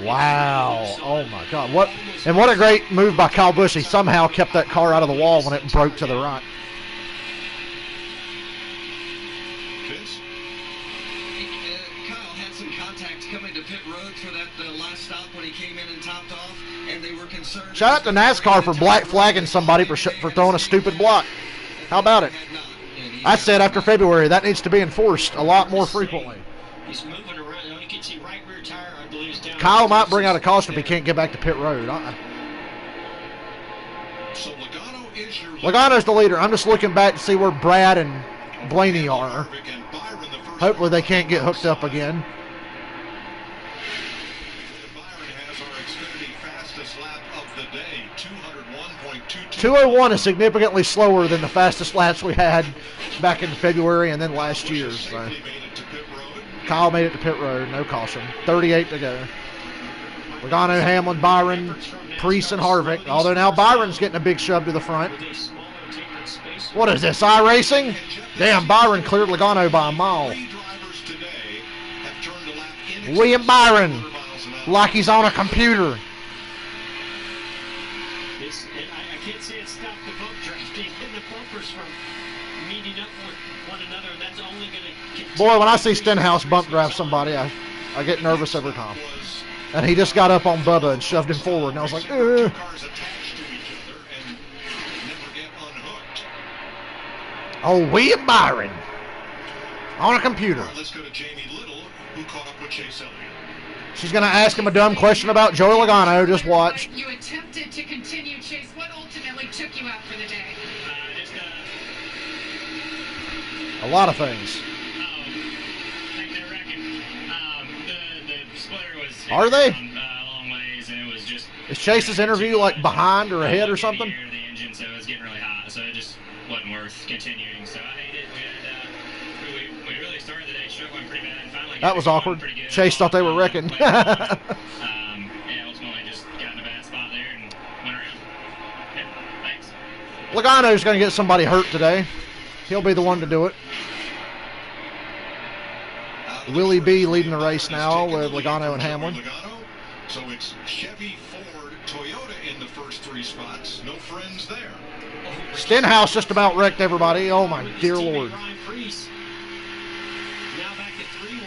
Wow. Oh, my God. What a great move by Kyle Busch. He somehow kept that car out of the wall when it broke to the right. Kyle had some contact coming to pit road for that last stop when he came in and topped off, and they were concerned. Shout out to NASCAR for black flagging somebody for throwing a stupid block. How about it? I said after February that needs to be enforced a lot more frequently. He's moving around. You can see right rear tire, I believe, is down. Kyle might bring out a caution if he can't get back to pit road. So Logano is your Logano's the leader. I'm just looking back to see where Brad and Blaney are. Hopefully they can't get hooked up again. Byron has our Xfinity fastest lap of the day, 201.22. 201 is significantly slower than the fastest laps we had back in February and then last year. So. Kyle made it to pit road, no caution. 38 to go. Logano, Hamlin, Byron, Priest, and Harvick. Although now Byron's getting a big shove to the front. What is this, iRacing? Damn, Byron cleared Logano by a mile. William Byron, like he's on a computer. I can't say it stopped the bump drafting and the bumpers from meeting up with one another, and that's only going to continue. Boy, when I see Stenhouse bump draft somebody, I get nervous every time. And he just got up on Bubba and shoved him forward, and I was like, ugh. Oh, William Byron on a computer. Let's go to Jamie Little, who caught up with Chase Elliott. She's going to ask him a dumb question about Joey Logano. Just watch. You attempted to continue, Chase. What ultimately took you out for the day? A lot of things. The splitter was Are they? long ways, and it was just. Is Chase's interview like behind or ahead or something? The engine, so it was getting really hot, so it just wasn't worth continuing. So I hated it. We really started the day struggling pretty bad, and finally. That was awkward. Chase thought they were wrecking. Yeah, ultimately just got in a bad spot there and went around. Yeah, thanks. Logano's going to get somebody hurt today. He'll be the one to do it. Willie B leading the race now with Logano and Hamlin. So it's Chevy, Ford, Toyota in the first 3 spots. No friends there. Stenhouse just about wrecked everybody. Oh, my dear Lord. Now back at 3 wide.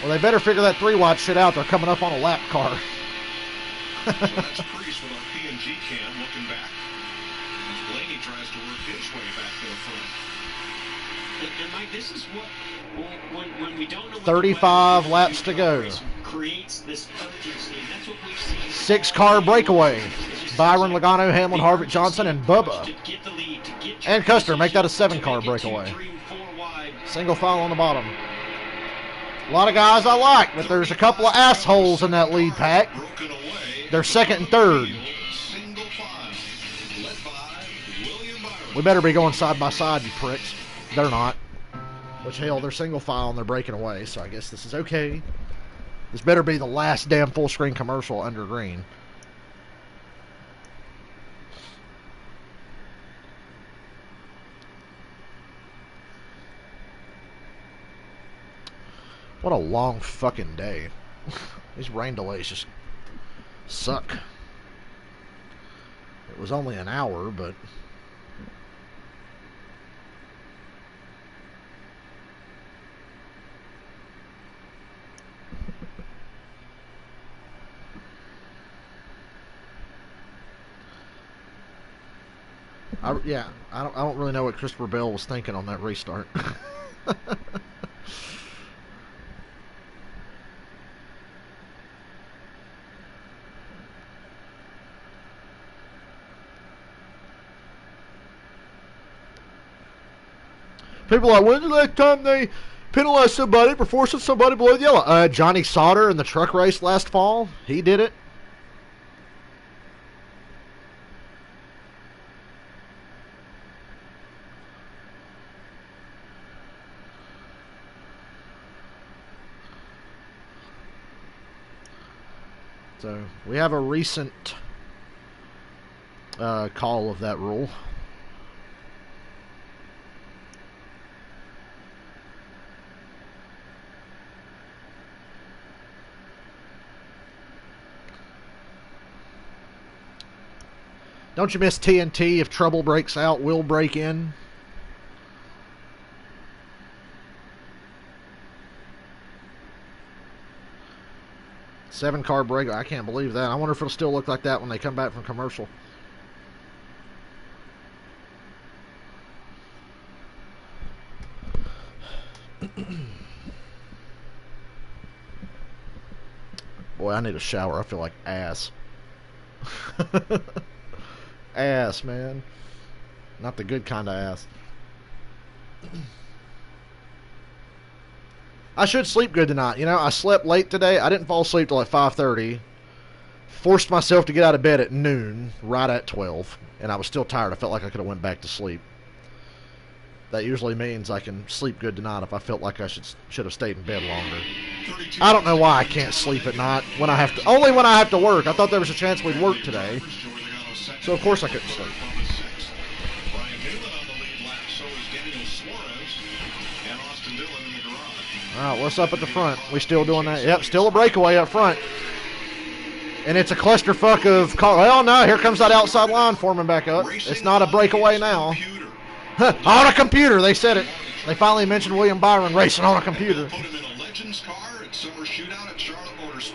Well, they better figure that 3 wide shit out. They're coming up on a lap car. So that's Priest with a P&G cam looking back. As Blaney tries to work his way back to the front. And Mike, this is what when we don't know 35 laps to go. Creates this urgency. That's what we've seen. 6-car breakaway. Byron, Logano, Hamlin, Harvick, Johnson, and Bubba. And Custer. Make that a 7-car breakaway. Single file on the bottom. A lot of guys I like, but there's a couple of assholes in that lead pack. They're second and third. We better be going side by side, you pricks. They're not. Which, hell, they're single file and they're breaking away, so I guess this is okay. This better be the last damn full screen commercial under green. What a long fucking day. These rain delays just suck. It was only an hour, but... I don't really know what Christopher Bell was thinking on that restart. People are like, when's the last time they penalized somebody for forcing somebody below the yellow? Johnny Sauter in the truck race last fall. He did it. So we have a recent call of that rule. Don't you miss TNT? If trouble breaks out, we'll break in. Seven-car break. I can't believe that. I wonder if it'll still look like that when they come back from commercial. Boy, I need a shower. I feel like ass. Ass, man. Not the good kind of ass. I should sleep good tonight. You know, I slept late today. I didn't fall asleep till like 5:30. Forced myself to get out of bed at noon, right at 12. And I was still tired. I felt like I could have went back to sleep. That usually means I can sleep good tonight if I felt like I should have stayed in bed longer. I don't know why I can't sleep at night when I have to. Only when I have to work. I thought there was a chance we'd work today. So of course I couldn't sleep. Alright, what's up at the front? We still doing that? Yep, still a breakaway up front. And it's a clusterfuck of cars. Well, no, here comes that outside line forming back up. It's not a breakaway now. On a computer, they said it. They finally mentioned William Byron racing on a computer.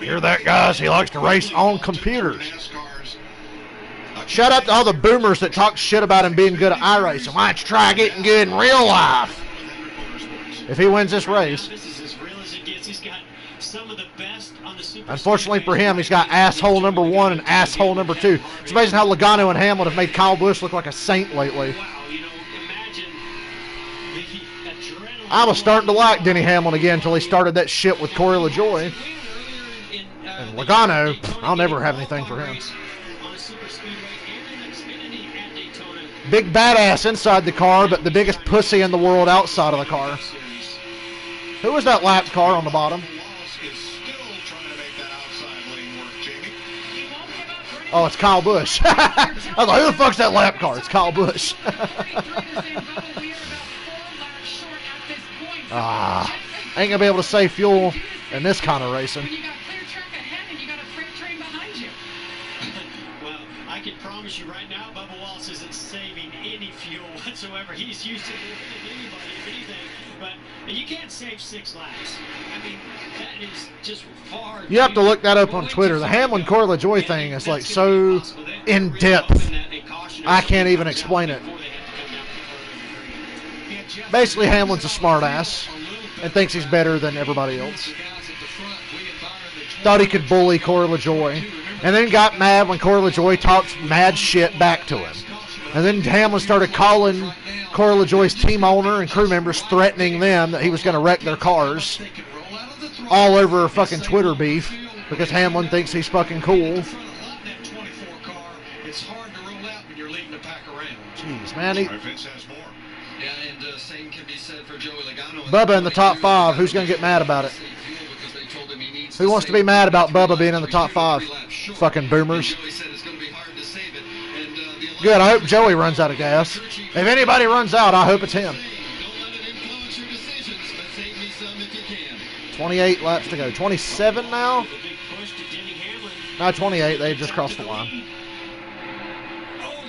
Hear that, guys? He likes to race on computers. Shout out to all the boomers that talk shit about him being good at iRacing. Why don't you try getting good in real life? If he wins this race. Unfortunately for him, he's got asshole number 1 and asshole number 2. It's amazing how Logano and Hamlin have made Kyle Busch look like a saint lately. I was starting to like Denny Hamlin again until he started that shit with Corey LaJoie. And Logano, I'll never have anything for him. Big badass inside the car, but the biggest pussy in the world outside of the car. Who was that lap car on the bottom? Oh, it's Kyle Busch. I was like, who the fuck's that lap car? It's Kyle Busch. Ain't gonna be able to save fuel in this kind of racing. When you got clear track ahead and you got a freight train behind you. Well, I can promise you right now, Bubba Wallace isn't saving any fuel whatsoever. He's used to more than anybody, if anything. But you can't save 6 laps. I mean, that is just far. You have to look that up on Twitter. The Hamlin Corey LaJoie thing is like so in depth. I can't even explain it. Basically, Hamlin's a smartass and thinks he's better than everybody else. Thought he could bully Corey LaJoie, and then got mad when Corey LaJoie talked mad shit back to him. And then Hamlin started calling Corey LaJoie's team owner and crew members, threatening them that he was going to wreck their cars, all over fucking Twitter beef, because Hamlin thinks he's fucking cool. Jeez, man. Bubba in the top 5. Who's going to get mad about it? Who wants to be mad about Bubba being in the top 5? Fucking boomers. Good, I hope Joey runs out of gas. If anybody runs out, I hope it's him. 28 laps to go. 27 now? No, 28. They just crossed the line.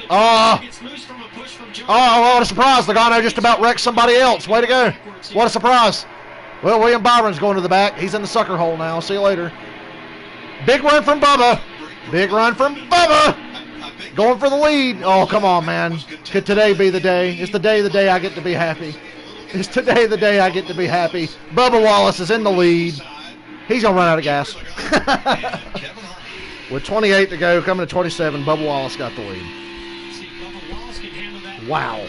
Oh, what a surprise. Logano just about wrecked somebody else. Way to go. What a surprise. Well, William Byron's going to the back. He's in the sucker hole now. See you later. Big run from Bubba. Big run from Bubba. Going for the lead. Oh, come on, man. Could today be the day? It's the day I get to be happy. It's today the day I get to be happy. Bubba Wallace is in the lead. He's going to run out of gas. With 28 to go, coming to 27, Bubba Wallace got the lead. Wow.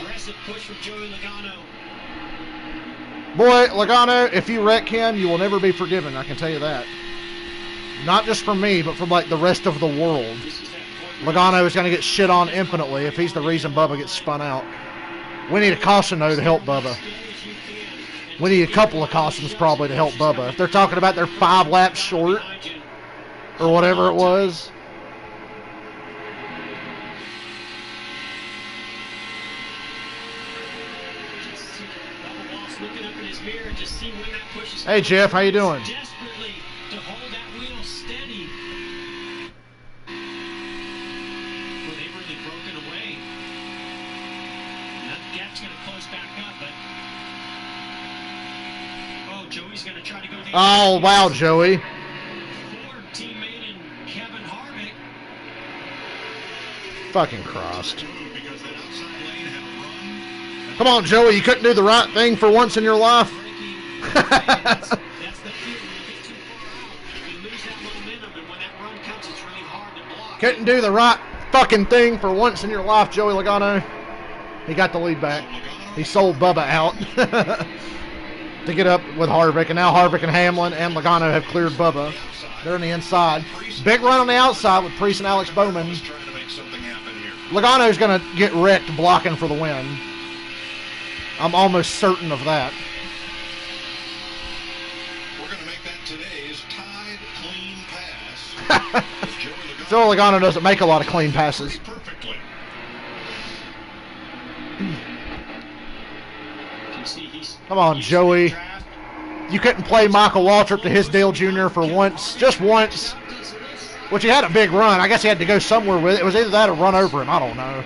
Boy, Logano, if you wreck him, you will never be forgiven. I can tell you that. Not just from me, but from like the rest of the world. Logano is going to get shit on infinitely if he's the reason Bubba gets spun out. We need a caution, though, to help Bubba. We need a couple of cautions, probably, to help Bubba. If they're talking about they're 5 laps short, or whatever it was. Hey, Jeff, how you doing? Oh, wow, Joey. Fucking Christ. Come on, Joey, you couldn't do the right thing for once in your life? Couldn't do the right fucking thing for once in your life, Joey Logano. He got the lead back. He sold Bubba out to get up with Harvick, and now Harvick and Hamlin and Logano have cleared Bubba. They're on the inside. Big run on the outside with Priest and Alex Bowman. Logano's going to get wrecked blocking for the win. I'm almost certain of that. We're going to make that today's Tide Clean Pass. So Logano doesn't make a lot of clean passes. Come on, Joey. You couldn't play Michael Waltrip to his Dale Jr. for once, just once. Which he had a big run. I guess he had to go somewhere with it. It was either that or run over him. I don't know.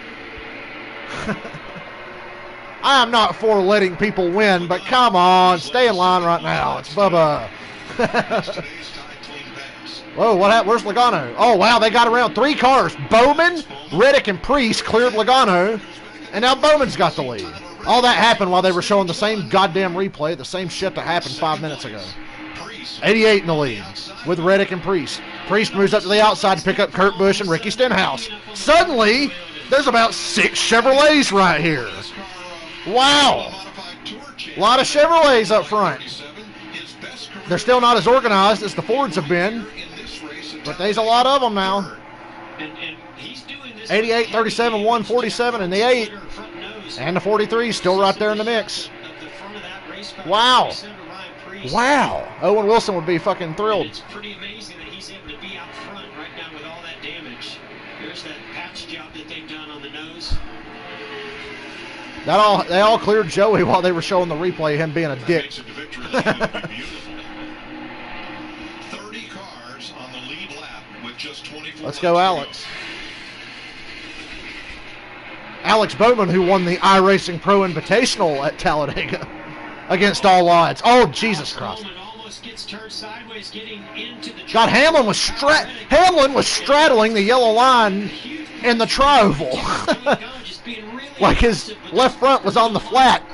I am not for letting people win, but come on, stay in line right now. It's Bubba. Whoa, what happened? Where's Logano? Oh, wow, they got around 3 cars. Bowman, Reddick, and Priest cleared Logano, and now Bowman's got the lead. All that happened while they were showing the same goddamn replay, the same shit that happened 5 minutes ago. 88 in the lead with Reddick and Priest. Priest moves up to the outside to pick up Kurt Busch and Ricky Stenhouse. Suddenly, there's about 6 Chevrolets right here. Wow. A lot of Chevrolets up front. They're still not as organized as the Fords have been, but there's a lot of them now. 88, 37, 147 in the 8. And the 43 still right there in the mix. Wow. Wow. Owen Wilson would be fucking thrilled. It's pretty amazing that he's able to be out front right now with all that damage. There's that patch job that they've done on the nose. They all cleared Joey while they were showing the replay of him being a dick. Makes it to victory lane would be beautiful. 30 cars on the lead lap with just 24. Let's go, Alex. Alex Bowman, who won the iRacing Pro Invitational at Talladega against all odds. Oh, Jesus Christ. God, Hamlin was straddling the yellow line in the tri-oval. Like his left front was on the flat.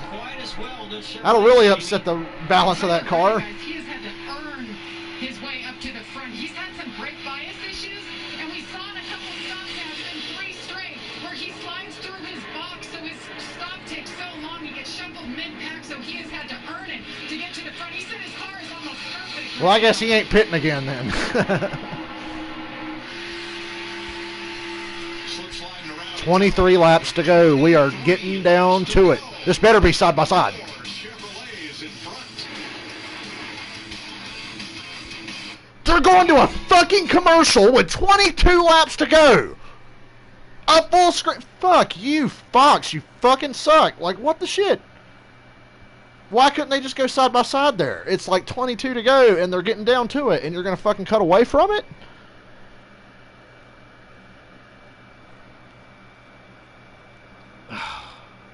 That'll really upset the balance of that car. He has had to earn his way up to the front. He's had some brake bias issues, and we saw in a couple of stop pads in 3 straight where he slides through his box, so his stop takes so long he gets shuffled mid-pack, so he has had to earn it to get to the front. He said his car is almost perfect. Well, I guess he ain't pitting again then. 23 laps to go. We are getting down to it. This better be side by side. They're going to a fucking commercial with 22 laps to go. A full screen. Fuck you, Fox. You fucking suck. Like, what the shit? Why couldn't they just go side by side there? It's like 22 to go, and they're getting down to it, and you're going to fucking cut away from it?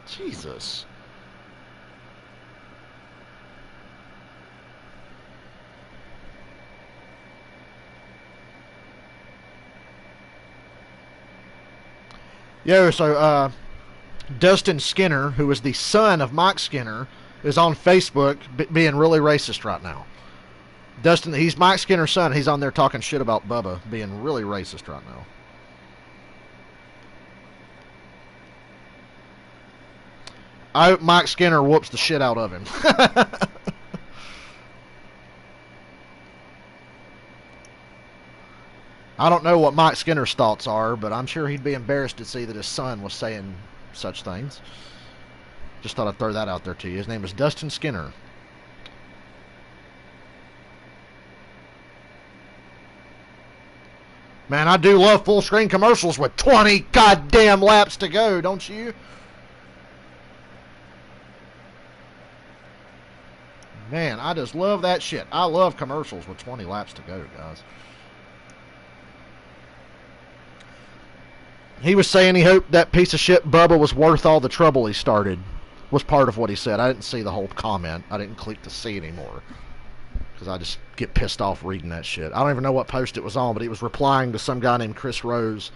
Jesus. Yo, so Dustin Skinner, who is the son of Mike Skinner, is on Facebook being really racist right now. Dustin, he's Mike Skinner's son. He's on there talking shit about Bubba, being really racist right now. I hope Mike Skinner whoops the shit out of him. I don't know what Mike Skinner's thoughts are, but I'm sure he'd be embarrassed to see that his son was saying such things. Just thought I'd throw that out there to you. His name is Dustin Skinner. Man, I do love full screen commercials with 20 goddamn laps to go, don't you? Man, I just love that shit. I love commercials with 20 laps to go, guys. He was saying he hoped that piece of shit Bubba was worth all the trouble he started. Was part of what he said. I didn't see the whole comment. I didn't click to see anymore. Because I just get pissed off reading that shit. I don't even know what post it was on, but he was replying to some guy named Chris Rose.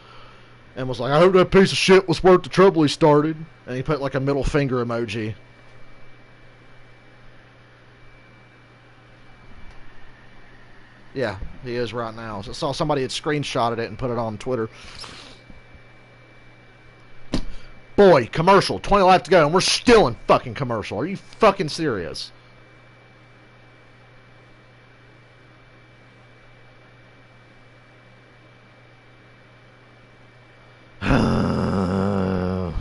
And was like, I hope that piece of shit was worth the trouble he started. And he put like a middle finger emoji. Yeah, he is right now. So I saw somebody had screenshotted it and put it on Twitter. Boy, commercial. 20 laps to go, and we're still in fucking commercial. Are you fucking serious? And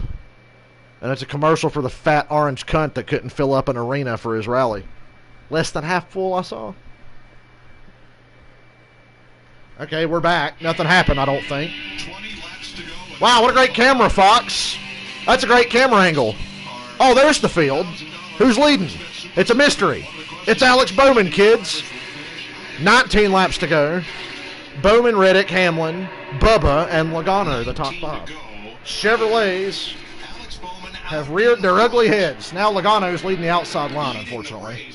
it's a commercial for the fat orange cunt that couldn't fill up an arena for his rally. Less than half full, I saw. Okay, we're back. Nothing happened, I don't think. Wow, what a great camera, Fox. That's a great camera angle. Oh, there's the field. Who's leading? It's a mystery. It's Alex Bowman, kids. 19 laps to go. Bowman, Reddick, Hamlin, Bubba, and Logano, the top 5. Chevrolets have reared their ugly heads. Now Logano's leading the outside line, unfortunately.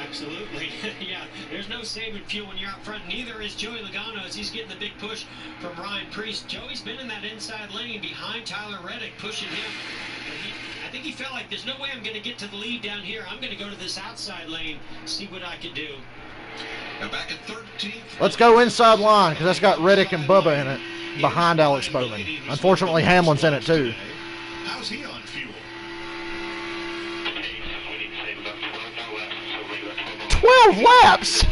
Absolutely. Yeah, there's no saving fuel when you're out front. Neither is Joey Logano as he's getting the big push from Ryan Preece. Joey's been in that inside lane behind Tyler Reddick, pushing him. I think he felt like there's no way I'm going to get to the lead down here. I'm going to go to this outside lane, see what I can do. Now back at 13th. Let's go inside line, because that's got Reddick and Bubba in it, behind Alex Bowman. Unfortunately, Hamlin's in it, too. How's he on fuel? 12 laps?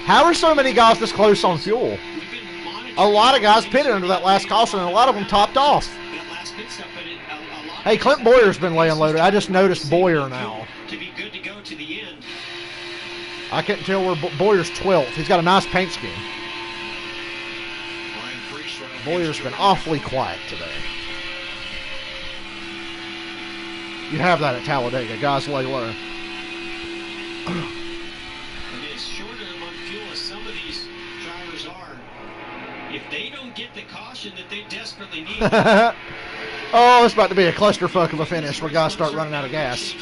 How are so many guys this close on fuel? A lot of guys pitted under that last caution, and a lot of them topped off. Hey, Clint Boyer's been laying loaded. I just noticed Boyer now. To be good to go to the end. I couldn't tell where Boyer's 12th. He's got a nice paint scheme. Boyer's been awfully quiet today. You have that at Talladega. Guys lay low. And as short on fuel as some of these drivers are, if they don't get the caution that they desperately need. Oh, it's about to be a clusterfuck of a finish where guys start running out of gas.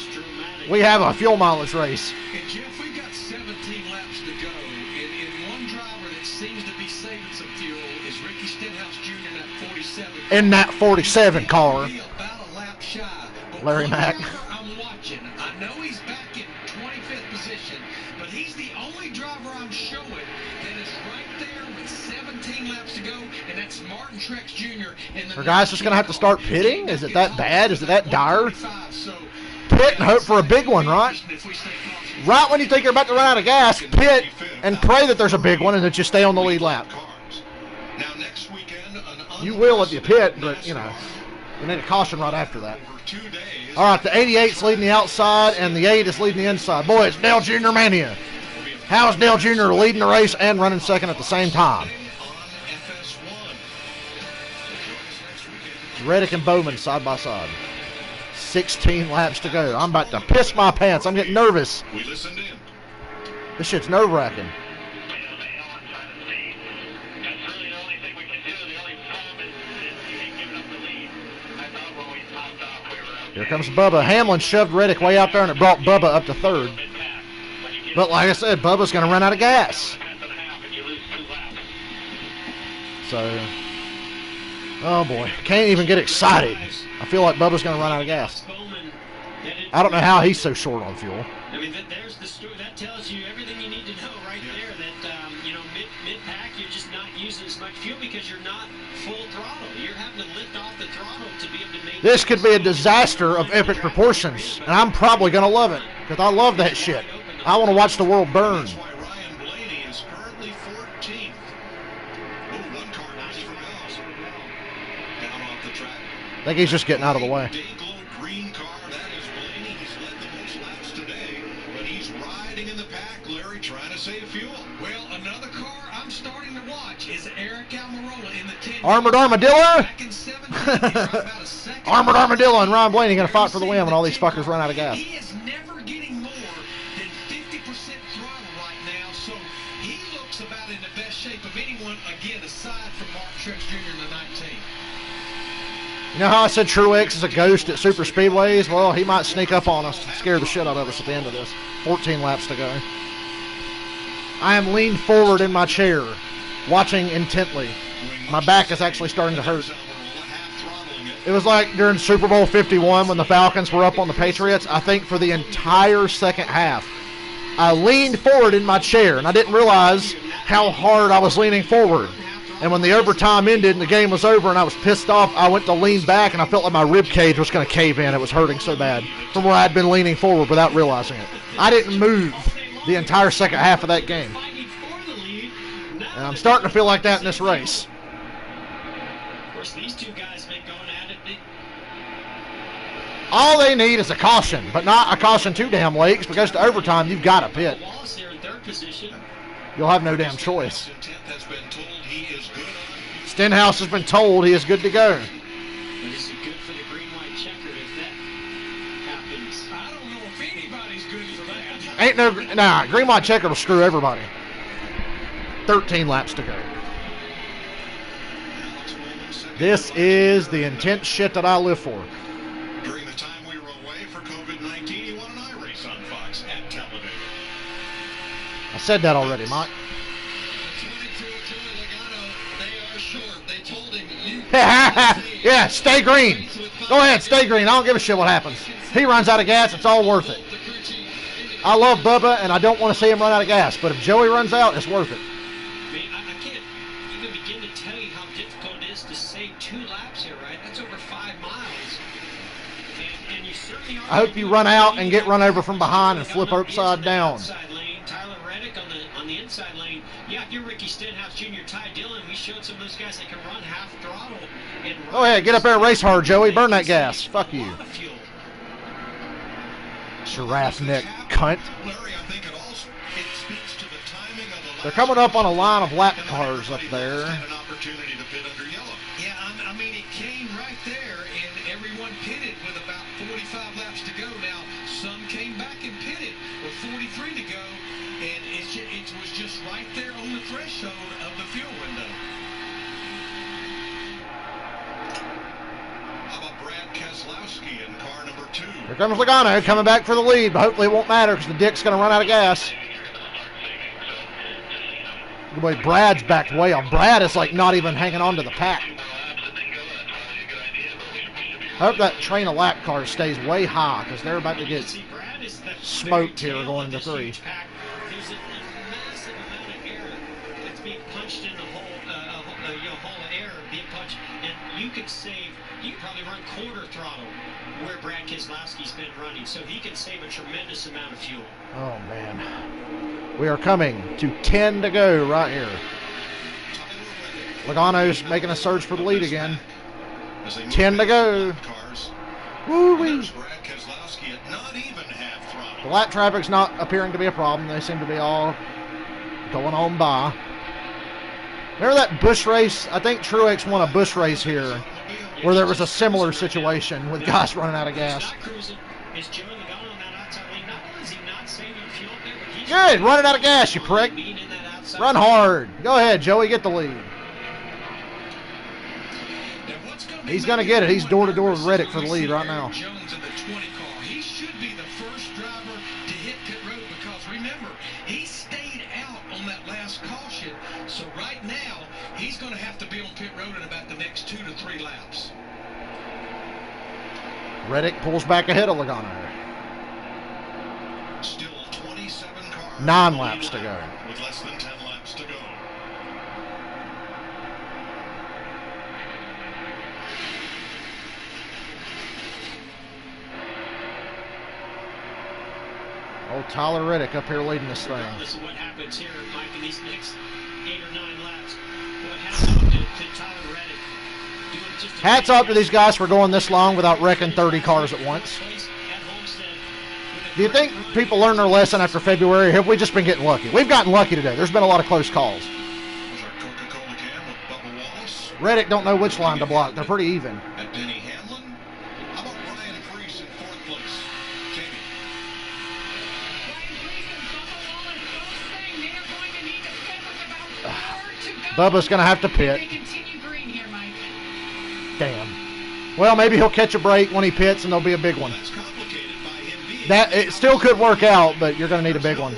We have a fuel mileage race. And Jeff, we've got 17 laps to go. And one driver that seems to be saving some fuel is Ricky Stenhouse Jr. in that 47. In that 47 car. About a lap shy. Larry Mack. I'm watching. I know he's back in 25th position, but he's the only driver I'm showing that is right there with 17 laps to go, and that's Martin Truex Jr. Are guys just going to have to start pitting? Is it that bad? Is it that dire? Pit and hope for a big one, right? Right when you think you're about to run out of gas, pit and pray that there's a big one and that you stay on the lead lap. You will if you pit, but, you know, you need a caution right after that. All right, the 88's leading the outside, and the 8 is leading the inside. Boy, it's Dale Jr. mania. How is Dale Jr. leading the race and running second at the same time? Reddick and Bowman side by side. 16 laps to go. I'm about to piss my pants. I'm getting nervous. This shit's nerve-wracking. Here comes Bubba. Hamlin shoved Reddick way out there, and it brought Bubba up to third. But like I said, Bubba's going to run out of gas. So, oh boy, can't even get excited. I feel like Bubba's going to run out of gas. I don't know how he's so short on fuel. I mean, there's the story. That tells you everything you need to know right there. That, you know, mid-pack, you're just not using as much fuel because you're not full throttle. You're having to lift off the throttle to be able to make... This could be a disaster of epic proportions, and I'm probably going to love it, because I love that shit. I want to watch the world burn. I think he's just getting out of the way. Well, another car I'm starting to watch is Eric Almirola in the 10. Armored Armadillo? Armored Armadillo and Ron Blaney going to fight for the win when all these fuckers run out of gas. He is never getting more than 50% throttle right now, so he looks about in the best shape of anyone, again, aside from Mark Truex Jr. in the 19. You know how I said Truex is a ghost at super speedways? Well, he might sneak up on us, scare the shit out of us at the end of this. 14 laps to go. I am leaned forward in my chair, watching intently. My back is actually starting to hurt. It was like during Super Bowl 51 when the Falcons were up on the Patriots. I think for the entire second half, I leaned forward in my chair, and I didn't realize how hard I was leaning forward. And when the overtime ended and the game was over and I was pissed off, I went to lean back, and I felt like my rib cage was going to cave in. It was hurting so bad from where I'd been leaning forward without realizing it. I didn't move the entire second half of that game. And I'm starting to feel like that in this race. Of course, these two guys been going at it. All they need is a caution, but not a caution too damn late, because if it goes to overtime, you've got to pit. You'll have no damn choice. Stenhouse has been told he is good to go. But is it good for the green-white checker if that happens? I don't know if anybody's good for that. Ain't no, nah, green-white checker will screw everybody. 13 laps to go. This is the intense shit that I live for. During the time we were away for COVID-19, he won an iRace on Fox at Talladega. I said that already, Mike. Yeah, stay green. Go ahead, stay green. I don't give a shit what happens. He runs out of gas, it's all worth it. I love Bubba, and I don't want to see him run out of gas. But if Joey runs out, it's worth it. I can't even begin to tell you how difficult it is to save 2 laps here, right? That's over 5 miles. And you certainly I hope you run out and get run over from behind and flip upside down. Tyler Reddick on the inside lane. Yeah, if you're Ricky Stenhouse Jr., Ty Dillon, we showed some of those guys that can run half throttle. Go ahead, get up there and race hard, Joey. Burn that gas. Fuck you. Giraffe neck cunt. They're coming up on a line of lap cars up there. opportunity to pit under yellow. Yeah, I mean, it came right there, and everyone pitted with about 45 laps to go. Now, some came back and pitted with 43 to go, and it was just right there on the threshold of the fuel window. How about Brad Keselowski in car number 2? Here comes Logano coming back for the lead, but hopefully it won't matter because the Dick's going to run out of gas. Boy, Brad's backed way off. Brad is like not even hanging on to the pack. I hope that train of lap cars stays way high because they're about to get smoked here going into 3. There's a massive amount of air that's being punched in the hole of air being punched, and you can probably run quarter throttle where Brad Keselowski's been running, so he can save a tremendous amount of fuel. Oh, man. We are coming to 10 to go right here. Logano's making a surge for the lead again. 10 to go. Woo-wee. The lap traffic's not appearing to be a problem. They seem to be all going on by. Remember that Busch race? I think Truex won a Busch race here where there was a similar situation with guys running out of gas. Good, running out of gas, you prick. Run hard. Go ahead, Joey, get the lead. He's going to get it. He's door-to-door with Reddick for the lead right now. He should be the first driver to hit pit road because, remember, he stayed out on that last caution. So right now, he's going to have to be on pit road in about the next 2 to 3 laps. Reddick pulls back ahead of Logano. Still 27 cars. 9 laps to go. With less than 10 laps to go. Oh, Tyler Reddick up here leading this thing. This is what happens here, Mike, in these next 8 or 9 laps. What happened to Tyler Reddick? Hats off to these guys for going this long without wrecking 30 cars at once. Do you think people learn their lesson after February? Or have we just been getting lucky? We've gotten lucky today. There's been a lot of close calls. Reddick don't know which line to block. They're pretty even. Bubba's going to have to pit. Damn. Well, maybe he'll catch a break when he pits, and there'll be a big one. It still could work out, but you're going to need a big one.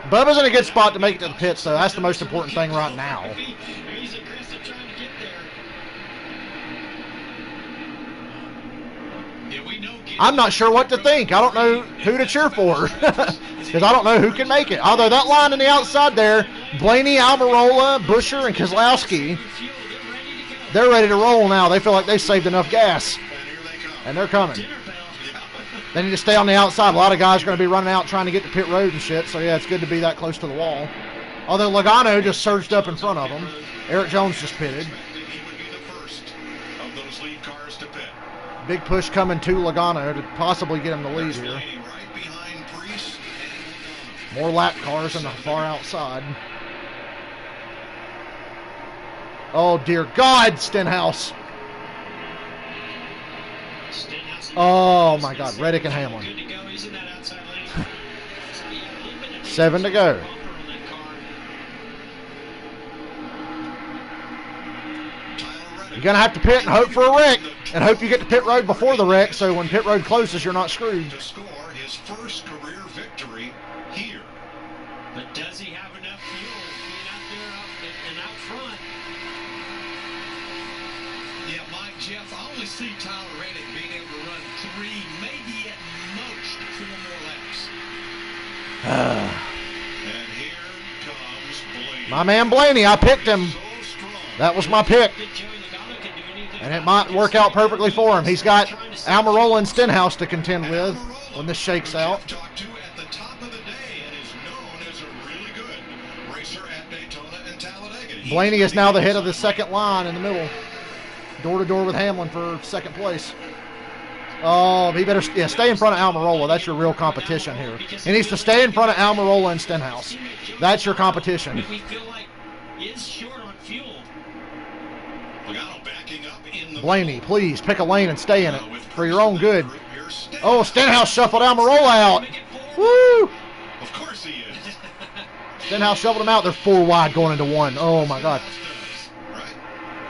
Bubba's in a good spot to make it to the pits, though. That's the most important thing right now. I'm not sure what to think. I don't know who to cheer for because I don't know who can make it. Although that line on the outside there, Blaney, Almirola, Buescher, and Keselowski, they're ready to roll now. They feel like they saved enough gas, and they're coming. They need to stay on the outside. A lot of guys are going to be running out trying to get to pit road and shit, so yeah, it's good to be that close to the wall. Although Logano just surged up in front of him. Eric Jones just pitted. Big push coming to Logano to possibly get him the lead here. More lap cars on the far outside. Oh, dear God, Stenhouse. Oh, my God, Reddick and Hamlin. 7 to go. You're going to have to pit and hope for a wreck. And hope you get to pit road before the wreck, so when pit road closes, you're not screwed. To score his first career victory here. But does he have enough fuel being out there and out front? Yeah, Mike, Jeff, I only see Tyler Reddick being able to run 3, maybe at most 4 more laps. And here comes Blaney. My man Blaney, I picked him. That was my pick. And it might work out perfectly for him. He's got Almirola and Stenhouse to contend with when this shakes out. Blaney is now the head of the second line in the middle. Door to door with Hamlin for second place. Oh, he better stay in front of Almirola. That's your real competition here. He needs to stay in front of Almirola and Stenhouse. That's your competition. We feel like is short on fuel. Logano backing up in the Blaney, please pick a lane and stay in it for your own good. Oh, Stenhouse shuffled Almirola out. Woo! Of course he is. Stenhouse shuffled him out. They're 4 wide going into 1. Oh, my God.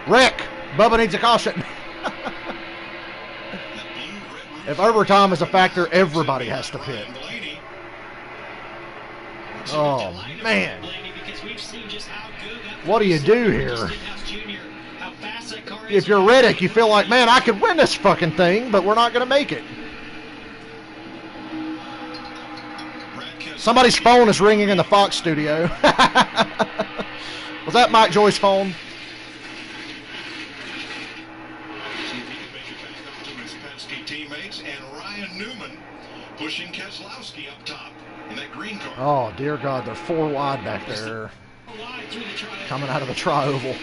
Rick, Bubba needs a caution. If overtime is a factor, everybody has to pit. Oh, man. What do you do here? If you're Reddick, you feel like, man, I could win this fucking thing, but we're not going to make it. Somebody's phone is ringing in the Fox studio. Was that Mike Joy's phone? Teammates and Ryan Newman pushing Keselowski up top in that green car. Oh, dear God, they're 4 wide back there. Coming out of the tri-oval.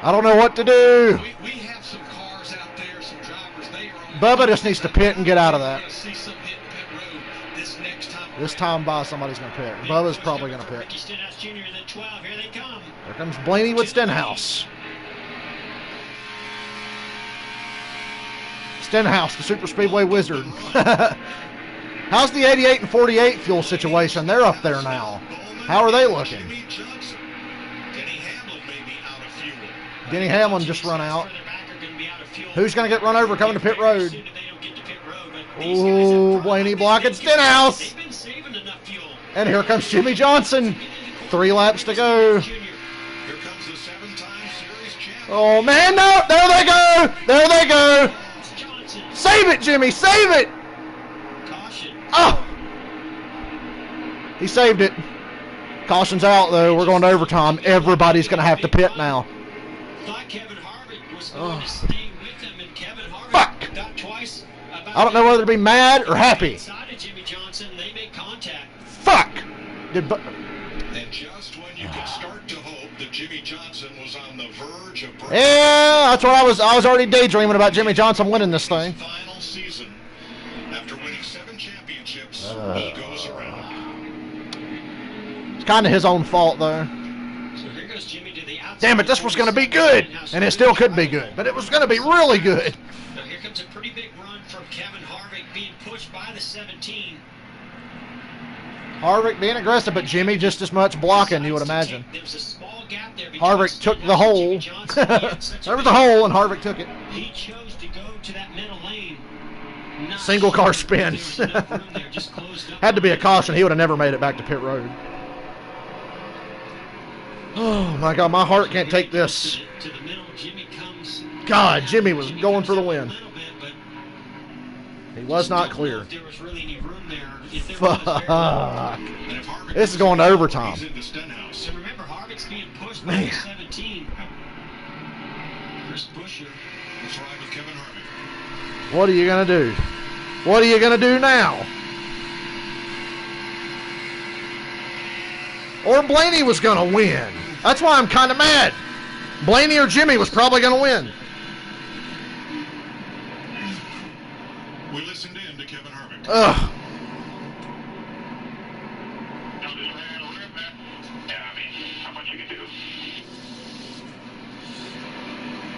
I don't know what to do. We have some cars out there, some drivers. They are on Bubba just needs to pit and get out of that. see some hit pit road this next time. This time by somebody's going to pit. Bubba's probably going to pit. Stenhouse Jr. in the 12. Here they come. Here comes Blaney with Stenhouse. Stenhouse, the Super Speedway wizard. How's the 88 and 48 fuel situation? They're up there now. How are they looking? Denny Hamlin just run out. Who's going to get run over coming to pit road? Oh, Blaney blocking Stenhouse. And here comes Jimmy Johnson. 3 laps to go. Oh, man, no. There they go. There they go. Save it, Jimmy. Save it. Oh. He saved it. Caution's out, though. We're going to overtime. Everybody's going to have to pit now. Oh. Fuck. I don't know whether to be mad or happy. Fuck. And just when you could start to hope that Jimmy Johnson was on the verge of breaking. Yeah, that's what I was already daydreaming about Jimmy Johnson winning this thing. Final season. After winning 7 championships, he goes around. It's kind of his own fault, though. Damn it, this was going to be good. And it still could be good. But it was going to be really good. Now here comes a pretty big run from Kevin Harvick being pushed by the 17. Harvick being aggressive, but Jimmy just as much blocking, you would imagine. Harvick took the hole. There was a hole, and Harvick took it. He chose to go to that middle lane. Single car spin. Had to be a caution. He would have never made it back to pit road. Oh, my God. My heart can't take this. God, Jimmy was going for the win. He was not clear. Fuck. This is going to overtime. So remember, Harvick's being pushed by Man. 17. Chris Buescher. Let's ride with Kevin Harvick. What are you going to do? What are you going to do now? Or Blaney was going to win. That's why I'm kind of mad. Blaney or Jimmy was probably going to win. We listened in to Kevin Harvick. Ugh.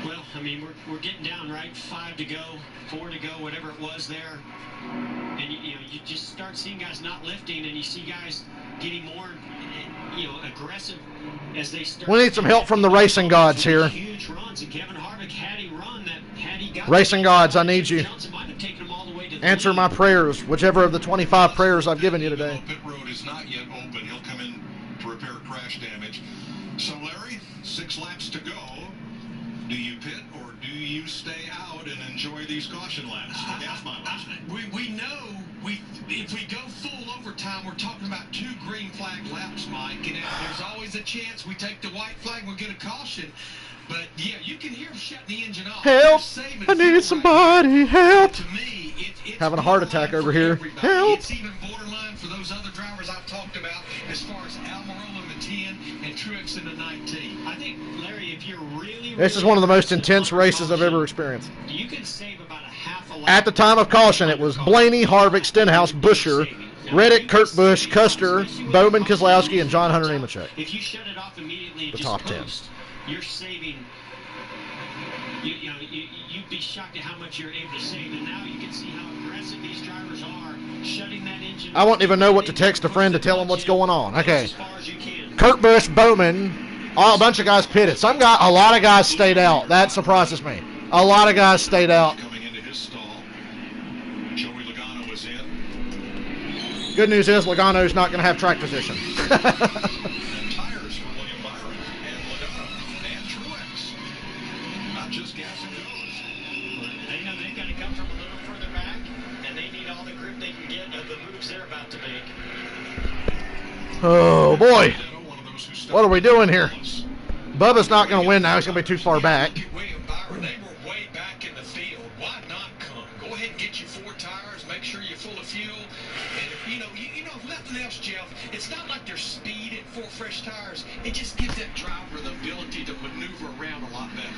Well, I mean, we're getting down, right? 5 to go, 4 to go, whatever it was there. And, you know, you just start seeing guys not lifting, and you see guys getting more, you know, aggressive as they start. We need some help from the racing gods here. Huge runs, and Kevin Harvick had he run that, had he got Racing gods, I need you. Johnson might have taken him all the way to the Answer lead. my prayers, whichever of the 25 prayers I've given you today. Pit road is not yet open. He'll come in to repair crash damage. So, Larry, 6 laps to go. Do you pit or do you stay out and enjoy these caution laps? We know if we go full overtime, we're talking about 2 green flag laps, Mike. And there's always a chance we take the white flag, we'll get a caution. But yeah, you can hear them shutting the engine off. Help! Saving I need fuel somebody. right Help! to me, it's Having a heart attack over here. everybody. Help! It's even borderline for those other drivers I've talked about as far as Almirola in the 10 and Truex in the 19. I think, Larry, if you're really, This is one of the most intense races I've ever experienced. you can save about a half a lap. At the time of caution, it was Blaney, Harvick, Stenhouse, Buscher, Reddick, Kurt Busch, Custer, Bowman, Keselowski, and John Hunter Nemechek. If you shut it off immediately, The just top 10. coast, you're saving. You'd be shocked at how much you're able to save, and now you can see how aggressive these drivers are shutting that engine. I won't even know what to text a friend to tell him what's going on. Okay. Kurt Busch, Bowman, a bunch of guys pitted. A lot of guys stayed out. That surprises me. A lot of guys stayed out. Coming into his stall, Joey Logano was in. Good news is Logano's not going to have track position. And tires for William Byron and Logano and Truex. Not just gas and goes. They know they've got to come from a little further back, and they need all the grip they can get of the moves they're about to make. Oh, boy. What are we doing here? Bubba's not going to win now. He's going to be too far back. William Byron, they were way back in the field. Why not come? Go ahead and get you 4 tires. Make sure you're full of fuel. And if nothing else, Jeff, it's not like there's speed at 4 fresh tires. It just gives that driver the ability to maneuver around a lot better.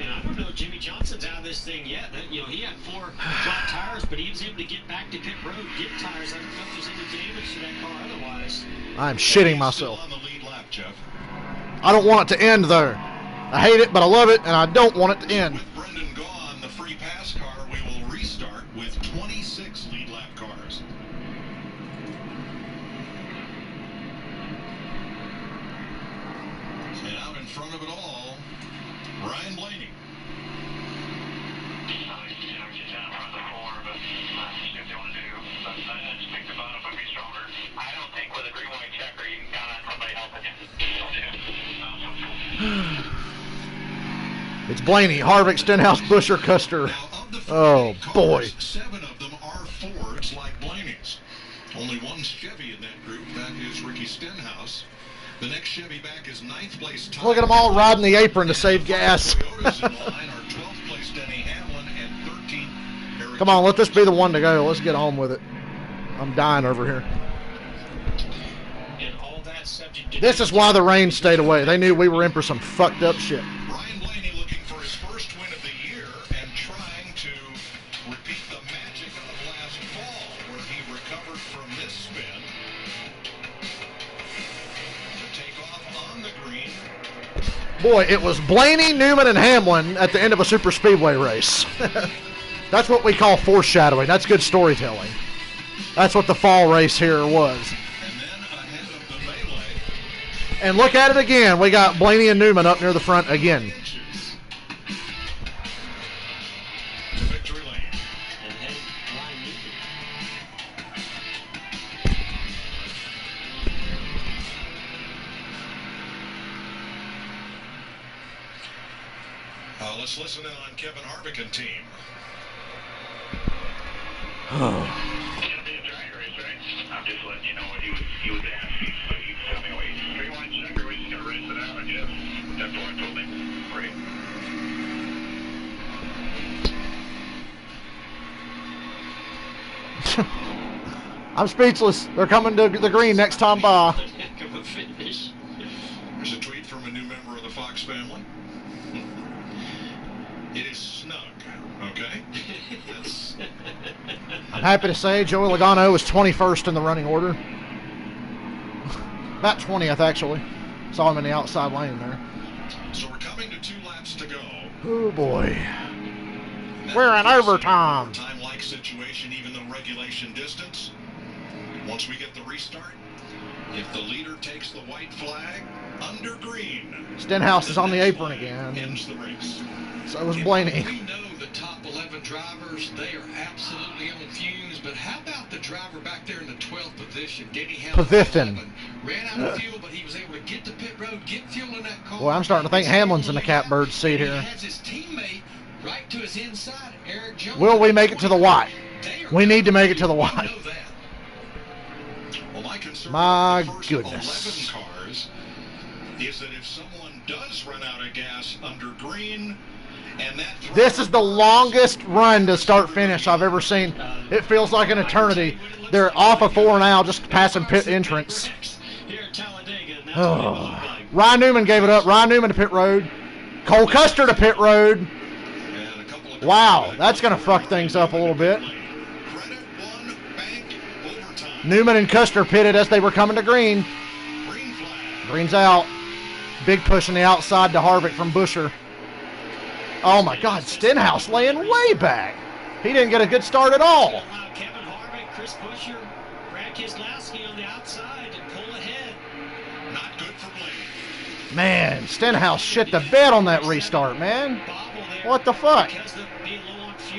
And I don't know if Jimmy Johnson's out of this thing yet. He had 4 flat tires, but he was able to get back to pit road, get tires. I don't know if there's any damage to that car otherwise. I'm shitting myself. On the lead lap, Jeff. I don't want it to end, though. I hate it, but I love it, and I don't want it to end. With Brendan gone, the free pass car, we will restart with 26 lead lap cars. And out in front of it all, Ryan Blaney. I don't think with a green white checker you can count on somebody helping you. It's Blaney, Harvick, Stenhouse, Buscher, Custer. Oh, boy. 7 of them are Fords like Blaney's. Only one Chevy in that group. That is Ricky Stenhouse. The next Chevy back is 9th place. Look at them all riding the apron to save gas. Toyotas in line are 12th place Denny Hamlin and 13th Eric. Come on, let this be the one to go. Let's get on with it. I'm dying over here. And all that subject to This is why the rain stayed away. They knew we were in for some fucked up shit. Ryan Blaney looking for his first win of the year and trying to repeat the magic of last fall where he recovered from this spin to take off on the green. Boy, it was Blaney, Newman, and Hamlin at the end of a super speedway race. That's what we call foreshadowing. That's good storytelling. That's what the fall race here was. And then ahead of the melee, And look at it again. We got Blaney and Newman up near the front again. to victory lane. and head line Let's listen in on Kevin Harvick and team. It's gonna be a drag race, right? I'm just letting you know what he was asking, so you can tell me what you three line checker. We just gonna race it out, I guess. That's what I told him. Great. I'm speechless. They're coming to the green next time by. heck of a finish. There's a tweet from a new member of the Fox family. It is snug, okay? That's, I'm happy to say Joey Logano was 21st in the running order. About 20th, actually. Saw him in the outside lane there. so we're coming to 2 laps to go. Oh, boy. And that We're in puts us overtime. in an overtime-like situation, even though regulation distance. Once we get the restart, if the leader takes the white flag under green, Stenhouse is on the next apron flag again. ends the race. So was Blaney. We know the top 11 drivers, they are absolutely on fumes, but how about the driver back there in the 12th position, Denny Hamlin? Pavithin. Ran out of fuel, but he was able to get to pit road, get fuel in that car. Boy, I'm starting to think Hamlin's in the catbird seat And here. He has his teammate right to his inside, Eric Jones. Will we make it to the white? They are We need to make it to the we white. know that. Well, my concern My with the first goodness. 11 cars is that if someone does run out of gas under green, and that This is the longest run to start finish I've ever seen. It feels like an eternity. They're off of 4 now, just passing pit entrance. Oh. Ryan Newman gave it up. Ryan Newman to pit road. Cole Custer to pit road. Wow, that's going to fuck things up a little bit. Newman and Custer pitted as they were coming to green. Green's out. Big push on the outside to Harvick from Buescher. Oh my God, Stenhouse laying way back. He didn't get a good start at all. Kevin Harvick, Chris Buescher, Brad Keselowski on the outside to pull ahead. Not good for Blaney. Man, Stenhouse shit the bed on that restart, man. What the fuck?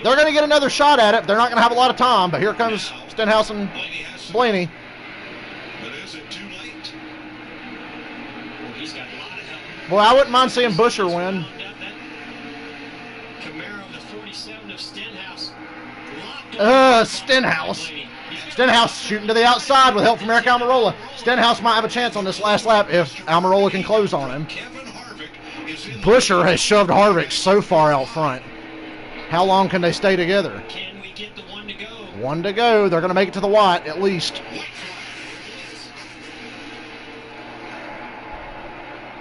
They're going to get another shot at it. They're not going to have a lot of time, but here comes Stenhouse and Blaney. But is it too late? Well, he's got a lot of help. Boy, I wouldn't mind seeing Buescher win. Camaro, the 47 of Stenhouse. Stenhouse. Stenhouse shooting to the outside with help from Eric Almirola. Stenhouse might have a chance on this last lap if Almirola can close on him. Buescher has shoved Harvick so far out front. How long can they stay together? Can we get the 1 to go? 1 to go. They're going to make it to the white at least.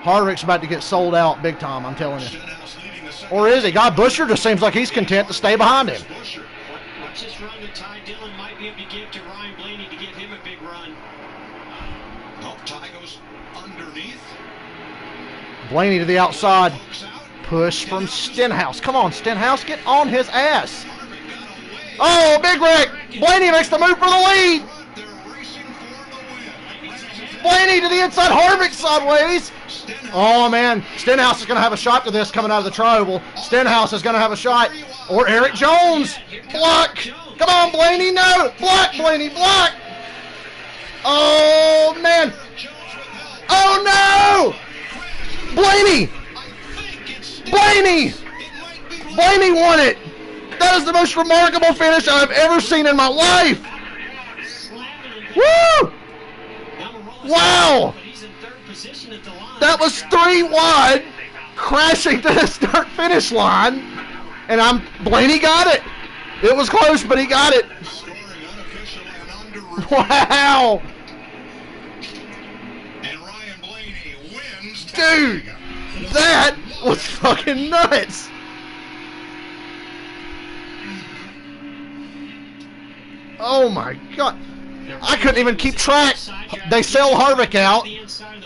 Harvick's about to get sold out big time, I'm telling you. Or is he? God, Buescher just seems like he's content to stay behind him. Watch this run that Ty Dillon might be able to give to Ryan Blaney to give him a big run. Oh, Ty goes underneath. Blaney to the outside. Push from Stenhouse. Come on, Stenhouse, get on his ass. Oh, big wreck. Blaney makes the move for the lead. Blaney to the inside. Harvick sideways. Oh, man. Stenhouse is going to have a shot to this coming out of the tri-oval. Stenhouse is going to have a shot. Or Eric Jones. Block. Come on, Blaney. No. Block, Blaney. Block. Oh, man. Oh, no. Blaney. Blaney. Blaney won it. That is the most remarkable finish I've ever seen in my life. Woo. Wow. That was 3 wide, crashing to the start-finish line, and Blaney got it. It was close, but he got it. Wow. And Ryan Blaney wins. Dude, that was fucking nuts. Oh my God. I couldn't even keep track. They sell Harvick out.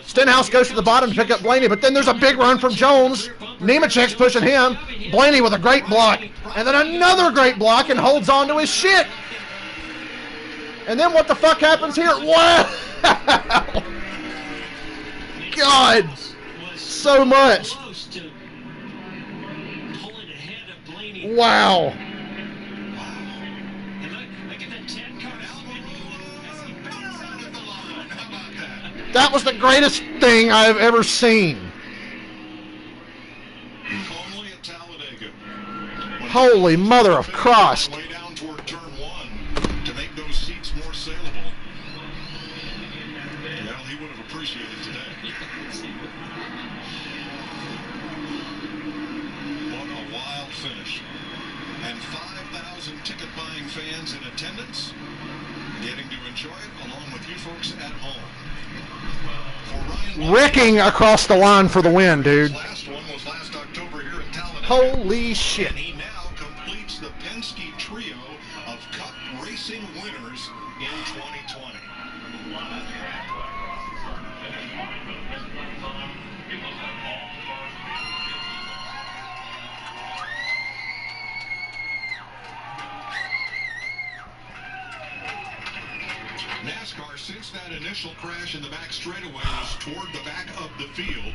Stenhouse goes to the bottom to pick up Blaney, but then there's a big run from Jones. Nemechek's pushing him. Blaney with a great block. And then another great block and holds on to his shit. And then what the fuck happens here? Wow! God! So much. Wow. That was the greatest thing I've ever seen. Only at Talladega. Holy mother of Christ. Way down toward turn 1 to make those seats more saleable. Well, he would have appreciated today. What a wild finish. And 5,000 ticket-buying fans in attendance, getting to enjoy it along with you folks at home. Wrecking across the line for the win, dude. Last one was last October here in Talladega. Holy shit. And he now completes the Penske trio of Cup racing winners in 2020. NASCAR, since that initial crash in the back straightaway was toward the back of the field,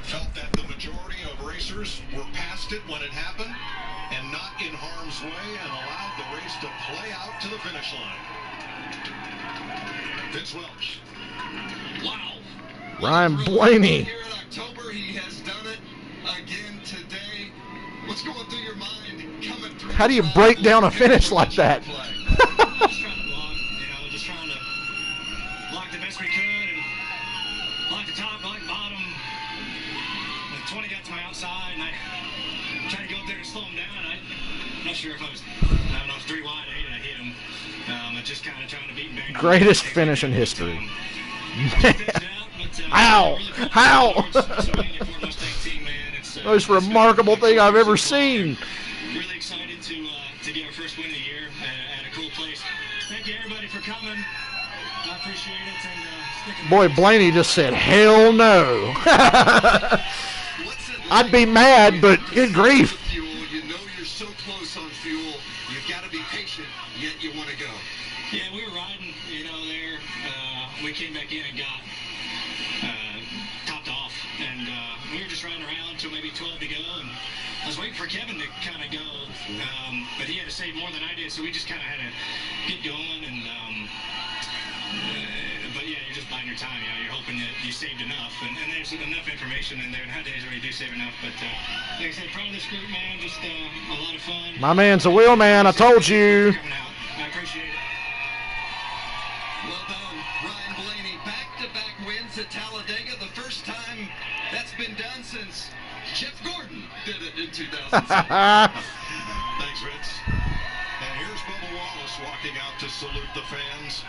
felt that the majority of racers were past it when it happened and not in harm's way and allowed the race to play out to the finish line. Vince Welch. Wow. Ryan Blaney. Here in October, he has done it again today. What's going through your mind coming through? How do you break down a finish like that? Just trying to block the best we could and block the top, block the bottom. 20 got to my outside, and I tried to go up there and slow him down. I'm not sure if I was, I don't know, 3 wide, 8, and I hit him. I just kind of trying to beat him. Greatest finish in history. How? How? Most remarkable thing I've ever seen. Really excited to get our first win of the year at a cool place. Thank you, everybody, for coming. I appreciate it. And, boy, Blaney just said, hell no. I'd be mad, but good grief. You know you're so close on fuel. You've got to be patient, yet you want to go. Yeah, we were riding, there. We came back in and got topped off. And we were just riding around until maybe 12 to go. And I was waiting for Kevin to kind of go. But he had to save more than I did, so we just kind of had to get going. And but yeah, you're just buying your time. You're hoping that you saved enough, and there's enough information in there. Nowadays, where you do save enough. But like I said, proud of this group, man. Just a lot of fun. My man's a wheel man. I told you. I appreciate it. Well done, Ryan Blaney. Back-to-back wins at Talladega. The first time that's been done since Jeff Gordon did it in 2007. Thanks, Vince. And here's Bubba Wallace walking out to salute the fans.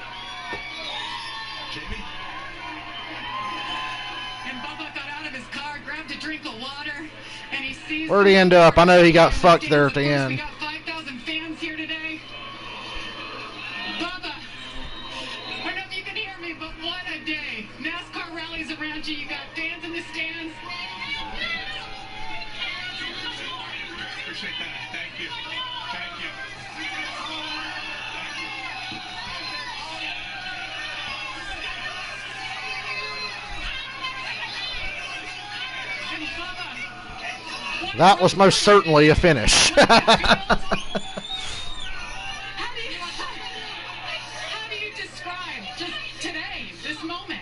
Jamie? And Bubba got out of his car, grabbed a drink of water, and he sees... Where'd he end up? I know he got fucked there at the We end. got 5,000 fans here today. Bubba, I don't know if you can hear me, but what a day. NASCAR rallies around you. You got fans in the stands. Appreciate that. Thank you. Thank you. That was most certainly a finish. How do you describe just today, this moment?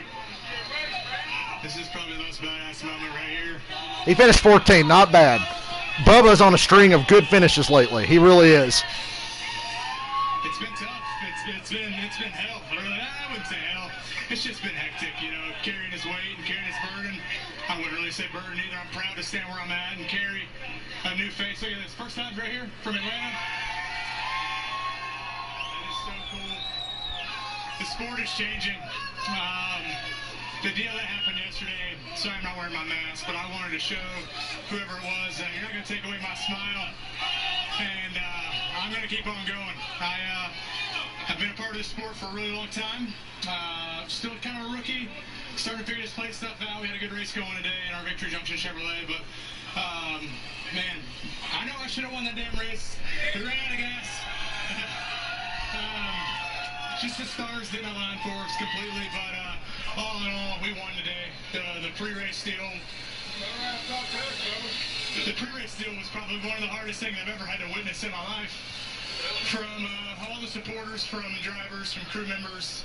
This is probably the most badass moment right here. He finished 14, not bad. Bubba's on a string of good finishes lately. He really is. It's been tough. It's been hell. Really, I wouldn't say hell. It's just been hectic, carrying his weight and carrying his burden. I wouldn't really say burden either. I'm proud to stand where I'm at and carry a new face. Look at this. First time right here from Atlanta. That is so cool. The sport is changing. The deal that happened yesterday, sorry I'm not wearing my mask, but I wanted to show whoever it was that you're not going to take away my smile. And I'm going to keep on going. I've been a part of this sport for a really long time. Still kind of a rookie. Starting to figure this plate stuff out. We had a good race going today in our Victory Junction Chevrolet, but man, I know I should have won that damn race. We ran out of gas. Just the stars didn't align for us completely, but all in all, we won today. The pre-race deal. The pre-race deal was probably one of the hardest things I've ever had to witness in my life. From all the supporters, from the drivers, from crew members,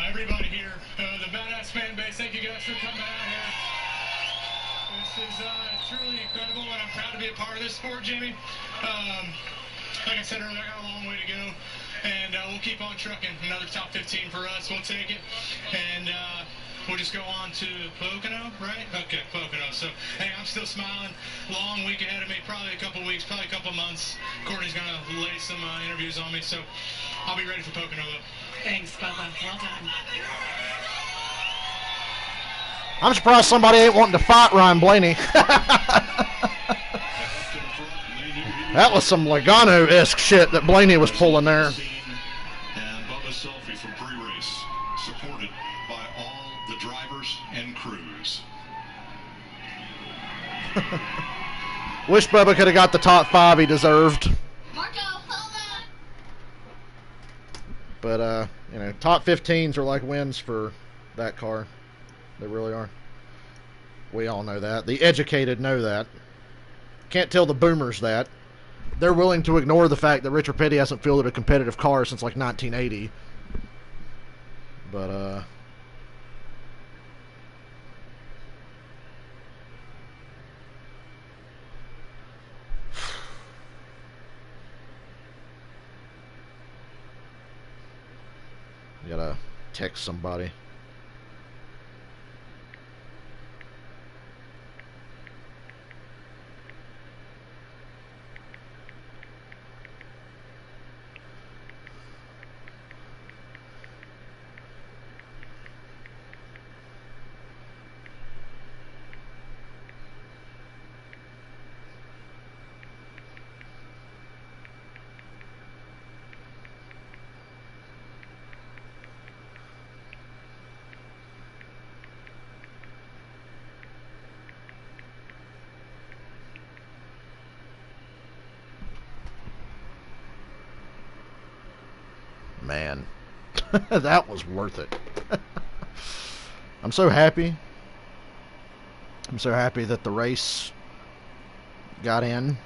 everybody here, the badass fan base. Thank you guys for coming out here. This is truly incredible, and I'm proud to be a part of this sport, Jimmy. Like I said earlier, I got a long way to go, and we'll keep on trucking. Another top 15 for us. We'll take it, and we'll just go on to Pocono, right? Okay, Pocono. So, hey, I'm still smiling. Long week ahead of me, probably a couple weeks, probably a couple months. Courtney's going to lay some interviews on me, so I'll be ready for Pocono, though. Thanks, Bubba. Well done. I'm surprised somebody ain't wanting to fight Ryan Blaney. That was some Logano-esque shit that Blaney was pulling there. And Bubba's selfie from pre-race, supported by all the drivers and crews. Wish Bubba could have got the top 5 he deserved. But, top 15s are like wins for that car. They really are. We all know that. The educated know that. Can't tell the boomers that. They're willing to ignore the fact that Richard Petty hasn't fielded a competitive car since like 1980. But, you gotta text somebody. Man, that was worth it. I'm so happy. I'm so happy that the race got in.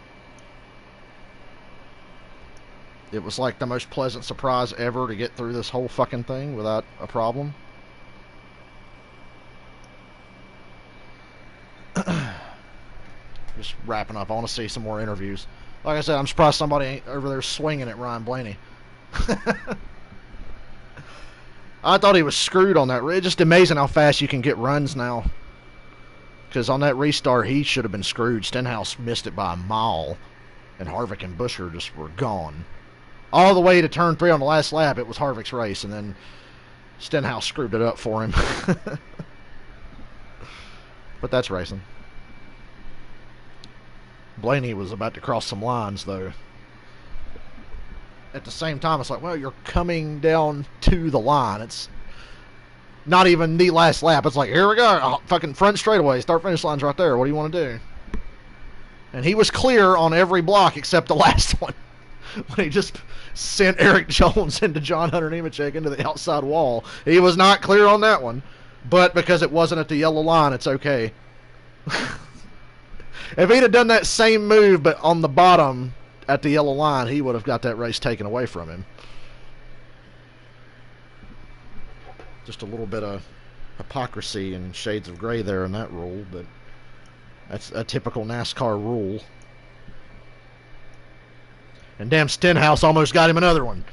It was like the most pleasant surprise ever to get through this whole fucking thing without a problem. Just wrapping up. I want to see some more interviews. Like I said, I'm surprised somebody ain't over there swinging at Ryan Blaney. I thought he was screwed on that. It's just amazing how fast you can get runs now. Because on that restart, he should have been screwed. Stenhouse missed it by a mile. And Harvick and Buescher just were gone. All the way to turn 3 on the last lap, it was Harvick's race. And then Stenhouse screwed it up for him. But that's racing. Blaney was about to cross some lines, though. At the same time, it's like, well, you're coming down to the line. It's not even the last lap. It's like, here we go. Oh, fucking front straightaway. Start-finish line's right there. What do you want to do? And he was clear on every block except the last one. When he just sent Eric Jones into John Hunter Nemechek into the outside wall. He was not clear on that one. But because it wasn't at the yellow line, it's okay. If he'd have done that same move, but on the bottom at the yellow line, he would have got that race taken away from him. Just a little bit of hypocrisy and shades of gray there in that rule, but that's a typical NASCAR rule. And damn, Stenhouse almost got him another one.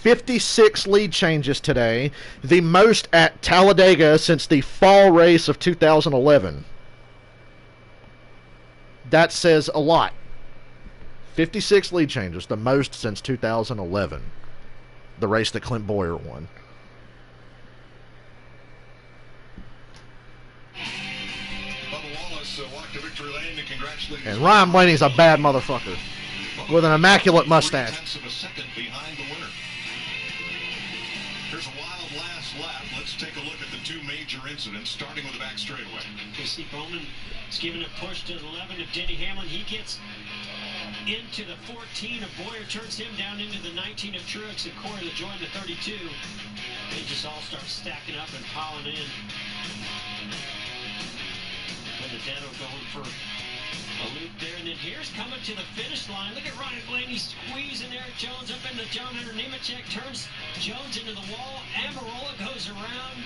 56 lead changes today, the most at Talladega since the fall race of 2011. That says a lot. 56 lead changes, the most since 2011, the race that Clint Boyer won. And Ryan Blaney's a bad motherfucker with an immaculate mustache. Here's a wild last lap. Let's take a look at the two major incidents, starting with the back straightaway. Casey Bowman is giving a push to the 11 of Denny Hamlin. He gets into the 14 of Boyer, turns him down into the 19 of Truex, and Corey LaJoie in the 32. They just all start stacking up and piling in. Benedetto going for a loop there, and then here's coming to the finish line. Look at Ryan Blaney squeezing Eric Jones up into John Hunter Nemechek, turns Jones into the wall. Amarola goes around.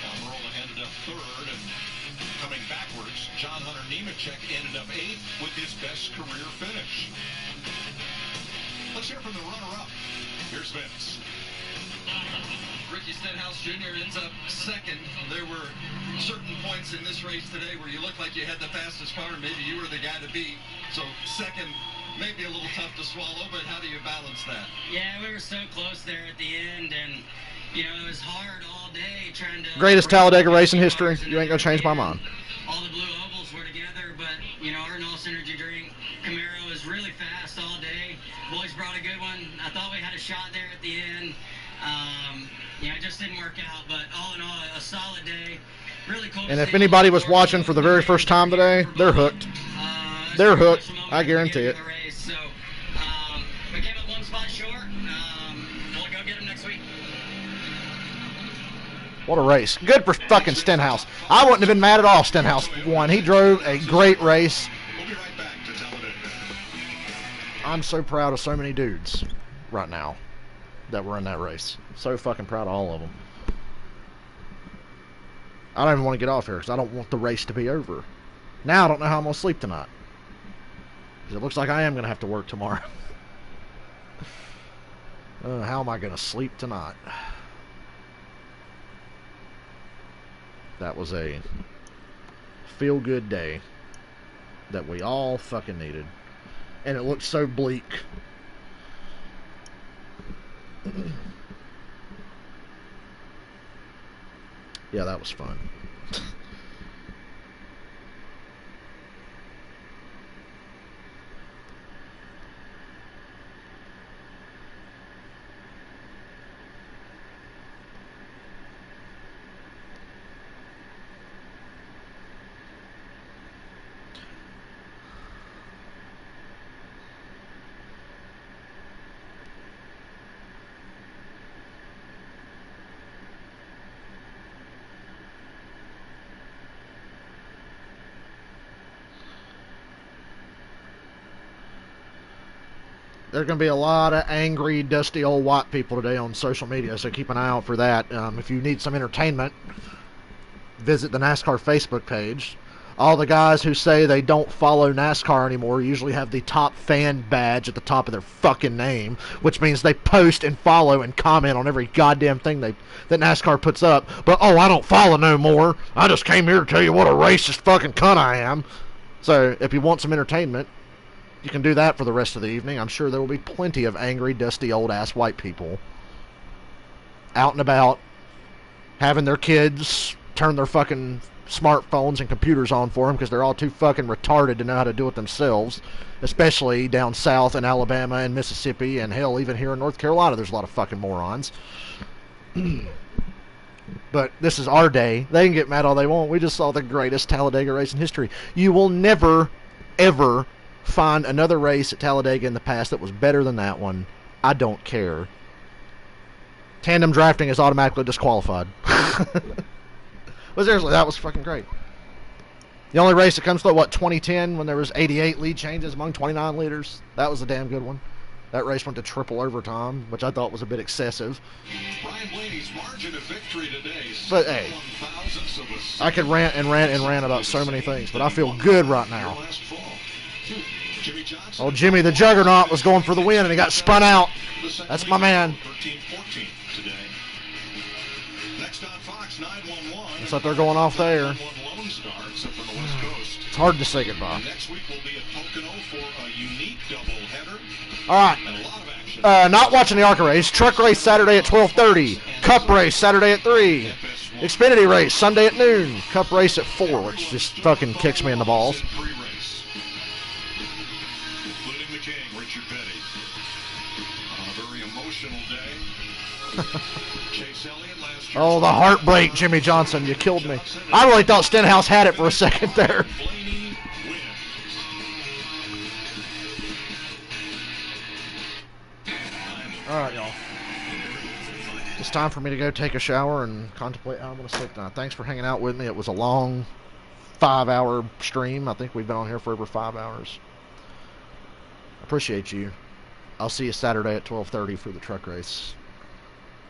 Amarola ended up third, and coming backwards, John Hunter Nemechek ended up 8th with his best career finish. Let's hear from the runner-up. Here's Vince. Ricky Stenhouse Jr. ends up second. There were certain points in this race today where you looked like you had the fastest car. Maybe you were the guy to beat. So second, maybe a little tough to swallow, but how do you balance that? Yeah, we were so close there at the end, and you know, it was hard all day trying to... Greatest Talladega race in history. You ain't gonna change my mind. All the blue ovals were together, but, you know, our NOS Energy drink, Camaro, was really fast all day. Boys brought a good one. I thought we had a shot there at the end. You know, it just didn't work out, but all in all, a solid day. Really cool. And if anybody was watching for the very first time today, they're hooked. They're hooked. I guarantee it. So, we came up one spot short. We'll go get them next week. What a race. Good for fucking Stenhouse. I wouldn't have been mad at all if Stenhouse won. He drove a great race. We'll be right back to Talladega. I'm so proud of so many dudes right now that were in that race. So fucking proud of all of them. I don't even want to get off here because I don't want the race to be over. Now I don't know how I'm going to sleep tonight. Because it looks like I am going to have to work tomorrow. How am I going to sleep tonight? That was a feel-good day that we all fucking needed. And it looked so bleak. Yeah, that was fun. There are going to be a lot of angry, dusty old white people today on social media, so keep an eye out for that. If you need some entertainment, visit the NASCAR Facebook page. All the guys who say they don't follow NASCAR anymore usually have the top fan badge at the top of their fucking name, which means they post and follow and comment on every goddamn thing that NASCAR puts up. But, oh, I don't follow no more. I just came here to tell you what a racist fucking cunt I am. So, if you want some entertainment, you can do that for the rest of the evening. I'm sure there will be plenty of angry, dusty, old-ass white people out and about having their kids turn their fucking smartphones and computers on for them because they're all too fucking retarded to know how to do it themselves, especially down south in Alabama and Mississippi, and hell, even here in North Carolina there's a lot of fucking morons. But this is our day. They can get mad all they want. We just saw the greatest Talladega race in history. You will never, ever find another race at Talladega in the past that was better than that one. I don't care. Tandem drafting is automatically disqualified. But seriously, that was fucking great. The only race that comes to, 2010, when there was 88 lead changes among 29 leaders? That was a damn good one. That race went to triple overtime, which I thought was a bit excessive. Brian Blaney's margin of victory today. But hey, I could rant and rant and rant about so many things, but I feel good right now. Oh, Jimmy the Juggernaut was going for the win, and he got spun out. That's my man. Looks like they're going off there. It's hard to say goodbye. All right. Not watching the ARCA race. Truck race Saturday at 12:30. Cup race Saturday at 3. Xfinity race Sunday at noon. Cup race at 4, which just fucking kicks me in the balls. Oh, the heartbreak, Jimmy Johnson. You killed me. I really thought Stenhouse had it for a second there. Alright, y'all. It's time for me to go take a shower and contemplate how I'm going to sleep tonight. Thanks for hanging out with me. It was a long 5-hour stream. I think we've been on here for over 5 hours. Appreciate you. I'll see you Saturday at 12:30 for the truck race.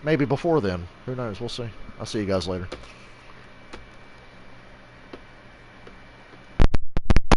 Maybe before then. Who knows? We'll see. I'll see you guys later.